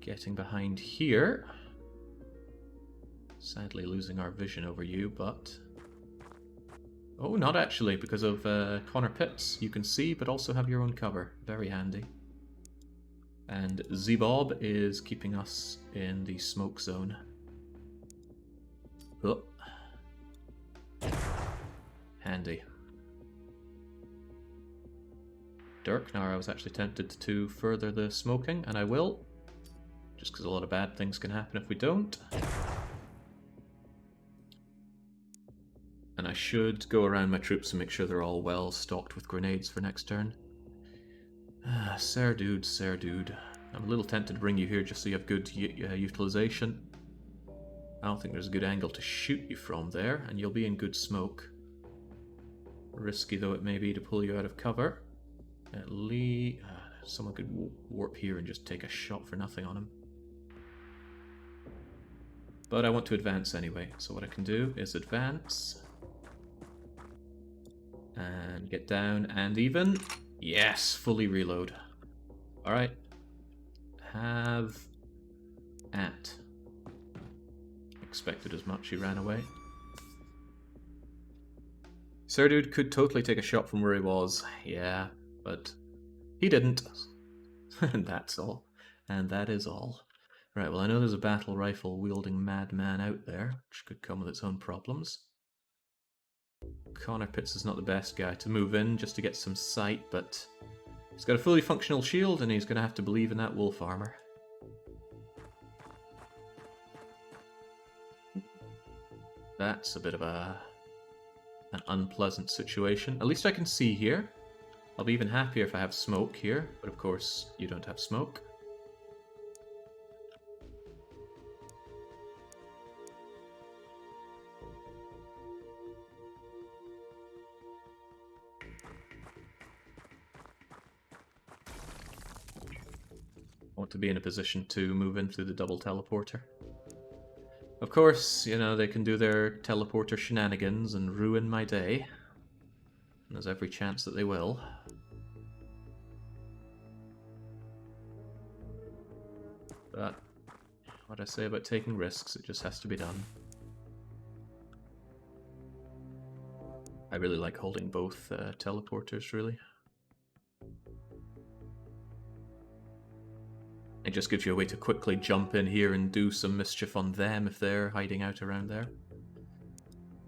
getting behind here. Sadly losing our vision over you, but... Oh, not actually, because of Connor Pitts. You can see, but also have your own cover. Very handy. And Z-Bob is keeping us in the smoke zone. Oh. Handy. Dirk, now I was actually tempted to further the smoking, and I will. Just because a lot of bad things can happen if we don't. And I should go around my troops and make sure they're all well stocked with grenades for next turn. Sir dude. I'm a little tempted to bring you here just so you have good utilization. I don't think there's a good angle to shoot you from there, and you'll be in good smoke. Risky though it may be to pull you out of cover. At least someone could warp here and just take a shot for nothing on him. But I want to advance anyway, so what I can do is advance. And get down and even... Yes, fully reload. Alright. Have at. Expected as much, he ran away. Sir Dude could totally take a shot from where he was. Yeah, but he didn't. And that's all. And that is all. Right, well I know there's a battle rifle wielding madman out there, which could come with its own problems. Connor Pitts is not the best guy to move in just to get some sight, but he's got a fully functional shield and he's going to have to believe in that wolf armor. That's a bit of an unpleasant situation. At least I can see here. I'll be even happier if I have smoke here, but of course you don't have smoke. I want to be in a position to move in through the double teleporter. Of course, you know, they can do their teleporter shenanigans and ruin my day. And there's every chance that they will. But what I say about taking risks, it just has to be done. I really like holding both teleporters, really. It just gives you a way to quickly jump in here and do some mischief on them if they're hiding out around there.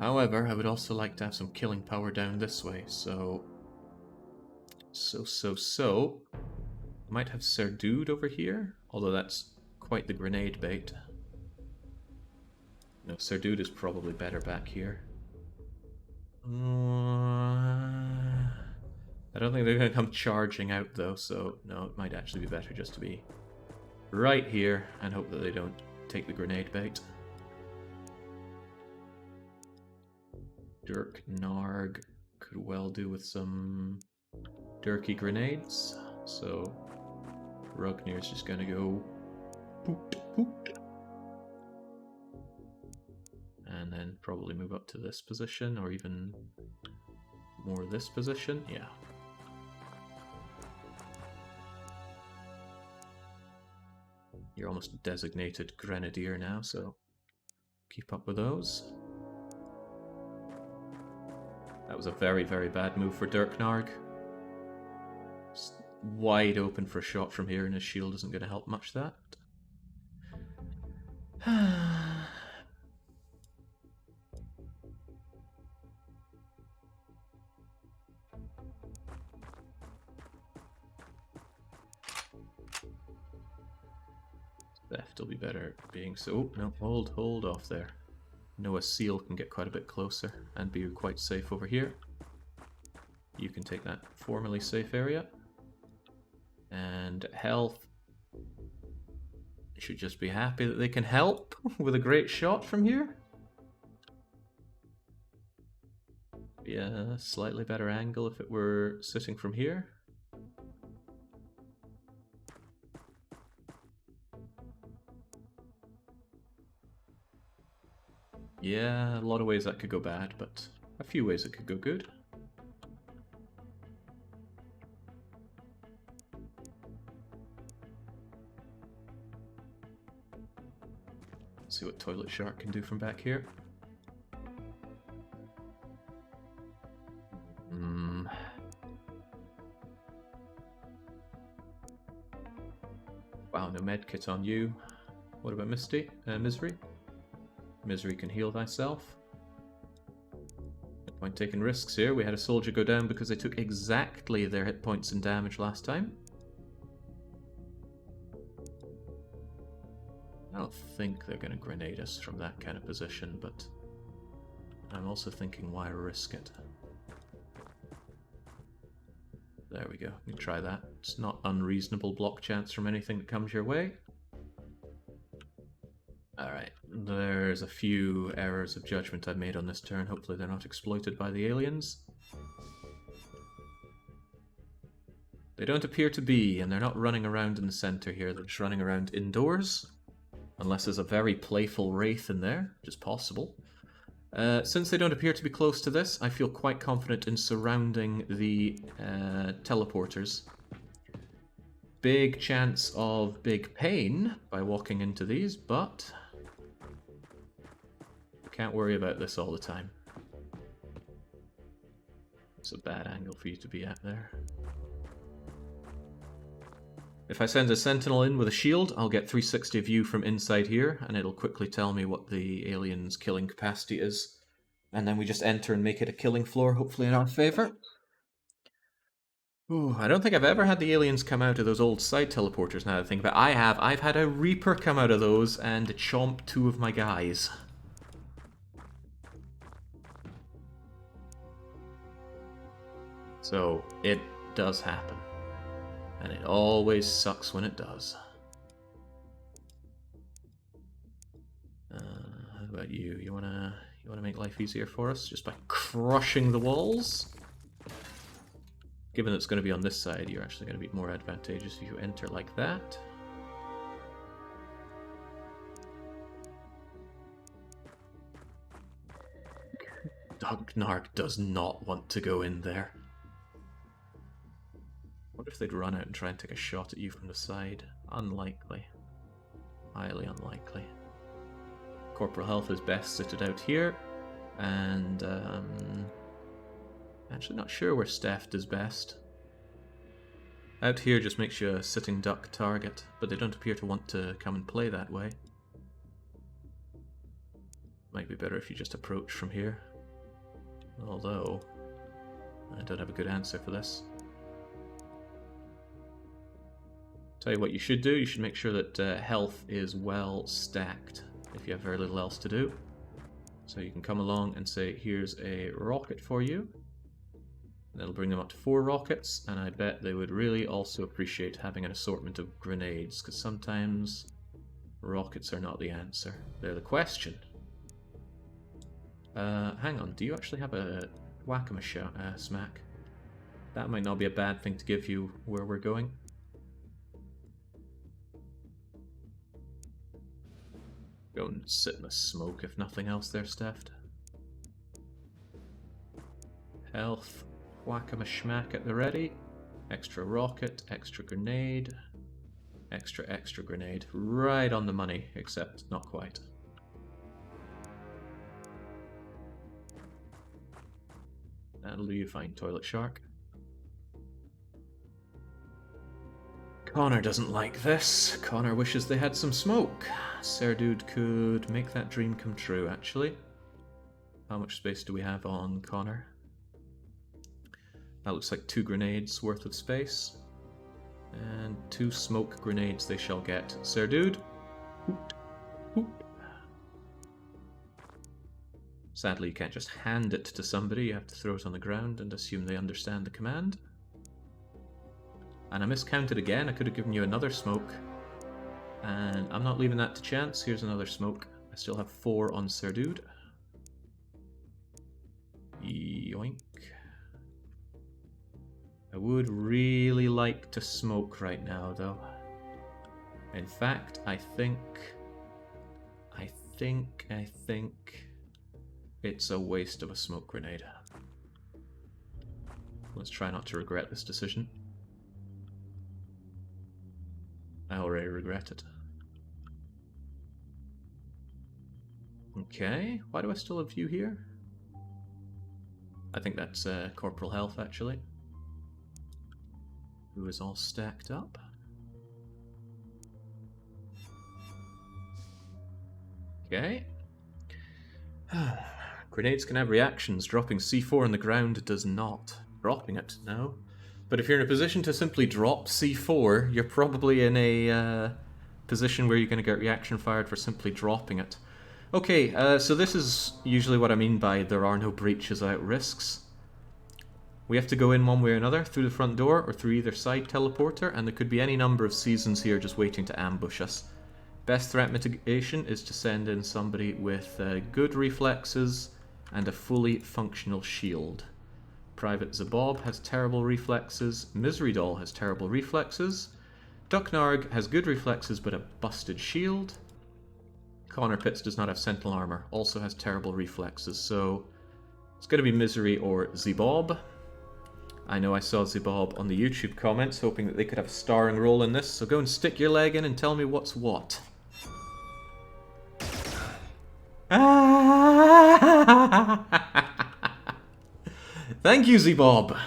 However, I would also like to have some killing power down this way, so... I might have Serdude over here, although that's quite the grenade bait. No, Serdude is probably better back here. I don't think they're going to come charging out, though, so no, it might actually be better just to be right here and hope that they don't take the grenade bait. Dirk Narg could well do with some Dirky grenades, so Rugnir's just gonna go poot poot. And then probably move up to this position, or even more this position, yeah. You're almost a designated grenadier now, so keep up with those. That was a very, very bad move for Dirk Narg. Just wide open for a shot from here, and his shield isn't going to help much that. Theft will be better being so... Oh, no, hold off there. Noah Seal can get quite a bit closer and be quite safe over here. You can take that formerly safe area. And health. They should just be happy that they can help with a great shot from here. Yeah, slightly better angle if it were sitting from here. Yeah, a lot of ways that could go bad, but a few ways it could go good. Let's see what Toilet Shark can do from back here. Wow, no medkit on you. What about Misty? Misery? Misery can heal thyself. No point taking risks here. We had a soldier go down because they took exactly their hit points and damage last time. I don't think they're going to grenade us from that kind of position, but I'm also thinking, why risk it? There we go. You can try that. It's not unreasonable block chance from anything that comes your way. Alright, there's a few errors of judgment I've made on this turn. Hopefully they're not exploited by the aliens. They don't appear to be, and they're not running around in the center here. They're just running around indoors. Unless there's a very playful wraith in there, which is possible. Since they don't appear to be close to this, I feel quite confident in surrounding the teleporters. Big chance of big pain by walking into these, but can't worry about this all the time. It's a bad angle for you to be at there. If I send a sentinel in with a shield, I'll get 360 view from inside here, and it'll quickly tell me what the alien's killing capacity is. And then we just enter and make it a killing floor, hopefully in our favor. Ooh, I don't think I've ever had the aliens come out of those old side teleporters now that I think about it. I have. I've had a Reaper come out of those and chomp 2 of my guys. So, it does happen. And it always sucks when it does. How about you? You wanna make life easier for us just by crushing the walls? Given it's going to be on this side, you're actually going to be more advantageous if you enter like that. Dognark does not want to go in there. What if they'd run out and try and take a shot at you from the side? Unlikely. Highly unlikely. Corporal health is best sitted out here, and Actually not sure where Steph does best. Out here just makes you a sitting duck target, but they don't appear to want to come and play that way. Might be better if you just approach from here. Although, I don't have a good answer for this. Tell you what you should do, you should make sure that health is well stacked if you have very little else to do. So you can come along and say, here's a rocket for you. That'll bring them up to 4 rockets, and I bet they would really also appreciate having an assortment of grenades, because sometimes rockets are not the answer. They're the question. Hang on, do you actually have a smack? That might not be a bad thing to give you where we're going. Go and sit in the smoke if nothing else there, Steph. Health. Whack-a-schmack at the ready. Extra rocket, extra grenade, extra grenade. Right on the money, except not quite. That'll do you fine, Toilet Shark. Connor doesn't like this. Connor wishes they had some smoke. Serdude could make that dream come true, actually. How much space do we have on Connor? That looks like 2 grenades worth of space. And 2 smoke grenades they shall get. Serdude. Hoot. Hoot. Sadly, you can't just hand it to somebody. You have to throw it on the ground and assume they understand the command. And I miscounted again. I could have given you another smoke. And I'm not leaving that to chance. Here's another smoke. I still have 4 on Serdude. Yoink. I would really like to smoke right now, though. In fact, I think it's a waste of a smoke grenade. Let's try not to regret this decision. I already regret it. Okay, why do I still have you here? I think that's Corporal Health, actually. Who is all stacked up. Okay. Grenades can have reactions. Dropping C4 on the ground does not. Dropping it, no. But if you're in a position to simply drop C4, you're probably in a position where you're going to get reaction fired for simply dropping it. Okay, so this is usually what I mean by there are no breaches without risks. We have to go in one way or another, through the front door or through either side teleporter, and there could be any number of seasons here just waiting to ambush us. Best threat mitigation is to send in somebody with good reflexes and a fully functional shield. Private Zabob has terrible reflexes, Misery Doll has terrible reflexes, Ducknarg has good reflexes but a busted shield, Connor Pitts does not have Sentinel Armor, also has terrible reflexes, so it's going to be Misery or Zabob. I know I saw Zabob on the YouTube comments, hoping that they could have a starring role in this, so go and stick your leg in and tell me what's what. Thank you, Zabob.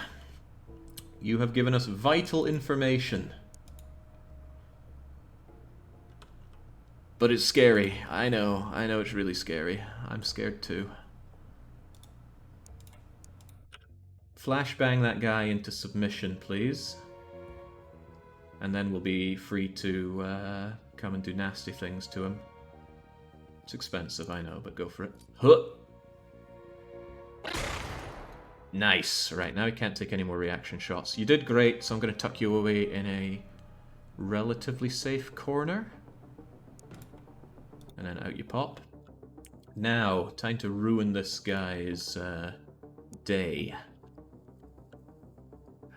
You have given us vital information. But it's scary. I know it's really scary. I'm scared too. Flashbang that guy into submission, please. And then we'll be free to come and do nasty things to him. It's expensive, I know, but go for it. Huh! Nice. Right, now he can't take any more reaction shots. You did great, so I'm going to tuck you away in a relatively safe corner. And then out you pop. Now, time to ruin this guy's day.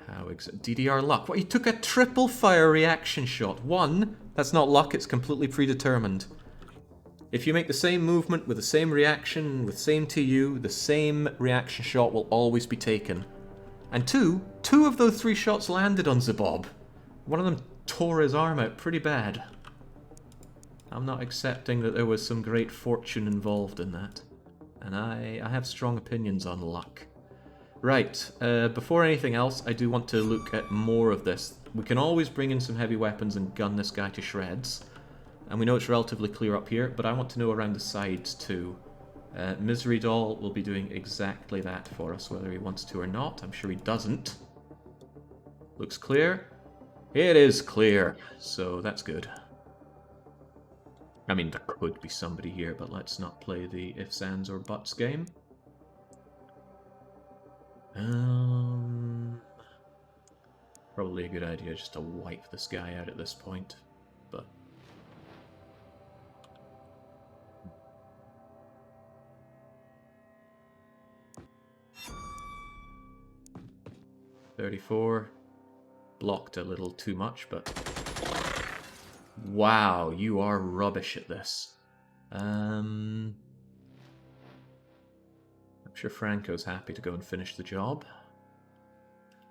How DDR luck. What, he took a triple fire reaction shot. 1, that's not luck, it's completely predetermined. If you make the same movement with the same reaction, with same TU, the same reaction shot will always be taken. And 2 of those 3 shots landed on Zabob. One of them tore his arm out pretty bad. I'm not accepting that there was some great fortune involved in that. And I have strong opinions on luck. Right, before anything else, I do want to look at more of this. We can always bring in some heavy weapons and gun this guy to shreds. And we know it's relatively clear up here, but I want to know around the sides too. Misery Doll will be doing exactly that for us, whether he wants to or not. I'm sure he doesn't. Looks clear. It is clear, so that's good. I mean, there could be somebody here, but let's not play the ifs, ands, or buts game. Probably a good idea just to wipe this guy out at this point, but... $34. Blocked a little too much, but... Wow, you are rubbish at this. I'm sure Franco's happy to go and finish the job.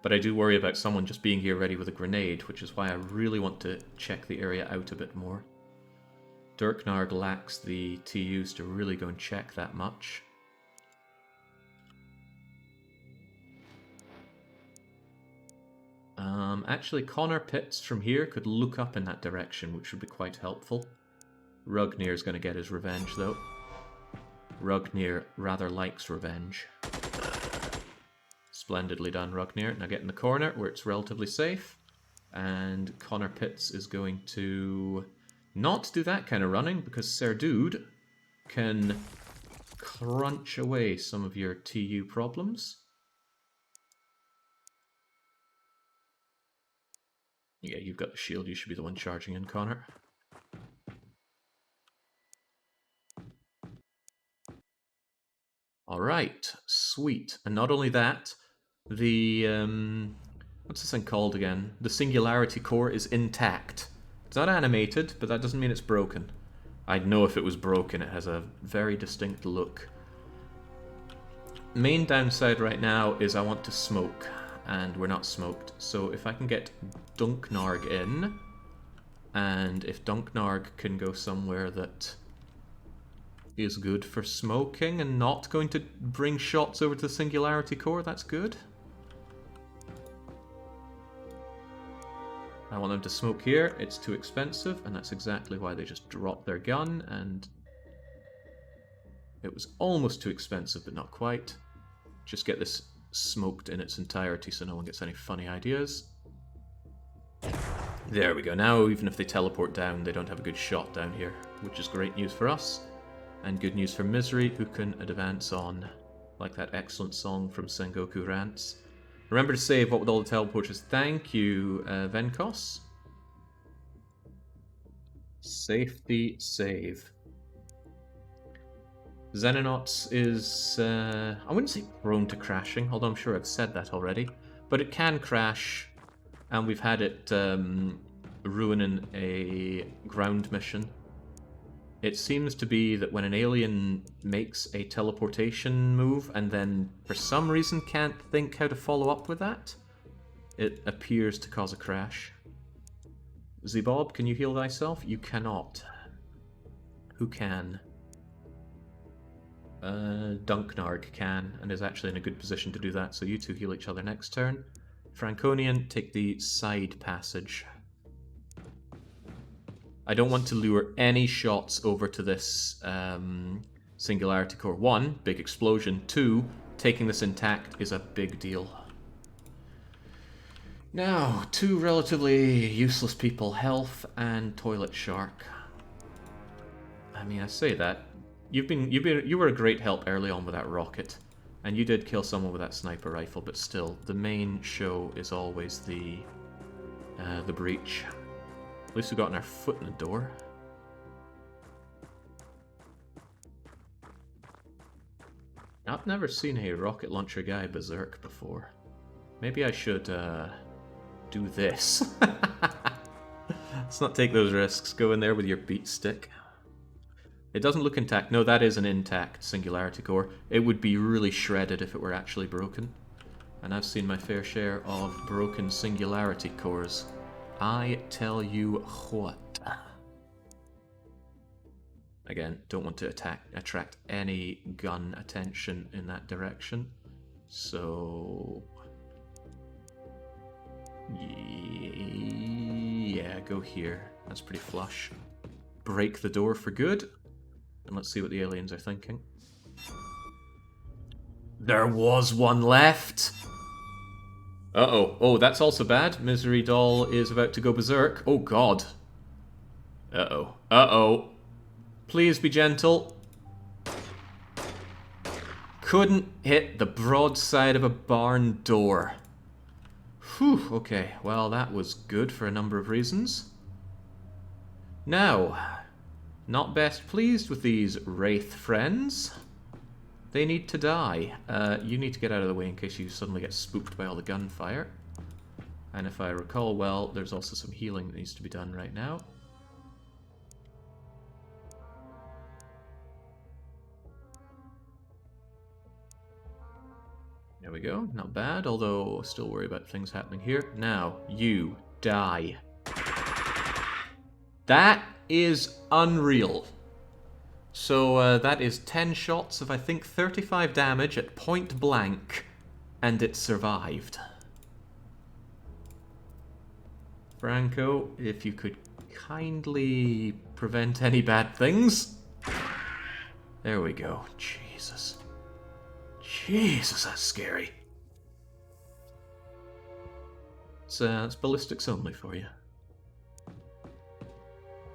But I do worry about someone just being here ready with a grenade, which is why I really want to check the area out a bit more. Dirknarg lacks the TUs to really go and check that much. Actually, Connor Pitts from here could look up in that direction, which would be quite helpful. Rugnir's going to get his revenge, though. Rugnir rather likes revenge. Splendidly done, Rugnir. Now get in the corner where it's relatively safe. And Connor Pitts is going to not do that kind of running, because Sir Dude can crunch away some of your TU problems. Yeah, you've got the shield. You should be the one charging in, Connor. Alright, sweet. And not only that, the... what's this thing called again? The Singularity Core is intact. It's not animated, but that doesn't mean it's broken. I'd know if it was broken. It has a very distinct look. Main downside right now is I want to smoke, and we're not smoked. So if I can get Dunknarg in, and if Dunknarg can go somewhere that is good for smoking and not going to bring shots over to the Singularity Core, that's good. I want them to smoke here. It's too expensive, and that's exactly why they just dropped their gun, and it was almost too expensive, but not quite. Just get this smoked in its entirety so no one gets any funny ideas. There we go. Now, even if they teleport down, they don't have a good shot down here, which is great news for us. And good news for Misery, who can advance on, like that excellent song from Sengoku Rants. Remember to save what with all the teleporters. Thank you, Venkos. Safety save. Xenonauts is, I wouldn't say prone to crashing, although I'm sure I've said that already. But it can crash, and we've had it ruining a ground mission. It seems to be that when an alien makes a teleportation move and then for some reason can't think how to follow up with that, it appears to cause a crash. Zebob, can you heal thyself? You cannot. Who can? Dunknarg can, and is actually in a good position to do that, so you two heal each other next turn. Franconian, take the side passage. I don't want to lure any shots over to this Singularity Core. 1, big explosion. 2, taking this intact is a big deal. Now, 2 relatively useless people, Health and Toilet Shark. I mean, I say that. You were a great help early on with that rocket, and you did kill someone with that sniper rifle, but still, the main show is always the breach. At least we've gotten our foot in the door. I've never seen a rocket launcher guy berserk before. Maybe I should do this. Let's not take those risks. Go in there with your beat stick. It doesn't look intact. No, that is an intact Singularity Core. It would be really shredded if it were actually broken. And I've seen my fair share of broken Singularity Cores. I tell you what. Again, don't want to attract any gun attention in that direction. So... yeah, go here. That's pretty flush. Break the door for good. And let's see what the aliens are thinking. There was one left! Uh-oh. Oh, that's also bad. Misery Doll is about to go berserk. Oh, God. Uh-oh. Uh-oh. Please be gentle. Couldn't hit the broadside of a barn door. Whew, okay. Well, that was good for a number of reasons. Now, not best pleased with these Wraith friends. They need to die. You need to get out of the way in case you suddenly get spooked by all the gunfire. And if I recall well, there's also some healing that needs to be done right now. There we go, not bad, although still worry about things happening here. Now, you die. That is unreal. So that is 10 shots of, I think, 35 damage at point blank, and it survived. Franco, if you could kindly prevent any bad things. There we go. Jesus. Jesus, that's scary. It's ballistics only for you.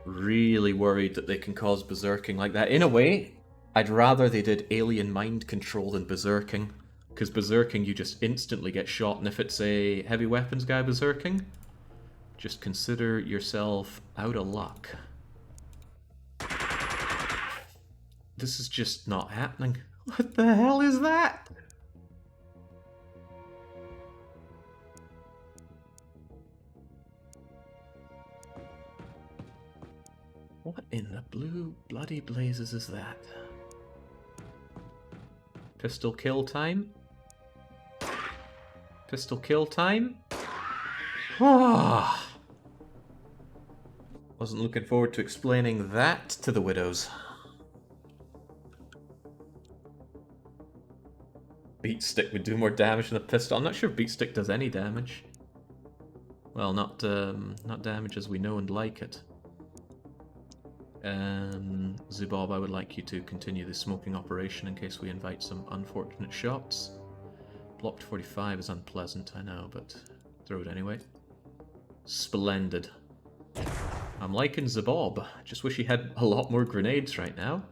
Really worried that they can cause berserking like that. In a way, I'd rather they did alien mind control than berserking. Because berserking, you just instantly get shot, and if it's a heavy weapons guy berserking, just consider yourself out of luck. This is just not happening. What the hell is that? What in the blue bloody blazes is that? Pistol kill time? Pistol kill time? Ah! Wasn't looking forward to explaining that to the widows. Beat stick would do more damage than the pistol. I'm not sure if beat stick does any damage. Well, not damage as we know and like it. Zubob, I would like you to continue the smoking operation in case we invite some unfortunate shots. Blocked 45 is unpleasant, I know, but throw it anyway. Splendid. I'm liking Zubob. Just wish he had a lot more grenades right now.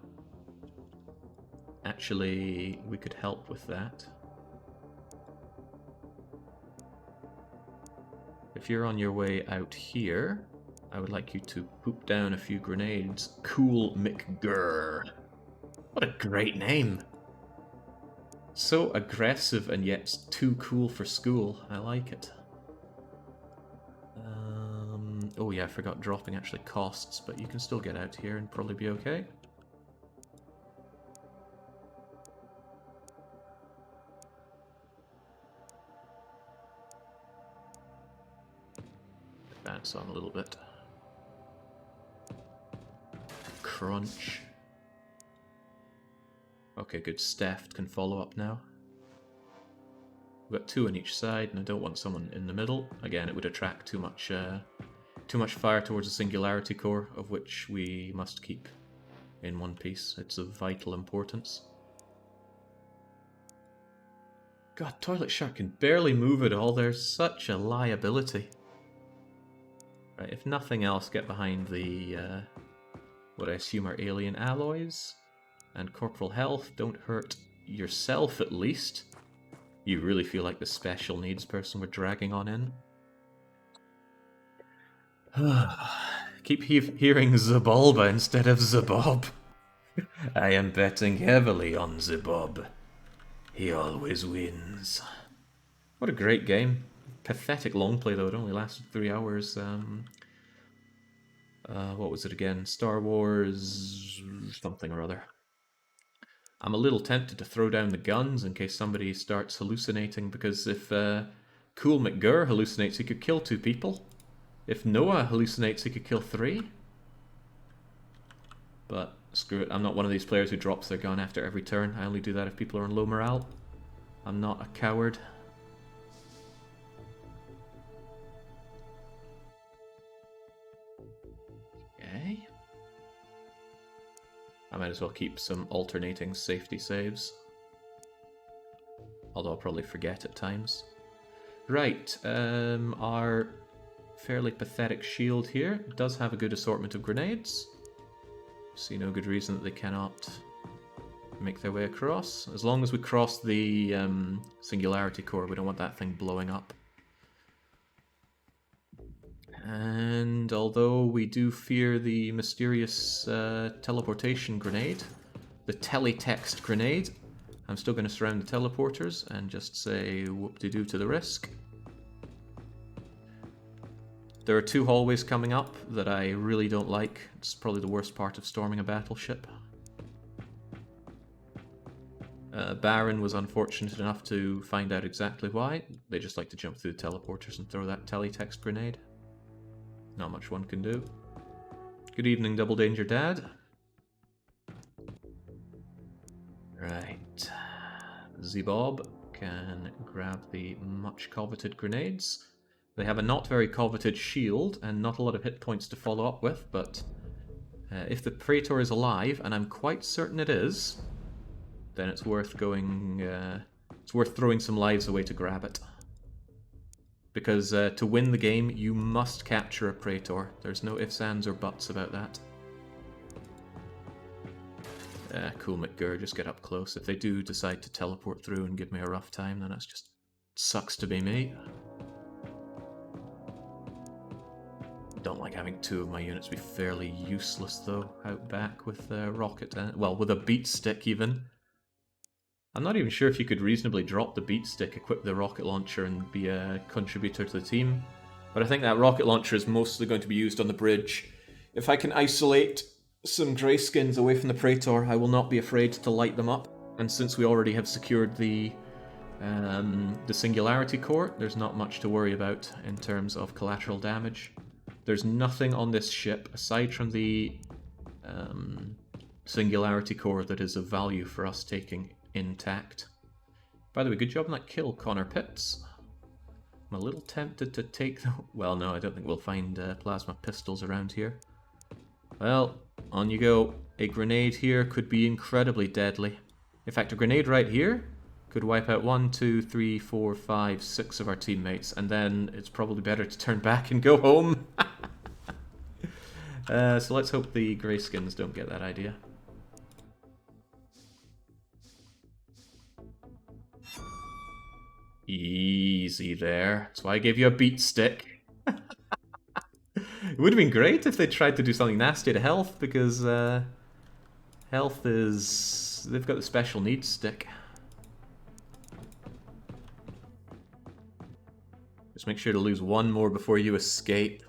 Actually, we could help with that. If you're on your way out here, I would like you to poop down a few grenades. Cool McGurr. What a great name. So aggressive and yet too cool for school. I like it. Oh yeah, I forgot dropping actually costs, but you can still get out here and probably be okay. Advance on a little bit. Crunch. Okay, good. Steph can follow up now. We've got 2 on each side, and I don't want someone in the middle. Again, it would attract too much fire towards the singularity core, of which we must keep in one piece. It's of vital importance. God, Toilet Shark can barely move at all. There's such a liability. Right, if nothing else, get behind the, what I assume are alien alloys. And corporal health, don't hurt yourself at least. You really feel like the special needs person we're dragging on in. Keep hearing Zabalba instead of Zabob. I am betting heavily on Zabob. He always wins. What a great game. Pathetic long play though, it only lasted 3 hours. What was it again? Star Wars something or other. I'm a little tempted to throw down the guns in case somebody starts hallucinating, because if Cool McGurr hallucinates, he could kill 2 people. If Noah hallucinates, he could kill 3. But screw it, I'm not one of these players who drops their gun after every turn. I only do that if people are on low morale. I'm not a coward. Okay. I might as well keep some alternating safety saves. Although I'll probably forget at times. Right, our fairly pathetic shield here does have a good assortment of grenades. See no good reason that they cannot make their way across. As long as we cross the singularity core, we don't want that thing blowing up. And although we do fear the mysterious teleportation grenade, the teletext grenade, I'm still going to surround the teleporters and just say whoop-de-doo to the risk. There are 2 hallways coming up that I really don't like. It's probably the worst part of storming a battleship. Baron was unfortunate enough to find out exactly why. They just like to jump through the teleporters and throw that teletext grenade. Not much one can do. Good evening, Double Danger Dad. Right. Z-Bob can grab the much coveted grenades. They have a not very coveted shield and not a lot of hit points to follow up with, but if the Praetor is alive, and I'm quite certain it is, then it's worth going. It's worth throwing some lives away to grab it. Because to win the game, you must capture a Praetor. There's no ifs, ands, or buts about that. Cool, McGurr, just get up close. If they do decide to teleport through and give me a rough time, then that's just sucks to be me. Don't like having 2 of my units be fairly useless, though, out back with a rocket, well, with a beat stick, even. I'm not even sure if you could reasonably drop the beat stick, equip the rocket launcher, and be a contributor to the team. But I think that rocket launcher is mostly going to be used on the bridge. If I can isolate some greyskins away from the Praetor, I will not be afraid to light them up. And since we already have secured the Singularity Core, there's not much to worry about in terms of collateral damage. There's nothing on this ship, aside from the Singularity Core, that is of value for us taking intact. By the way, good job on that kill, Connor Pitts. I'm a little tempted to take the... Well, no, I don't think we'll find plasma pistols around here. Well, on you go. A grenade here could be incredibly deadly. In fact, a grenade right here could wipe out 1, 2, 3, 4, 5, 6 of our teammates, and then it's probably better to turn back and go home. So let's hope the greyskins don't get that idea. Easy there. That's why I gave you a beat stick. It would have been great if they tried to do something nasty to health, because health is... They've got the special needs stick. Just make sure to lose 1 more before you escape.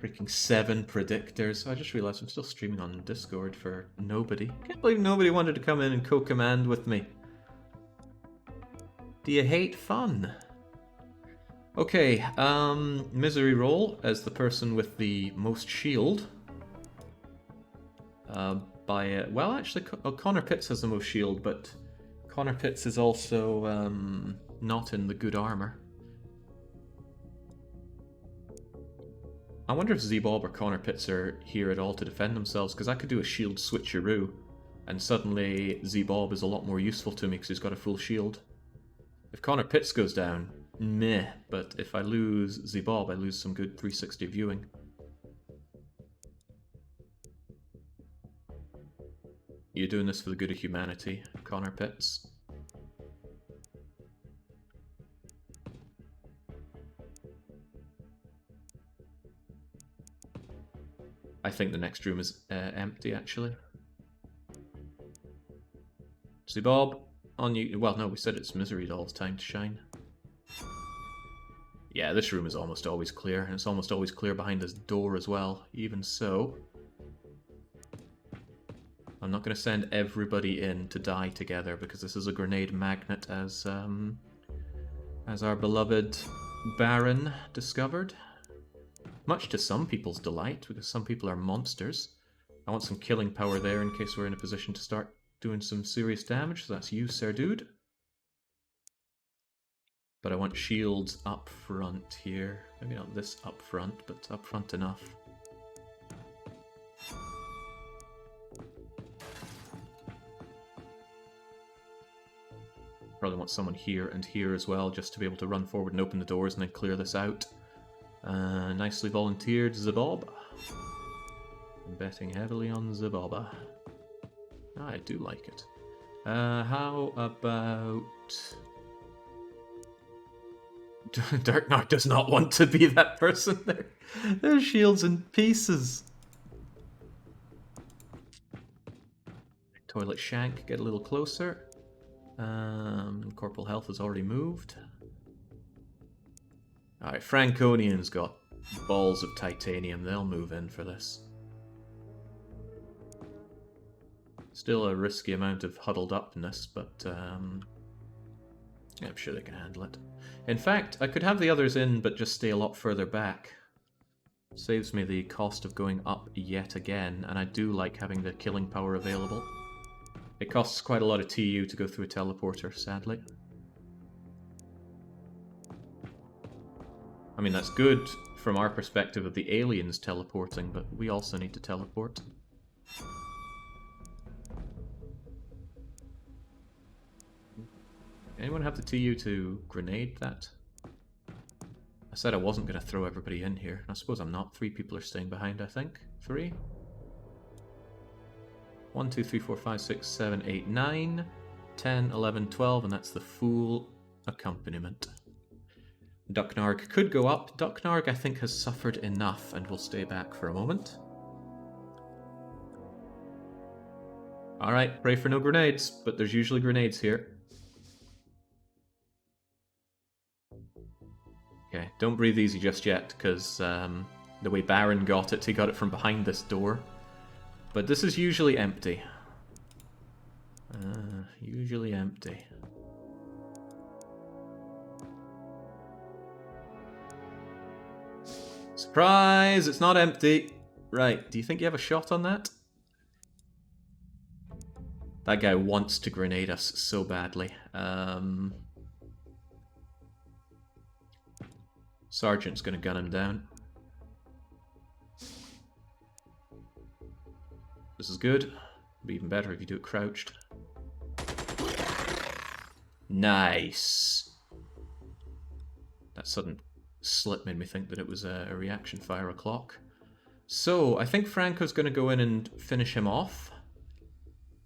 Freaking 7 predictors. I just realized I'm still streaming on Discord for nobody. Can't believe nobody wanted to come in and co-command with me. Do you hate fun? Okay, misery roll as the person with the most shield. Well, actually, Connor Pitts has the most shield, but Connor Pitts is also not in the good armor. I wonder if Z-Bob or Connor Pitts are here at all to defend themselves, because I could do a shield switcheroo, and suddenly Z-Bob is a lot more useful to me because he's got a full shield. If Connor Pitts goes down, meh, but if I lose Z-Bob, I lose some good 360 viewing. You're doing this for the good of humanity, Connor Pitts. I think the next room is empty, actually. Z-Bob, on you. Well, no, we said it's Misery Doll's time to shine. Yeah, this room is almost always clear, and it's almost always clear behind this door as well. Even so, I'm not going to send everybody in to die together, because this is a grenade magnet, as our beloved Baron discovered. Much to some people's delight, because some people are monsters. I want some killing power there in case we're in a position to start doing some serious damage. So that's you, Sir Dude. But I want shields up front here. Maybe not this up front, but up front enough. Probably want someone here and here as well, just to be able to run forward and open the doors and then clear this out. Nicely volunteered, Zabob. I'm betting heavily on Zaboba. I do like it. How about... Darknar does not want to be that person there. Their shield's in pieces. Toilet Shank, get a little closer. Corporal Health has already moved. Alright, Franconian's got balls of titanium. They'll move in for this. Still a risky amount of huddled upness, but yeah, I'm sure they can handle it. In fact, I could have the others in, but just stay a lot further back. Saves me the cost of going up yet again, and I do like having the killing power available. It costs quite a lot of TU to go through a teleporter, sadly. I mean, that's good from our perspective of the aliens teleporting, but we also need to teleport. Anyone have the TU to grenade that? I said I wasn't going to throw everybody in here. I suppose I'm not. 3 people are staying behind, I think. 3? 1, 2, 3, 4, 5, 6, 7, 8, 9, 10, 11, 12, and that's the full accompaniment. Ducknarg could go up. Ducknarg, I think, has suffered enough and will stay back for a moment. Alright, pray for no grenades, but there's usually grenades here. Okay, don't breathe easy just yet, because the way Baron got it, he got it from behind this door. But this is usually empty. Usually empty. Surprise! It's not empty! Right, do you think you have a shot on that? That guy wants to grenade us so badly. Sergeant's gonna gun him down. This is good. It'd be even better if you do it crouched. Nice! That sudden slip made me think that it was a reaction fire o'clock. So, I think Franco's gonna go in and finish him off.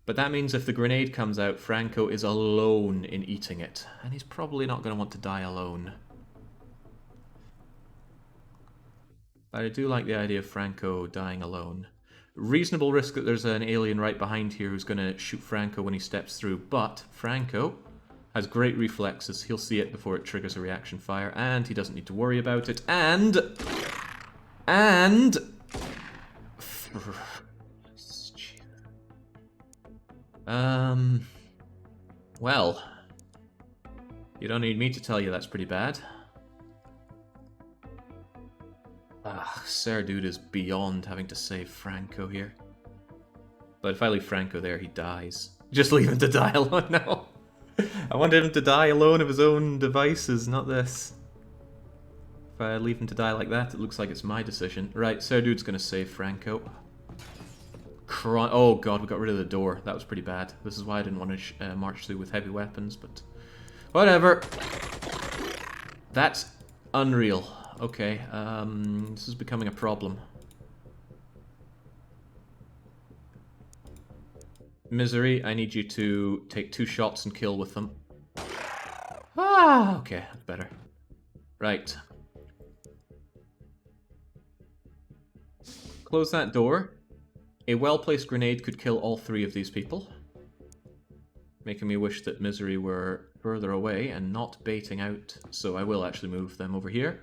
But that means if the grenade comes out, Franco is alone in eating it. And he's probably not gonna want to die alone. But I do like the idea of Franco dying alone. Reasonable risk that there's an alien right behind here who's going to shoot Franco when he steps through, but Franco has great reflexes. He'll see it before it triggers a reaction fire, and he doesn't need to worry about it. Well, you don't need me to tell you that's pretty bad. Sir Dude is beyond having to save Franco here. But if I leave Franco there, he dies. Just leave him to die alone now. I wanted him to die alone of his own devices, not this. If I leave him to die like that, it looks like it's my decision. Right, Sir Dude's gonna save Franco. Oh god, we got rid of the door. That was pretty bad. This is why I didn't want to march through with heavy weapons, but... whatever. That's unreal. Okay, this is becoming a problem. Misery, I need you to take 2 shots and kill with them. Okay, that's better. Right. Close that door. A well-placed grenade could kill all 3 of these people. Making me wish that Misery were further away and not baiting out, so I will actually move them over here.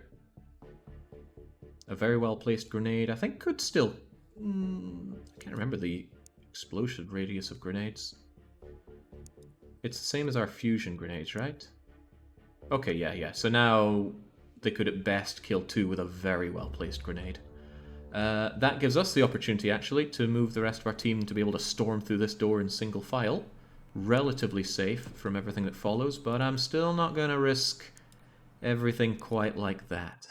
A very well-placed grenade, I think could still... I can't remember the explosion radius of grenades. It's the same as our fusion grenades, right? Okay, yeah. So now they could at best kill 2 with a very well-placed grenade. That gives us the opportunity, actually, to move the rest of our team to be able to storm through this door in single file. Relatively safe from everything that follows, but I'm still not going to risk everything quite like that.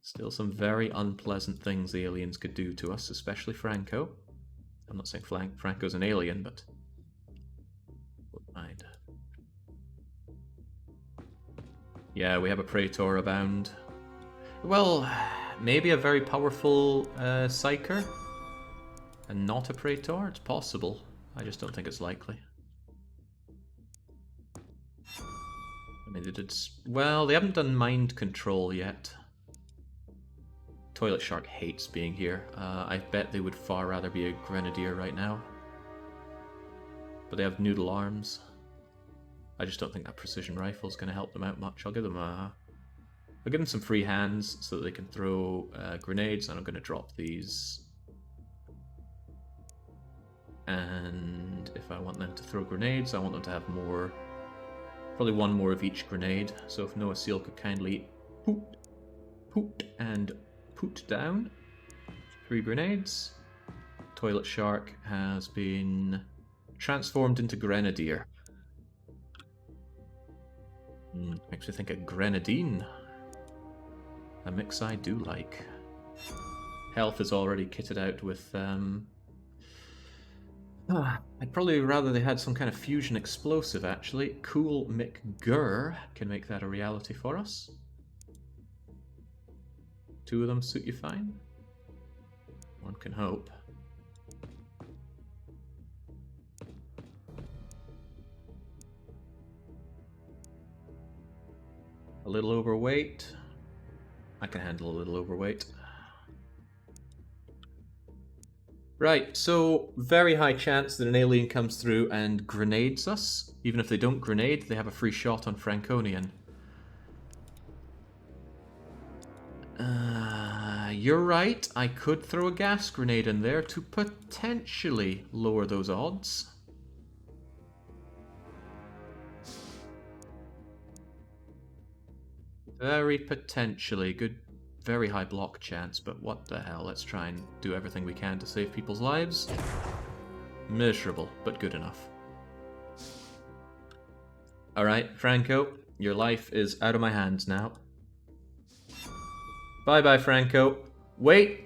Still some very unpleasant things the aliens could do to us, especially Franco. I'm not saying Franco's an alien, but wouldn't mind. Yeah, we have a Praetor abound. Well, maybe a very powerful Psyker, and not a Praetor? It's possible. I just don't think it's likely. I mean, they did... Well, they haven't done mind control yet. Toilet Shark hates being here. I bet they would far rather be a Grenadier right now. But they have noodle arms. I just don't think that precision rifle is going to help them out much. I'll give them some free hands so that they can throw grenades, and I'm going to drop these. And if I want them to throw grenades, I want them to have more. Probably one more of each grenade. So if Noah Seal could kindly poot, and poot down. 3 grenades. Toilet Shark has been transformed into Grenadier. Makes me think of Grenadine. A mix I do like. Health is already kitted out with... I'd probably rather they had some kind of fusion explosive, actually. Cool McGurr can make that a reality for us. 2 of them suit you fine? One can hope. A little overweight. I can handle a little overweight. Right, so very high chance that an alien comes through and grenades us. Even if they don't grenade, they have a free shot on Franconian. You're right, I could throw a gas grenade in there to potentially lower those odds. Very potentially. Good, very high block chance, but what the hell. Let's try and do everything we can to save people's lives. Miserable, but good enough. Alright, Franco, your life is out of my hands now. Bye-bye, Franco. Wait!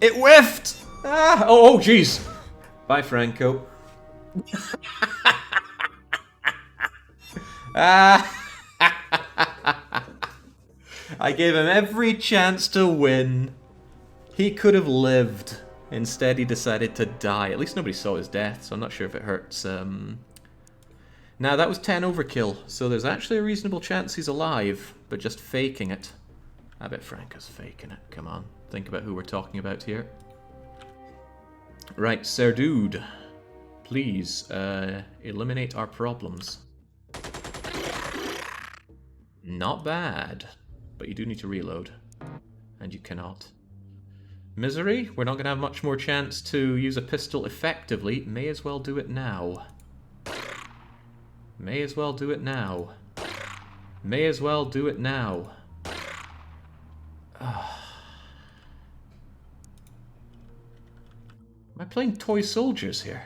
It whiffed! Ah! Oh, jeez! Bye, Franco. I gave him every chance to win. He could have lived. Instead, he decided to die. At least nobody saw his death, so I'm not sure if it hurts. Now, that was 10 overkill, so there's actually a reasonable chance he's alive, but just faking it. I bet Franco's faking it. Come on, think about who we're talking about here. Right, Sir Dude, please eliminate our problems. Not bad, but you do need to reload, and you cannot. Misery, we're not going to have much more chance to use a pistol effectively. May as well do it now. May as well do it now. May as well do it now. Am I playing toy soldiers here?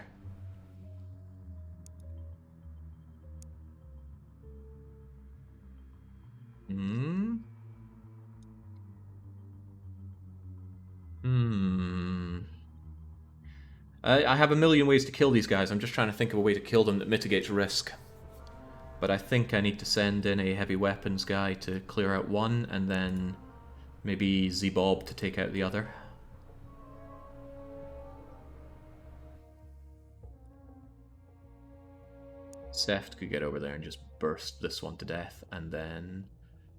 I have a million ways to kill these guys. I'm just trying to think of a way to kill them that mitigates risk. But I think I need to send in a heavy weapons guy to clear out one, and then maybe Z-Bob to take out the other. Seft could get over there and just burst this one to death, and then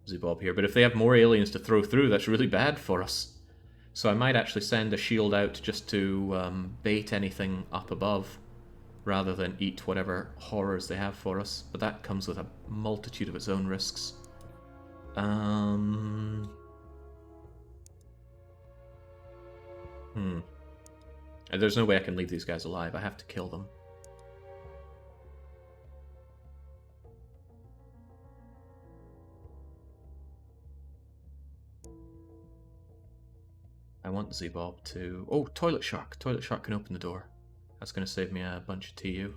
Z-Bob here. But if they have more aliens to throw through, that's really bad for us. So I might actually send a shield out just to bait anything up above, rather than eat whatever horrors they have for us. But that comes with a multitude of its own risks. There's no way I can leave these guys alive. I have to kill them. I want Zebob to... Oh, Toilet Shark. Toilet Shark can open the door. That's going to save me a bunch of TU.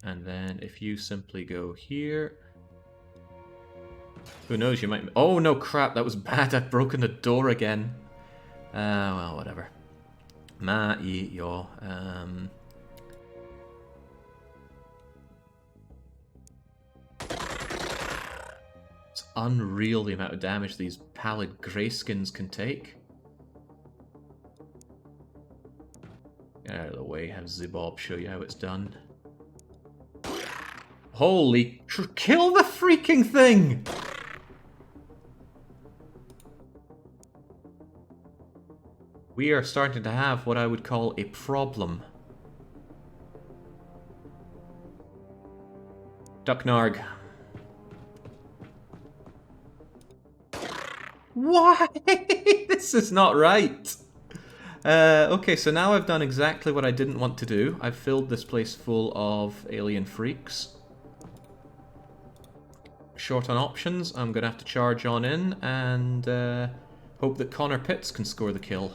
And then if you simply go here... Who knows, you might... Oh, no, crap, that was bad. I've broken the door again. Well, whatever. Ma eat yo. It's unreal the amount of damage these pallid greyskins can take. Get out of the way, have Zebob show you how it's done. Holy... Kill the freaking thing! We are starting to have what I would call a problem. Ducknarg. Why? This is not right. Okay, so now I've done exactly what I didn't want to do. I've filled this place full of alien freaks. Short on options, I'm going to have to charge on in and hope that Connor Pitts can score the kill.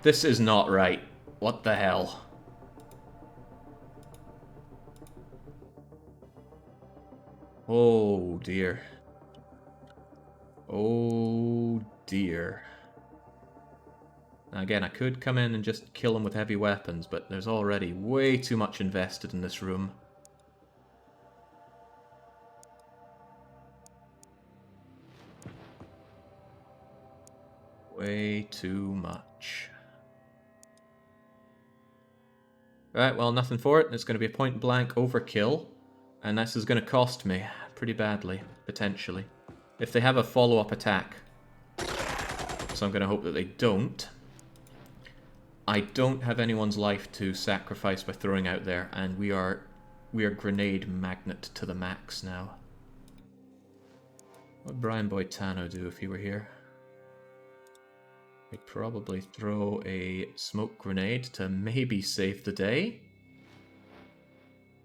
This is not right. What the hell? Oh dear. Oh dear. Now again, I could come in and just kill him with heavy weapons, but there's already way too much invested in this room. Way too much. Right, well, nothing for it. It's going to be a point-blank overkill, and this is going to cost me pretty badly, potentially. If they have a follow-up attack. So I'm going to hope that they don't. I don't have anyone's life to sacrifice by throwing out there, and we are grenade magnet to the max now. What would Brian Boitano do if he were here? He'd probably throw a smoke grenade to maybe save the day.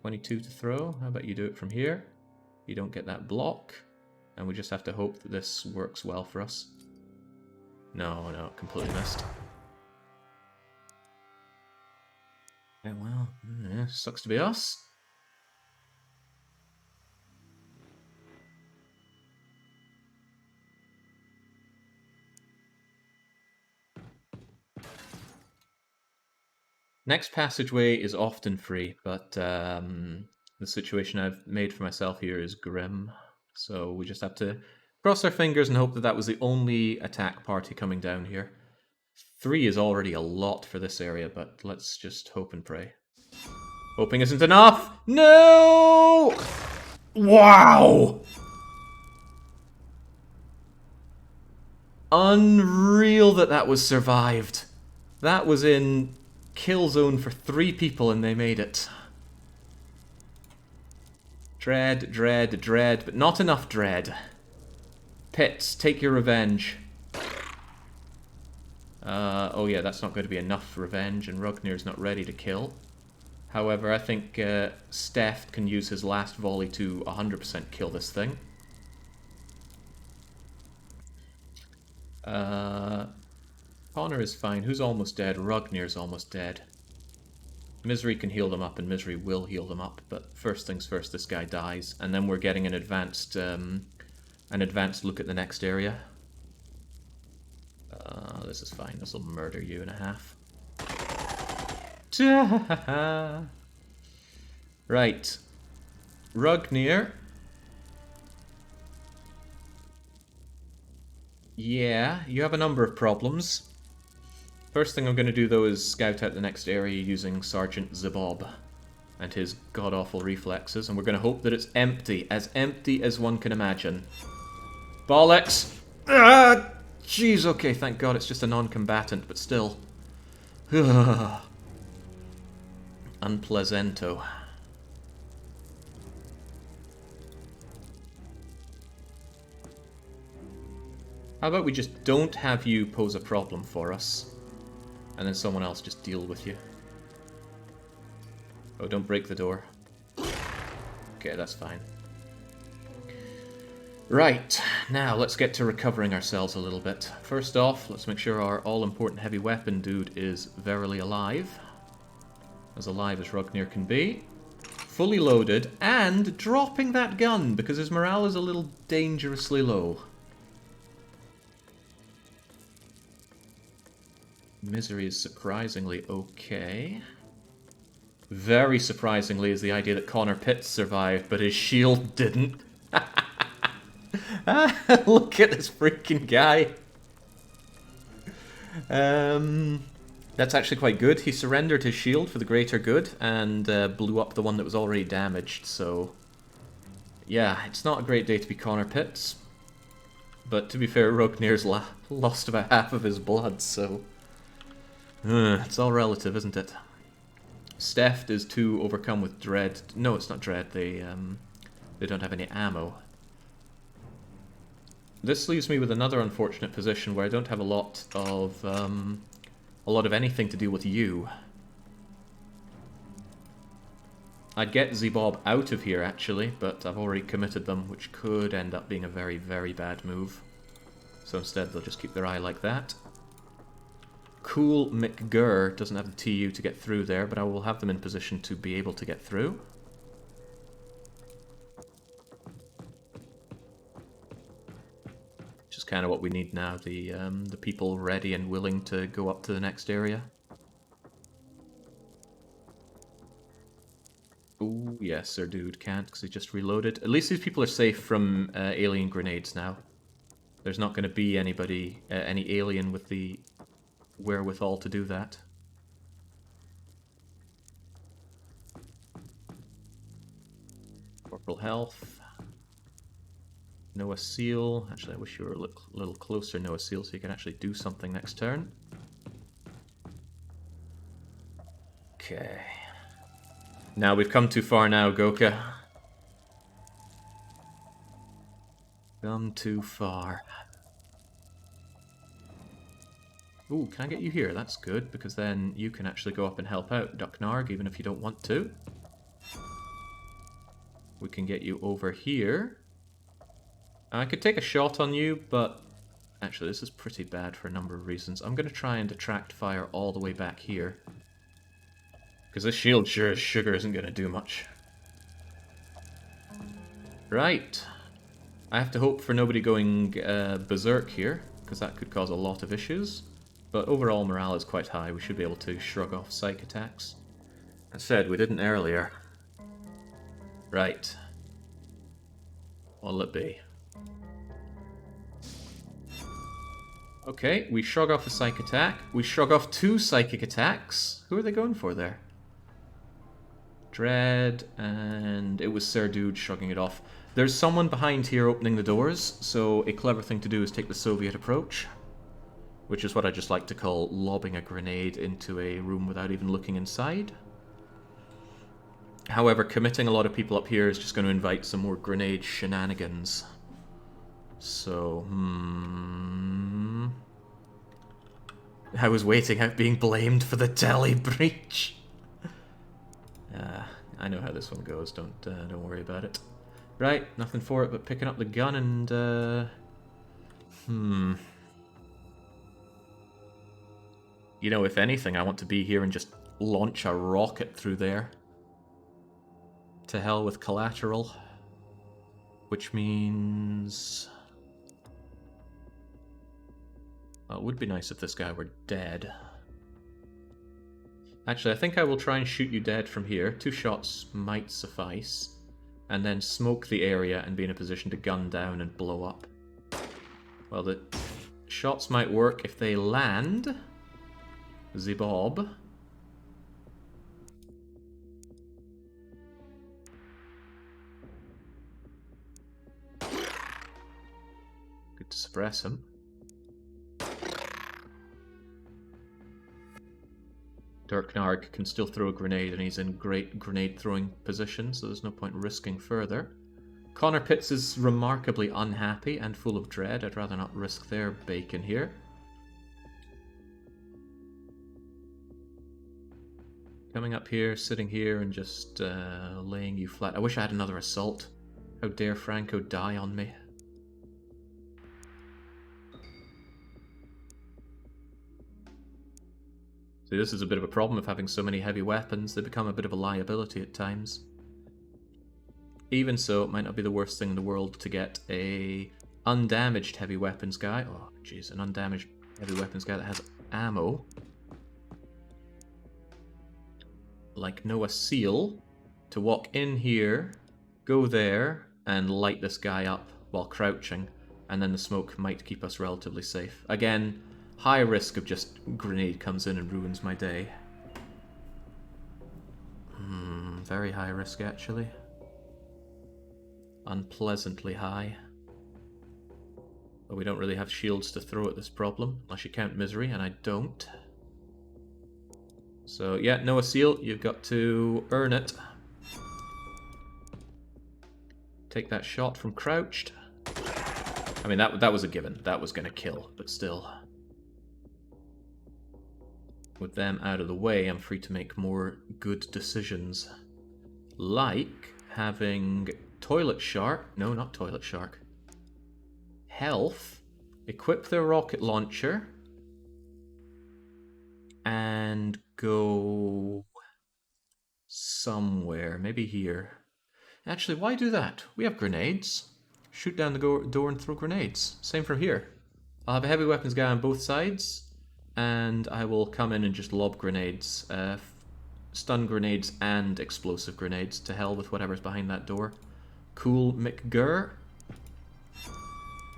22 to throw. How about you do it from here? You don't get that block. And we just have to hope that this works well for us. No, completely missed. Yeah, well, yeah, sucks to be us. Next passageway is often free, but the situation I've made for myself here is grim. So we just have to cross our fingers and hope that that was the only attack party coming down here. 3 is already a lot for this area, but let's just hope and pray. Hoping isn't enough! No! Wow! Unreal that that was survived. That was in kill zone for 3 people and they made it. Dread, but not enough dread. Pitts, take your revenge. Oh yeah, that's not going to be enough revenge, and Rugnir's not ready to kill. However, I think Steph can use his last volley to 100% kill this thing. Connor is fine. Who's almost dead? Rugnir's almost dead. Misery can heal them up, and Misery will heal them up, but first things first, this guy dies, and then we're getting an advanced look at the next area. This is fine. This will murder you in a half. Right. Rugnir. Yeah, you have a number of problems. First thing I'm going to do, though, is scout out the next area using Sergeant Zebob and his god-awful reflexes, and we're going to hope that it's empty as one can imagine. Bollocks! Ah! Jeez, okay, thank God it's just a non-combatant, but still. Unpleasantto. How about we just don't have you pose a problem for us, and then someone else just deal with you. Oh, don't break the door. Okay, that's fine. Right, now let's get to recovering ourselves a little bit. First off, let's make sure our all-important heavy weapon dude is verily alive. As alive as Rugnir can be. Fully loaded, and dropping that gun, because his morale is a little dangerously low. Misery is surprisingly okay. Very surprisingly is the idea that Connor Pitts survived, but his shield didn't. Look at this freaking guy. That's actually quite good. He surrendered his shield for the greater good and blew up the one that was already damaged, so... Yeah, it's not a great day to be Connor Pitts. But to be fair, Rugnir's lost about half of his blood, so... it's all relative, isn't it? Steft is too overcome with dread. No, it's not dread. They don't have any ammo. This leaves me with another unfortunate position where I don't have a lot of anything to do with you. I'd get Zebob out of here, actually, but I've already committed them, which could end up being a very, very bad move. So instead, they'll just keep their eye like that. Cool McGurr doesn't have the TU to get through there, but I will have them in position to be able to get through. Which is kind of what we need now, the people ready and willing to go up to the next area. Oh yes, Sir Dude can't because he just reloaded. At least these people are safe from alien grenades now. There's not going to be anybody, any alien with the wherewithal to do that. Corporal health. Noah Seal. Actually, I wish you were a little closer, Noah Seal, so you can actually do something next turn. Okay. Now we've come too far now, Goka. Come too far. Ooh, can I get you here? That's good, because then you can actually go up and help out Ducknarg, even if you don't want to. We can get you over here. I could take a shot on you, but actually this is pretty bad for a number of reasons. I'm going to try and detract fire all the way back here. Because this shield sure as sugar isn't going to do much. Right. I have to hope for nobody going berserk here, because that could cause a lot of issues. But overall morale is quite high. We should be able to shrug off psych attacks. I said we didn't earlier. Right. What'll it be? Okay, we shrug off a psych attack. We shrug off 2 psychic attacks. Who are they going for there? Dread, and it was Sir Dude shrugging it off. There's someone behind here opening the doors, so a clever thing to do is take the Soviet approach. Which is what I just like to call lobbing a grenade into a room without even looking inside. However, committing a lot of people up here is just going to invite some more grenade shenanigans. So, I was waiting out being blamed for the tele breach. I know how this one goes, don't worry about it. Right, nothing for it but picking up the gun and, You know, if anything, I want to be here and just launch a rocket through there. To hell with collateral. Which means... Well, it would be nice if this guy were dead. Actually, I think I will try and shoot you dead from here. 2 shots might suffice. And then smoke the area and be in a position to gun down and blow up. Well, the shots might work if they land. Zebob. Good to suppress him. Dirknarg can still throw a grenade and he's in great grenade throwing position, so there's no point risking further. Connor Pitts is remarkably unhappy and full of dread. I'd rather not risk their bacon here. Coming up here, sitting here, and just laying you flat. I wish I had another assault. How dare Franco die on me? This is a bit of a problem of having so many heavy weapons. They become a bit of a liability at times. Even so, it might not be the worst thing in the world to get a undamaged heavy weapons guy. Oh, jeez, an undamaged heavy weapons guy that has ammo. Like Noah Seal, to walk in here, go there, and light this guy up while crouching, and then the smoke might keep us relatively safe. Again, high risk of just grenade comes in and ruins my day. Very high risk, actually. Unpleasantly high. But we don't really have shields to throw at this problem, unless you count Misery, and I don't. So, yeah, Noah Seal, you've got to earn it. Take that shot from crouched. I mean, that was a given. That was going to kill, but still. With them out of the way, I'm free to make more good decisions. Like having Toilet Shark. No, not Toilet Shark. Health. Equip their rocket launcher. And go somewhere. Maybe here. Actually, why do that? We have grenades. Shoot down the door and throw grenades. Same from here. I'll have a heavy weapons guy on both sides. And I will come in and just lob grenades. Stun grenades and explosive grenades. To hell with whatever's behind that door. Cool McGurr.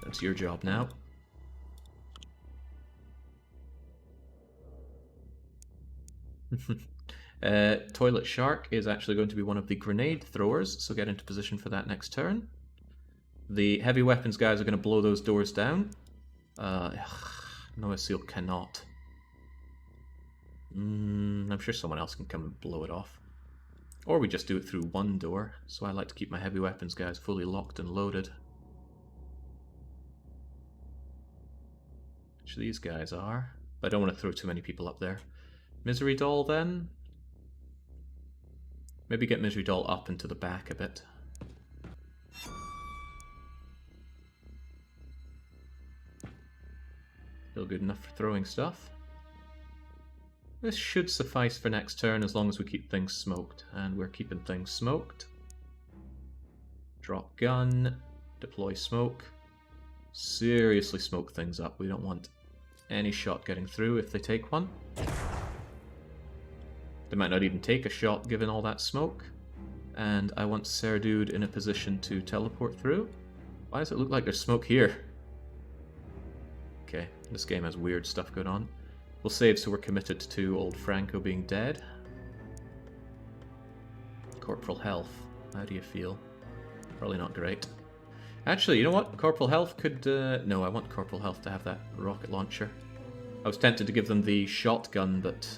That's your job now. Toilet Shark is actually going to be one of the grenade throwers, so get into position for that next turn. The heavy weapons guys are going to blow those doors down. Noah Seal cannot. I'm sure someone else can come and blow it off. Or we just do it through one door, so I like to keep my heavy weapons guys fully locked and loaded. Which these guys are. But I don't want to throw too many people up there. Misery Doll then? Maybe get Misery Doll up into the back a bit. Still good enough for throwing stuff. This should suffice for next turn as long as we keep things smoked. And we're keeping things smoked. Drop gun. Deploy smoke. Seriously smoke things up. We don't want any shot getting through if they take one. They might not even take a shot given all that smoke. And I want Serdude in a position to teleport through. Why does it look like there's smoke here? Okay, this game has weird stuff going on. We'll save so we're committed to old Franco being dead. Corporal health. How do you feel? Probably not great. Actually, you know what? Corporal health could... no, I want Corporal health to have that rocket launcher. I was tempted to give them the shotgun, but...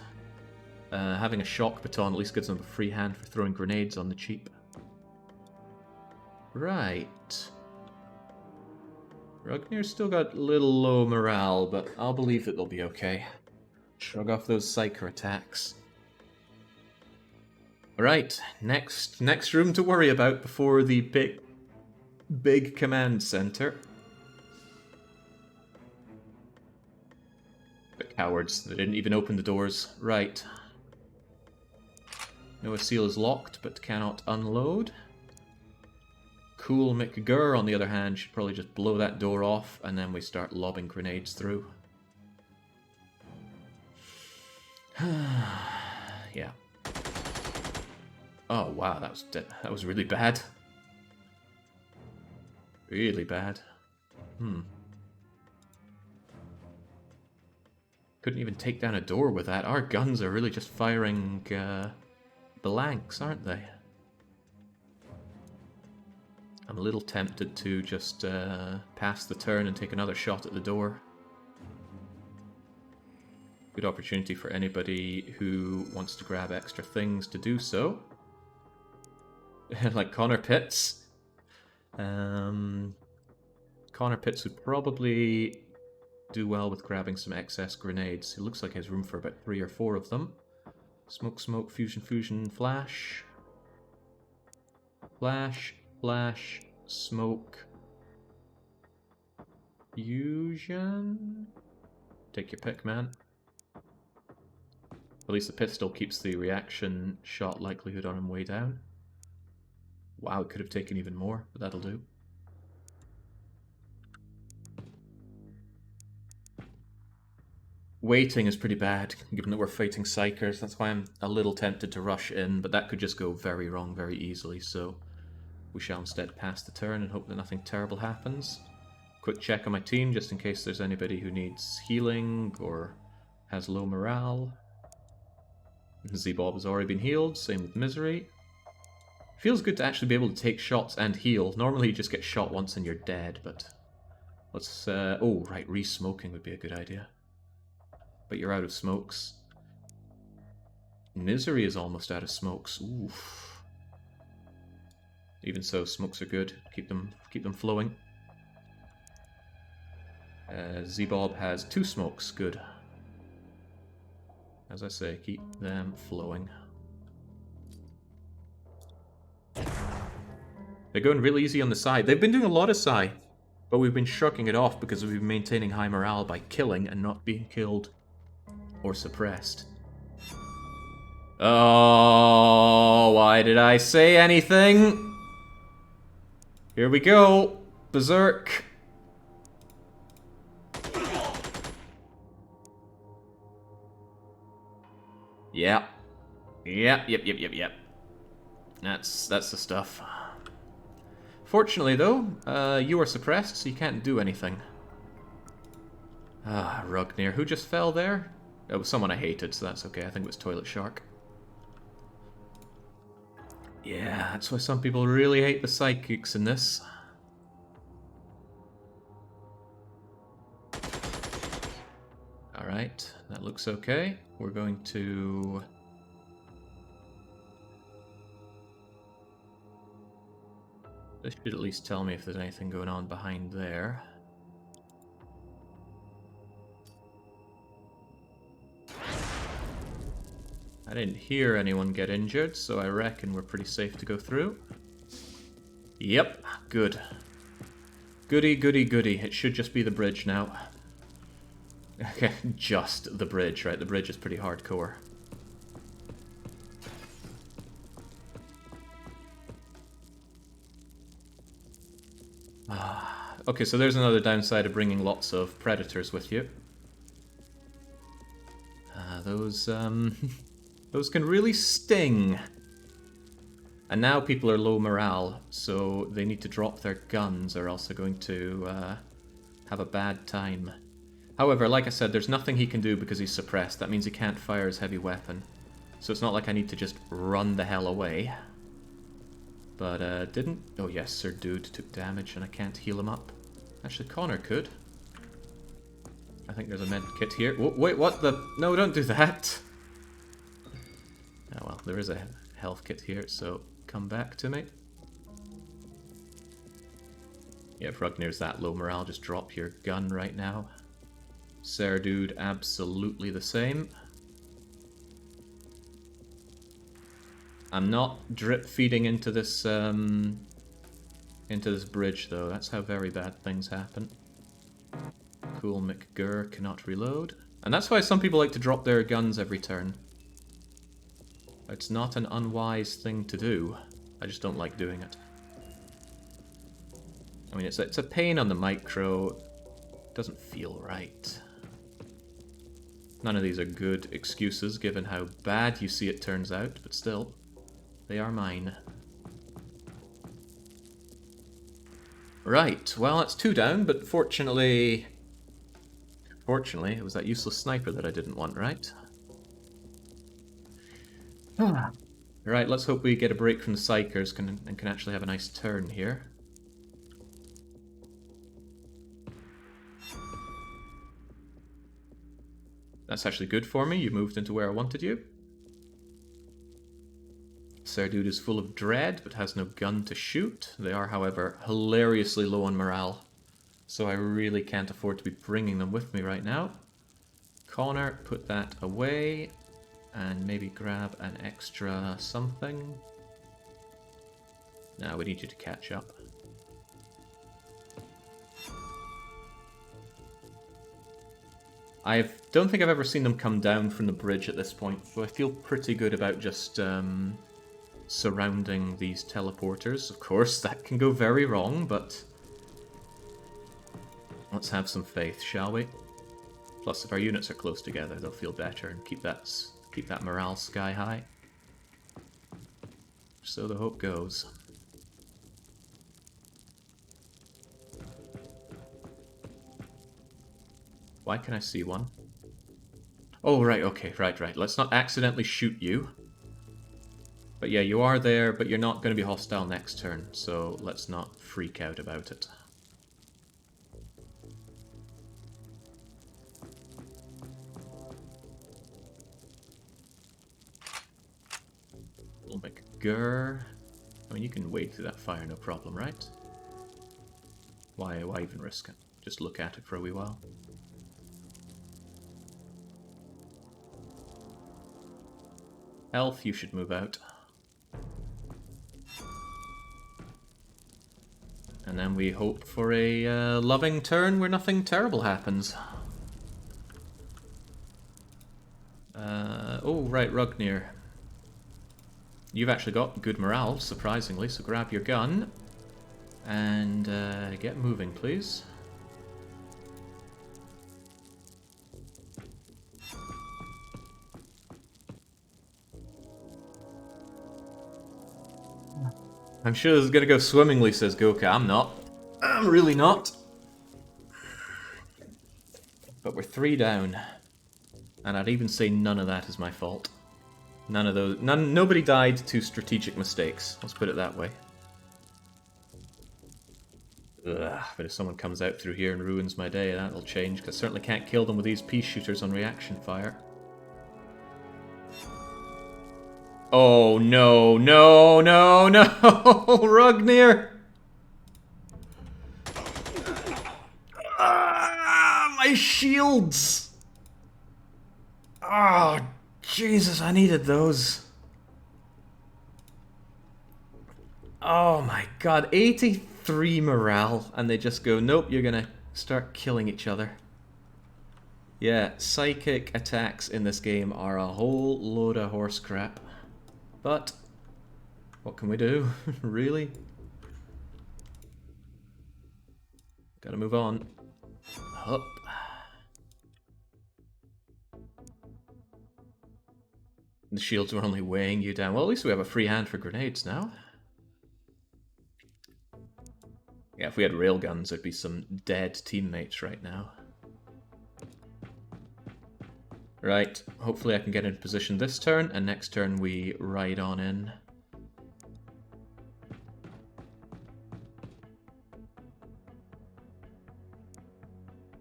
having a shock baton at least gives them a free hand for throwing grenades on the cheap. Right. Rugnir's still got a little low morale, but I'll believe that they'll be okay. Shrug off those psyker attacks. Alright, next room to worry about before the big command center. The cowards, they didn't even open the doors. Right. Noah Seal is locked, but cannot unload. Cool McGurr, on the other hand, should probably just blow that door off, and then we start lobbing grenades through. Yeah. Oh wow, that was really bad. Really bad. Couldn't even take down a door with that. Our guns are really just firing blanks, aren't they? I'm a little tempted to just pass the turn and take another shot at the door. Good opportunity for anybody who wants to grab extra things to do so. Like Connor Pitts. Connor Pitts would probably do well with grabbing some excess grenades. It looks like he has room for about 3 or 4 of them. Smoke, smoke, fusion, fusion, flash. Flash, flash, smoke. Fusion? Take your pick, man. At least the pistol keeps the reaction shot likelihood on him way down. Wow, it could have taken even more, but that'll do. Waiting is pretty bad, given that we're fighting Psychers. That's why I'm a little tempted to rush in, but that could just go very wrong very easily, so we shall instead pass the turn and hope that nothing terrible happens. Quick check on my team, just in case there's anybody who needs healing or has low morale. Z-Bob has already been healed, same with Misery. Feels good to actually be able to take shots and heal. Normally you just get shot once and you're dead, but let's... oh, right, re-smoking would be a good idea. But you're out of smokes. Misery is almost out of smokes. Oof. Even so, smokes are good. Keep them flowing. Z-Bob has 2 smokes. Good. As I say, keep them flowing. They're going really easy on the side. They've been doing a lot of Psy, but we've been shrugging it off because we've been maintaining high morale by killing and not being killed or suppressed. Oh, why did I say anything? Here we go. Berserk. Yep. Yep. That's the stuff. Fortunately, though, you are suppressed, so you can't do anything. Ah, Rugnir. Who just fell there? It was someone I hated, so that's okay. I think it was Toilet Shark. Yeah, that's why some people really hate the psychics in this. Alright, that looks okay. We're going to... This should at least tell me if there's anything going on behind there. I didn't hear anyone get injured, so I reckon we're pretty safe to go through. Yep, good. Goody. It should just be the bridge now. Okay, just the bridge, right? The bridge is pretty hardcore. Okay, so there's another downside of bringing lots of predators with you. Those can really sting. And now people are low morale, so they need to drop their guns or else they're going to have a bad time. However, like I said, there's nothing he can do because he's suppressed. That means he can't fire his heavy weapon. So it's not like I need to just run the hell away. But, didn't... Oh yes, Sir Dude took damage and I can't heal him up. Actually, Connor could. I think there's a med kit here. Wait, what the... No, don't do that! Oh well, there is a health kit here, so come back to me. Yeah, if Rugnir's that low morale, just drop your gun right now. Sir Dude, absolutely the same. I'm not drip feeding into this bridge though. That's how very bad things happen. Cool McGurr cannot reload. And that's why some people like to drop their guns every turn. It's not an unwise thing to do. I just don't like doing it. I mean, it's a pain on the micro. It doesn't feel right. None of these are good excuses given how bad you see it turns out, but still, they are mine. Right, well, that's 2 down, but fortunately, it was that useless sniper that I didn't want, right? Right, let's hope we get a break from the Psychers and can actually have a nice turn here. That's actually good for me. You moved into where I wanted you. Sir Dude is full of dread, but has no gun to shoot. They are, however, hilariously low on morale. So I really can't afford to be bringing them with me right now. Connor, put that away. And maybe grab an extra something. Now we need you to catch up. I don't think I've ever seen them come down from the bridge at this point, so I feel pretty good about just surrounding these teleporters. Of course, that can go very wrong, but let's have some faith, shall we? Plus, if our units are close together, they'll feel better and keep that morale sky high. So the hope goes. Why can I see one? Oh, right, okay, right. Let's not accidentally shoot you. But yeah, you are there, but you're not going to be hostile next turn, so let's not freak out about it. Little McGurr. I mean, you can wade through that fire, no problem, right? Why even risk it? Just look at it for a wee while. Elf, you should move out. And then we hope for a loving turn where nothing terrible happens. Oh, right, Rugnir. You've actually got good morale, surprisingly, so grab your gun. And get moving, please. I'm sure this is going to go swimmingly, says Goka. I'm not. I'm really not. But we're 3 down. And I'd even say none of that is my fault. None of those... Nobody died to strategic mistakes. Let's put it that way. Ugh, but if someone comes out through here and ruins my day, that'll change, because I certainly can't kill them with these pea shooters on reaction fire. Oh, no, Rugnir! My shields! Oh, Jesus, I needed those. Oh my god, 83 morale, and they just go, nope, you're gonna start killing each other. Yeah, psychic attacks in this game are a whole load of horse crap. But, what can we do? Really? Gotta move on. Up. The shields were only weighing you down. Well, at least we have a free hand for grenades now. Yeah, if we had railguns, there'd be some dead teammates right now. Right, hopefully I can get into position this turn, and next turn we ride on in.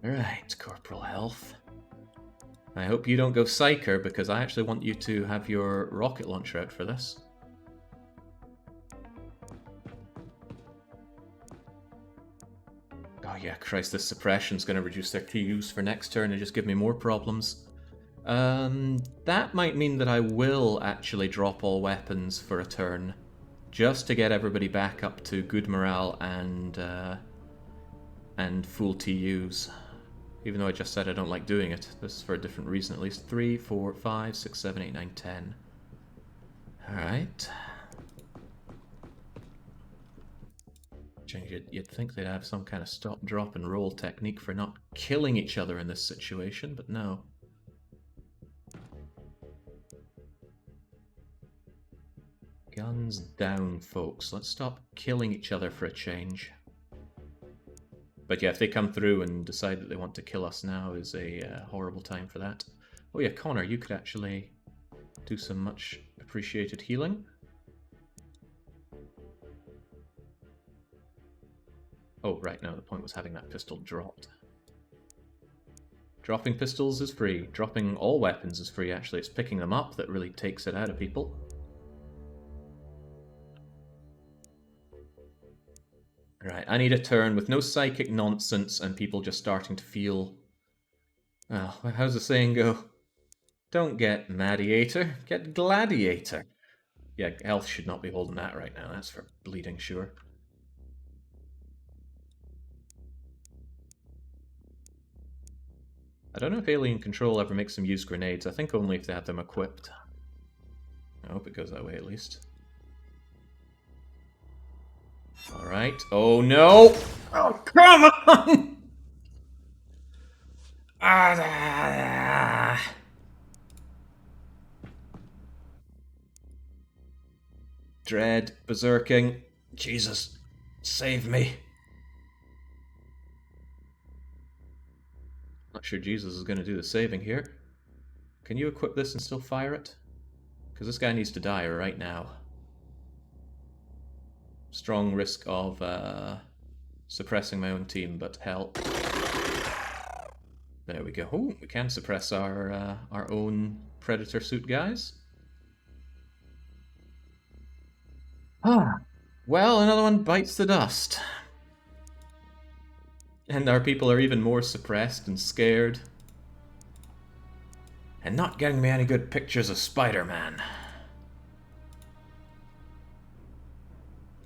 Alright, Corporal Health. I hope you don't go Psyker, because I actually want you to have your rocket launcher out for this. Oh yeah, Christ, this suppression's going to reduce their TUs for next turn and just give me more problems. That might mean that I will actually drop all weapons for a turn, just to get everybody back up to good morale and full TUs. Even though I just said I don't like doing it. This is for a different reason at least. 3, 4, 5, 6, 7, 8, 9, 10. Alright. You'd think they'd have some kind of stop, drop, and roll technique for not killing each other in this situation, but no. Guns down, folks. Let's stop killing each other for a change. But yeah, if they come through and decide that they want to kill us now, is a horrible time for that. Oh yeah, Connor, you could actually do some much appreciated healing. Oh, right, no, the point was having that pistol dropped. Dropping pistols is free. Dropping all weapons is free, actually. It's picking them up that really takes it out of people. Right, I need a turn with no psychic nonsense and people just starting to feel... Oh, how's the saying go? Don't get Madiator, get Gladiator. Yeah, health should not be holding that right now, that's for bleeding sure. I don't know if alien control ever makes them use grenades. I think only if they have them equipped. I hope it goes that way at least. Alright. Oh no! Oh, come on! Dread, berserking. Jesus, save me. Not sure Jesus is going to do the saving here. Can you equip this and still fire it? Because this guy needs to die right now. Strong risk of suppressing my own team, but help. There we go. Oh, we can suppress our own Predator suit guys. Ah, well, another one bites the dust. And our people are even more suppressed and scared. And not getting me any good pictures of Spider-Man.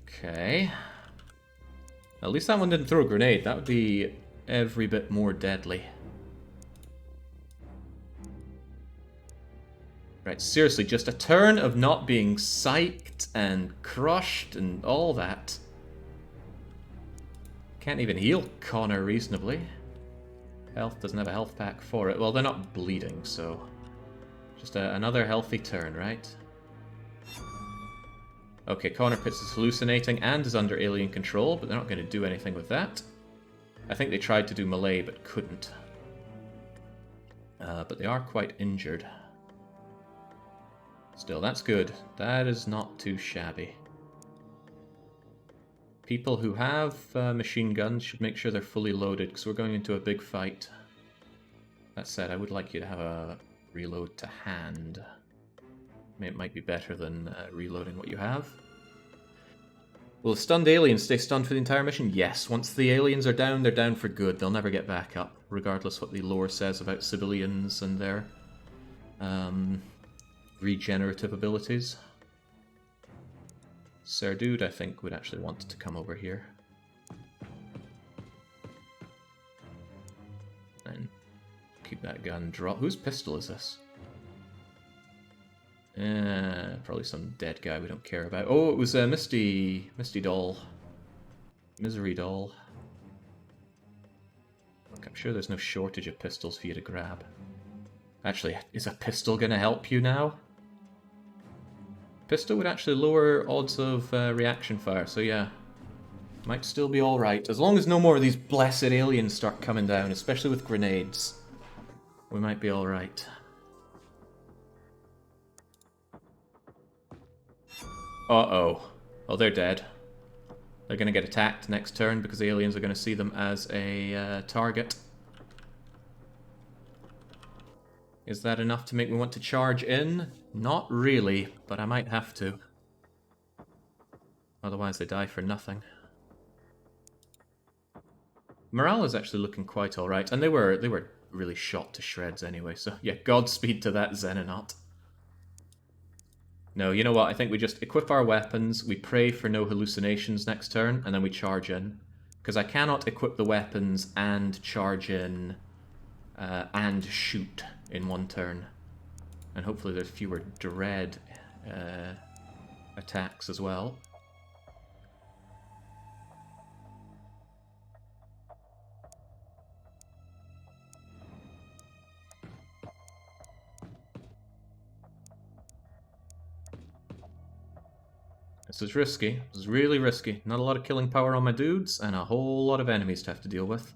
Okay. At least that one didn't throw a grenade. That would be every bit more deadly. Right, seriously, just a turn of not being psyched and crushed and all that. Can't even heal Connor reasonably. Health doesn't have a health pack for it. Well, they're not bleeding, so... Just another healthy turn, right? Okay, Connor Pitts is hallucinating and is under alien control, but they're not going to do anything with that. I think they tried to do melee, but couldn't. But they are quite injured. Still, that's good. That is not too shabby. People who have machine guns should make sure they're fully loaded, because we're going into a big fight. That said, I would like you to have a reload to hand. It might be better than reloading what you have. Will the stunned aliens stay stunned for the entire mission? Yes. Once the aliens are down, they're down for good. They'll never get back up, regardless what the lore says about civilians and their regenerative abilities. Sir Dude, I think, would actually want to come over here. And keep that gun drop. Whose pistol is this? Probably some dead guy we don't care about. Oh, it was Misty Doll. Misery Doll. Look, I'm sure there's no shortage of pistols for you to grab. Actually, is a pistol gonna help you now? Pistol would actually lower odds of reaction fire, so yeah. Might still be alright. As long as no more of these blessed aliens start coming down, especially with grenades, we might be alright. Uh-oh. Oh, they're dead. They're going to get attacked next turn because the aliens are going to see them as a target. Is that enough to make me want to charge in? Not really, but I might have to. Otherwise they die for nothing. Morale is actually looking quite alright, and they were really shot to shreds anyway, so yeah, Godspeed to that Xenonaut. No, you know what, I think we just equip our weapons, we pray for no hallucinations next turn, and then we charge in. Because I cannot equip the weapons and charge in and shoot in one turn. And hopefully there's fewer dread attacks as well. This is risky. This is really risky. Not a lot of killing power on my dudes, and a whole lot of enemies to have to deal with.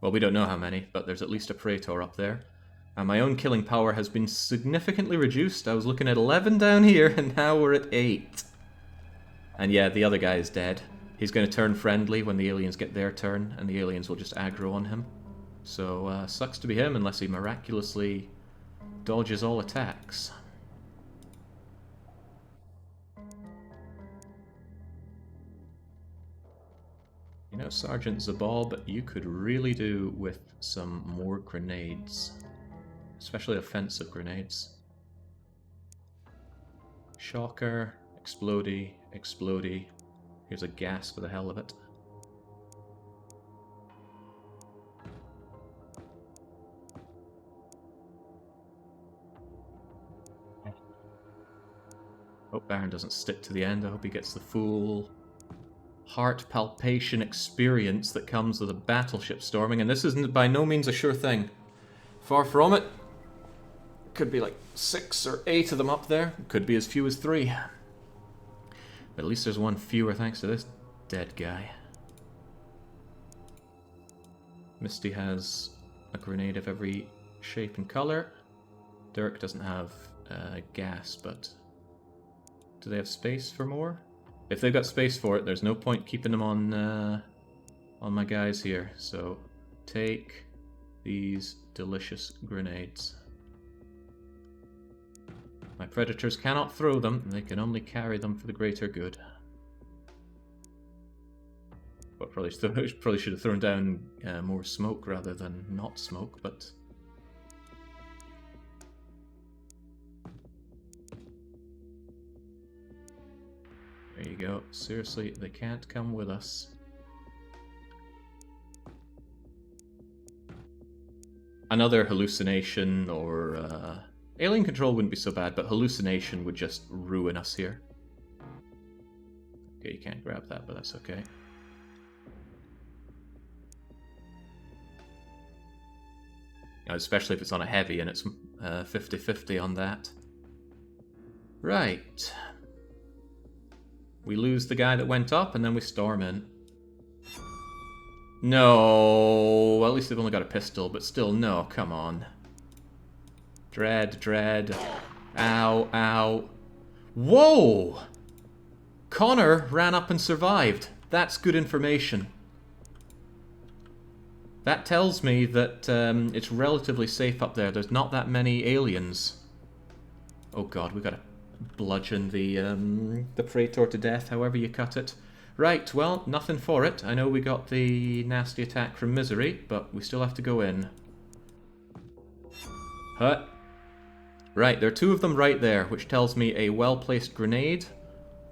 Well, we don't know how many, but there's at least a Praetor up there. And my own killing power has been significantly reduced. I was looking at 11 down here, and now we're at 8. And yeah, the other guy is dead. He's going to turn friendly when the aliens get their turn, and the aliens will just aggro on him. So, sucks to be him unless he miraculously dodges all attacks. You know, Sergeant Zabob, you could really do with some more grenades. Especially offensive grenades. Shocker, explodey, explodey. Here's a gas for the hell of it. Hope Baron doesn't stick to the end. I hope he gets the full heart palpation experience that comes with a battleship storming. And this isn't by no means a sure thing. Far from it. Could be like 6 or 8 of them up there. Could be as few as 3. But at least there's one fewer thanks to this dead guy. Misty has a grenade of every shape and color. Dirk doesn't have gas, but do they have space for more? If they've got space for it, there's no point keeping them on my guys here. So take these delicious grenades. My predators cannot throw them, they can only carry them for the greater good. But probably should have thrown down more smoke rather than not smoke, but... There you go. Seriously, they can't come with us. Another hallucination or... alien control wouldn't be so bad, but hallucination would just ruin us here. Okay, you can't grab that, but that's okay. Especially if it's on a heavy and it's 50-50 on that. Right. We lose the guy that went up and then we storm in. No, well, at least they've only got a pistol, but still, no, come on. Dread. Ow, ow. Whoa! Connor ran up and survived. That's good information. That tells me that it's relatively safe up there. There's not that many aliens. Oh god, we gotta bludgeon the Praetor to death, however you cut it. Right, well, nothing for it. I know we got the nasty attack from Misery, but we still have to go in. Huh. Right, there are 2 of them right there, which tells me a well-placed grenade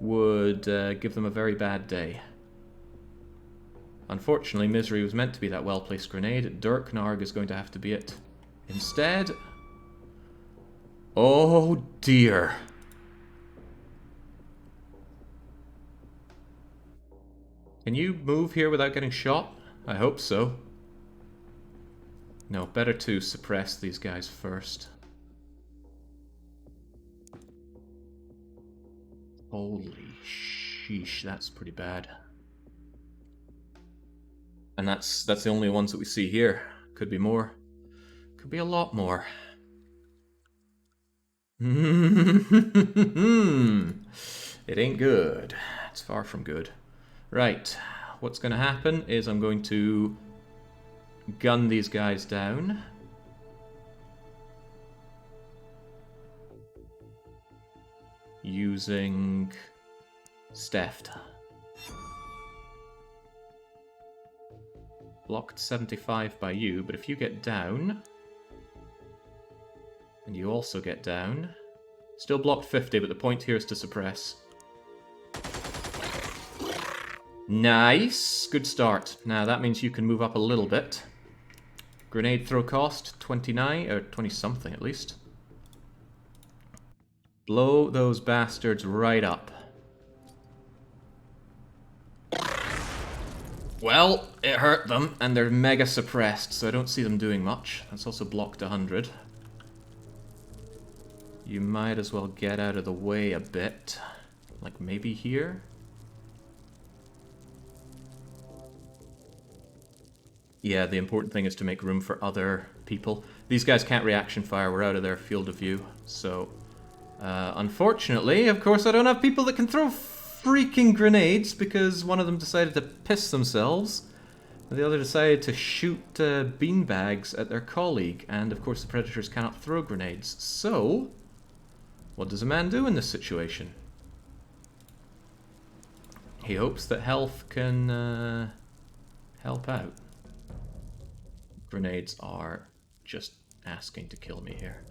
would give them a very bad day. Unfortunately, Misery was meant to be that well-placed grenade. Dirk Narg is going to have to be it instead. Oh dear. Can you move here without getting shot? I hope so. No, better to suppress these guys first. Holy sheesh, that's pretty bad. And that's the only ones that we see here. Could be more. Could be a lot more. It ain't good. It's far from good. Right. What's going to happen is I'm going to gun these guys down. Using Steft. Blocked 75 by you, but if you get down, and you also get down, still blocked 50, but the point here is to suppress. Nice! Good start. Now that means you can move up a little bit. Grenade throw cost, 29, or 20-something at least. Blow those bastards right up. Well, it hurt them, and they're mega suppressed, so I don't see them doing much. That's also blocked 100. You might as well get out of the way a bit. Like maybe here? Yeah, the important thing is to make room for other people. These guys can't reaction fire, we're out of their field of view, so... unfortunately, of course, I don't have people that can throw freaking grenades because one of them decided to piss themselves and the other decided to shoot beanbags at their colleague, and of course the Predators cannot throw grenades. So, what does a man do in this situation? He hopes that health can help out. Grenades are just asking to kill me here.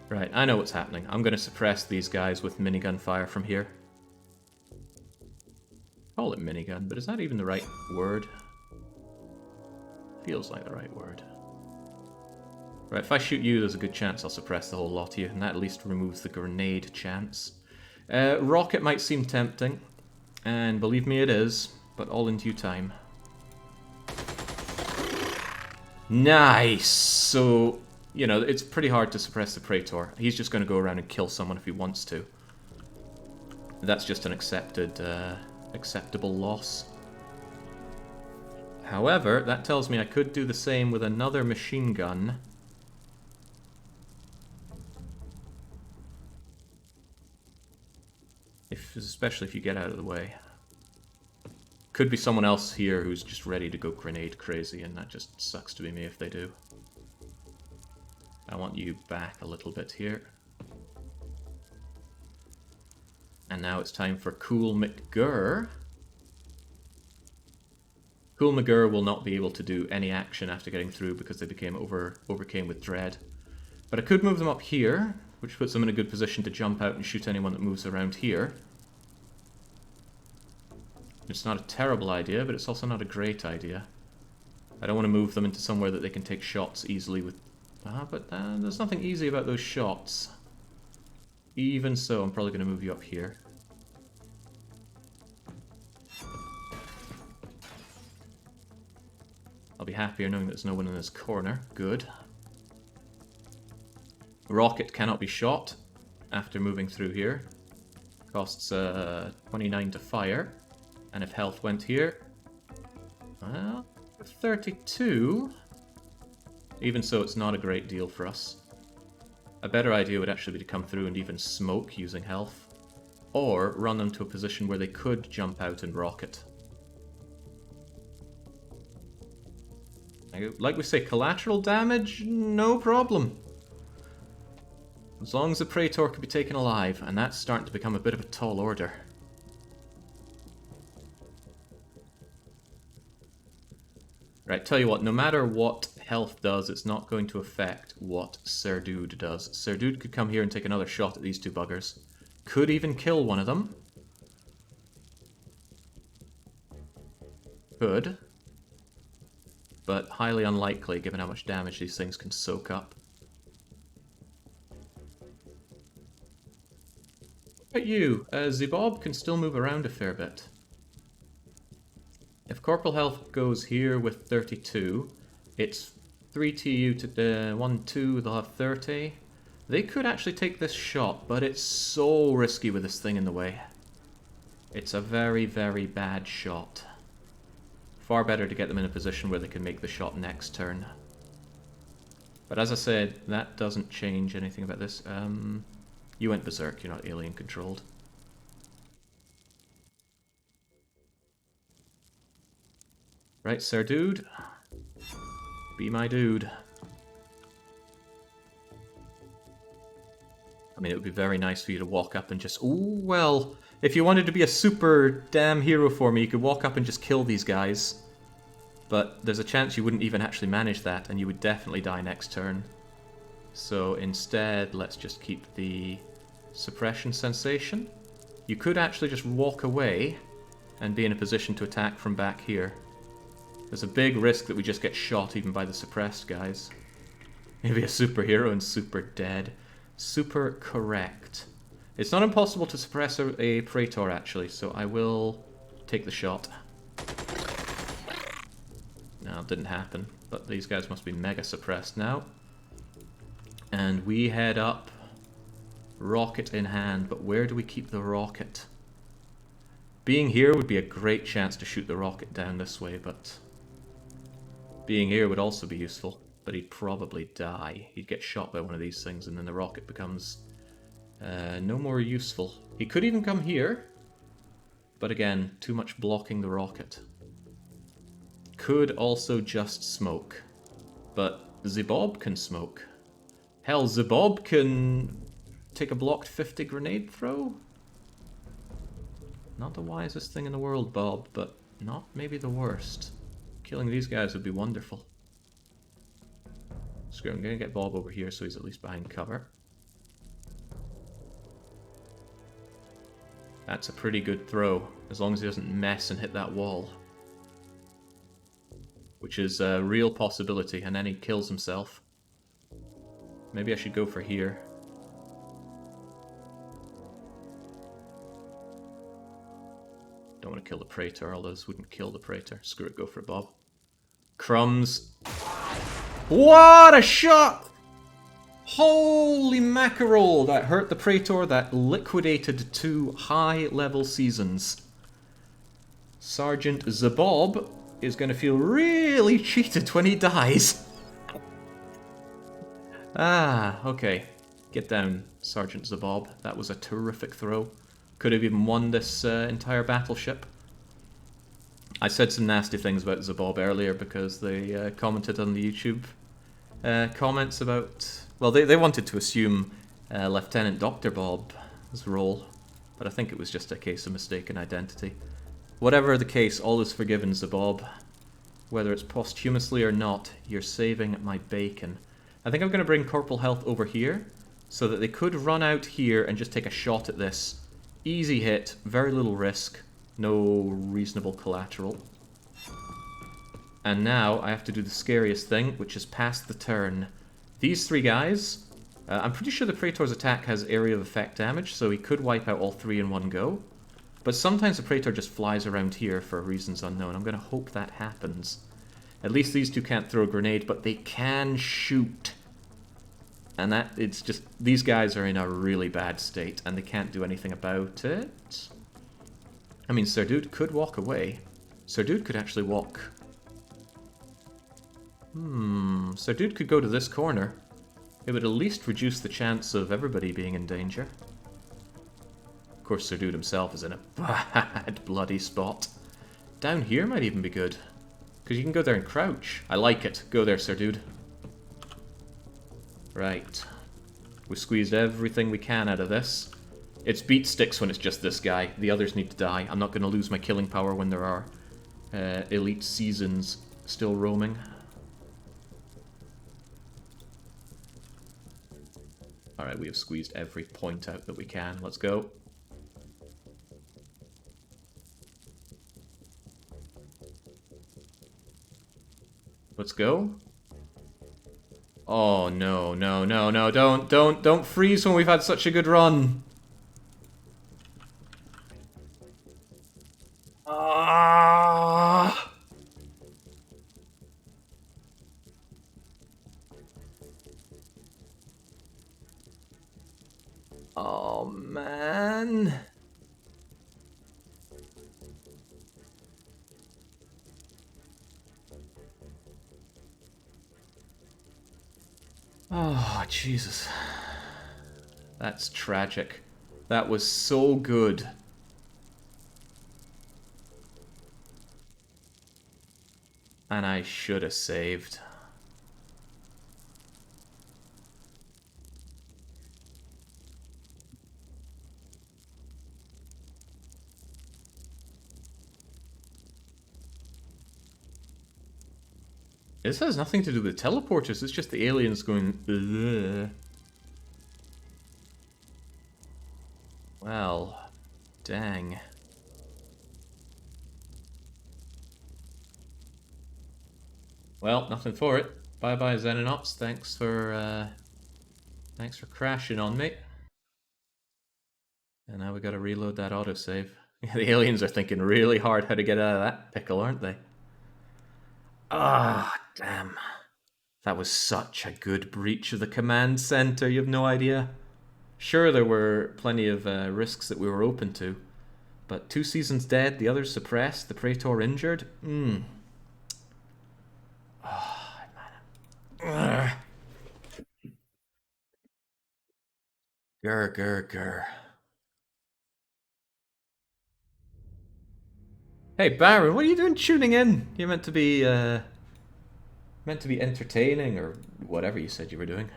Right, I know what's happening. I'm going to suppress these guys with minigun fire from here. Call it minigun, but is that even the right word? Feels like the right word. Right, if I shoot you, there's a good chance I'll suppress the whole lot of you, and that at least removes the grenade chance. Rocket might seem tempting, and believe me it is, but all in due time. Nice! So, you know, it's pretty hard to suppress the Praetor. He's just going to go around and kill someone if he wants to. That's just an acceptable loss. However, that tells me I could do the same with another machine gun. Especially if you get out of the way. Could be someone else here who's just ready to go grenade crazy, and that just sucks to be me if they do. I want you back a little bit here. And now it's time for Cool McGurr. Cool McGurr will not be able to do any action after getting through because they overcame with dread. But I could move them up here, which puts them in a good position to jump out and shoot anyone that moves around here. It's not a terrible idea, but it's also not a great idea. I don't want to move them into somewhere that they can take shots easily with... but there's nothing easy about those shots. Even so, I'm probably going to move you up here. I'll be happier knowing that there's no one in this corner. Good. Rocket cannot be shot after moving through here. Costs 29 to fire. And if health went here, well, 32. Even so, it's not a great deal for us. A better idea would actually be to come through and even smoke using health, or run them to a position where they could jump out and rocket. Like we say, collateral damage, no problem. As long as the Praetor can be taken alive, and that's starting to become a bit of a tall order. Right, tell you what, no matter what health does, it's not going to affect what Sir Dude does. Sir Dude could come here and take another shot at these two buggers. Could even kill one of them. Could. But highly unlikely, given how much damage these things can soak up. What about you? Zebob can still move around a fair bit. If Corporal Health goes here with 32, it's 3 TU to 1, 2, they'll have 30. They could actually take this shot, but it's so risky with this thing in the way. It's a very, very bad shot. Far better to get them in a position where they can make the shot next turn. But as I said, that doesn't change anything about this. You went berserk, you're not alien controlled. Right, Sir Dude. Be my dude. I mean, it would be very nice for you to walk up and just... Ooh, well, if you wanted to be a super damn hero for me, you could walk up and just kill these guys. But there's a chance you wouldn't even actually manage that, and you would definitely die next turn. So instead, let's just keep the suppression sensation. You could actually just walk away and be in a position to attack from back here. There's a big risk that we just get shot even by the suppressed guys. Maybe a superhero and super dead. Super correct. It's not impossible to suppress a Praetor actually, so I will take the shot. No, it didn't happen, but these guys must be mega suppressed now. And we head up, rocket in hand, but where do we keep the rocket? Being here would be a great chance to shoot the rocket down this way, but being here would also be useful, but he'd probably die. He'd get shot by one of these things and then the rocket becomes no more useful. He could even come here, but again, too much blocking the rocket. Could also just smoke, but Zebob can smoke. Hell, Zebob can take a blocked 50 grenade throw? Not the wisest thing in the world, Bob, but not maybe the worst. Killing these guys would be wonderful. Screw it, I'm gonna get Bob over here so he's at least behind cover. That's a pretty good throw, as long as he doesn't mess and hit that wall. Which is a real possibility, and then he kills himself. Maybe I should go for here. Don't want to kill the Praetor, all those wouldn't kill the Praetor. Screw it, go for it, Bob. Crumbs. What a shot! Holy mackerel! That hurt the Praetor, that liquidated 2 high-level seasons. Sergeant Zabob is going to feel really cheated when he dies. Ah, okay. Get down, Sergeant Zabob. That was a terrific throw. Could have even won this entire battleship. I said some nasty things about Zabob earlier because they commented on the YouTube comments about... Well, they wanted to assume Lieutenant Dr. Bob's role, but I think it was just a case of mistaken identity. Whatever the case, all is forgiven, Zabob. Whether it's posthumously or not, you're saving my bacon. I think I'm going to bring Corporal Health over here, so that they could run out here and just take a shot at this. Easy hit, very little risk, no reasonable collateral. And now I have to do the scariest thing, which is pass the turn. These 3 guys, I'm pretty sure the Praetor's attack has area of effect damage, so he could wipe out all 3 in one go. But sometimes the Praetor just flies around here for reasons unknown. I'm going to hope that happens. At least these 2 can't throw a grenade, but they can shoot. And that, it's just, these guys are in a really bad state, and they can't do anything about it. I mean, Sir Dude could walk away. Sir Dude could actually walk. Sir Dude could go to this corner. It would at least reduce the chance of everybody being in danger. Of course, Sir Dude himself is in a bad, bloody spot. Down here might even be good. Because you can go there and crouch. I like it. Go there, Sir Dude. Right. We squeezed everything we can out of this. It's beat sticks when it's just this guy. The others need to die. I'm not going to lose my killing power when there are elite seasons still roaming. Alright, we have squeezed every point out that we can. Let's go. Let's go. Oh, no, no, no, no, don't freeze when we've had such a good run. Ah! Oh, man. Oh, Jesus. That's tragic. That was so good. And I should have saved. This has nothing to do with teleporters, it's just the aliens going, ugh. Well, dang. Well, nothing for it. Bye-bye, Xenonauts. Thanks for crashing on me. And now we gotta reload that autosave. The aliens are thinking really hard how to get out of that pickle, aren't they? Ah, damn. That was such a good breach of the command center, you have no idea. Sure, there were plenty of risks that we were open to, but 2 seasons dead, the others suppressed, the Praetor injured? Oh, man. Grr, grr, grr. Hey, Baron, what are you doing tuning in? You're meant to be entertaining, or whatever you said you were doing.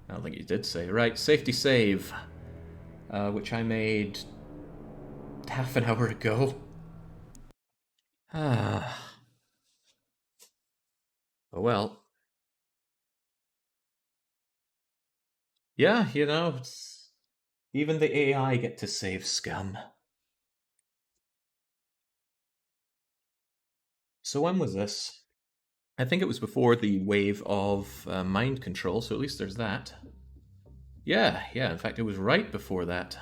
I don't think you did say. Right, safety save. Which I made half an hour ago. Ah. Oh well. Yeah, you know, even the AI get to save scum. So when was this? I think it was before the wave of mind control, so at least there's that. Yeah, in fact it was right before that.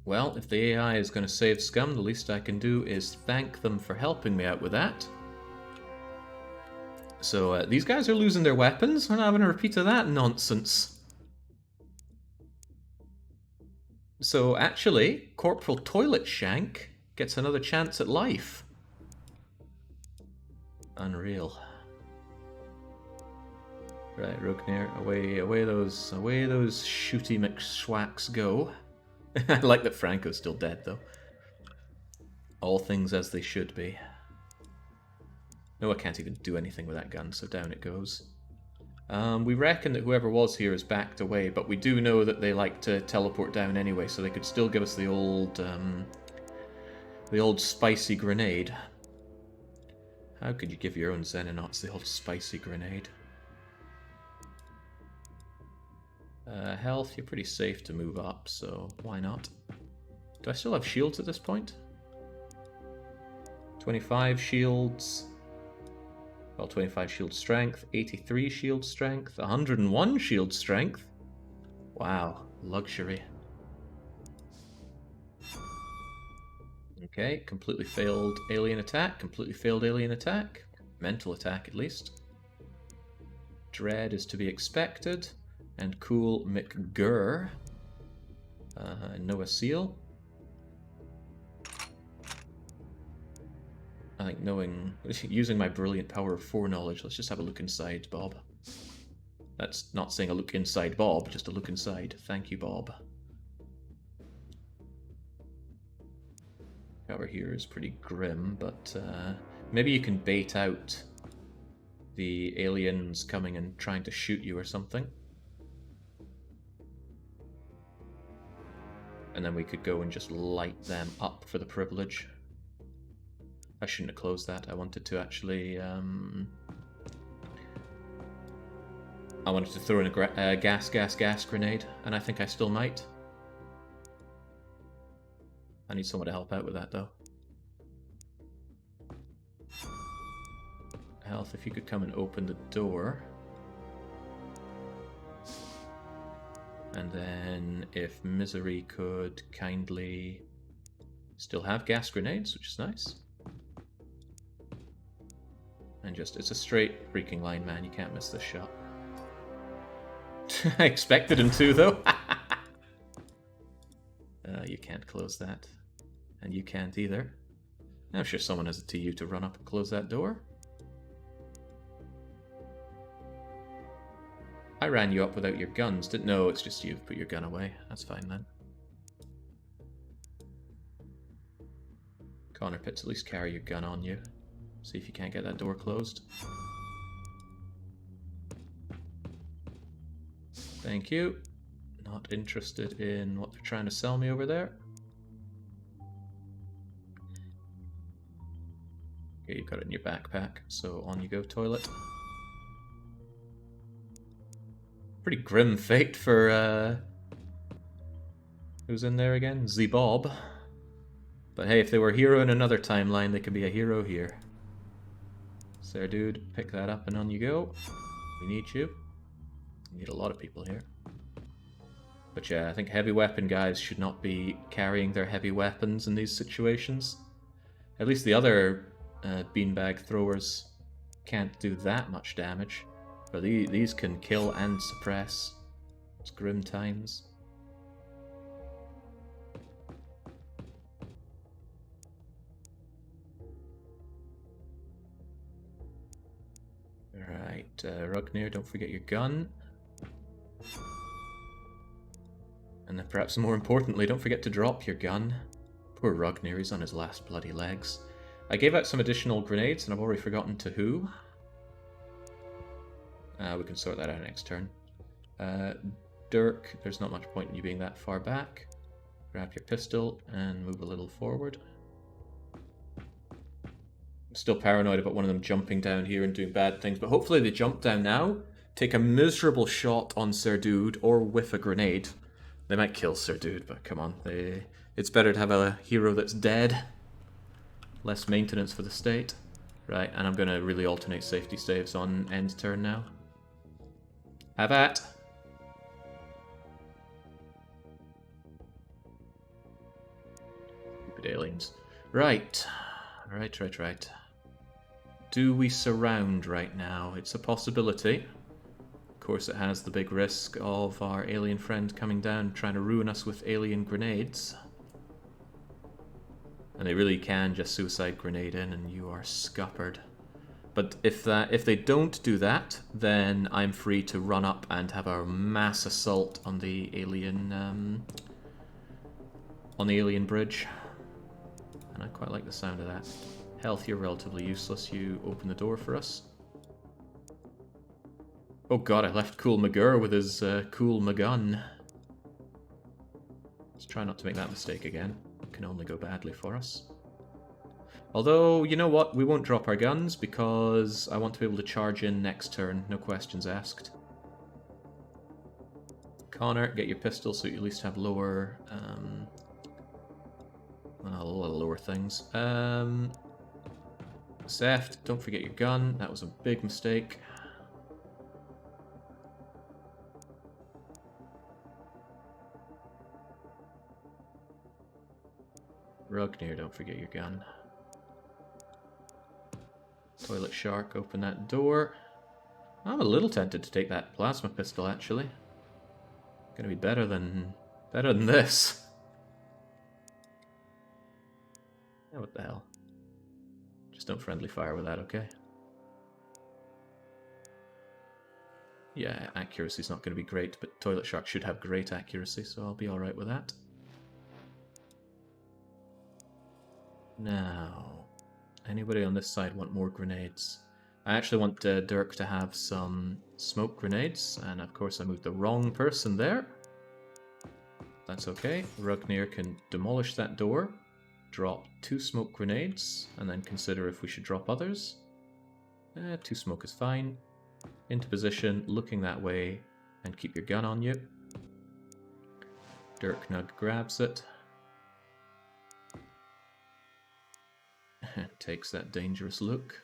Well, if the AI is going to save scum, the least I can do is thank them for helping me out with that. So these guys are losing their weapons. We're not having a repeat of that nonsense. So actually, Corporal Toilet Shank gets another chance at life. Unreal. Right, Rognir, away those shooty McSwacks go. I like that Franco's still dead though. All things as they should be. No, I can't even do anything with that gun, so down it goes. We reckon that whoever was here is backed away, but we do know that they like to teleport down anyway, so they could still give us the old spicy grenade. How could you give your own Xenonauts the old spicy grenade? Health, you're pretty safe to move up, so why not? Do I still have shields at this point? 25 shields. Well, 25 shield strength, 83 shield strength, 101 shield strength. Wow, luxury. Okay, completely failed alien attack, completely failed alien attack. Mental attack, at least. Dread is to be expected. And cool McGurr. Noah Seal. I think using my brilliant power of foreknowledge, let's just have a look inside, Bob. That's not saying a look inside Bob, just a look inside. Thank you, Bob. Cover here is pretty grim, but maybe you can bait out the aliens coming and trying to shoot you or something. And then we could go and just light them up for the privilege. I shouldn't have closed that. I wanted to actually... I wanted to throw in a gas grenade, and I think I still might. I need someone to help out with that, though. Health, if you could come and open the door. And then if Misery could kindly still have gas grenades, which is nice. And just, it's a straight freaking line, man. You can't miss this shot. I expected him to, though. You can't close that. And you can't either. I'm sure someone has a TU to run up and close that door. I ran you up without your guns. Didn't know it's just you. Put your gun away. That's fine then. Connor Pitts, at least carry your gun on you. See if you can't get that door closed. Thank you. Not interested in what they're trying to sell me over there. Okay, you've got it in your backpack, so on you go, toilet. Pretty grim fate for, who's in there again? Z-Bob. But hey, if they were a hero in another timeline, they could be a hero here. Sir dude, pick that up and on you go. We need you. We need a lot of people here. But yeah, I think heavy weapon guys should not be carrying their heavy weapons in these situations. At least the other beanbag throwers can't do that much damage. But these can kill and suppress. It's grim times. Alright, Rugnir, don't forget your gun. And then perhaps more importantly, don't forget to drop your gun. Poor Rugnir, he's on his last bloody legs. I gave out some additional grenades and I've already forgotten to who. We can sort that out next turn. Dirk, there's not much point in you being that far back. Grab your pistol and move a little forward. I'm still paranoid about one of them jumping down here and doing bad things, but hopefully they jump down now, take a miserable shot on Sir Dude, or whiff a grenade. They might kill Sir Dude, but come on. It's better to have a hero that's dead. Less maintenance for the state. Right, and I'm going to really alternate safety saves on end turn now. Have at! Stupid aliens. Right. Right. Do we surround right now? It's a possibility. Of course, it has the big risk of our alien friend coming down trying to ruin us with alien grenades. And they really can just suicide grenade in and you are scuppered. But if they don't do that, then I'm free to run up and have a mass assault on the alien bridge. And I quite like the sound of that. Health, you're relatively useless. You open the door for us. Oh god, I left Cool McGurr with his Cool McGun. Let's try not to make that mistake again. It can only go badly for us. Although, you know what? We won't drop our guns because I want to be able to charge in next turn. No questions asked. Connor, get your pistol so you at least have lower... well, a lot of lower things. Seft, don't forget your gun. That was a big mistake. Rugnir, don't forget your gun. Toilet Shark, open that door. I'm a little tempted to take that plasma pistol, actually. Gonna be better than this. Yeah, what the hell? Just don't friendly fire with that, okay? Yeah, accuracy's not going to be great, but Toilet Shark should have great accuracy, so I'll be alright with that. Now, anybody on this side want more grenades? I actually want Dirk to have some smoke grenades, and of course I moved the wrong person there. That's okay. Rugnir can demolish that door, drop 2 smoke grenades, and then consider if we should drop others. 2 smoke is fine. Into position, looking that way, and keep your gun on you. Dirk Nug grabs it. Takes that dangerous look.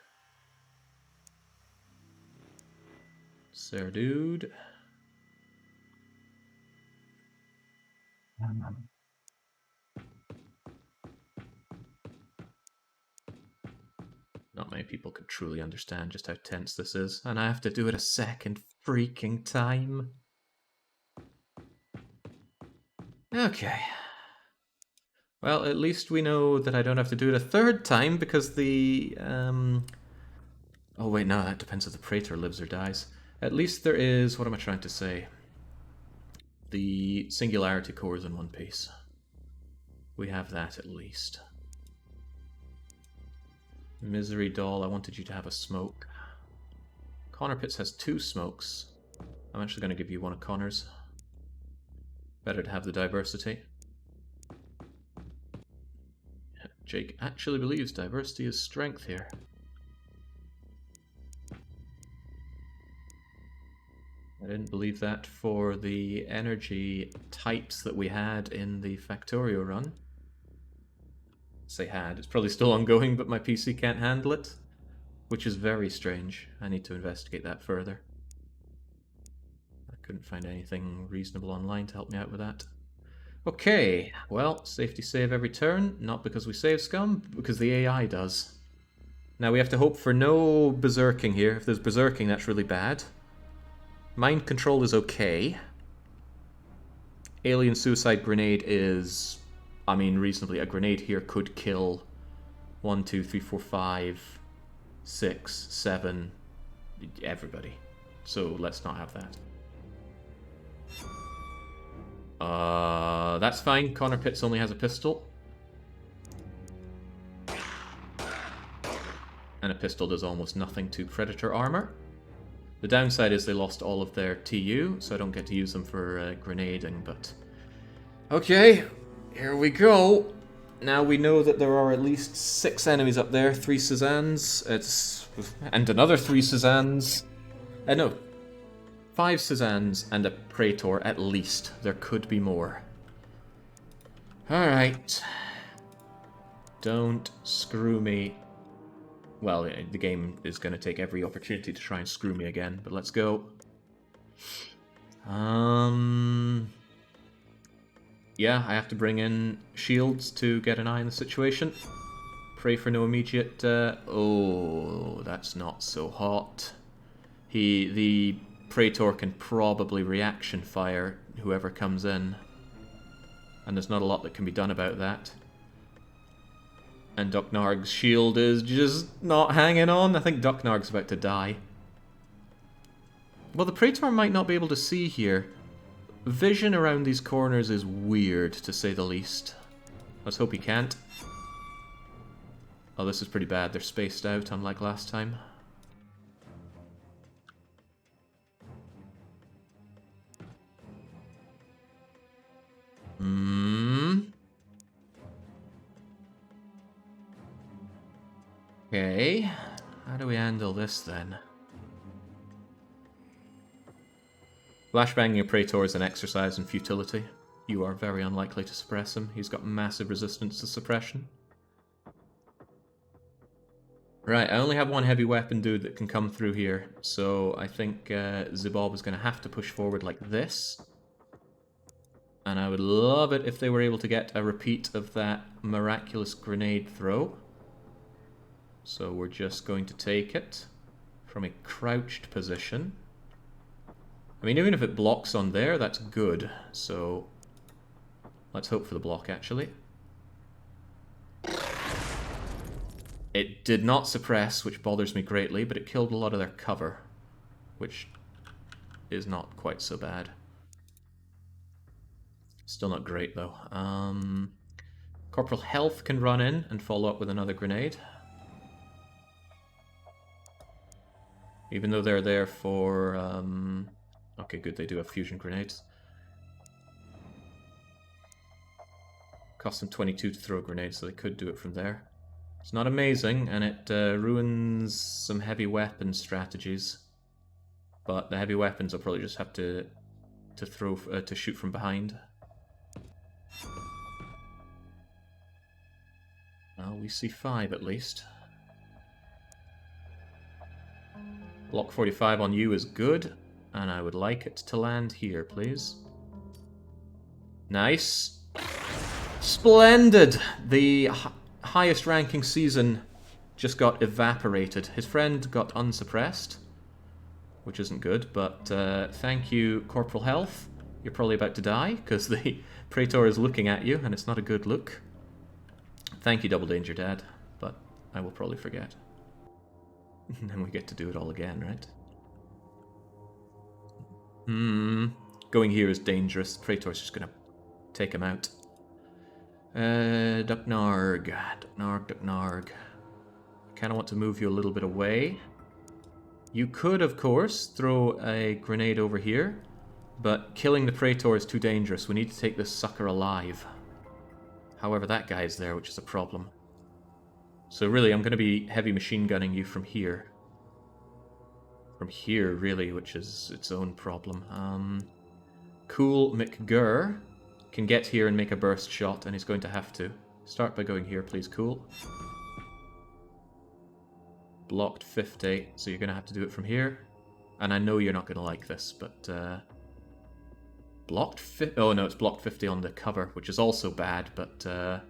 Sir dude. Not many people could truly understand just how tense this is, and I have to do it a second freaking time. Okay. Well, at least we know that I don't have to do it a third time because the... Oh wait, no, that depends if the Praetor lives or dies. At least there is... What am I trying to say? The Singularity Core is in one piece. We have that at least. Misery Doll, I wanted you to have a smoke. Connor Pitts has 2 smokes. I'm actually going to give you one of Connor's. Better to have the diversity. Jake actually believes diversity is strength here. I didn't believe that for the energy types that we had in the Factorio run. Say had, it's probably still ongoing, but my PC can't handle it, which is very strange. I need to investigate that further. I couldn't find anything reasonable online to help me out with that. Okay, well, safety save every turn, not because we save scum, but because the AI does. Now we have to hope for no berserking here. If there's berserking, that's really bad. Mind control is okay. Alien suicide grenade is... I mean, reasonably, a grenade here could kill 1, 2, 3, 4, 5, 6, 7, everybody. So let's not have that. That's fine. Connor Pitts only has a pistol. And a pistol does almost nothing to Predator armor. The downside is they lost all of their TU, so I don't get to use them for grenading, but... Okay, here we go. Now we know that there are at least 6 enemies up there, 3 Cezannes, and another 3 Cezannes. No, 5 Cezannes and a Praetor at least. There could be more. Alright. Don't screw me Well, the game is going to take every opportunity to try and screw me again, but let's go. Yeah, I have to bring in shields to get an eye on the situation. Pray for no immediate... oh, that's not so hot. The Praetor can probably reaction fire whoever comes in. And there's not a lot that can be done about that. And Ducknarg's shield is just not hanging on. I think Ducknarg's about to die. Well, the Praetor might not be able to see here. Vision around these corners is weird, to say the least. Let's hope he can't. Oh, this is pretty bad. They're spaced out, unlike last time. Okay. How do we handle this, then? Flashbanging a Praetor is an exercise in futility. You are very unlikely to suppress him. He's got massive resistance to suppression. Right, I only have one heavy weapon dude that can come through here, so I think Zibob is going to have to push forward like this. And I would love it if they were able to get a repeat of that miraculous grenade throw. So we're just going to take it from a crouched position. I mean, even if it blocks on there, that's good. So let's hope for the block, actually. It did not suppress, which bothers me greatly, but it killed a lot of their cover, which is not quite so bad. Still not great, though. Corporal Health can run in and follow up with another grenade. Even though they're there for... okay, good, they do have fusion grenades. Cost them 22 to throw grenades, so they could do it from there. It's not amazing, and it ruins some heavy weapon strategies. But the heavy weapons will probably just have to throw to shoot from behind. Well, we see 5 at least. Block 45 on you is good, and I would like it to land here, please. Nice. Splendid! The highest ranking season just got evaporated. His friend got unsuppressed, which isn't good, but thank you, Corporal Health. You're probably about to die, because the Praetor is looking at you, and it's not a good look. Thank you, Double Danger Dad, but I will probably forget. And then we get to do it all again, right? Going here is dangerous. Praetor's just gonna take him out. Ducknarg. Ducknarg. Kinda want to move you a little bit away. You could, of course, throw a grenade over here, but killing the Praetor is too dangerous. We need to take this sucker alive. However, that guy's there, which is a problem. So really, I'm going to be heavy machine gunning you from here. From here, really, which is its own problem. Cool McGurr can get here and make a burst shot, and he's going to have to. Start by going here, please, Cool. Blocked 50, so you're going to have to do it from here. And I know you're not going to like this, but... blocked 50... Oh, no, it's blocked 50 on the cover, which is also bad, but...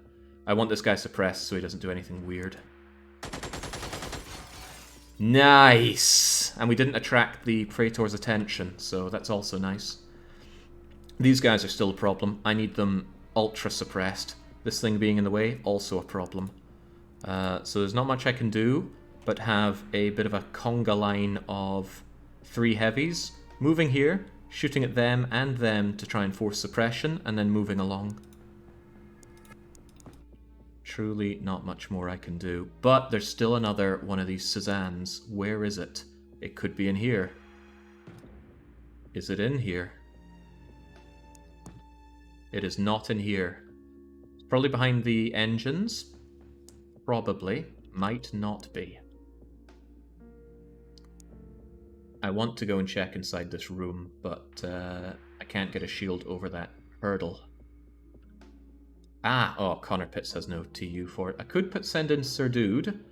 I want this guy suppressed so he doesn't do anything weird. Nice! And we didn't attract the Praetor's attention, so that's also nice. These guys are still a problem. I need them ultra suppressed. This thing being in the way, also a problem. So there's not much I can do, but have a bit of a conga line of 3 heavies, moving here, shooting at them and them to try and force suppression, and then moving along. Truly not much more I can do. But there's still another one of these Cezannes. Where is it? It could be in here. Is it in here? It is not in here. It's probably behind the engines. Probably. Might not be. I want to go and check inside this room, but I can't get a shield over that hurdle. Ah, oh, Connor Pitts has no TU for it. I could send in Sir Dude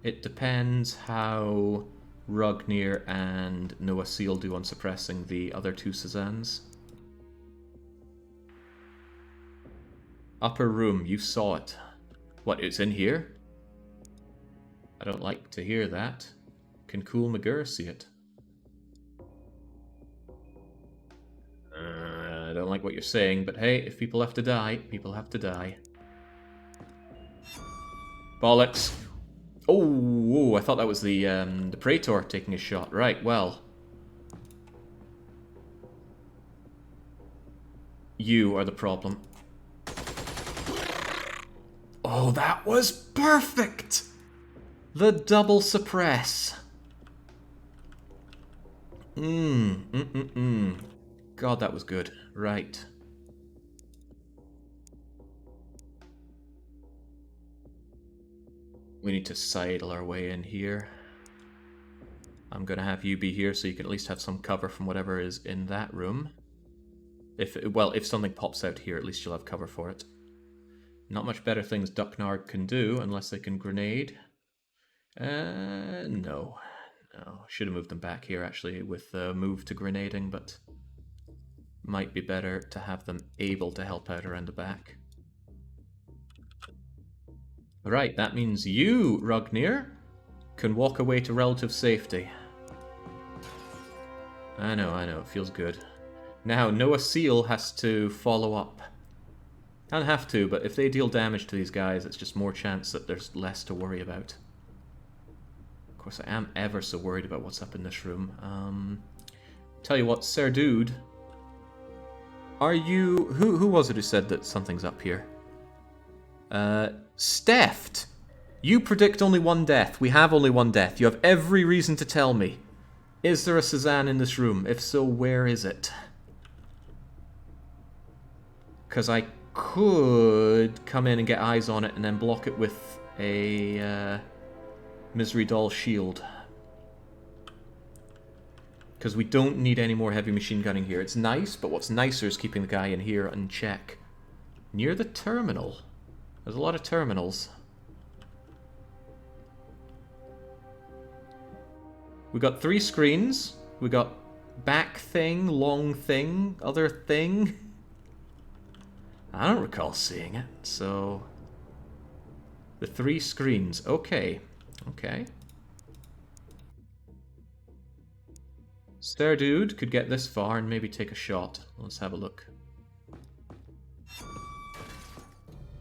It depends how Rugnir and Noah Seal do on suppressing the other two Cezannes. Upper room, you saw it. What, it's in here? I don't like to hear that. Can Cool McGurr see it? I don't like what you're saying, but hey, if people have to die, people have to die. Bollocks. Oh, I thought that was the Praetor taking a shot. Right, well. You are the problem. Oh, that was perfect! The double suppress. God, that was good. Right. We need to sidle our way in here. I'm gonna have you be here so you can at least have some cover from whatever is in that room. If something pops out here, at least you'll have cover for it. Not much better things Ducknard can do, unless they can grenade. No. Should have moved them back here, actually, with the move to grenading, but might be better to have them able to help out around the back. Right, that means you, Rugnir, can walk away to relative safety. I know, it feels good. Now, Noah Seal has to follow up. I don't have to, but if they deal damage to these guys, it's just more chance that there's less to worry about. Of course, I am ever so worried about what's up in this room. Tell you what, Sir Dude, are you... Who was it who said that something's up here? Steft! You predict only one death. We have only one death. You have every reason to tell me. Is there a Cezanne in this room? If so, where is it? Because I could come in and get eyes on it and then block it with a Misery Doll shield. Because we don't need any more heavy machine gunning here. It's nice, but what's nicer is keeping the guy in here in check. Near the terminal. There's a lot of terminals. We got 3 screens. We got back thing, long thing, other thing. I don't recall seeing it, so... The 3 screens. Okay. Sir Dude could get this far and maybe take a shot. Let's have a look.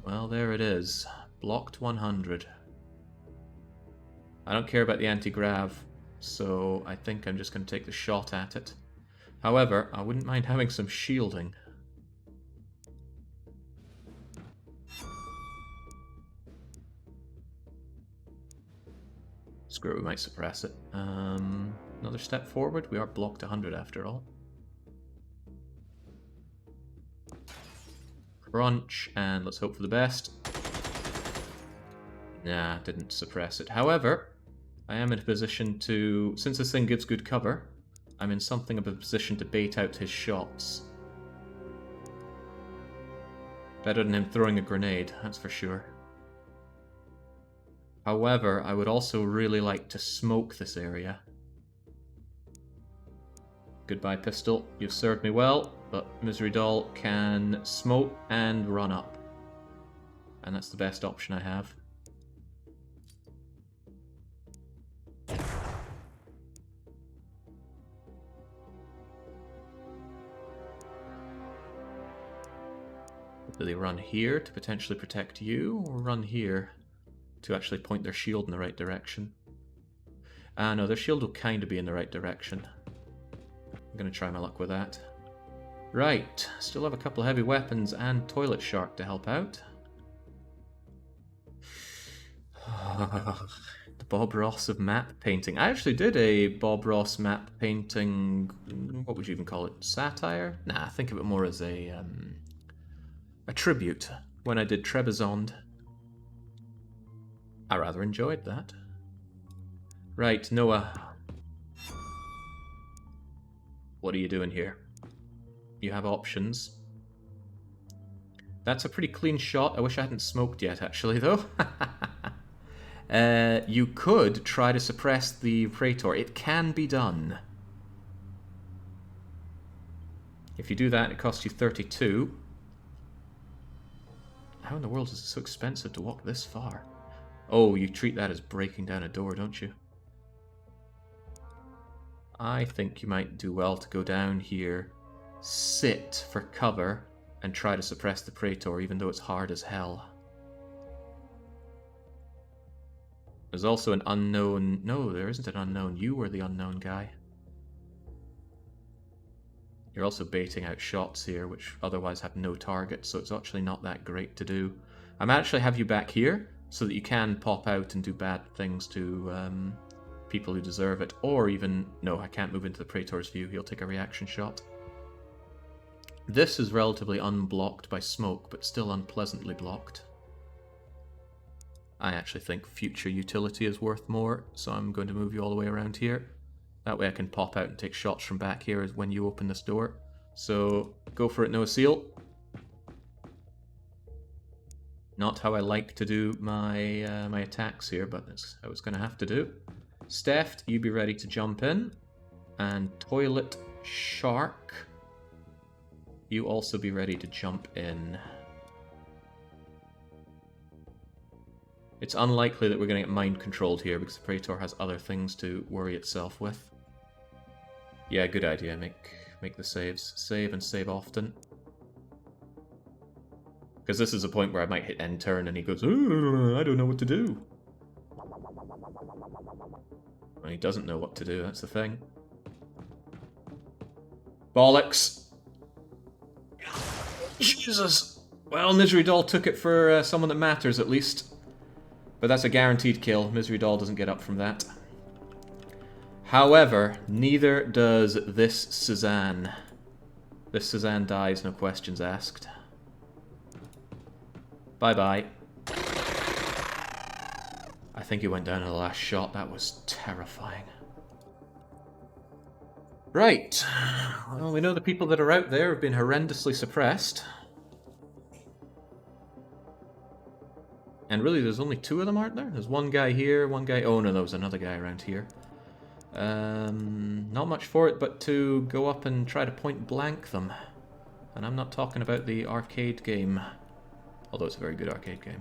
Well, there it is. Blocked 100. I don't care about the anti-grav, so I think I'm just going to take the shot at it. However, I wouldn't mind having some shielding. Screw it, we might suppress it. Another step forward. We are blocked 100 after all. Crunch, and let's hope for the best. Nah, didn't suppress it. However, I am in a position to... Since this thing gives good cover, I'm in something of a position to bait out his shots. Better than him throwing a grenade, that's for sure. However, I would also really like to smoke this area. Goodbye, pistol. You've served me well, but Misery Doll can smoke and run up. And that's the best option I have. Do they run here to potentially protect you, or run here to actually point their shield in the right direction? No, their shield will kind of be in the right direction. I'm going to try my luck with that. Right, still have a couple of heavy weapons and Toilet Shark to help out. The Bob Ross of map painting. I actually did a Bob Ross map painting... What would you even call it? Satire? Nah, think of it more as a tribute when I did Trebizond. I rather enjoyed that. Right, Noah. What are you doing here? You have options. That's a pretty clean shot. I wish I hadn't smoked yet, actually, though. You could try to suppress the Praetor. It can be done. If you do that, it costs you 32. How in the world is it so expensive to walk this far? Oh, you treat that as breaking down a door, don't you? I think you might do well to go down here, sit for cover, and try to suppress the Praetor, even though it's hard as hell. There's also an unknown... No, there isn't an unknown. You were the unknown guy. You're also baiting out shots here, which otherwise have no target, so it's actually not that great to do. I might actually have you back here, so that you can pop out and do bad things to people who deserve it. Or even... No, I can't move into the Praetor's view. He'll take a reaction shot. This is relatively unblocked by smoke, but still unpleasantly blocked. I actually think future utility is worth more, so I'm going to move you all the way around here. That way I can pop out and take shots from back here when you open this door. So, go for it, Noah Seal. Not how I like to do my my attacks here, but that's how it's going to have to do. Steph, you be ready to jump in. And Toilet Shark, you also be ready to jump in. It's unlikely that we're going to get mind controlled here because the Praetor has other things to worry itself with. Yeah, good idea. Make the saves. Save and save often. Because this is a point where I might hit end turn and he goes, "Ooh, I don't know what to do." Well, he doesn't know what to do, that's the thing. Bollocks! Jesus! Well, Misery Doll took it for someone that matters, at least. But that's a guaranteed kill. Misery Doll doesn't get up from that. However, neither does this Suzanne. This Suzanne dies, no questions asked. Bye-bye. I think he went down in the last shot. That was terrifying. Right. Well, we know the people that are out there have been horrendously suppressed. And really, there's only two of them, aren't there? There's one guy here, one guy... Oh, no, there was another guy around here. Not much for it but to go up and try to point blank them. And I'm not talking about the arcade game. Although it's a very good arcade game.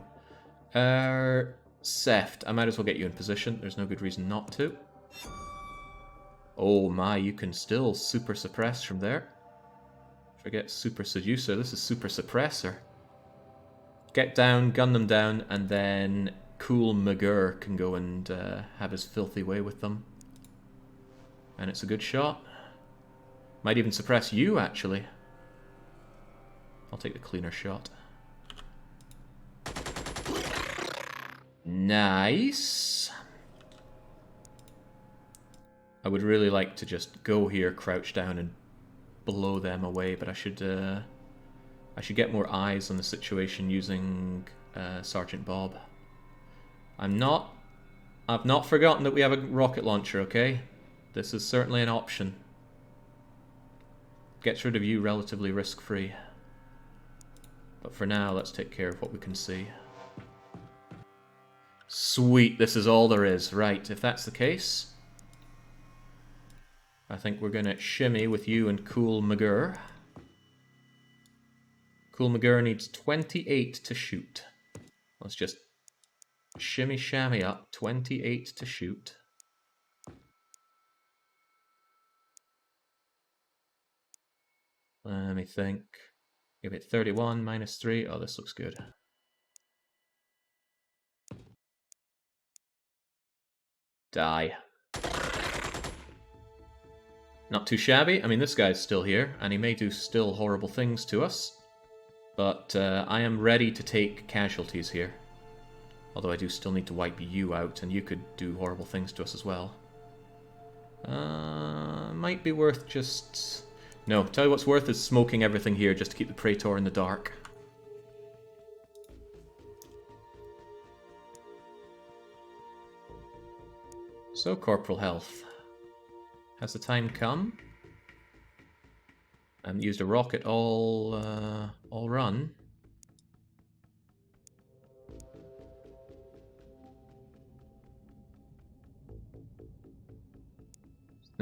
Seft, I might as well get you in position. There's no good reason not to. Oh my, you can still super suppress from there. Forget super seducer, this is super suppressor. Get down, gun them down, and then Cool McGurr can go and have his filthy way with them. And it's a good shot. Might even suppress you, actually. I'll take the cleaner shot. Nice. I would really like to just go here, crouch down, and blow them away, but I should get more eyes on the situation using Sergeant Bob. I've not forgotten that we have a rocket launcher, okay? This is certainly an option. Gets rid of you relatively risk-free. But for now, let's take care of what we can see. Sweet, this is all there is. Right, if that's the case, I think we're going to shimmy with you and Cool McGurr. Cool McGurr needs 28 to shoot. Let's just shimmy shammy up. 28 to shoot. Let me think. Give it 31 minus 3. Oh, this looks good. Die. Not too shabby. I mean, this guy's still here, and he may do still horrible things to us. But I am ready to take casualties here. Although I do still need to wipe you out, and you could do horrible things to us as well. Might be worth just... No, tell you what's worth is smoking everything here just to keep the Praetor in the dark. So, Corporal Health. Has the time come? I haven't used a rocket all run.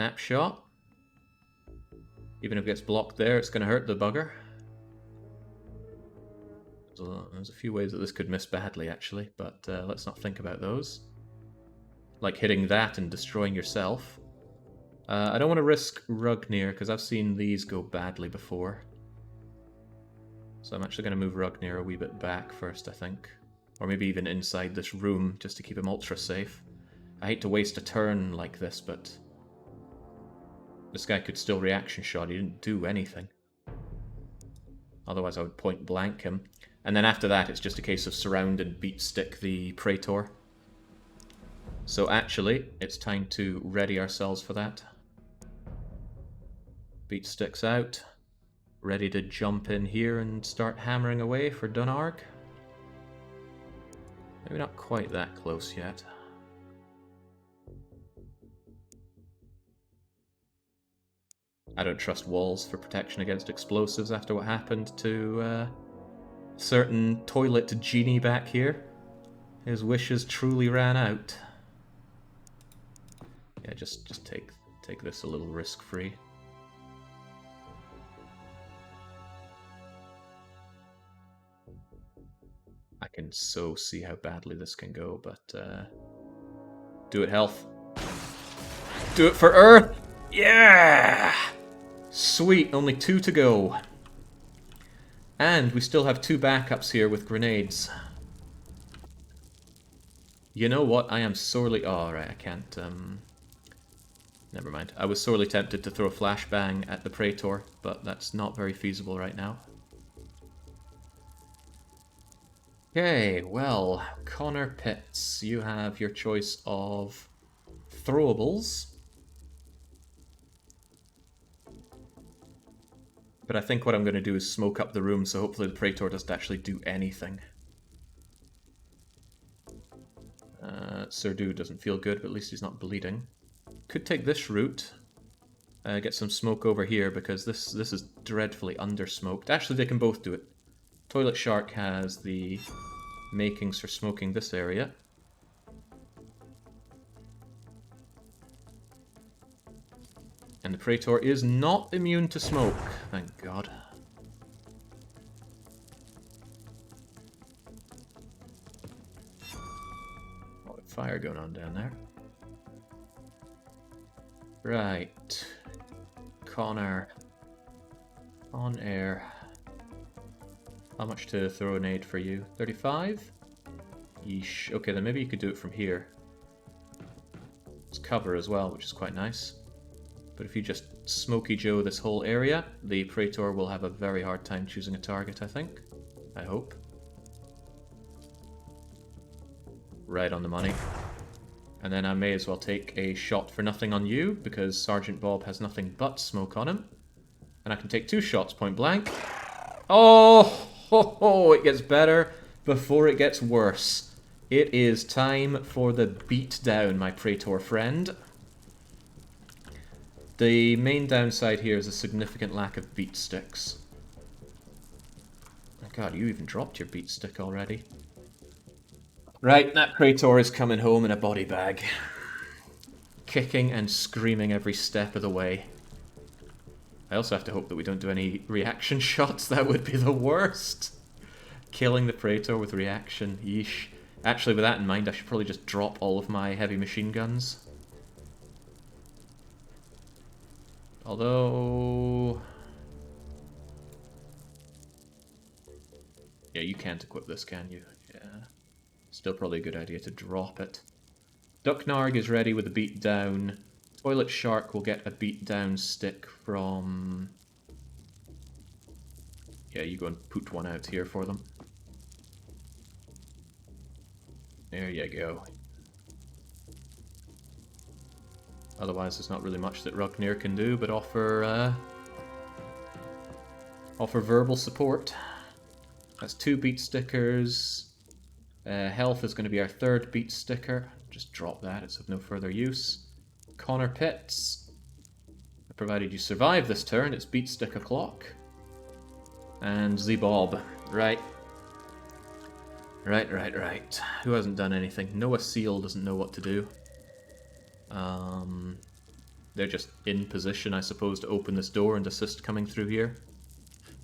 Snapshot. Even if it gets blocked there, it's going to hurt the bugger. So there's a few ways that this could miss badly, actually, but let's not think about those. Like hitting that and destroying yourself. I don't want to risk Rugnir, because I've seen these go badly before. So I'm actually going to move Rugnir a wee bit back first, I think. Or maybe even inside this room, just to keep him ultra safe. I hate to waste a turn like this, but... this guy could still reaction shot, he didn't do anything. Otherwise I would point blank him. And then after that it's just a case of surround and beat stick the Praetor. So actually, it's time to ready ourselves for that. Beat sticks out. Ready to jump in here and start hammering away for Dunarg. Maybe not quite that close yet. I don't trust walls for protection against explosives after what happened to certain toilet genie back here. His wishes truly ran out. Yeah, just take this a little risk-free. I can so see how badly this can go, but do it, health. Do it for Earth! Yeah! Sweet, only 2 to go. And we still have 2 backups here with grenades. You know what? I am sorely... oh, right, I can't... never mind. I was sorely tempted to throw a flashbang at the Praetor, but that's not very feasible right now. Okay, well, Connor Pitts, you have your choice of throwables. But I think what I'm going to do is smoke up the room, so hopefully the Praetor doesn't actually do anything. Sirdu doesn't feel good, but at least he's not bleeding. Could take this route. Get some smoke over here, because this is dreadfully undersmoked. Actually, they can both do it. Toilet Shark has the makings for smoking this area. And the Praetor is not immune to smoke, thank God. A lot of fire going on down there. Right. Connor. On air. How much to throw a nade for you? 35? Yeesh. Okay, then maybe you could do it from here. It's cover as well, which is quite nice. But if you just Smoky Joe this whole area, the Praetor will have a very hard time choosing a target, I think. I hope. Right on the money. And then I may as well take a shot for nothing on you, because Sergeant Bob has nothing but smoke on him. And I can take 2 shots point blank. Oh, ho, ho, it gets better before it gets worse. It is time for the beatdown, my Praetor friend. The main downside here is a significant lack of beat sticks. Oh god, you even dropped your beat stick already. Right, that Praetor is coming home in a body bag. Kicking and screaming every step of the way. I also have to hope that we don't do any reaction shots. That would be the worst. Killing the Praetor with reaction. Yeesh. Actually, with that in mind, I should probably just drop all of my heavy machine guns. Although... yeah, you can't equip this, can you? Yeah. Still probably a good idea to drop it. Ducknarg is ready with a beatdown. Toilet Shark will get a beatdown stick from... yeah, you go and put one out here for them. There you go. Otherwise, there's not really much that Rugnir can do but offer verbal support. That's 2 beat stickers. Health is going to be our 3rd beat sticker. Just drop that, it's of no further use. Connor Pitts. Provided you survive this turn, it's beat stick o'clock. And Z-Bob. Right. Right. Who hasn't done anything? Noah Seal doesn't know what to do. They're just in position, I suppose, to open this door and assist coming through here.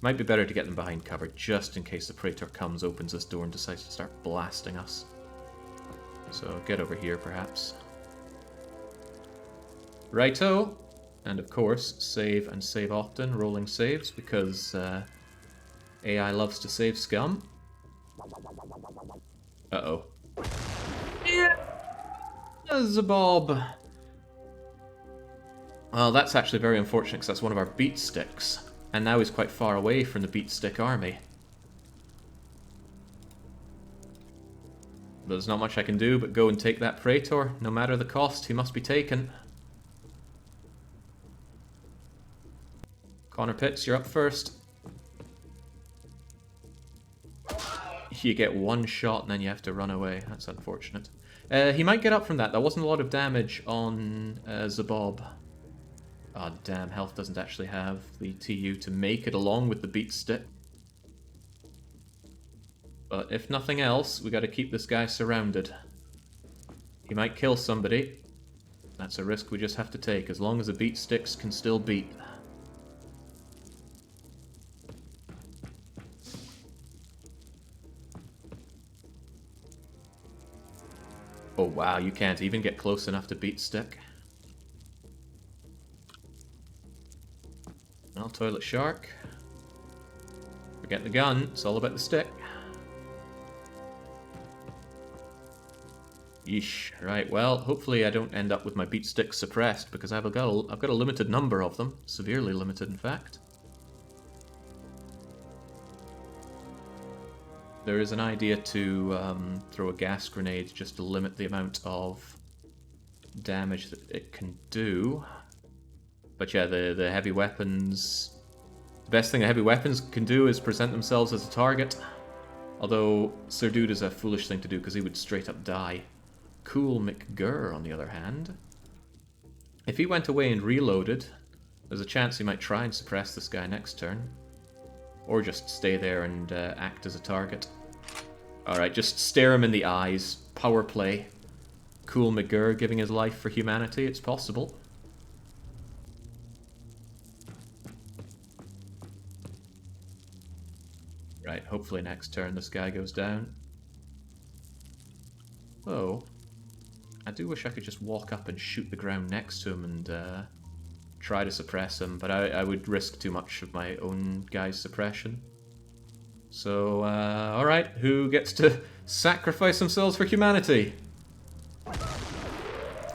Might be better to get them behind cover, just in case the Praetor comes, opens this door, and decides to start blasting us. So get over here, perhaps. Righto! And of course, save and save often, rolling saves, because AI loves to save scum. Uh-oh. Yeah! Zabob! Well, that's actually very unfortunate, because that's one of our beat sticks. And now he's quite far away from the beat stick army. There's not much I can do but go and take that Praetor. No matter the cost, he must be taken. Connor Pitts, you're up first. You get one shot and then you have to run away. That's unfortunate. He might get up from that. There wasn't a lot of damage on Zabob. Ah, oh, damn, health doesn't actually have the TU to make it along with the beat stick. But if nothing else, we gotta keep this guy surrounded. He might kill somebody. That's a risk we just have to take, as long as the beat sticks can still beat. Oh wow, you can't even get close enough to beat stick. Well, Toilet Shark. Forget the gun, it's all about the stick. Yeesh. Right, well, hopefully I don't end up with my beat sticks suppressed, because I've got a limited number of them. Severely limited, in fact. There is an idea to throw a gas grenade just to limit the amount of damage that it can do. But yeah, the heavy weapons... The best thing the heavy weapons can do is present themselves as a target. Although, Sir Dude is a foolish thing to do because he would straight up die. Cool McGurr, on the other hand. If he went away and reloaded, there's a chance he might try and suppress this guy next turn. Or just stay there and act as a target. Alright, just stare him in the eyes. Power play. Cool McGurr giving his life for humanity, it's possible. Right, hopefully next turn this guy goes down. Oh. I do wish I could just walk up and shoot the ground next to him and try to suppress him, but I would risk too much of my own guy's suppression. So, alright, who gets to sacrifice themselves for humanity?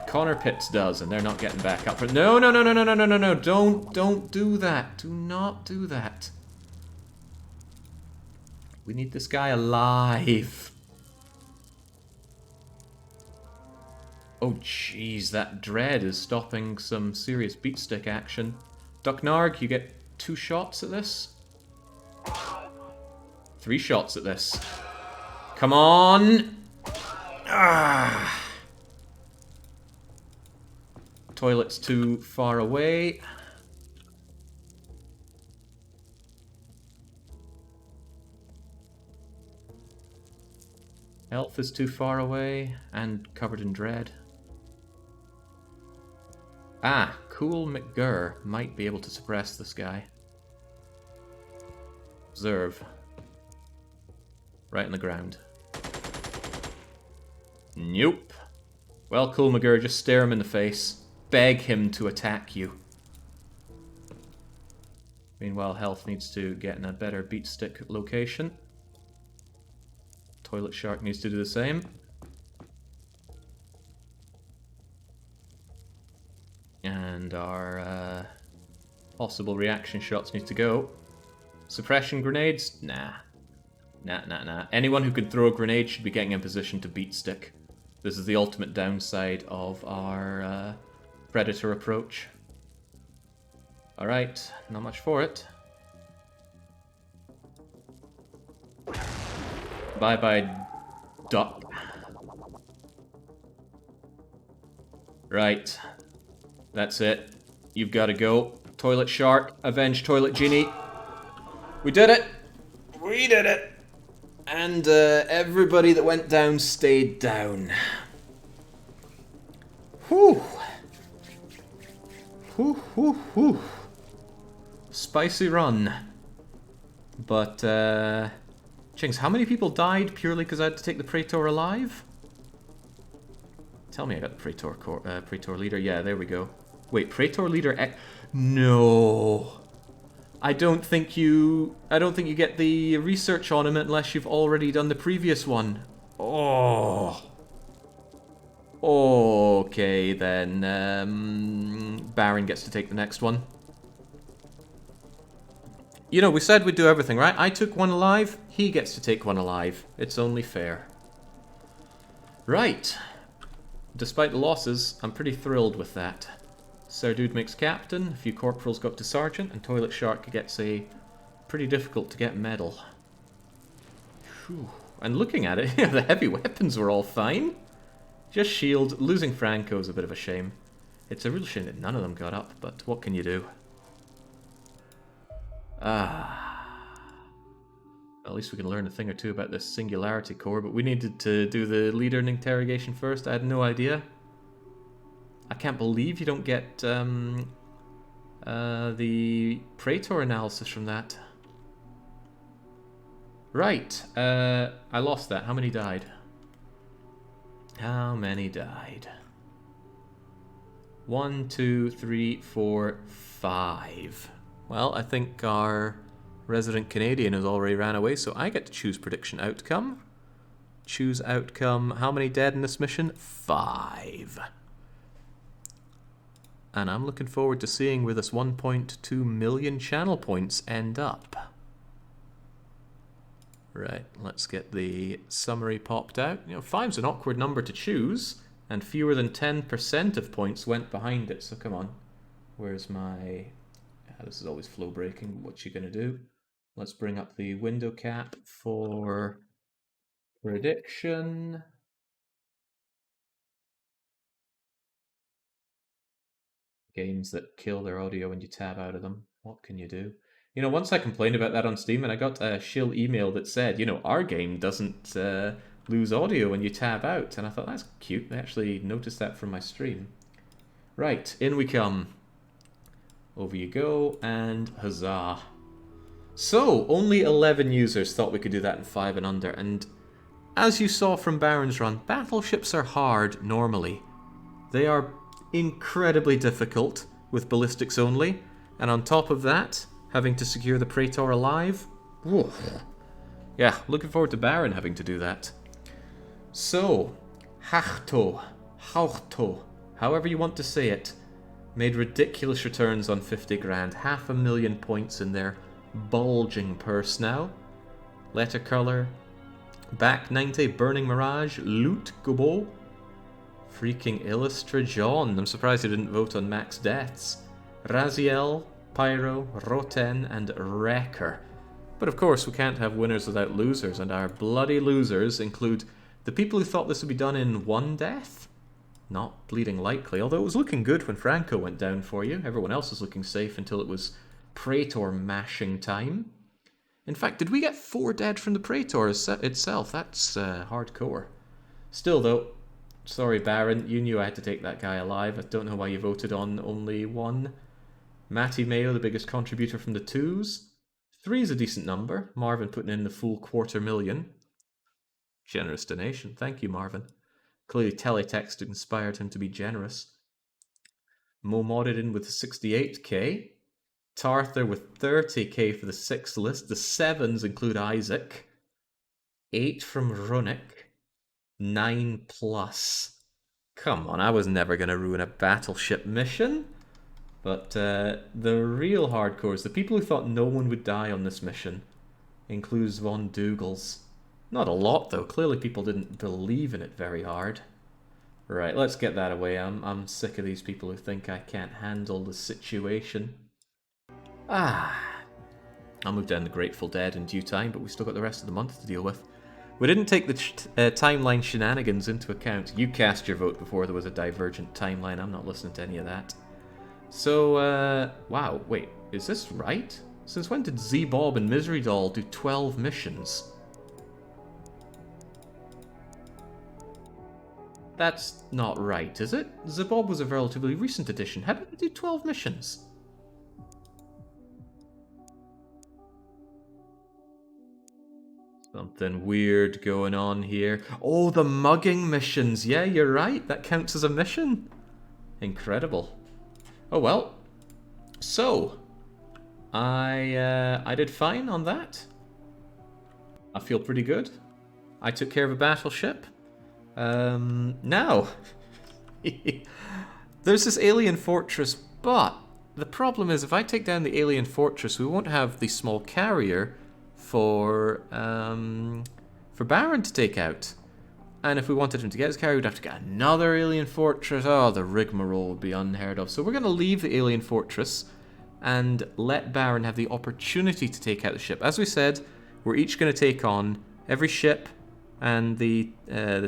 Connor Pitts does, and they're not getting back up for— No, no, no, no, no, no, no, no, no, don't do that. Do not do that. We need this guy alive. Oh jeez, that dread is stopping some serious beatstick action. Ducknarg, you get 2 shots at this? 3 shots at this. Come on! Ah. Toilet's too far away. Health is too far away and covered in dread. Ah, Cool McGurr might be able to suppress this guy. Observe. Right in the ground. Nope. Well, Cool McGurr, just stare him in the face. Beg him to attack you. Meanwhile, Health needs to get in a better beatstick location. Toilet Shark needs to do the same. And our possible reaction shots need to go. Suppression grenades? Nah. Nah. Anyone who can throw a grenade should be getting in position to beat stick. This is the ultimate downside of our Predator approach. Alright, not much for it. Bye-bye, duck. Right. That's it. You've got to go. Toilet Shark, avenge Toilet Genie. We did it! We did it! And everybody that went down stayed down. Whew. Whew, whew, whew. Spicy run. But, Jinx, how many people died purely because I had to take the Praetor alive? Tell me I got the Praetor leader. Yeah, there we go. Wait, Praetor leader No. I don't think you get the research on him unless you've already done the previous one. Oh. Okay, then. Baron gets to take the next one. You know, we said we'd do everything, right? I took one alive, he gets to take one alive. It's only fair. Right. Despite the losses, I'm pretty thrilled with that. Sir Dude makes captain, a few corporals go up to sergeant, and Toilet Shark gets a pretty difficult to get medal. Whew. And looking at it, the heavy weapons were all fine. Just shield. Losing Franco is a bit of a shame. It's a real shame that none of them got up, but what can you do? At least we can learn a thing or two about this Singularity Core, but we needed to do the leader interrogation first. I had no idea. I can't believe you don't get the Praetor analysis from that. Right, I lost that. How many died? How many died? 1, 2, 3, 4, 5. Well, I think our resident Canadian has already ran away, so I get to choose prediction outcome. Choose outcome. How many dead in this mission? 5. And I'm looking forward to seeing where this 1.2 million channel points end up. Right, let's get the summary popped out. You know, 5's an awkward number to choose, and fewer than 10% of points went behind it, so come on. Where's my... this is always flow breaking. What you gonna do? Let's bring up the window cap for prediction. Games that kill their audio when you tab out of them. What can you do? You know, once I complained about that on Steam, and I got a shill email that said, you know, our game doesn't lose audio when you tab out. And I thought, that's cute. They actually noticed that from my stream. Right, in we come. Over you go, and huzzah. So, only 11 users thought we could do that in 5 and under, and as you saw from Baron's run, battleships are hard normally. They are incredibly difficult with ballistics only, and on top of that, having to secure the Praetor alive. Woof. Yeah, looking forward to Baron having to do that. So, Hachto, however you want to say it, made ridiculous returns on 50 grand, 500,000 points in their bulging purse now. Letter color, back 90, Burning Mirage, Loot Gobo, freaking Illustra John. I'm surprised he didn't vote on Max Deaths. Raziel, Pyro, Roten, and Wrecker. But of course, we can't have winners without losers, and our bloody losers include the people who thought this would be done in 1 death. Not bleeding likely, although it was looking good when Franco went down for you. Everyone else was looking safe until it was Praetor mashing time. In fact, did we get 4 dead from the Praetor itself? That's hardcore. Still though, sorry Baron, you knew I had to take that guy alive. I don't know why you voted on only 1. Matty Mayo, the biggest contributor from the 2s. 3 is a decent number. Marvin putting in the full 250,000. Generous donation. Thank you, Marvin. Clearly teletext inspired him to be generous. Mo modded in with 68k. Tarther with 30k for the 6th list. The 7s include Isaac. 8 from Runic. 9 plus. Come on, I was never going to ruin a battleship mission. But the real hardcores, the people who thought no one would die on this mission, includes Von Dougals. Not a lot though, clearly people didn't believe in it very hard. Right, let's get that away. I'm sick of these people who think I can't handle the situation. I'll move down the Grateful Dead in due time, but we still got the rest of the month to deal with. We didn't take the timeline shenanigans into account. You cast your vote before there was a divergent timeline. I'm not listening to any of that. So, wow, wait, is this right? Since when did Z-Bob and Misery Doll do 12 missions? That's not right, is it? Zabob was a relatively recent addition. How did they do 12 missions? Something weird going on here. Oh, the mugging missions. Yeah, you're right. That counts as a mission. Incredible. Oh well. So, I did fine on that. I feel pretty good. I took care of a battleship. Now, there's this alien fortress, but the problem is if I take down the alien fortress, we won't have the small carrier for Baron to take out. And if we wanted him to get his carrier, we'd have to get another alien fortress. Oh, the rigmarole would be unheard of. So we're going to leave the alien fortress and let Baron have the opportunity to take out the ship. As we said, we're each going to take on every ship and the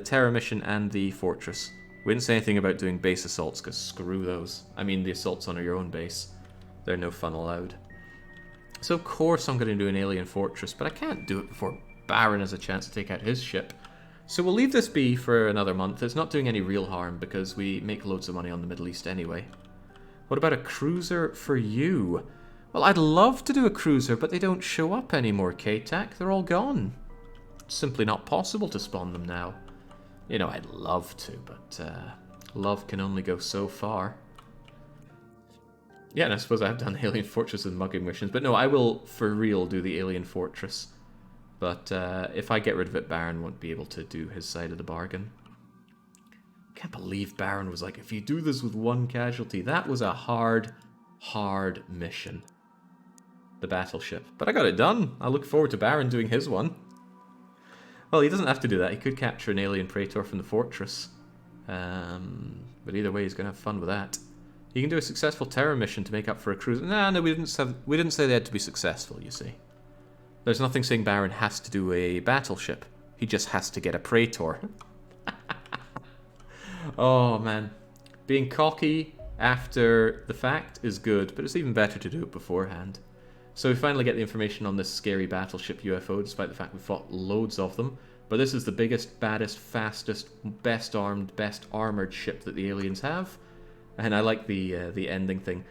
Terra mission and the fortress. We didn't say anything about doing base assaults, because screw those. I mean the assaults on your own base. They're no fun allowed. So of course I'm going to do an alien fortress, but I can't do it before Baron has a chance to take out his ship. So we'll leave this be for another month. It's not doing any real harm, because we make loads of money on the Middle East anyway. What about a cruiser for you? Well, I'd love to do a cruiser, but they don't show up anymore, K-TAC. They're all gone. It's simply not possible to spawn them now. You know, I'd love to, but love can only go so far. Yeah, and I suppose I have done Alien Fortress and mugging missions, but no, I will for real do the Alien Fortress. But if I get rid of it, Baron won't be able to do his side of the bargain. Can't believe Baron was like, if you do this with one casualty, that was a hard mission. The Battleship. But I got it done. I look forward to Baron doing his one. Well, he doesn't have to do that. He could capture an alien Praetor from the fortress. But either way, he's going to have fun with that. He can do a successful terror mission to make up for a cruise. No, we didn't say they had to be successful, you see. There's nothing saying Baron has to do a battleship. He just has to get a Praetor. Oh, man. Being cocky after the fact is good, but it's even better to do it beforehand. So we finally get the information on this scary battleship UFO, despite the fact we fought loads of them. But this is the biggest, baddest, fastest, best armed, best armored ship that the aliens have. And I like the ending thing.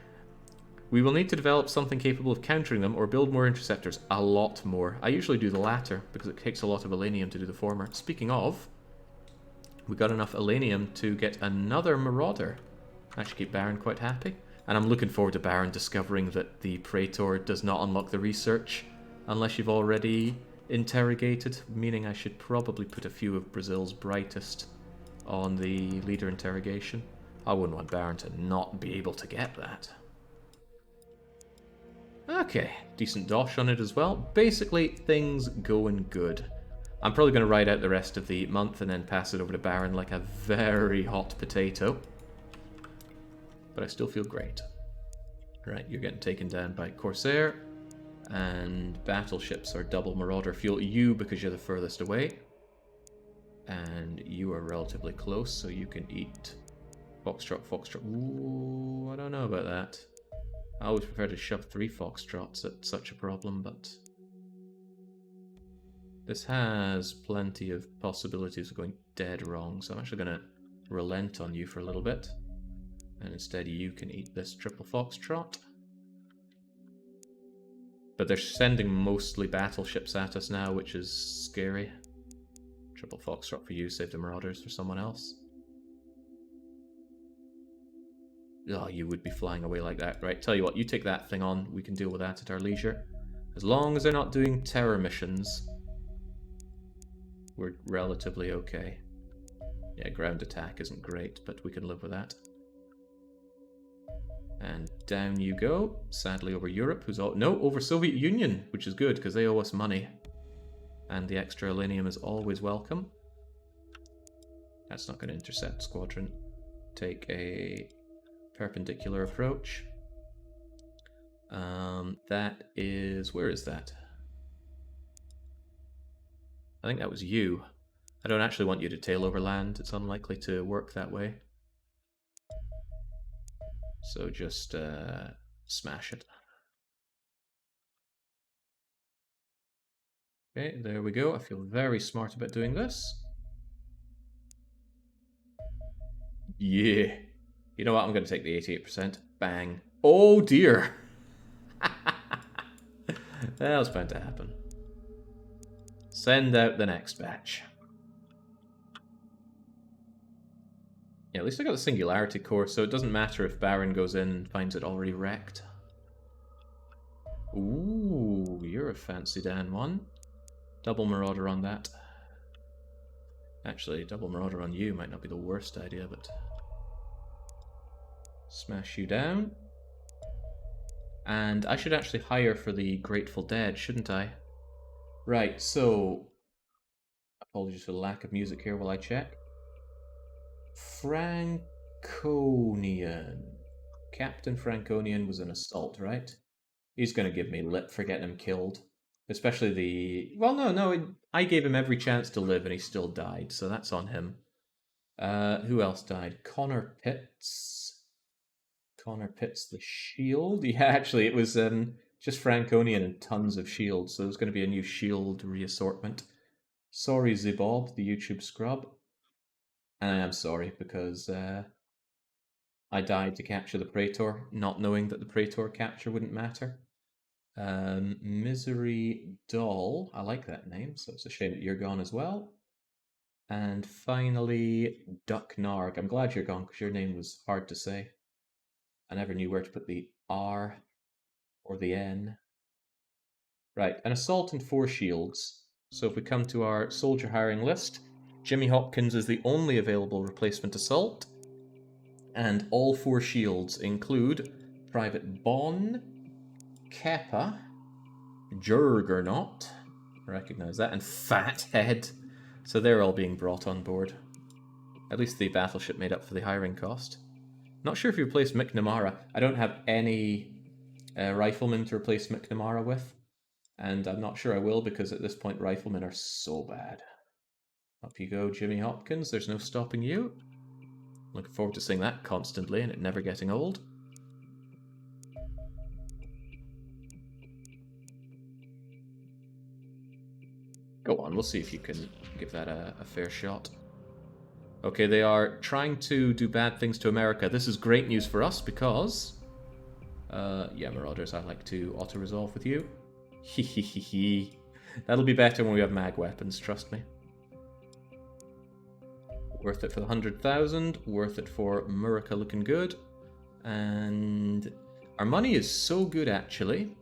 We will need to develop something capable of countering them or build more interceptors. A lot more. I usually do the latter because it takes a lot of Elenium to do the former. Speaking of, we got enough Elenium to get another Marauder. That should keep Baron quite happy. And I'm looking forward to Baron discovering that the Praetor does not unlock the research unless you've already interrogated, meaning I should probably put a few of Brazil's brightest on the leader interrogation. I wouldn't want Baron to not be able to get that. Okay, decent dosh on it as well. Basically, things going good. I'm probably going to ride out the rest of the month and then pass it over to Baron like a very hot potato. But I still feel great. Right, you're getting taken down by Corsair. And battleships are double Marauder fuel. You, because you're the furthest away. And you are relatively close, so you can eat Foxtrot, Foxtrot. Ooh, I don't know about that. I always prefer to shove 3 Foxtrots at such a problem, but this has plenty of possibilities of going dead wrong, so I'm actually going to relent on you for a little bit. And instead you can eat this triple Foxtrot. But they're sending mostly battleships at us now, which is scary. Triple Foxtrot for you, save the Marauders for someone else. Oh, you would be flying away like that. Right, tell you what, you take that thing on. We can deal with that at our leisure. As long as they're not doing terror missions, we're relatively okay. Yeah, ground attack isn't great, but we can live with that. And down you go, sadly over Europe, who's all... No, over Soviet Union, which is good, because they owe us money. And the extra Elenium is always welcome. That's not going to intercept squadron. Take a perpendicular approach. That is... Where is that? I think that was you. I don't actually want you to tail over land. It's unlikely to work that way. So just smash it. Okay, there we go. I feel very smart about doing this. Yeah. You know what? I'm going to take the 88%. Bang. Oh, dear. That was bound to happen. Send out the next batch. Yeah, at least I got the Singularity Core, so it doesn't matter if Baron goes in and finds it already wrecked. Ooh, you're a fancy Dan one. Double Marauder on that. Actually, double Marauder on you might not be the worst idea, but... Smash you down. And I should actually hire for the Grateful Dead, shouldn't I? Right, so... Apologies for the lack of music here while I check. Franconian. Captain Franconian was an assault, right? He's going to give me lip for getting him killed. Especially the... Well, no, I gave him every chance to live and he still died, so that's on him. Who else died? Connor Pitts. Connor Pitts the shield? Yeah, actually, it was just Franconian and tons of shields, so there's going to be a new shield reassortment. Sorry, Zibob, the YouTube scrub. And I am sorry, because I died to capture the Praetor, not knowing that the Praetor capture wouldn't matter. Misery Doll, I like that name, so it's a shame that you're gone as well. And finally, Duck Narg. I'm glad you're gone, because your name was hard to say. I never knew where to put the R or the N. Right, an assault and 4 shields. So if we come to our soldier hiring list, Jimmy Hopkins is the only available replacement assault. And all 4 shields include Private Bon, Keppa, Juggernaut, recognize that, and Fathead. So they're all being brought on board. At least the Battleship made up for the hiring cost. Not sure if you replace McNamara. I don't have any riflemen to replace McNamara with. And I'm not sure I will, because at this point riflemen are so bad. Up you go, Jimmy Hopkins. There's no stopping you. Looking forward to seeing that constantly and it never getting old. Go on, we'll see if you can give that a fair shot. Okay, they are trying to do bad things to America. This is great news for us because... yeah, Marauders, I like to auto-resolve with you. Hehehehe. That'll be better when we have mag weapons, trust me. Worth it for the 100,000, worth it for Murica looking good. And our money is so good, actually,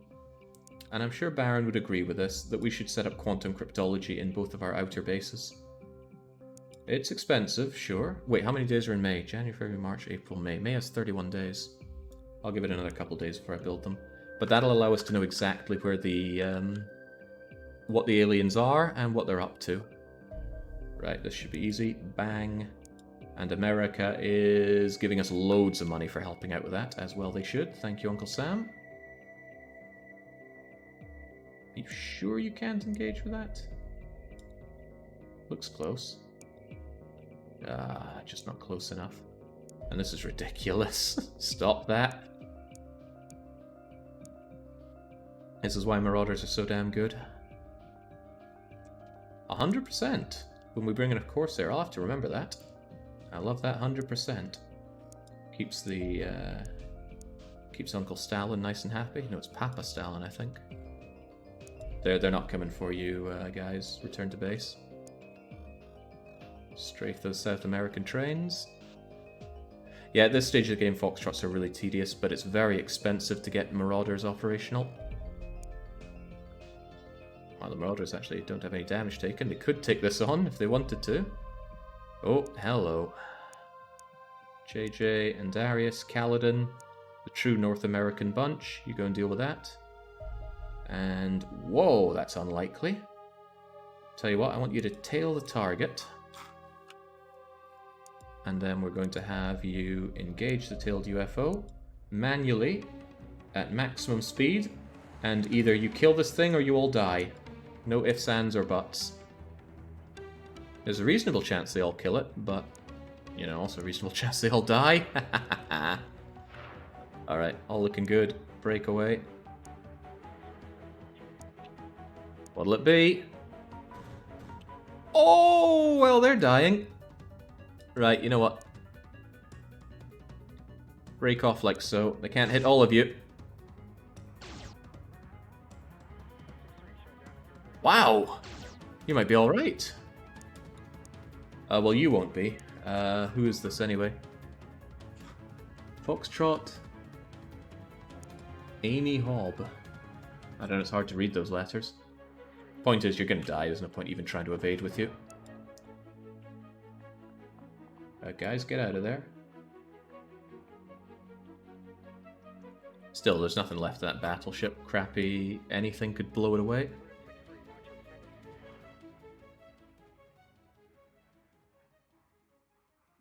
and I'm sure Baron would agree with this, that we should set up quantum cryptology in both of our outer bases. It's expensive, sure. Wait, how many days are in May? January, February, March, April, May. May has 31 days. I'll give it another couple days before I build them. But that'll allow us to know exactly where the, what the aliens are and what they're up to. Right, this should be easy. Bang. And America is giving us loads of money for helping out with that, as well they should. Thank you, Uncle Sam. Are you sure you can't engage with that? Looks close. Just not close enough. And this is ridiculous. Stop that. This is why Marauders are so damn good. 100%. When we bring in a Corsair, I'll have to remember that. I love that 100%. Keeps the keeps Uncle Stalin nice and happy. No, it's Papa Stalin, I think. They're not coming for you, guys. Return to base. Strafe those South American trains. Yeah, at this stage of the game, Foxtrots are really tedious, but it's very expensive to get Marauders operational. Well, the Marauders actually don't have any damage taken. They could take this on if they wanted to. Oh, hello. JJ and Darius, Kaladin, the true North American bunch. You go and deal with that. And, whoa, that's unlikely. Tell you what, I want you to tail the target. And then we're going to have you engage the tailed UFO manually at maximum speed. And either you kill this thing or you all die. No ifs, ands, or buts. There's a reasonable chance they all kill it, but, you know, also a reasonable chance they all die. Alright, all looking good. Breakaway. What'll it be? Oh, well, they're dying. Right, you know what? Break off like so. They can't hit all of you. Wow! You might be alright. Well, you won't be. Who is this anyway? Foxtrot. Amy Hobb. I don't know, it's hard to read those letters. Point is, you're gonna die. There's no point even trying to evade with you. Guys, get out of there. Still, there's nothing left of that battleship. Crappy anything could blow it away.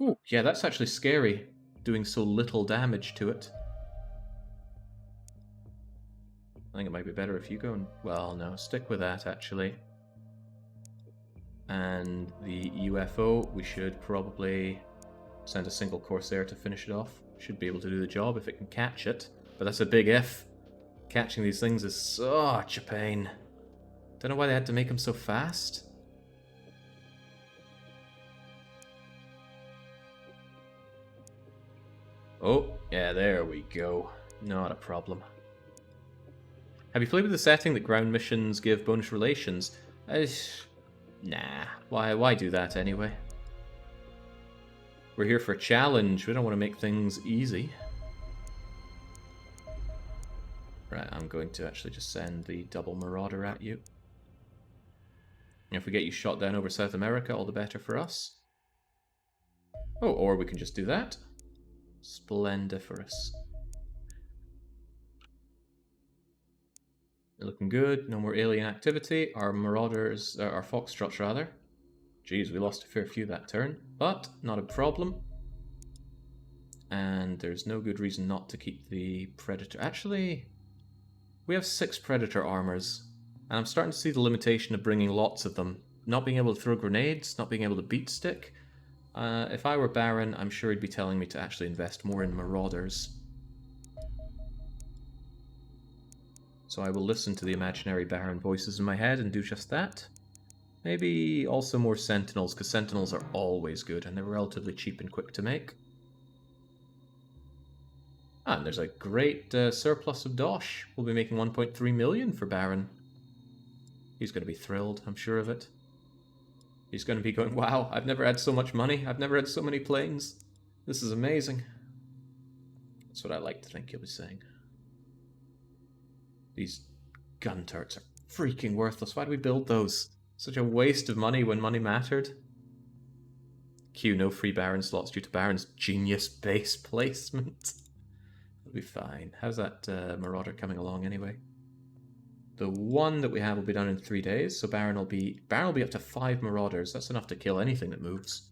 Ooh, yeah, that's actually scary, doing so little damage to it. I think it might be better if you go and... Well, no, stick with that, actually. And the UFO, we should probably send a single Corsair to finish it off. Should be able to do the job if it can catch it. But that's a big if. Catching these things is such a pain. Don't know why they had to make them so fast. Oh, yeah, there we go. Not a problem. Have you played with the setting that ground missions give bonus relations? Nah. Why do that anyway? We're here for a challenge. We don't want to make things easy. Right, I'm going to actually just send the double Marauder at you. And if we get you shot down over South America, all the better for us. Oh, or we can just do that. Splendiferous. They're looking good. No more alien activity. Our Marauders, our Foxtrots rather. Jeez, we lost a fair few that turn, but not a problem. And there's no good reason not to keep the Predator. Actually, we have 6 Predator armors, and I'm starting to see the limitation of bringing lots of them. Not being able to throw grenades, not being able to beat stick. If I were Baron, I'm sure he'd be telling me to actually invest more in Marauders. So I will listen to the imaginary Baron voices in my head and do just that. Maybe also more Sentinels, because Sentinels are always good, and they're relatively cheap and quick to make. Ah, and there's a great surplus of Dosh. We'll be making 1.3 million for Baron. He's going to be thrilled, I'm sure of it. He's going to be going, wow, I've never had so much money. I've never had so many planes. This is amazing. That's what I like to think he'll be saying. These gun turrets are freaking worthless. Why do we build those? Such a waste of money when money mattered. Q, no free Baron slots due to Baron's genius base placement. It'll be fine. How's that Marauder coming along anyway? The one that we have will be done in 3 days, so Baron will be up to 5 Marauders. That's enough to kill anything that moves.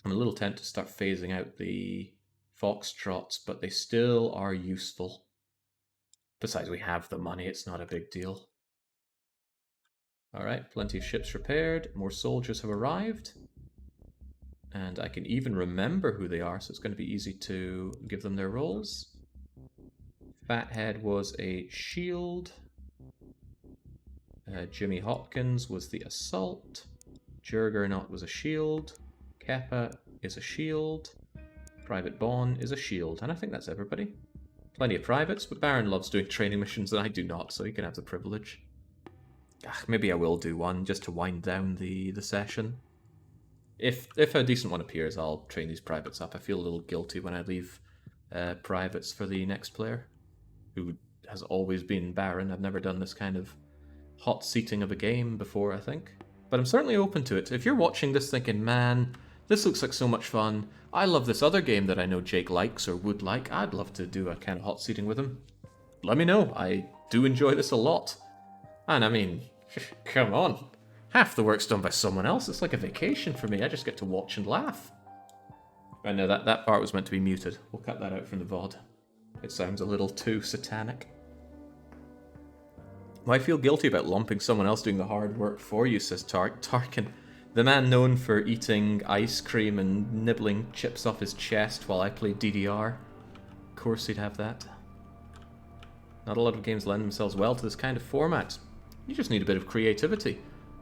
I'm a little tempted to start phasing out the Foxtrots, but they still are useful. Besides, we have the money, it's not a big deal. Alright, plenty of ships repaired, more soldiers have arrived. And I can even remember who they are, so it's going to be easy to give them their roles. Fathead was a shield. Jimmy Hopkins was the assault. Juggernaut was a shield. Keppa is a shield. Private Bond is a shield. And I think that's everybody. Plenty of privates, but Baron loves doing training missions and I do not, so he can have the privilege. Maybe I will do one just to wind down the session. If a decent one appears, I'll train these privates up. I feel a little guilty when I leave privates for the next player, who has always been Baron. I've never done this kind of hot seating of a game before, I think. But I'm certainly open to it. If you're watching this thinking, man, this looks like so much fun, I love this other game that I know Jake likes or would like, I'd love to do a kind of hot seating with him. Let me know. I do enjoy this a lot. And I mean, come on. Half the work's done by someone else. It's like a vacation for me. I just get to watch and laugh. I know that part was meant to be muted. We'll cut that out from the VOD. It sounds a little too satanic. Well, I feel guilty about lumping someone else doing the hard work for you, says Tarkin. The man known for eating ice cream and nibbling chips off his chest while I played DDR. Of course he'd have that. Not a lot of games lend themselves well to this kind of format. You just need a bit of creativity.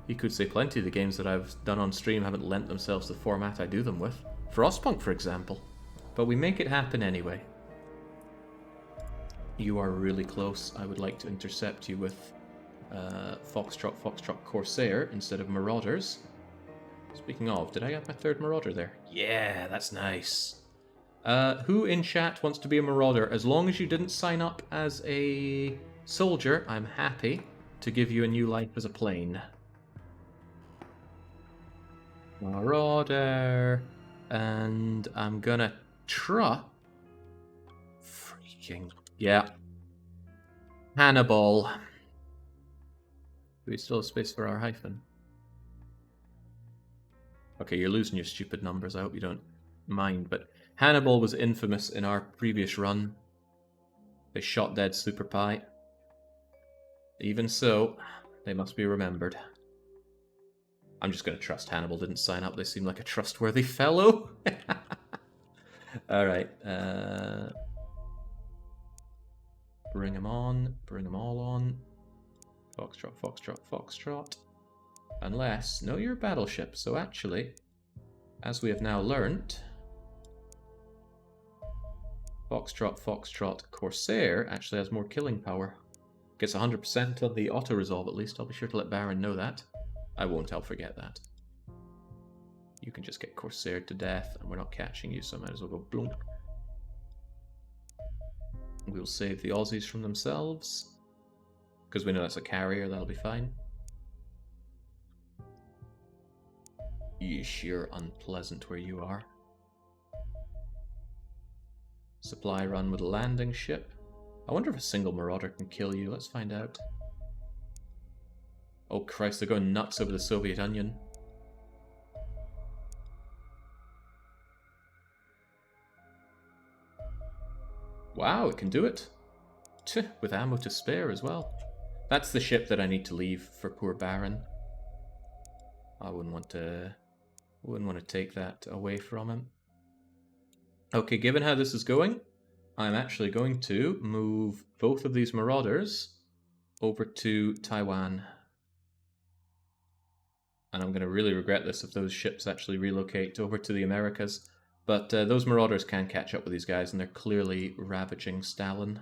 You could say plenty of the games that I've done on stream haven't lent themselves to the format I do them with. Frostpunk, for example. but we make it happen anyway. You are really close. I would like to intercept you with Foxtrot, Foxtrot, Corsair instead of Marauders. Speaking of, did I get my third Marauder there? Yeah, that's nice. Who in chat wants to be a Marauder? As long as you didn't sign up as a soldier, I'm happy to give you a new life as a plane. Marauder. And I'm gonna freaking... Yeah. Hannibal. Do we still have space for our hyphen? Okay, you're losing your stupid numbers. I hope you don't mind, but Hannibal was infamous in our previous run. They shot dead Super Pie. Even so, they must be remembered. I'm just going to trust Hannibal didn't sign up. They seem like a trustworthy fellow. Alright. Bring him on. Bring them all on. Foxtrot, Foxtrot, Foxtrot. Unless... No, you're a battleship. So actually, as we have now learnt, Foxtrot, Foxtrot, Corsair actually has more killing power. Gets 100% on the auto-resolve at least. I'll be sure to let Baron know that. I won't, I'll forget that. You can just get Corsaired to death, and we're not catching you, so I might as well go blunk. We'll save the Aussies from themselves. Because we know that's a carrier, that'll be fine. Yeesh, you're unpleasant where you are. Supply run with a landing ship. I wonder if a single Marauder can kill you. Let's find out. Oh Christ, they're going nuts over the Soviet Onion. Wow, it can do it. With ammo to spare as well. That's the ship that I need to leave for poor Baron. I wouldn't want to take that away from him. Okay, given how this is going, I'm actually going to move both of these Marauders over to Taiwan. And I'm going to really regret this if those ships actually relocate over to the Americas. But those Marauders can catch up with these guys, and they're clearly ravaging Stalin.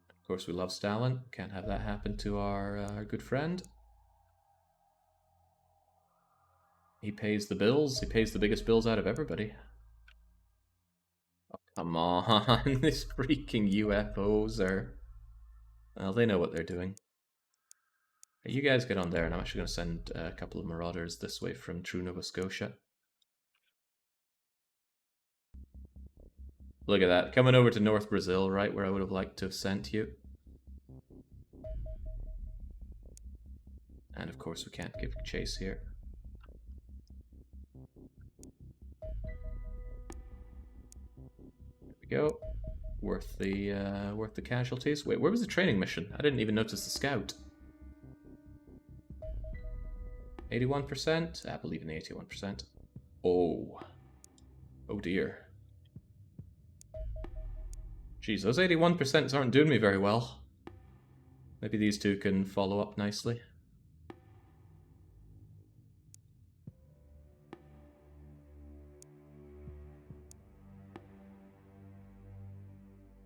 Of course, we love Stalin. Can't have that happen to our good friend. He pays the bills. He pays the biggest bills out of everybody. Oh, come on. These freaking UFOs are... Well, they know what they're doing. You guys get on there, and I'm actually going to send a couple of Marauders this way from True Nova Scotia. Look at that, coming over to North Brazil, right where I would have liked to have sent you. And of course we can't give chase here. There we go. Worth the casualties. Wait, where was the training mission? I didn't even notice the scout. 81%? I believe in the 81%. Oh. Oh dear. Jeez, those 81% aren't doing me very well. Maybe these two can follow up nicely.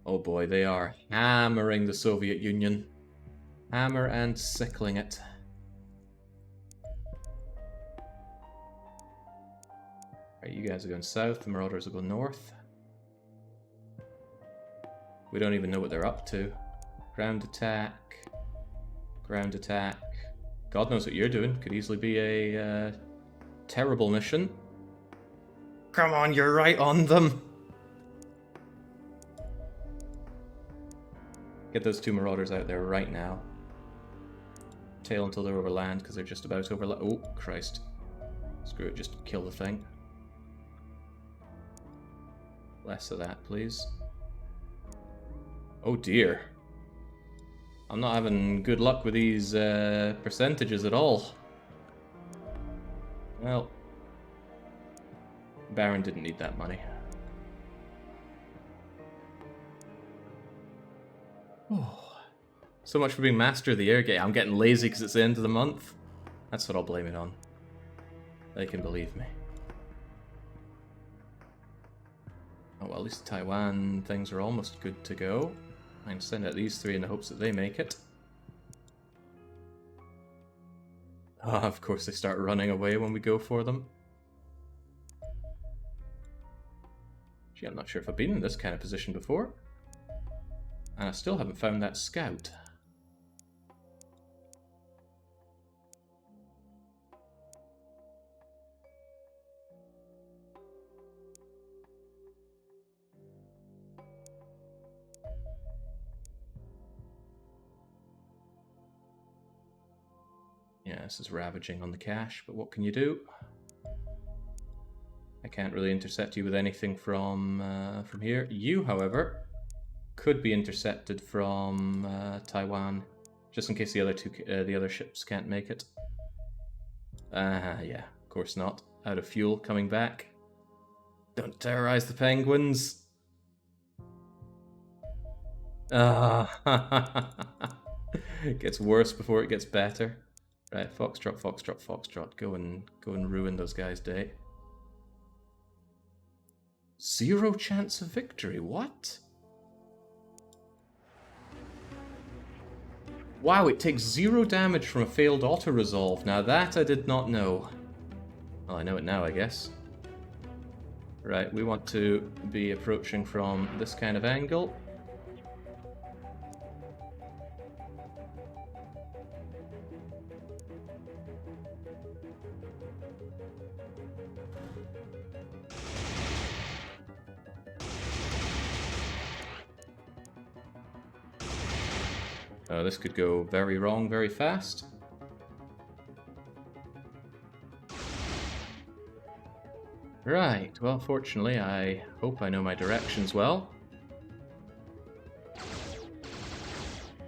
Oh boy, they are hammering the Soviet Union. Hammer and sickling it. Right, you guys are going south, the Marauders will go north. We don't even know what they're up to. Ground attack. Ground attack. God knows what you're doing. Could easily be a terrible mission. Come on, you're right on them. Get those two Marauders out there right now. Tail until they're over land, because they're just about over land. Oh, Christ. Screw it, just kill the thing. Less of that, please. Oh dear. I'm not having good luck with these percentages at all. Well, Baron didn't need that money. Oh, so much for being master of the air game. I'm getting lazy because it's the end of the month. That's what I'll blame it on. They can believe me. well, at least Taiwan things are almost good to go. I can send out these 3 in the hopes that they make it. Ah, of course they start running away when we go for them. Gee, I'm not sure if I've been in this kind of position before. And I still haven't found that scout. Yeah, this is ravaging on the cache, but what can you do? I can't really intercept you with anything from here. You, however, could be intercepted from Taiwan, just in case the other ships can't make it. Yeah, of course not. Out of fuel, coming back. Don't terrorize the penguins. It gets worse before it gets better. Right, Foxtrot, Foxtrot, Foxtrot. Go and ruin those guys' day. 0 chance of victory. What? Wow, it takes 0 damage from a failed auto-resolve. Now that I did not know. Well, I know it now, I guess. Right, we want to be approaching from this kind of angle. This could go very wrong very fast. Right, well, fortunately, I hope I know my directions well.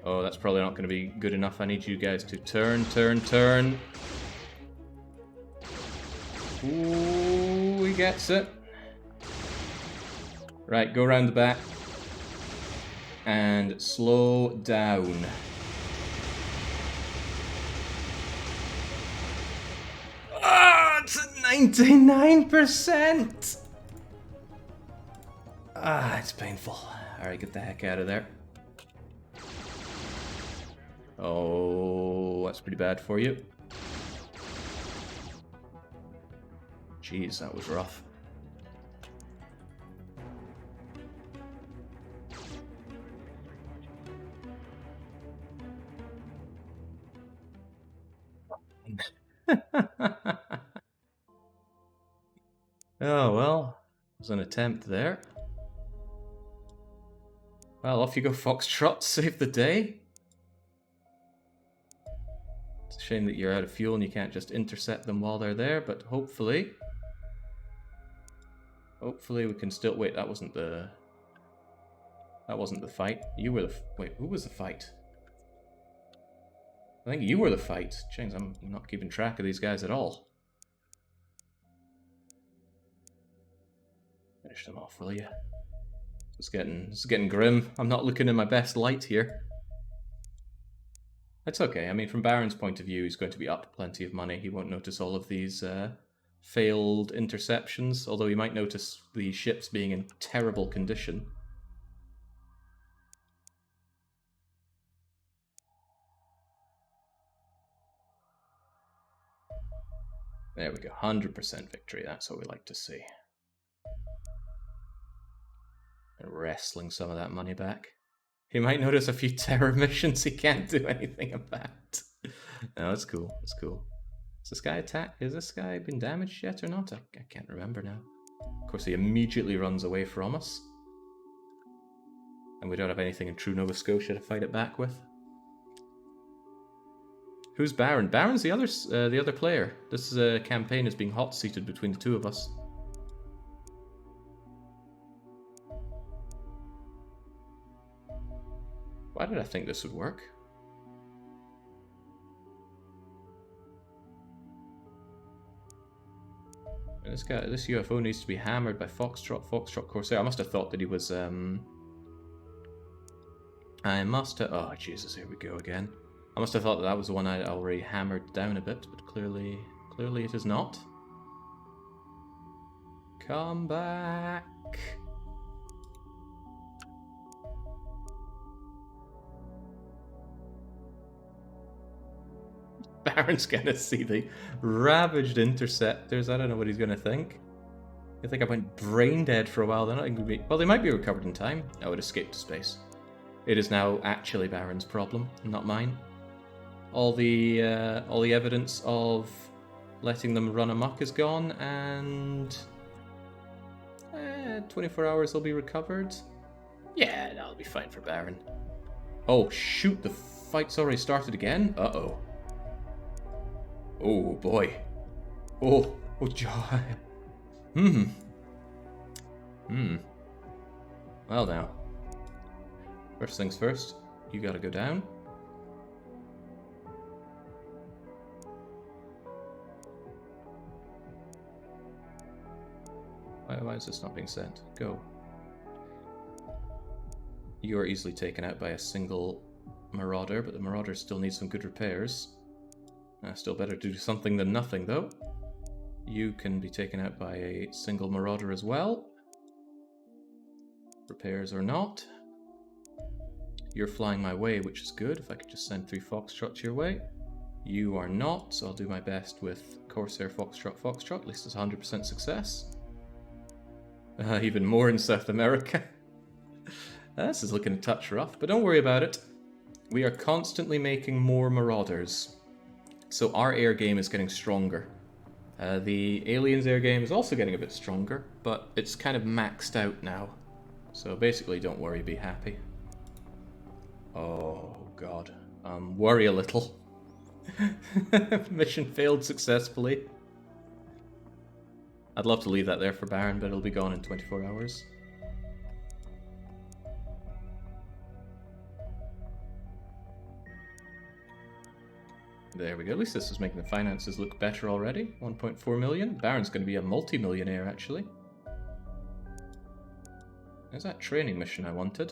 Oh, that's probably not going to be good enough. I need you guys to turn, turn, turn. Ooh, he gets it. Right, go around the back. And slow down. Ah, it's at 99%! Ah, it's painful. Alright, get the heck out of there. Oh, that's pretty bad for you. Jeez, that was rough. Oh, well, it was an attempt there. Well, off you go, Foxtrot, save the day. It's a shame that you're out of fuel and you can't just intercept them while they're there, but hopefully we can still... Wait, that wasn't the fight. You were the... Wait, who was the fight? I think you were the fight. James, I'm not keeping track of these guys at all. Finish them off, will you? It's getting grim. I'm not looking in my best light here. That's okay. I mean, from Baron's point of view, he's going to be up plenty of money. He won't notice all of these failed interceptions, although he might notice the ships being in terrible condition. There we go, 100% victory, that's what we like to see. And wrestling some of that money back. He might notice a few terror missions he can't do anything about. No, that's cool, that's cool. Is this guy attacked? Has this guy been damaged yet or not? I can't remember now. Of course, he immediately runs away from us. And we don't have anything in true Nova Scotia to fight it back with. Who's Baron? Baron's the other player. This campaign is being hot-seated between the two of us. Why did I think this would work? And this UFO needs to be hammered by Foxtrot Corsair. I must have thought that he was, I must have... Oh, Jesus, here we go again. I must have thought that was the one I already hammered down a bit, but clearly it is not. Come back. Baron's gonna see the ravaged interceptors. I don't know what he's gonna think. I think I went brain dead for a while. They're not going to be. Well, they might be recovered in time. Oh, it escaped to space. It is now actually Baron's problem, not mine. All the evidence of letting them run amok is gone, and 24 hours will be recovered. Yeah, that'll be fine for Baron. Oh shoot, the fight's already started again? Uh-oh. Oh boy. Oh joy. Well now. First things first, you gotta go down. Why is this not being sent? Go. You are easily taken out by a single marauder, but the marauder still needs some good repairs. Still better to do something than nothing, though. You can be taken out by a single marauder as well. Repairs or not. You're flying my way, which is good. If I could just send 3 Foxtrots your way. You are not, so I'll do my best with Corsair Foxtrot Foxtrot. At least it's 100% success. Even more in South America. This is looking a touch rough, but don't worry about it. We are constantly making more marauders. So our air game is getting stronger. The aliens air game is also getting a bit stronger, but it's kind of maxed out now. So basically, don't worry, be happy. Oh god. Worry a little. Mission failed successfully. I'd love to leave that there for Baron, but it'll be gone in 24 hours. There we go. At least this is making the finances look better already. 1.4 million. Baron's going to be a multi-millionaire, actually. There's that training mission I wanted.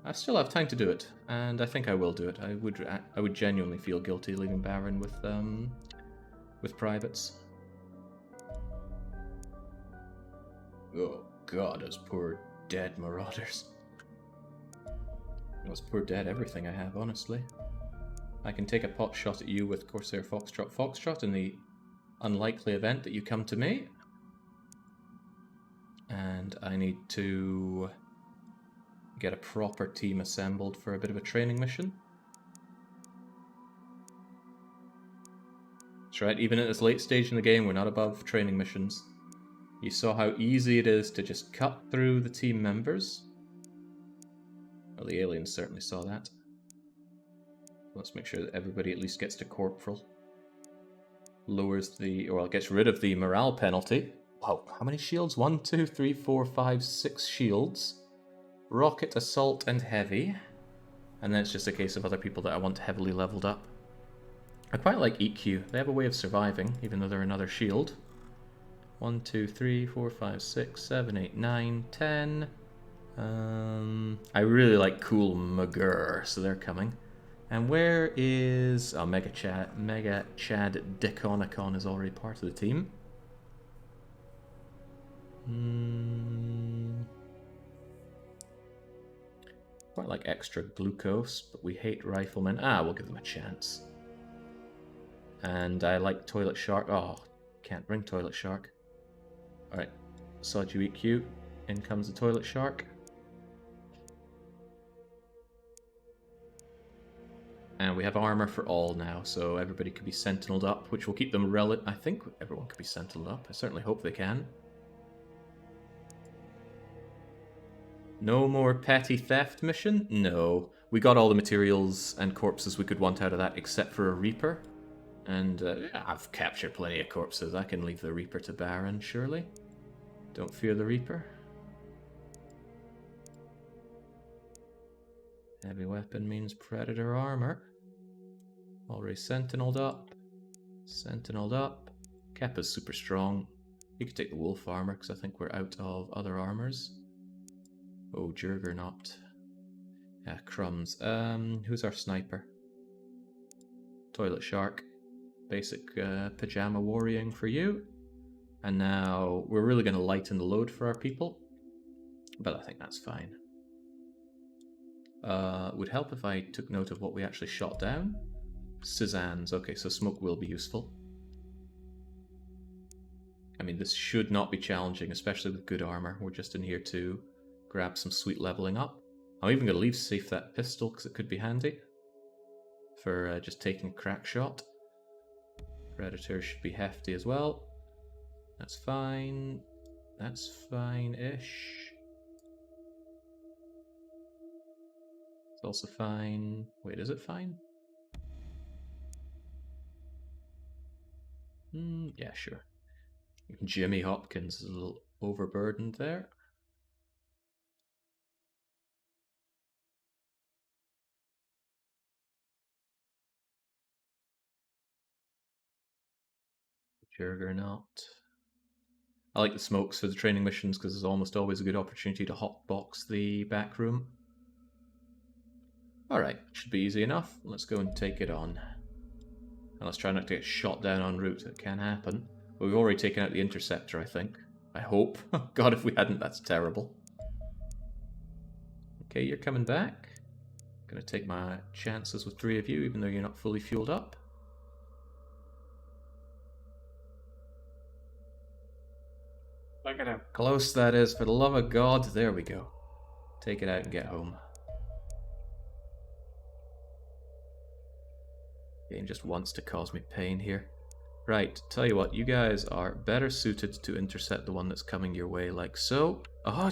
I still have time to do it, and I think I will do it. I would genuinely feel guilty leaving Baron with privates. Oh god, those poor dead marauders. Those poor dead everything I have, honestly. I can take a pot shot at you with Corsair Foxtrot Foxtrot in the unlikely event that you come to me. And I need to get a proper team assembled for a bit of a training mission. That's right, even at this late stage in the game, we're not above training missions. You saw how easy it is to just cut through the team members. Well, the aliens certainly saw that. Let's make sure that everybody at least gets to Corporal. Lowers the, or gets rid of the morale penalty. Wow, how many shields? 1, 2, 3, 4, 5, 6 shields. Rocket, Assault, and Heavy. And then it's just a case of other people that I want heavily leveled up. I quite like EQ. They have a way of surviving, even though they're another shield. 1, 2, 3, 4, 5, 6, 7, 8, 9, 10. I really like Cool McGurr, so they're coming. And where is... Oh, Mega Chad Deconicon is already part of the team. Quite like extra glucose, but we hate riflemen. We'll give them a chance. And I like Toilet Shark. Oh, can't bring Toilet Shark. Alright, Soju EQ. In comes the Toilet Shark. And we have armor for all now, so everybody could be sentineled up, which will keep them I think everyone could be sentineled up. I certainly hope they can. No more petty theft mission? No. We got all the materials and corpses we could want out of that, except for a Reaper. And I've captured plenty of corpses. I can leave the Reaper to Baron, surely. Don't fear the Reaper. Heavy weapon means Predator armor. Already sentineled up. Sentineled up. Keppa's super strong. You could take the wolf armor, because I think we're out of other armors. Oh, Juggernaut. Yeah, crumbs. Who's our sniper? Toilet Shark. Basic pajama worrying for you. And now we're really going to lighten the load for our people. But I think that's fine. Would help if I took note of what we actually shot down. Cezannes. Okay, so smoke will be useful. I mean, this should not be challenging, especially with good armor. We're just in here to grab some sweet leveling up. I'm even going to leave safe that pistol, because it could be handy for just taking a crack shot. Predator should be hefty as well. That's fine. That's fine-ish. It's also fine. Wait, is it fine? Yeah, sure. Jimmy Hopkins is a little overburdened there. Juggernaut. I like the smokes for the training missions because there's almost always a good opportunity to hotbox the back room. Alright, should be easy enough. Let's go and take it on. And let's try not to get shot down en route. It can happen. But we've already taken out the interceptor, I think. I hope. God, if we hadn't, that's terrible. Okay, you're coming back. Gonna take my chances with 3 of you, even though you're not fully fueled up. Look at how close that is, for the love of God. There we go. Take it out and get home. Game just wants to cause me pain here. Right, tell you what, you guys are better suited to intercept the one that's coming your way, like so. Oh,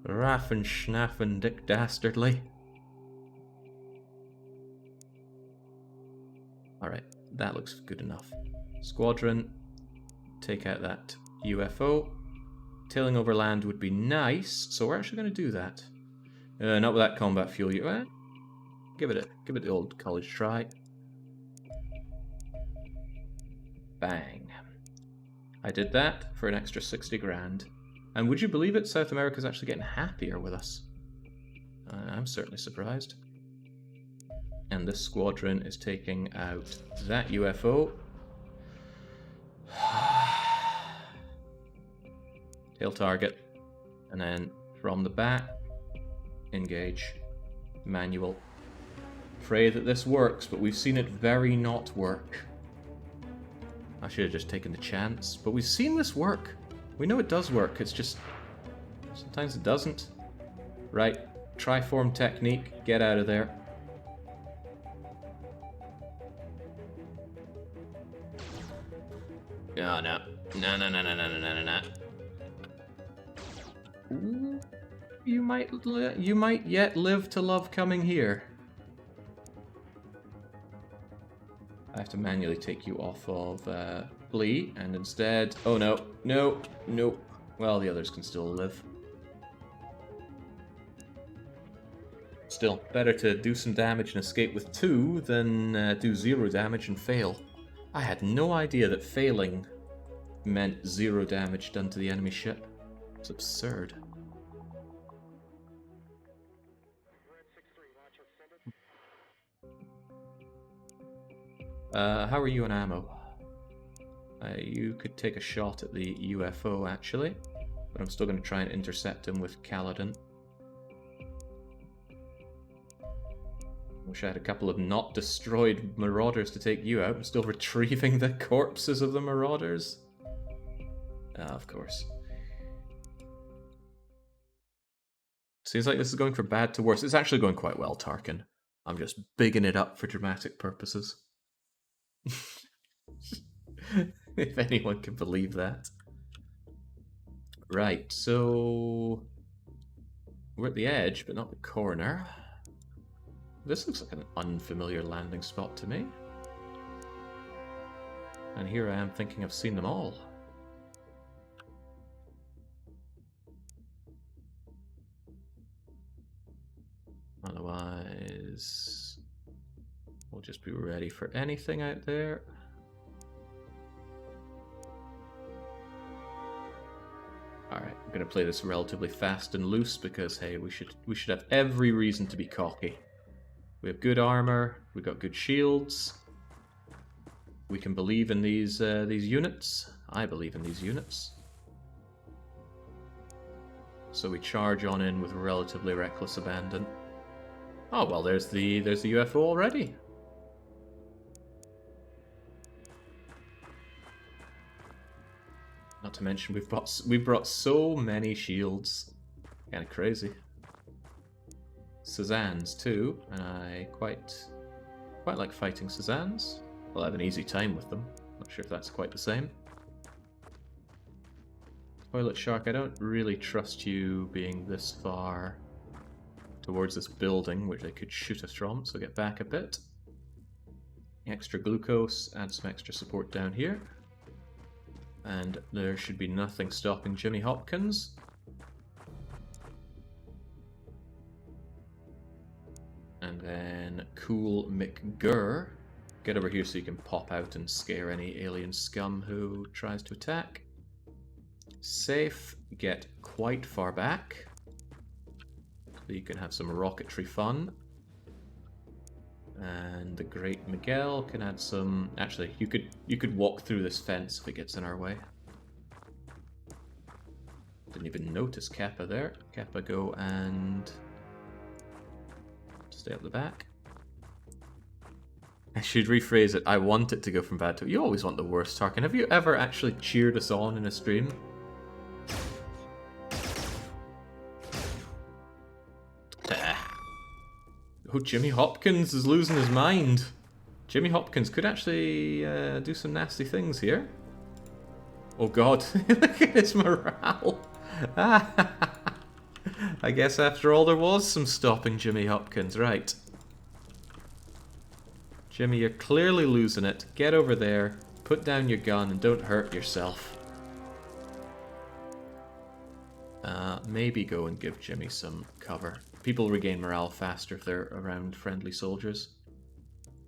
Raffen Schnaffen Dick Dastardly. Alright, that looks good enough. Squadron, take out that UFO. Tailing over land would be nice, so we're actually going to do that. Not with that combat fuel. Give it the old college try. Bang. I did that for an extra 60 grand. And would you believe it? South America's actually getting happier with us. I'm certainly surprised. And this squadron is taking out that UFO. Tail target. And then from the back, engage. Manual. Pray that this works, but we've seen it very not work. I should have just taken the chance, but we've seen this work. We know it does work, it's just sometimes it doesn't. Right, triform technique, get out of there. Oh, no. No. Ooh, you might yet live to love coming here. I have to manually take you off of Blee, and instead... Oh no. Well, the others can still live. Still, better to do some damage and escape with 2 than do 0 damage and fail. I had no idea that failing meant 0 damage done to the enemy ship. It's absurd. How are you on ammo? You could take a shot at the UFO, actually. But I'm still going to try and intercept him with Kaladin. Wish I had a couple of not destroyed marauders to take you out. I'm still retrieving the corpses of the marauders. Of course. Seems like this is going from bad to worse. It's actually going quite well, Tarkin. I'm just bigging it up for dramatic purposes. If anyone can believe that. Right, so... we're at the edge, but not the corner. This looks like an unfamiliar landing spot to me. And here I am thinking I've seen them all. Otherwise, we'll just be ready for anything out there. Alright, I'm gonna play this relatively fast and loose because hey, we should have every reason to be cocky. We have good armor, we've got good shields. We can believe in these units. I believe in these units. So we charge on in with relatively reckless abandon. Oh well, there's the UFO already. Not to mention we brought so many shields. Kind of crazy. Cezannes too, and I quite like fighting Cezannes. I'll have an easy time with them. Not sure if that's quite the same. Toilet Shark, I don't really trust you being this far towards this building, which they could shoot us from, so get back a bit. Extra glucose, add some extra support down here. And there should be nothing stopping Jimmy Hopkins. And then Cool McGurr. Get over here so you can pop out and scare any alien scum who tries to attack. Safe, get quite far back. So you can have some rocketry fun. And the Great Miguel can add some... Actually, you could walk through this fence if it gets in our way. Didn't even notice Kappa there. Kappa, go and... stay up the back. I should rephrase it. I want it to go from bad to... You always want the worst, Tarkin. Have you ever actually cheered us on in a stream? Oh, Jimmy Hopkins is losing his mind. Jimmy Hopkins could actually do some nasty things here. Oh god, look at his morale. I guess after all there was some stopping Jimmy Hopkins, right. Jimmy, you're clearly losing it. Get over there, put down your gun, and don't hurt yourself. Maybe go and give Jimmy some cover. People regain morale faster if they're around friendly soldiers.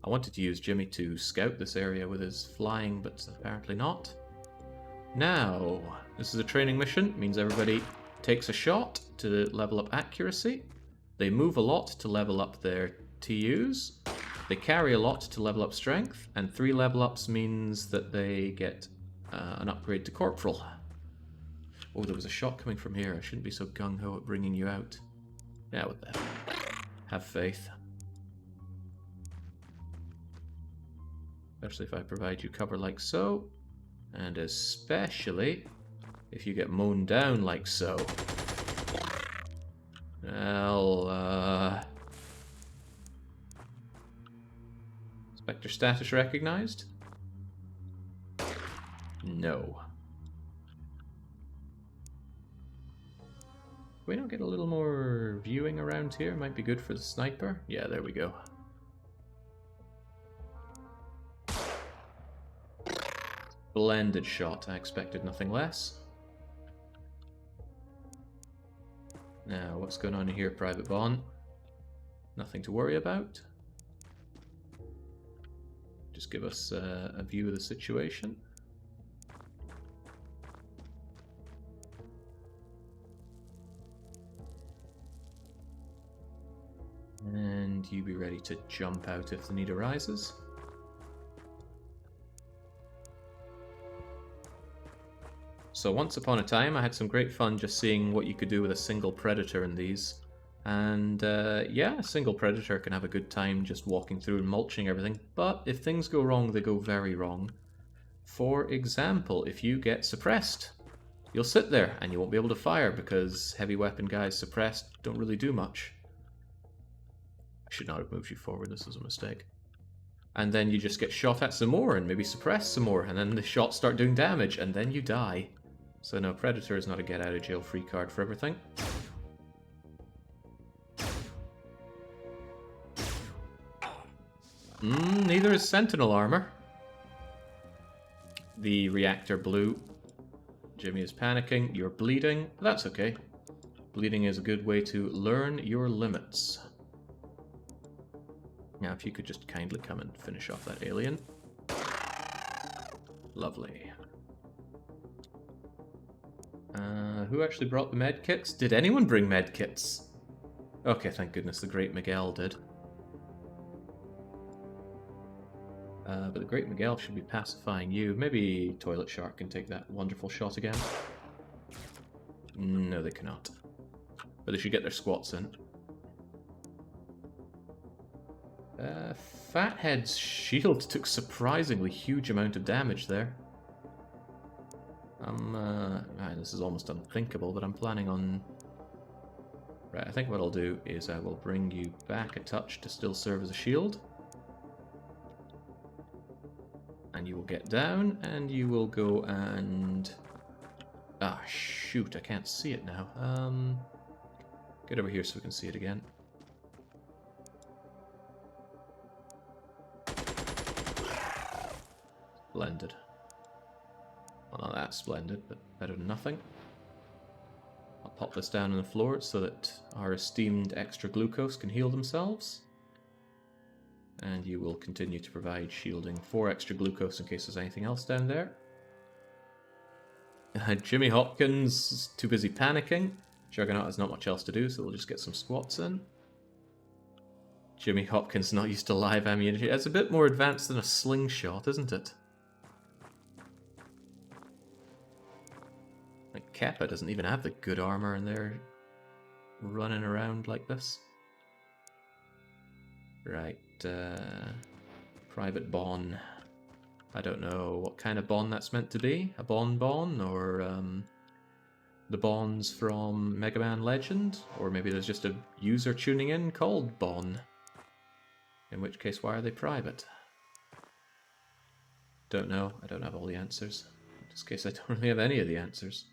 I wanted to use Jimmy to scout this area with his flying, but apparently not. Now, this is a training mission. It means everybody takes a shot to level up accuracy. They move a lot to level up their TUs. They carry a lot to level up strength. And 3 level ups means that they get an upgrade to corporal. Oh, there was a shot coming from here. I shouldn't be so gung-ho at bringing you out. Yeah, what the hell. Have faith. Especially if I provide you cover like so. And especially if you get mown down like so. Well, Spectre status recognized? No. Can we not get a little more viewing around here? Might be good for the sniper. Yeah, there we go. Blended shot. I expected nothing less. Now, what's going on here, Private Bond? Nothing to worry about. Just give us a view of the situation. And you be ready to jump out if the need arises. So once upon a time I had some great fun just seeing what you could do with a single predator in these. And yeah, a single predator can have a good time just walking through and mulching everything. But if things go wrong, they go very wrong. For example, if you get suppressed, you'll sit there and you won't be able to fire because heavy weapon guys suppressed don't really do much. I should not have moved you forward, this was a mistake. And then you just get shot at some more and maybe suppressed some more, and then the shots start doing damage, and then you die. So no, Predator is not a get out of jail free card for everything. Neither is Sentinel armor. The reactor blew. Jimmy is panicking, you're bleeding, but that's okay. Bleeding is a good way to learn your limits. Now, if you could just kindly come and finish off that alien. Lovely. Who actually brought the medkits? Did anyone bring medkits? Okay, thank goodness the Great Miguel did. But the Great Miguel should be pacifying you. Maybe Toilet Shark can take that wonderful shot again. No, they cannot. But they should get their squats in. Fathead's shield took surprisingly huge amount of damage there. This is almost unthinkable, but I'm planning on... Right, I think what I'll do is I will bring you back a touch to still serve as a shield. And you will get down, and you will go and... Ah, shoot, I can't see it now. Get over here so we can see it again. Splendid. Well, not that splendid, but better than nothing. I'll pop this down on the floor so that our esteemed extra glucose can heal themselves. And you will continue to provide shielding for extra glucose in case there's anything else down there. Jimmy Hopkins is too busy panicking. Juggernaut has not much else to do, so we'll just get some squats in. Jimmy Hopkins not used to live ammunition. It's a bit more advanced than a slingshot, isn't it? Like Keppa doesn't even have the good armor and they're running around like this. Right, Private Bon. I don't know what kind of Bon that's meant to be. A Bon or the Bons from Mega Man Legend? Or maybe there's just a user tuning in called Bon. In which case, why are they private? Don't know. I don't have all the answers. In this case, I don't really have any of the answers.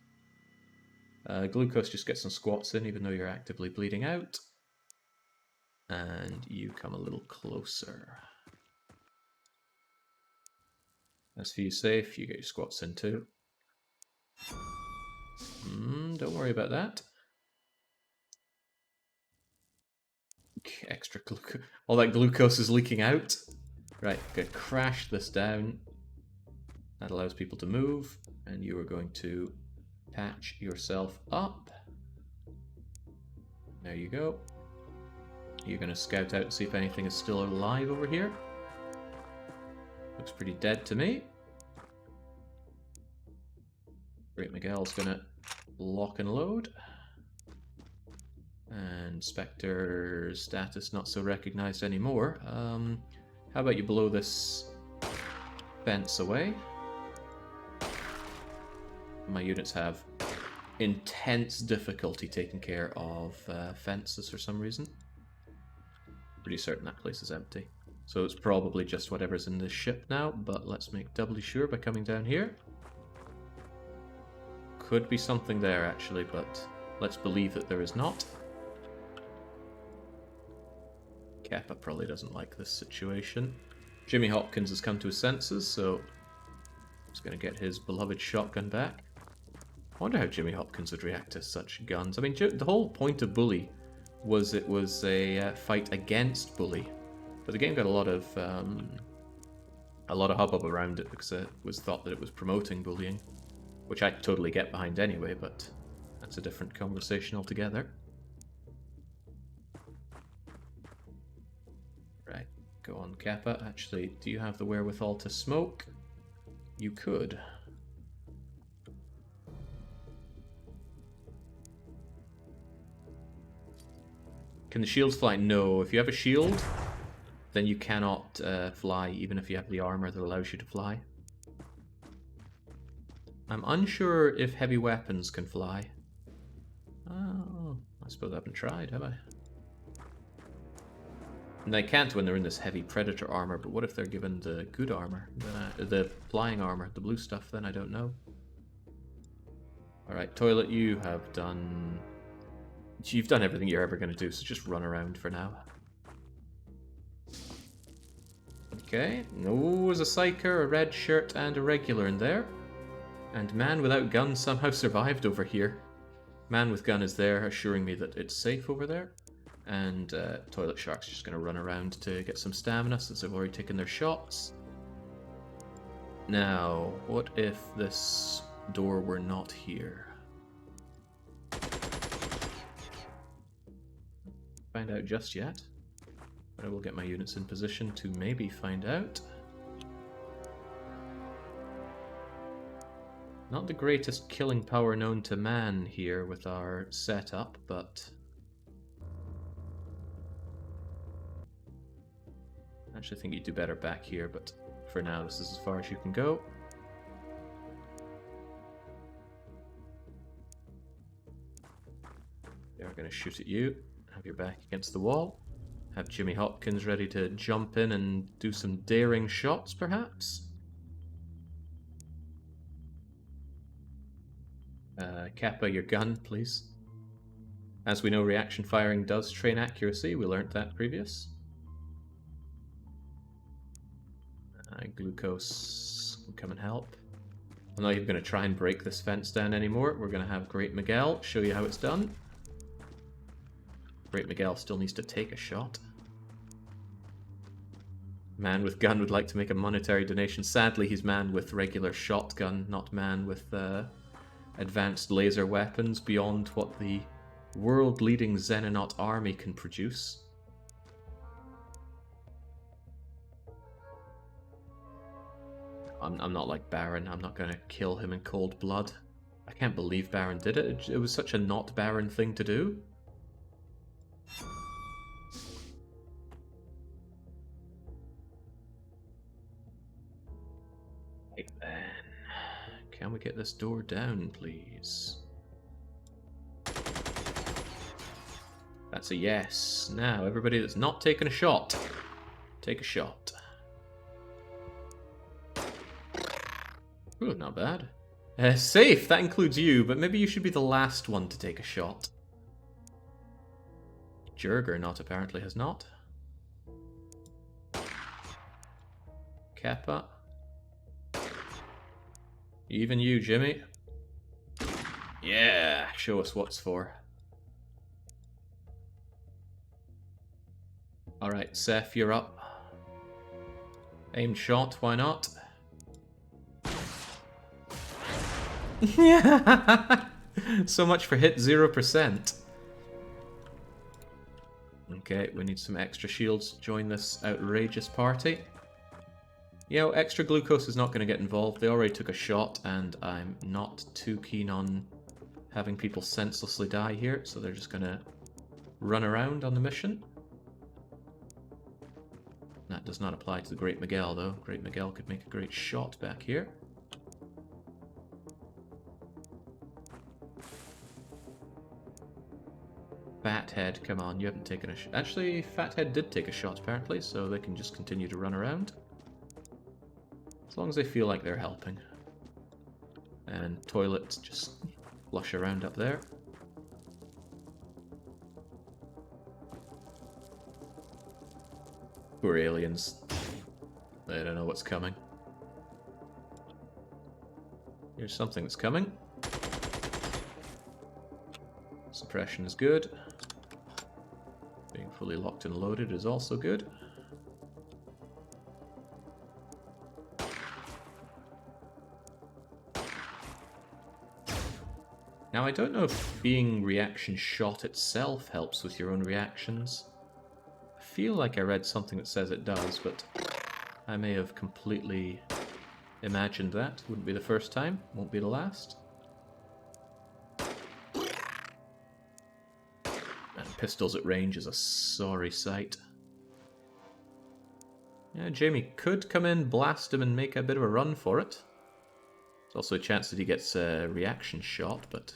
Glucose just gets some squats in, even though you're actively bleeding out. And you come a little closer. As for you safe, you get your squats in too. Don't worry about that. Extra glucose. All that glucose is leaking out. Right, gonna crash this down. That allows people to move, and you are going to patch yourself up. There you go. You're gonna scout out and see if anything is still alive over here. Looks pretty dead to me. Great Miguel's gonna lock and load. And Spectre status not so recognized anymore. How about you blow this fence away? My units have intense difficulty taking care of fences for some reason. Pretty certain that place is empty. So it's probably just whatever's in this ship now, but let's make doubly sure by coming down here. Could be something there actually, but let's believe that there is not. Keppa probably doesn't like this situation. Jimmy Hopkins has come to his senses, so he's going to get his beloved shotgun back. I wonder how Jimmy Hopkins would react to such guns. I mean, the whole point of Bully was it was a fight against Bully, but the game got a lot of hubbub around it because it was thought that it was promoting bullying, which I totally get behind anyway, but that's a different conversation altogether. Right, go on, Kappa. Actually, do you have the wherewithal to smoke? You could. Can the shields fly? No. If you have a shield, then you cannot fly, even if you have the armor that allows you to fly. I'm unsure if heavy weapons can fly. Oh, I suppose I haven't tried, have I? And they can't when they're in this heavy predator armor, but what if they're given the good armor? The flying armor, the blue stuff, then I don't know. Alright, Toilet, you have done... You've done everything you're ever going to do, so just run around for now. Okay, no, there's a Psyker, a red shirt, and a regular in there. And Man Without Gun somehow survived over here. Man with Gun is there, assuring me that it's safe over there. And Toilet Shark's just going to run around to get some stamina since they've already taken their shots. Now, what if this door were not here? Find out just yet, but I will get my units in position to maybe find out. Not the greatest killing power known to man here with our setup, but I actually think you do better back here, but for now this is as far as you can go. They're going to shoot at you. Have your back against the wall. Have Jimmy Hopkins ready to jump in and do some daring shots, perhaps? Kappa, your gun, please. As we know, reaction firing does train accuracy. We learnt that previous. Glucose can come and help. I'm not even going to try and break this fence down anymore. We're going to have Great Miguel show you how it's done. Great Miguel still needs to take a shot. Man with gun would like to make a monetary donation. Sadly, he's man with regular shotgun, not man with advanced laser weapons beyond what the world-leading Xenonaut army can produce. I'm not like Baron. I'm not going to kill him in cold blood. I can't believe Baron did it. It was such a not Baron thing to do. Right then. Can we get this door down, please? That's a yes. Now, everybody that's not taking a shot, take a shot. Ooh, not bad. Safe, that includes you, but maybe you should be the last one to take a shot. Jurgernaut apparently has not. Kappa. Even you, Jimmy. Yeah, show us what's for. Alright, Seth, you're up. Aimed shot, why not? Yeah. So much for hit 0%. Okay, we need some extra shields to join this outrageous party. You know, extra glucose is not going to get involved. They already took a shot, and I'm not too keen on having people senselessly die here, so they're just going to run around on the mission. That does not apply to the Great Miguel, though. Great Miguel could make a great shot back here. Fathead, come on, you haven't taken a shot. Actually, Fathead did take a shot, apparently, so they can just continue to run around. As long as they feel like they're helping. And Toilet, just flush around up there. Poor aliens. They don't know what's coming. Here's something that's coming. Suppression is good. Being fully locked and loaded is also good. Now I don't know if being reaction shot itself helps with your own reactions. I feel like I read something that says it does, but I may have completely imagined that. Wouldn't be the first time, won't be the last. And pistols at range is a sorry sight. Yeah, Jamie could come in, blast him, and make a bit of a run for it. There's also a chance that he gets a reaction shot, but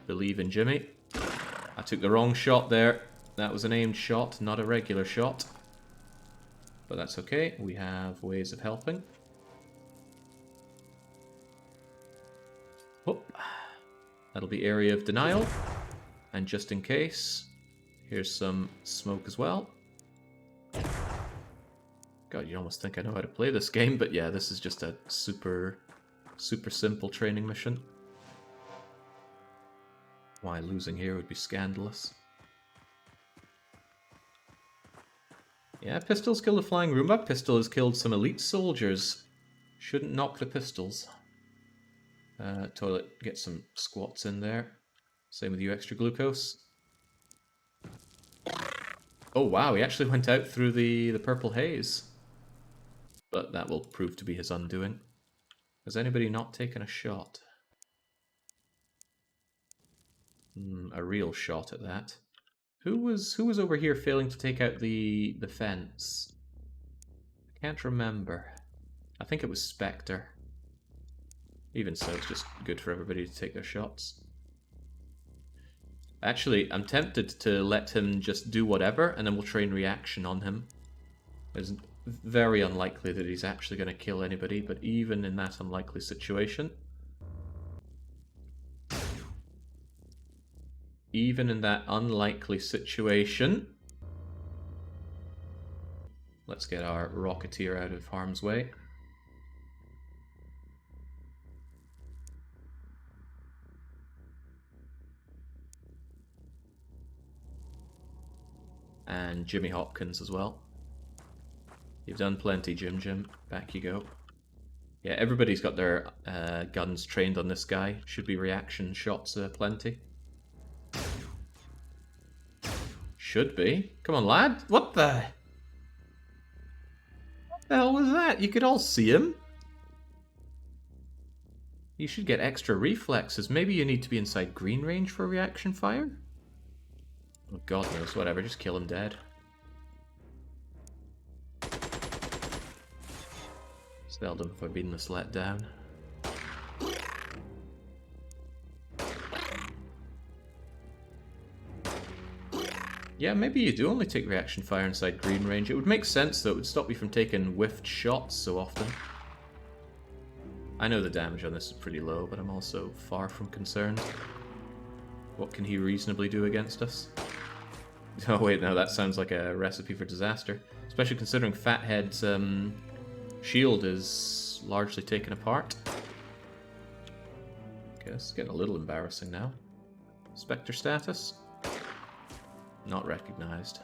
believe in Jimmy. I took the wrong shot there. That was an aimed shot, not a regular shot. But that's okay, we have ways of helping. Oh, that'll be area of denial. And just in case, here's some smoke as well. God, you almost think I know how to play this game, but yeah, this is just a super simple training mission. Why losing here would be scandalous. Yeah, pistols killed a flying Roomba. Pistol has killed some elite soldiers. Shouldn't knock the pistols. Toilet, get some squats in there. Same with you, extra glucose. Oh wow, he actually went out through the purple haze. But that will prove to be his undoing. Has anybody not taken a shot? A real shot at that. Who was over here failing to take out the fence? Can't remember. I think it was Spectre. Even so, it's just good for everybody to take their shots. Actually, I'm tempted to let him just do whatever, and then we'll train reaction on him. It's very unlikely that he's actually going to kill anybody, but even in that unlikely situation... Even in that unlikely situation... Let's get our Rocketeer out of harm's way. And Jimmy Hopkins as well. You've done plenty, Jim. Back you go. Yeah, everybody's got their guns trained on this guy. Should be reaction shots plenty. Should be. Come on, lad. What the hell was that? You could all see him. You should get extra reflexes. Maybe you need to be inside green range for reaction fire? Oh, God knows. Whatever. Just kill him dead. Seldom have I been this let down. Yeah, maybe you do only take reaction fire inside green range. It would make sense, though. It would stop you from taking whiffed shots so often. I know the damage on this is pretty low, but I'm also far from concerned. What can he reasonably do against us? Oh wait, no, that sounds like a recipe for disaster. Especially considering Fathead's shield is largely taken apart. Okay, this is getting a little embarrassing now. Spectre status? Not recognized.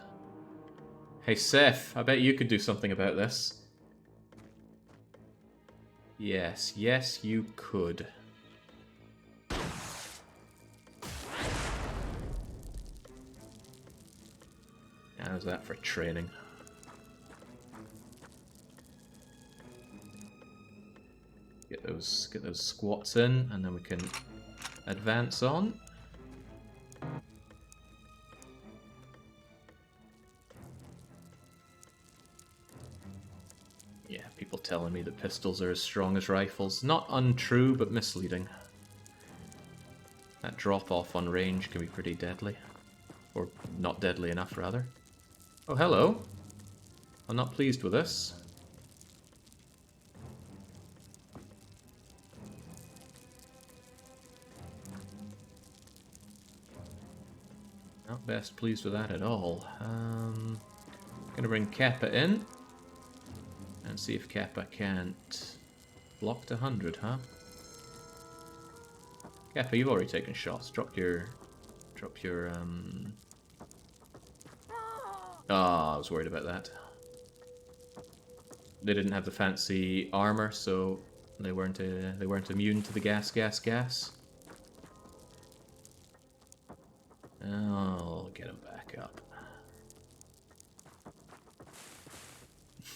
Hey Seth, I bet you could do something about this. Yes, you could. How's that for training? Get those squats in, and then we can advance on. Yeah, people telling me that pistols are as strong as rifles. Not untrue, but misleading. That drop-off on range can be pretty deadly. Or not deadly enough, rather. Oh, hello. I'm not pleased with this. Not best pleased with that at all. Gonna bring Kappa in. And see if Kappa can't block to 100, huh? Kappa, you've already taken shots. Drop your I was worried about that. They didn't have the fancy armor, so they weren't immune to the gas. I'll get him back up.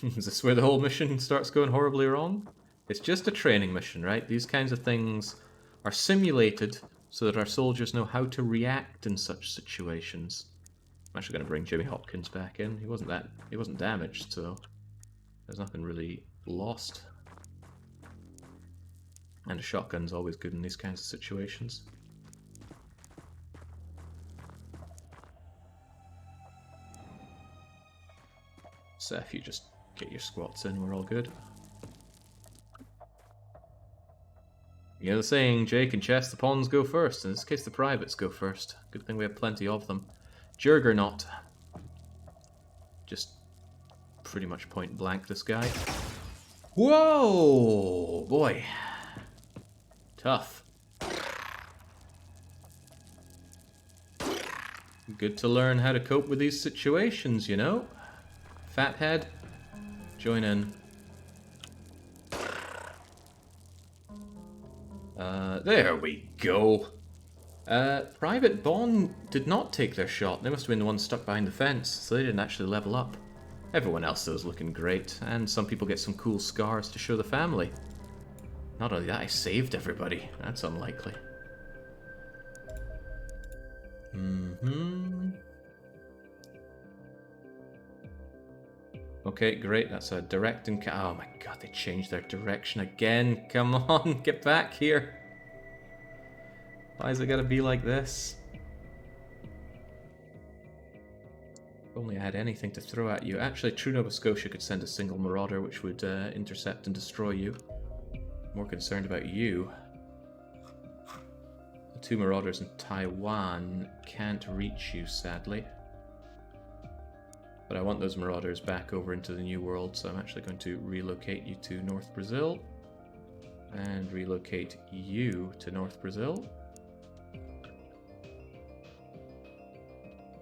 Is this where the whole mission starts going horribly wrong? It's just a training mission, right? These kinds of things are simulated so that our soldiers know how to react in such situations. I'm actually going to bring Jimmy Hopkins back in. He wasn't damaged, so there's nothing really lost. And a shotgun's always good in these kinds of situations. Seth, you just get your squats in, we're all good. You know the saying, Jake, in chess the pawns go first. In this case the privates go first. Good thing we have plenty of them. Juggernaut. Just pretty much point blank this guy. Whoa! Boy. Tough. Good to learn how to cope with these situations, you know? Fathead, join in. There we go. Private Bond did not take their shot. They must have been the ones stuck behind the fence, so they didn't actually level up. Everyone else, though, is looking great, and some people get some cool scars to show the family. Not only that, I saved everybody. That's unlikely. Okay, great. That's a direct and... Oh my god, they changed their direction again. Come on, get back here. Why is it gotta be like this? If only I had anything to throw at you. Actually, True Nova Scotia could send a single marauder which would intercept and destroy you. More concerned about you. The 2 marauders in Taiwan can't reach you, sadly. But I want those marauders back over into the New World, so I'm actually going to relocate you to North Brazil. And relocate you to North Brazil.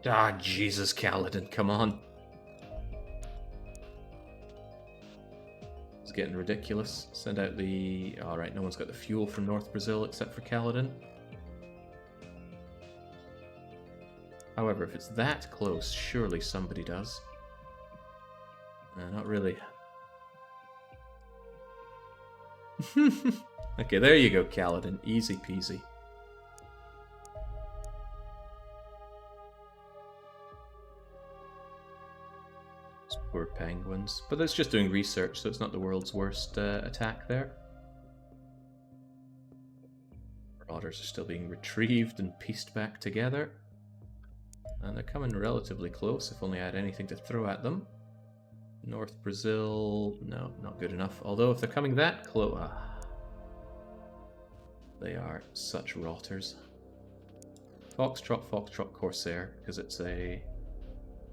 Ah, Jesus, Kaladin, come on. It's getting ridiculous. Send out the... Alright, no one's got the fuel from North Brazil except for Kaladin. However, if it's that close, surely somebody does. Not really. Okay, there you go, Kaladin. Easy peasy. Those poor penguins. But that's just doing research, so it's not the world's worst attack there. Marauders are still being retrieved and pieced back together. And they're coming relatively close, if only I had anything to throw at them. North Brazil... no, not good enough. Although if they're coming that close... they are such rotters. Foxtrot, Foxtrot, Corsair, because it's a...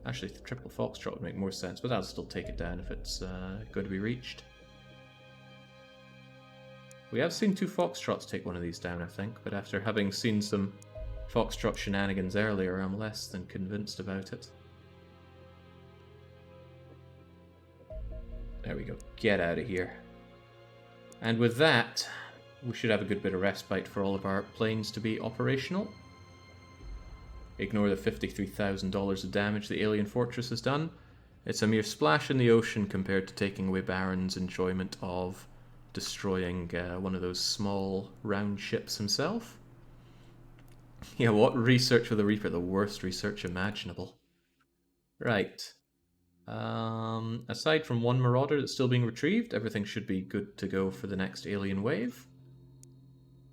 Actually, triple Foxtrot would make more sense, but I'll still take it down if it's going to be reached. We have seen 2 Foxtrots take one of these down, I think, but after having seen some Foxtrot shenanigans earlier, I'm less than convinced about it. There we go. Get out of here. And with that, we should have a good bit of respite for all of our planes to be operational. Ignore the $53,000 of damage the alien fortress has done. It's a mere splash in the ocean compared to taking away Baron's enjoyment of destroying one of those small round ships himself. Yeah, what research for the Reaper? The worst research imaginable. Right. Aside from 1 Marauder that's still being retrieved, everything should be good to go for the next alien wave.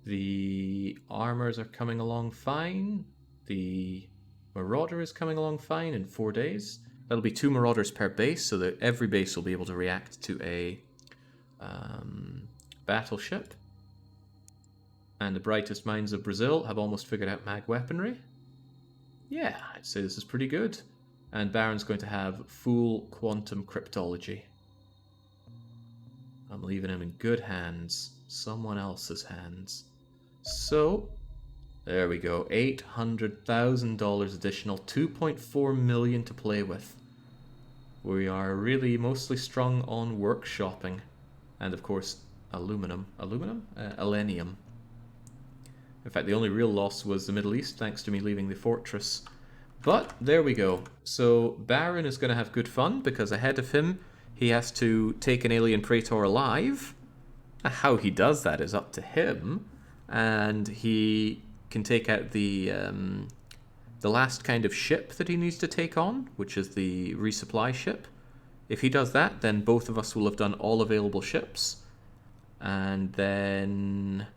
The armors are coming along fine. The Marauder is coming along fine in 4 days. That'll be 2 Marauders per base, so that every base will be able to react to a battleship. And the brightest minds of Brazil have almost figured out mag weaponry. Yeah, I'd say this is pretty good. And Baron's going to have full quantum cryptology. I'm leaving him in good hands. Someone else's hands. So, there we go. $800,000 additional. 2.4 million to play with. We are really mostly strung on workshopping. And of course, aluminum. Aluminum? Alenium. In fact, the only real loss was the Middle East, thanks to me leaving the fortress. But, there we go. So, Baron is going to have good fun, because ahead of him, he has to take an alien Praetor alive. How he does that is up to him. And he can take out the last kind of ship that he needs to take on, which is the resupply ship. If he does that, then both of us will have done all available ships. And then...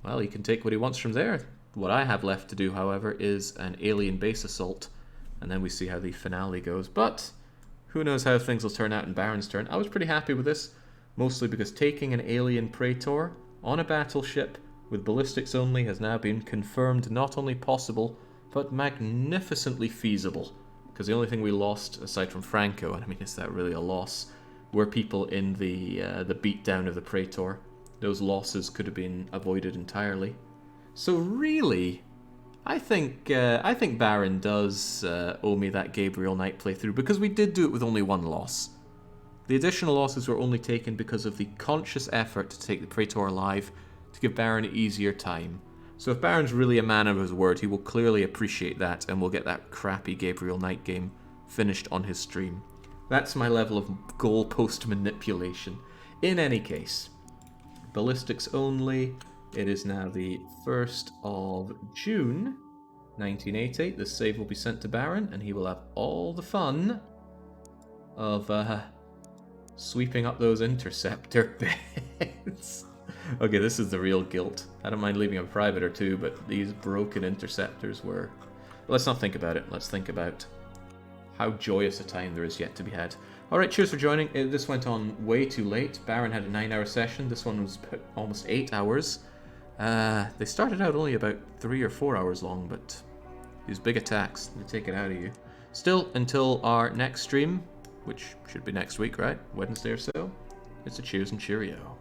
well, he can take what he wants from there. What I have left to do, however, is an alien base assault. And then we see how the finale goes. But who knows how things will turn out in Baron's turn. I was pretty happy with this, mostly because taking an alien Praetor on a battleship with ballistics only has now been confirmed not only possible, but magnificently feasible. Because the only thing we lost, aside from Franco, and I mean, is that really a loss, were people in the beatdown of the Praetor. Those losses could have been avoided entirely. So really, I think Baron does owe me that Gabriel Knight playthrough, because we did do it with only 1 loss. The additional losses were only taken because of the conscious effort to take the Praetor alive to give Baron an easier time. So if Baron's really a man of his word, he will clearly appreciate that, and we'll get that crappy Gabriel Knight game finished on his stream. That's my level of goalpost manipulation. In any case, ballistics only. It is now the 1st of June, 1980. This save will be sent to Baron, and he will have all the fun of sweeping up those interceptor bits. Okay, this is the real guilt. I don't mind leaving a private or two, but these broken interceptors were... Let's not think about it. Let's think about how joyous a time there is yet to be had. Alright, cheers for joining. This went on way too late. Baron had a 9-hour session. This one was almost 8 hours. They started out only about 3 or 4 hours long, but these big attacks, they take it out of you. Still, until our next stream, which should be next week, right? Wednesday or so, it's a cheers and cheerio.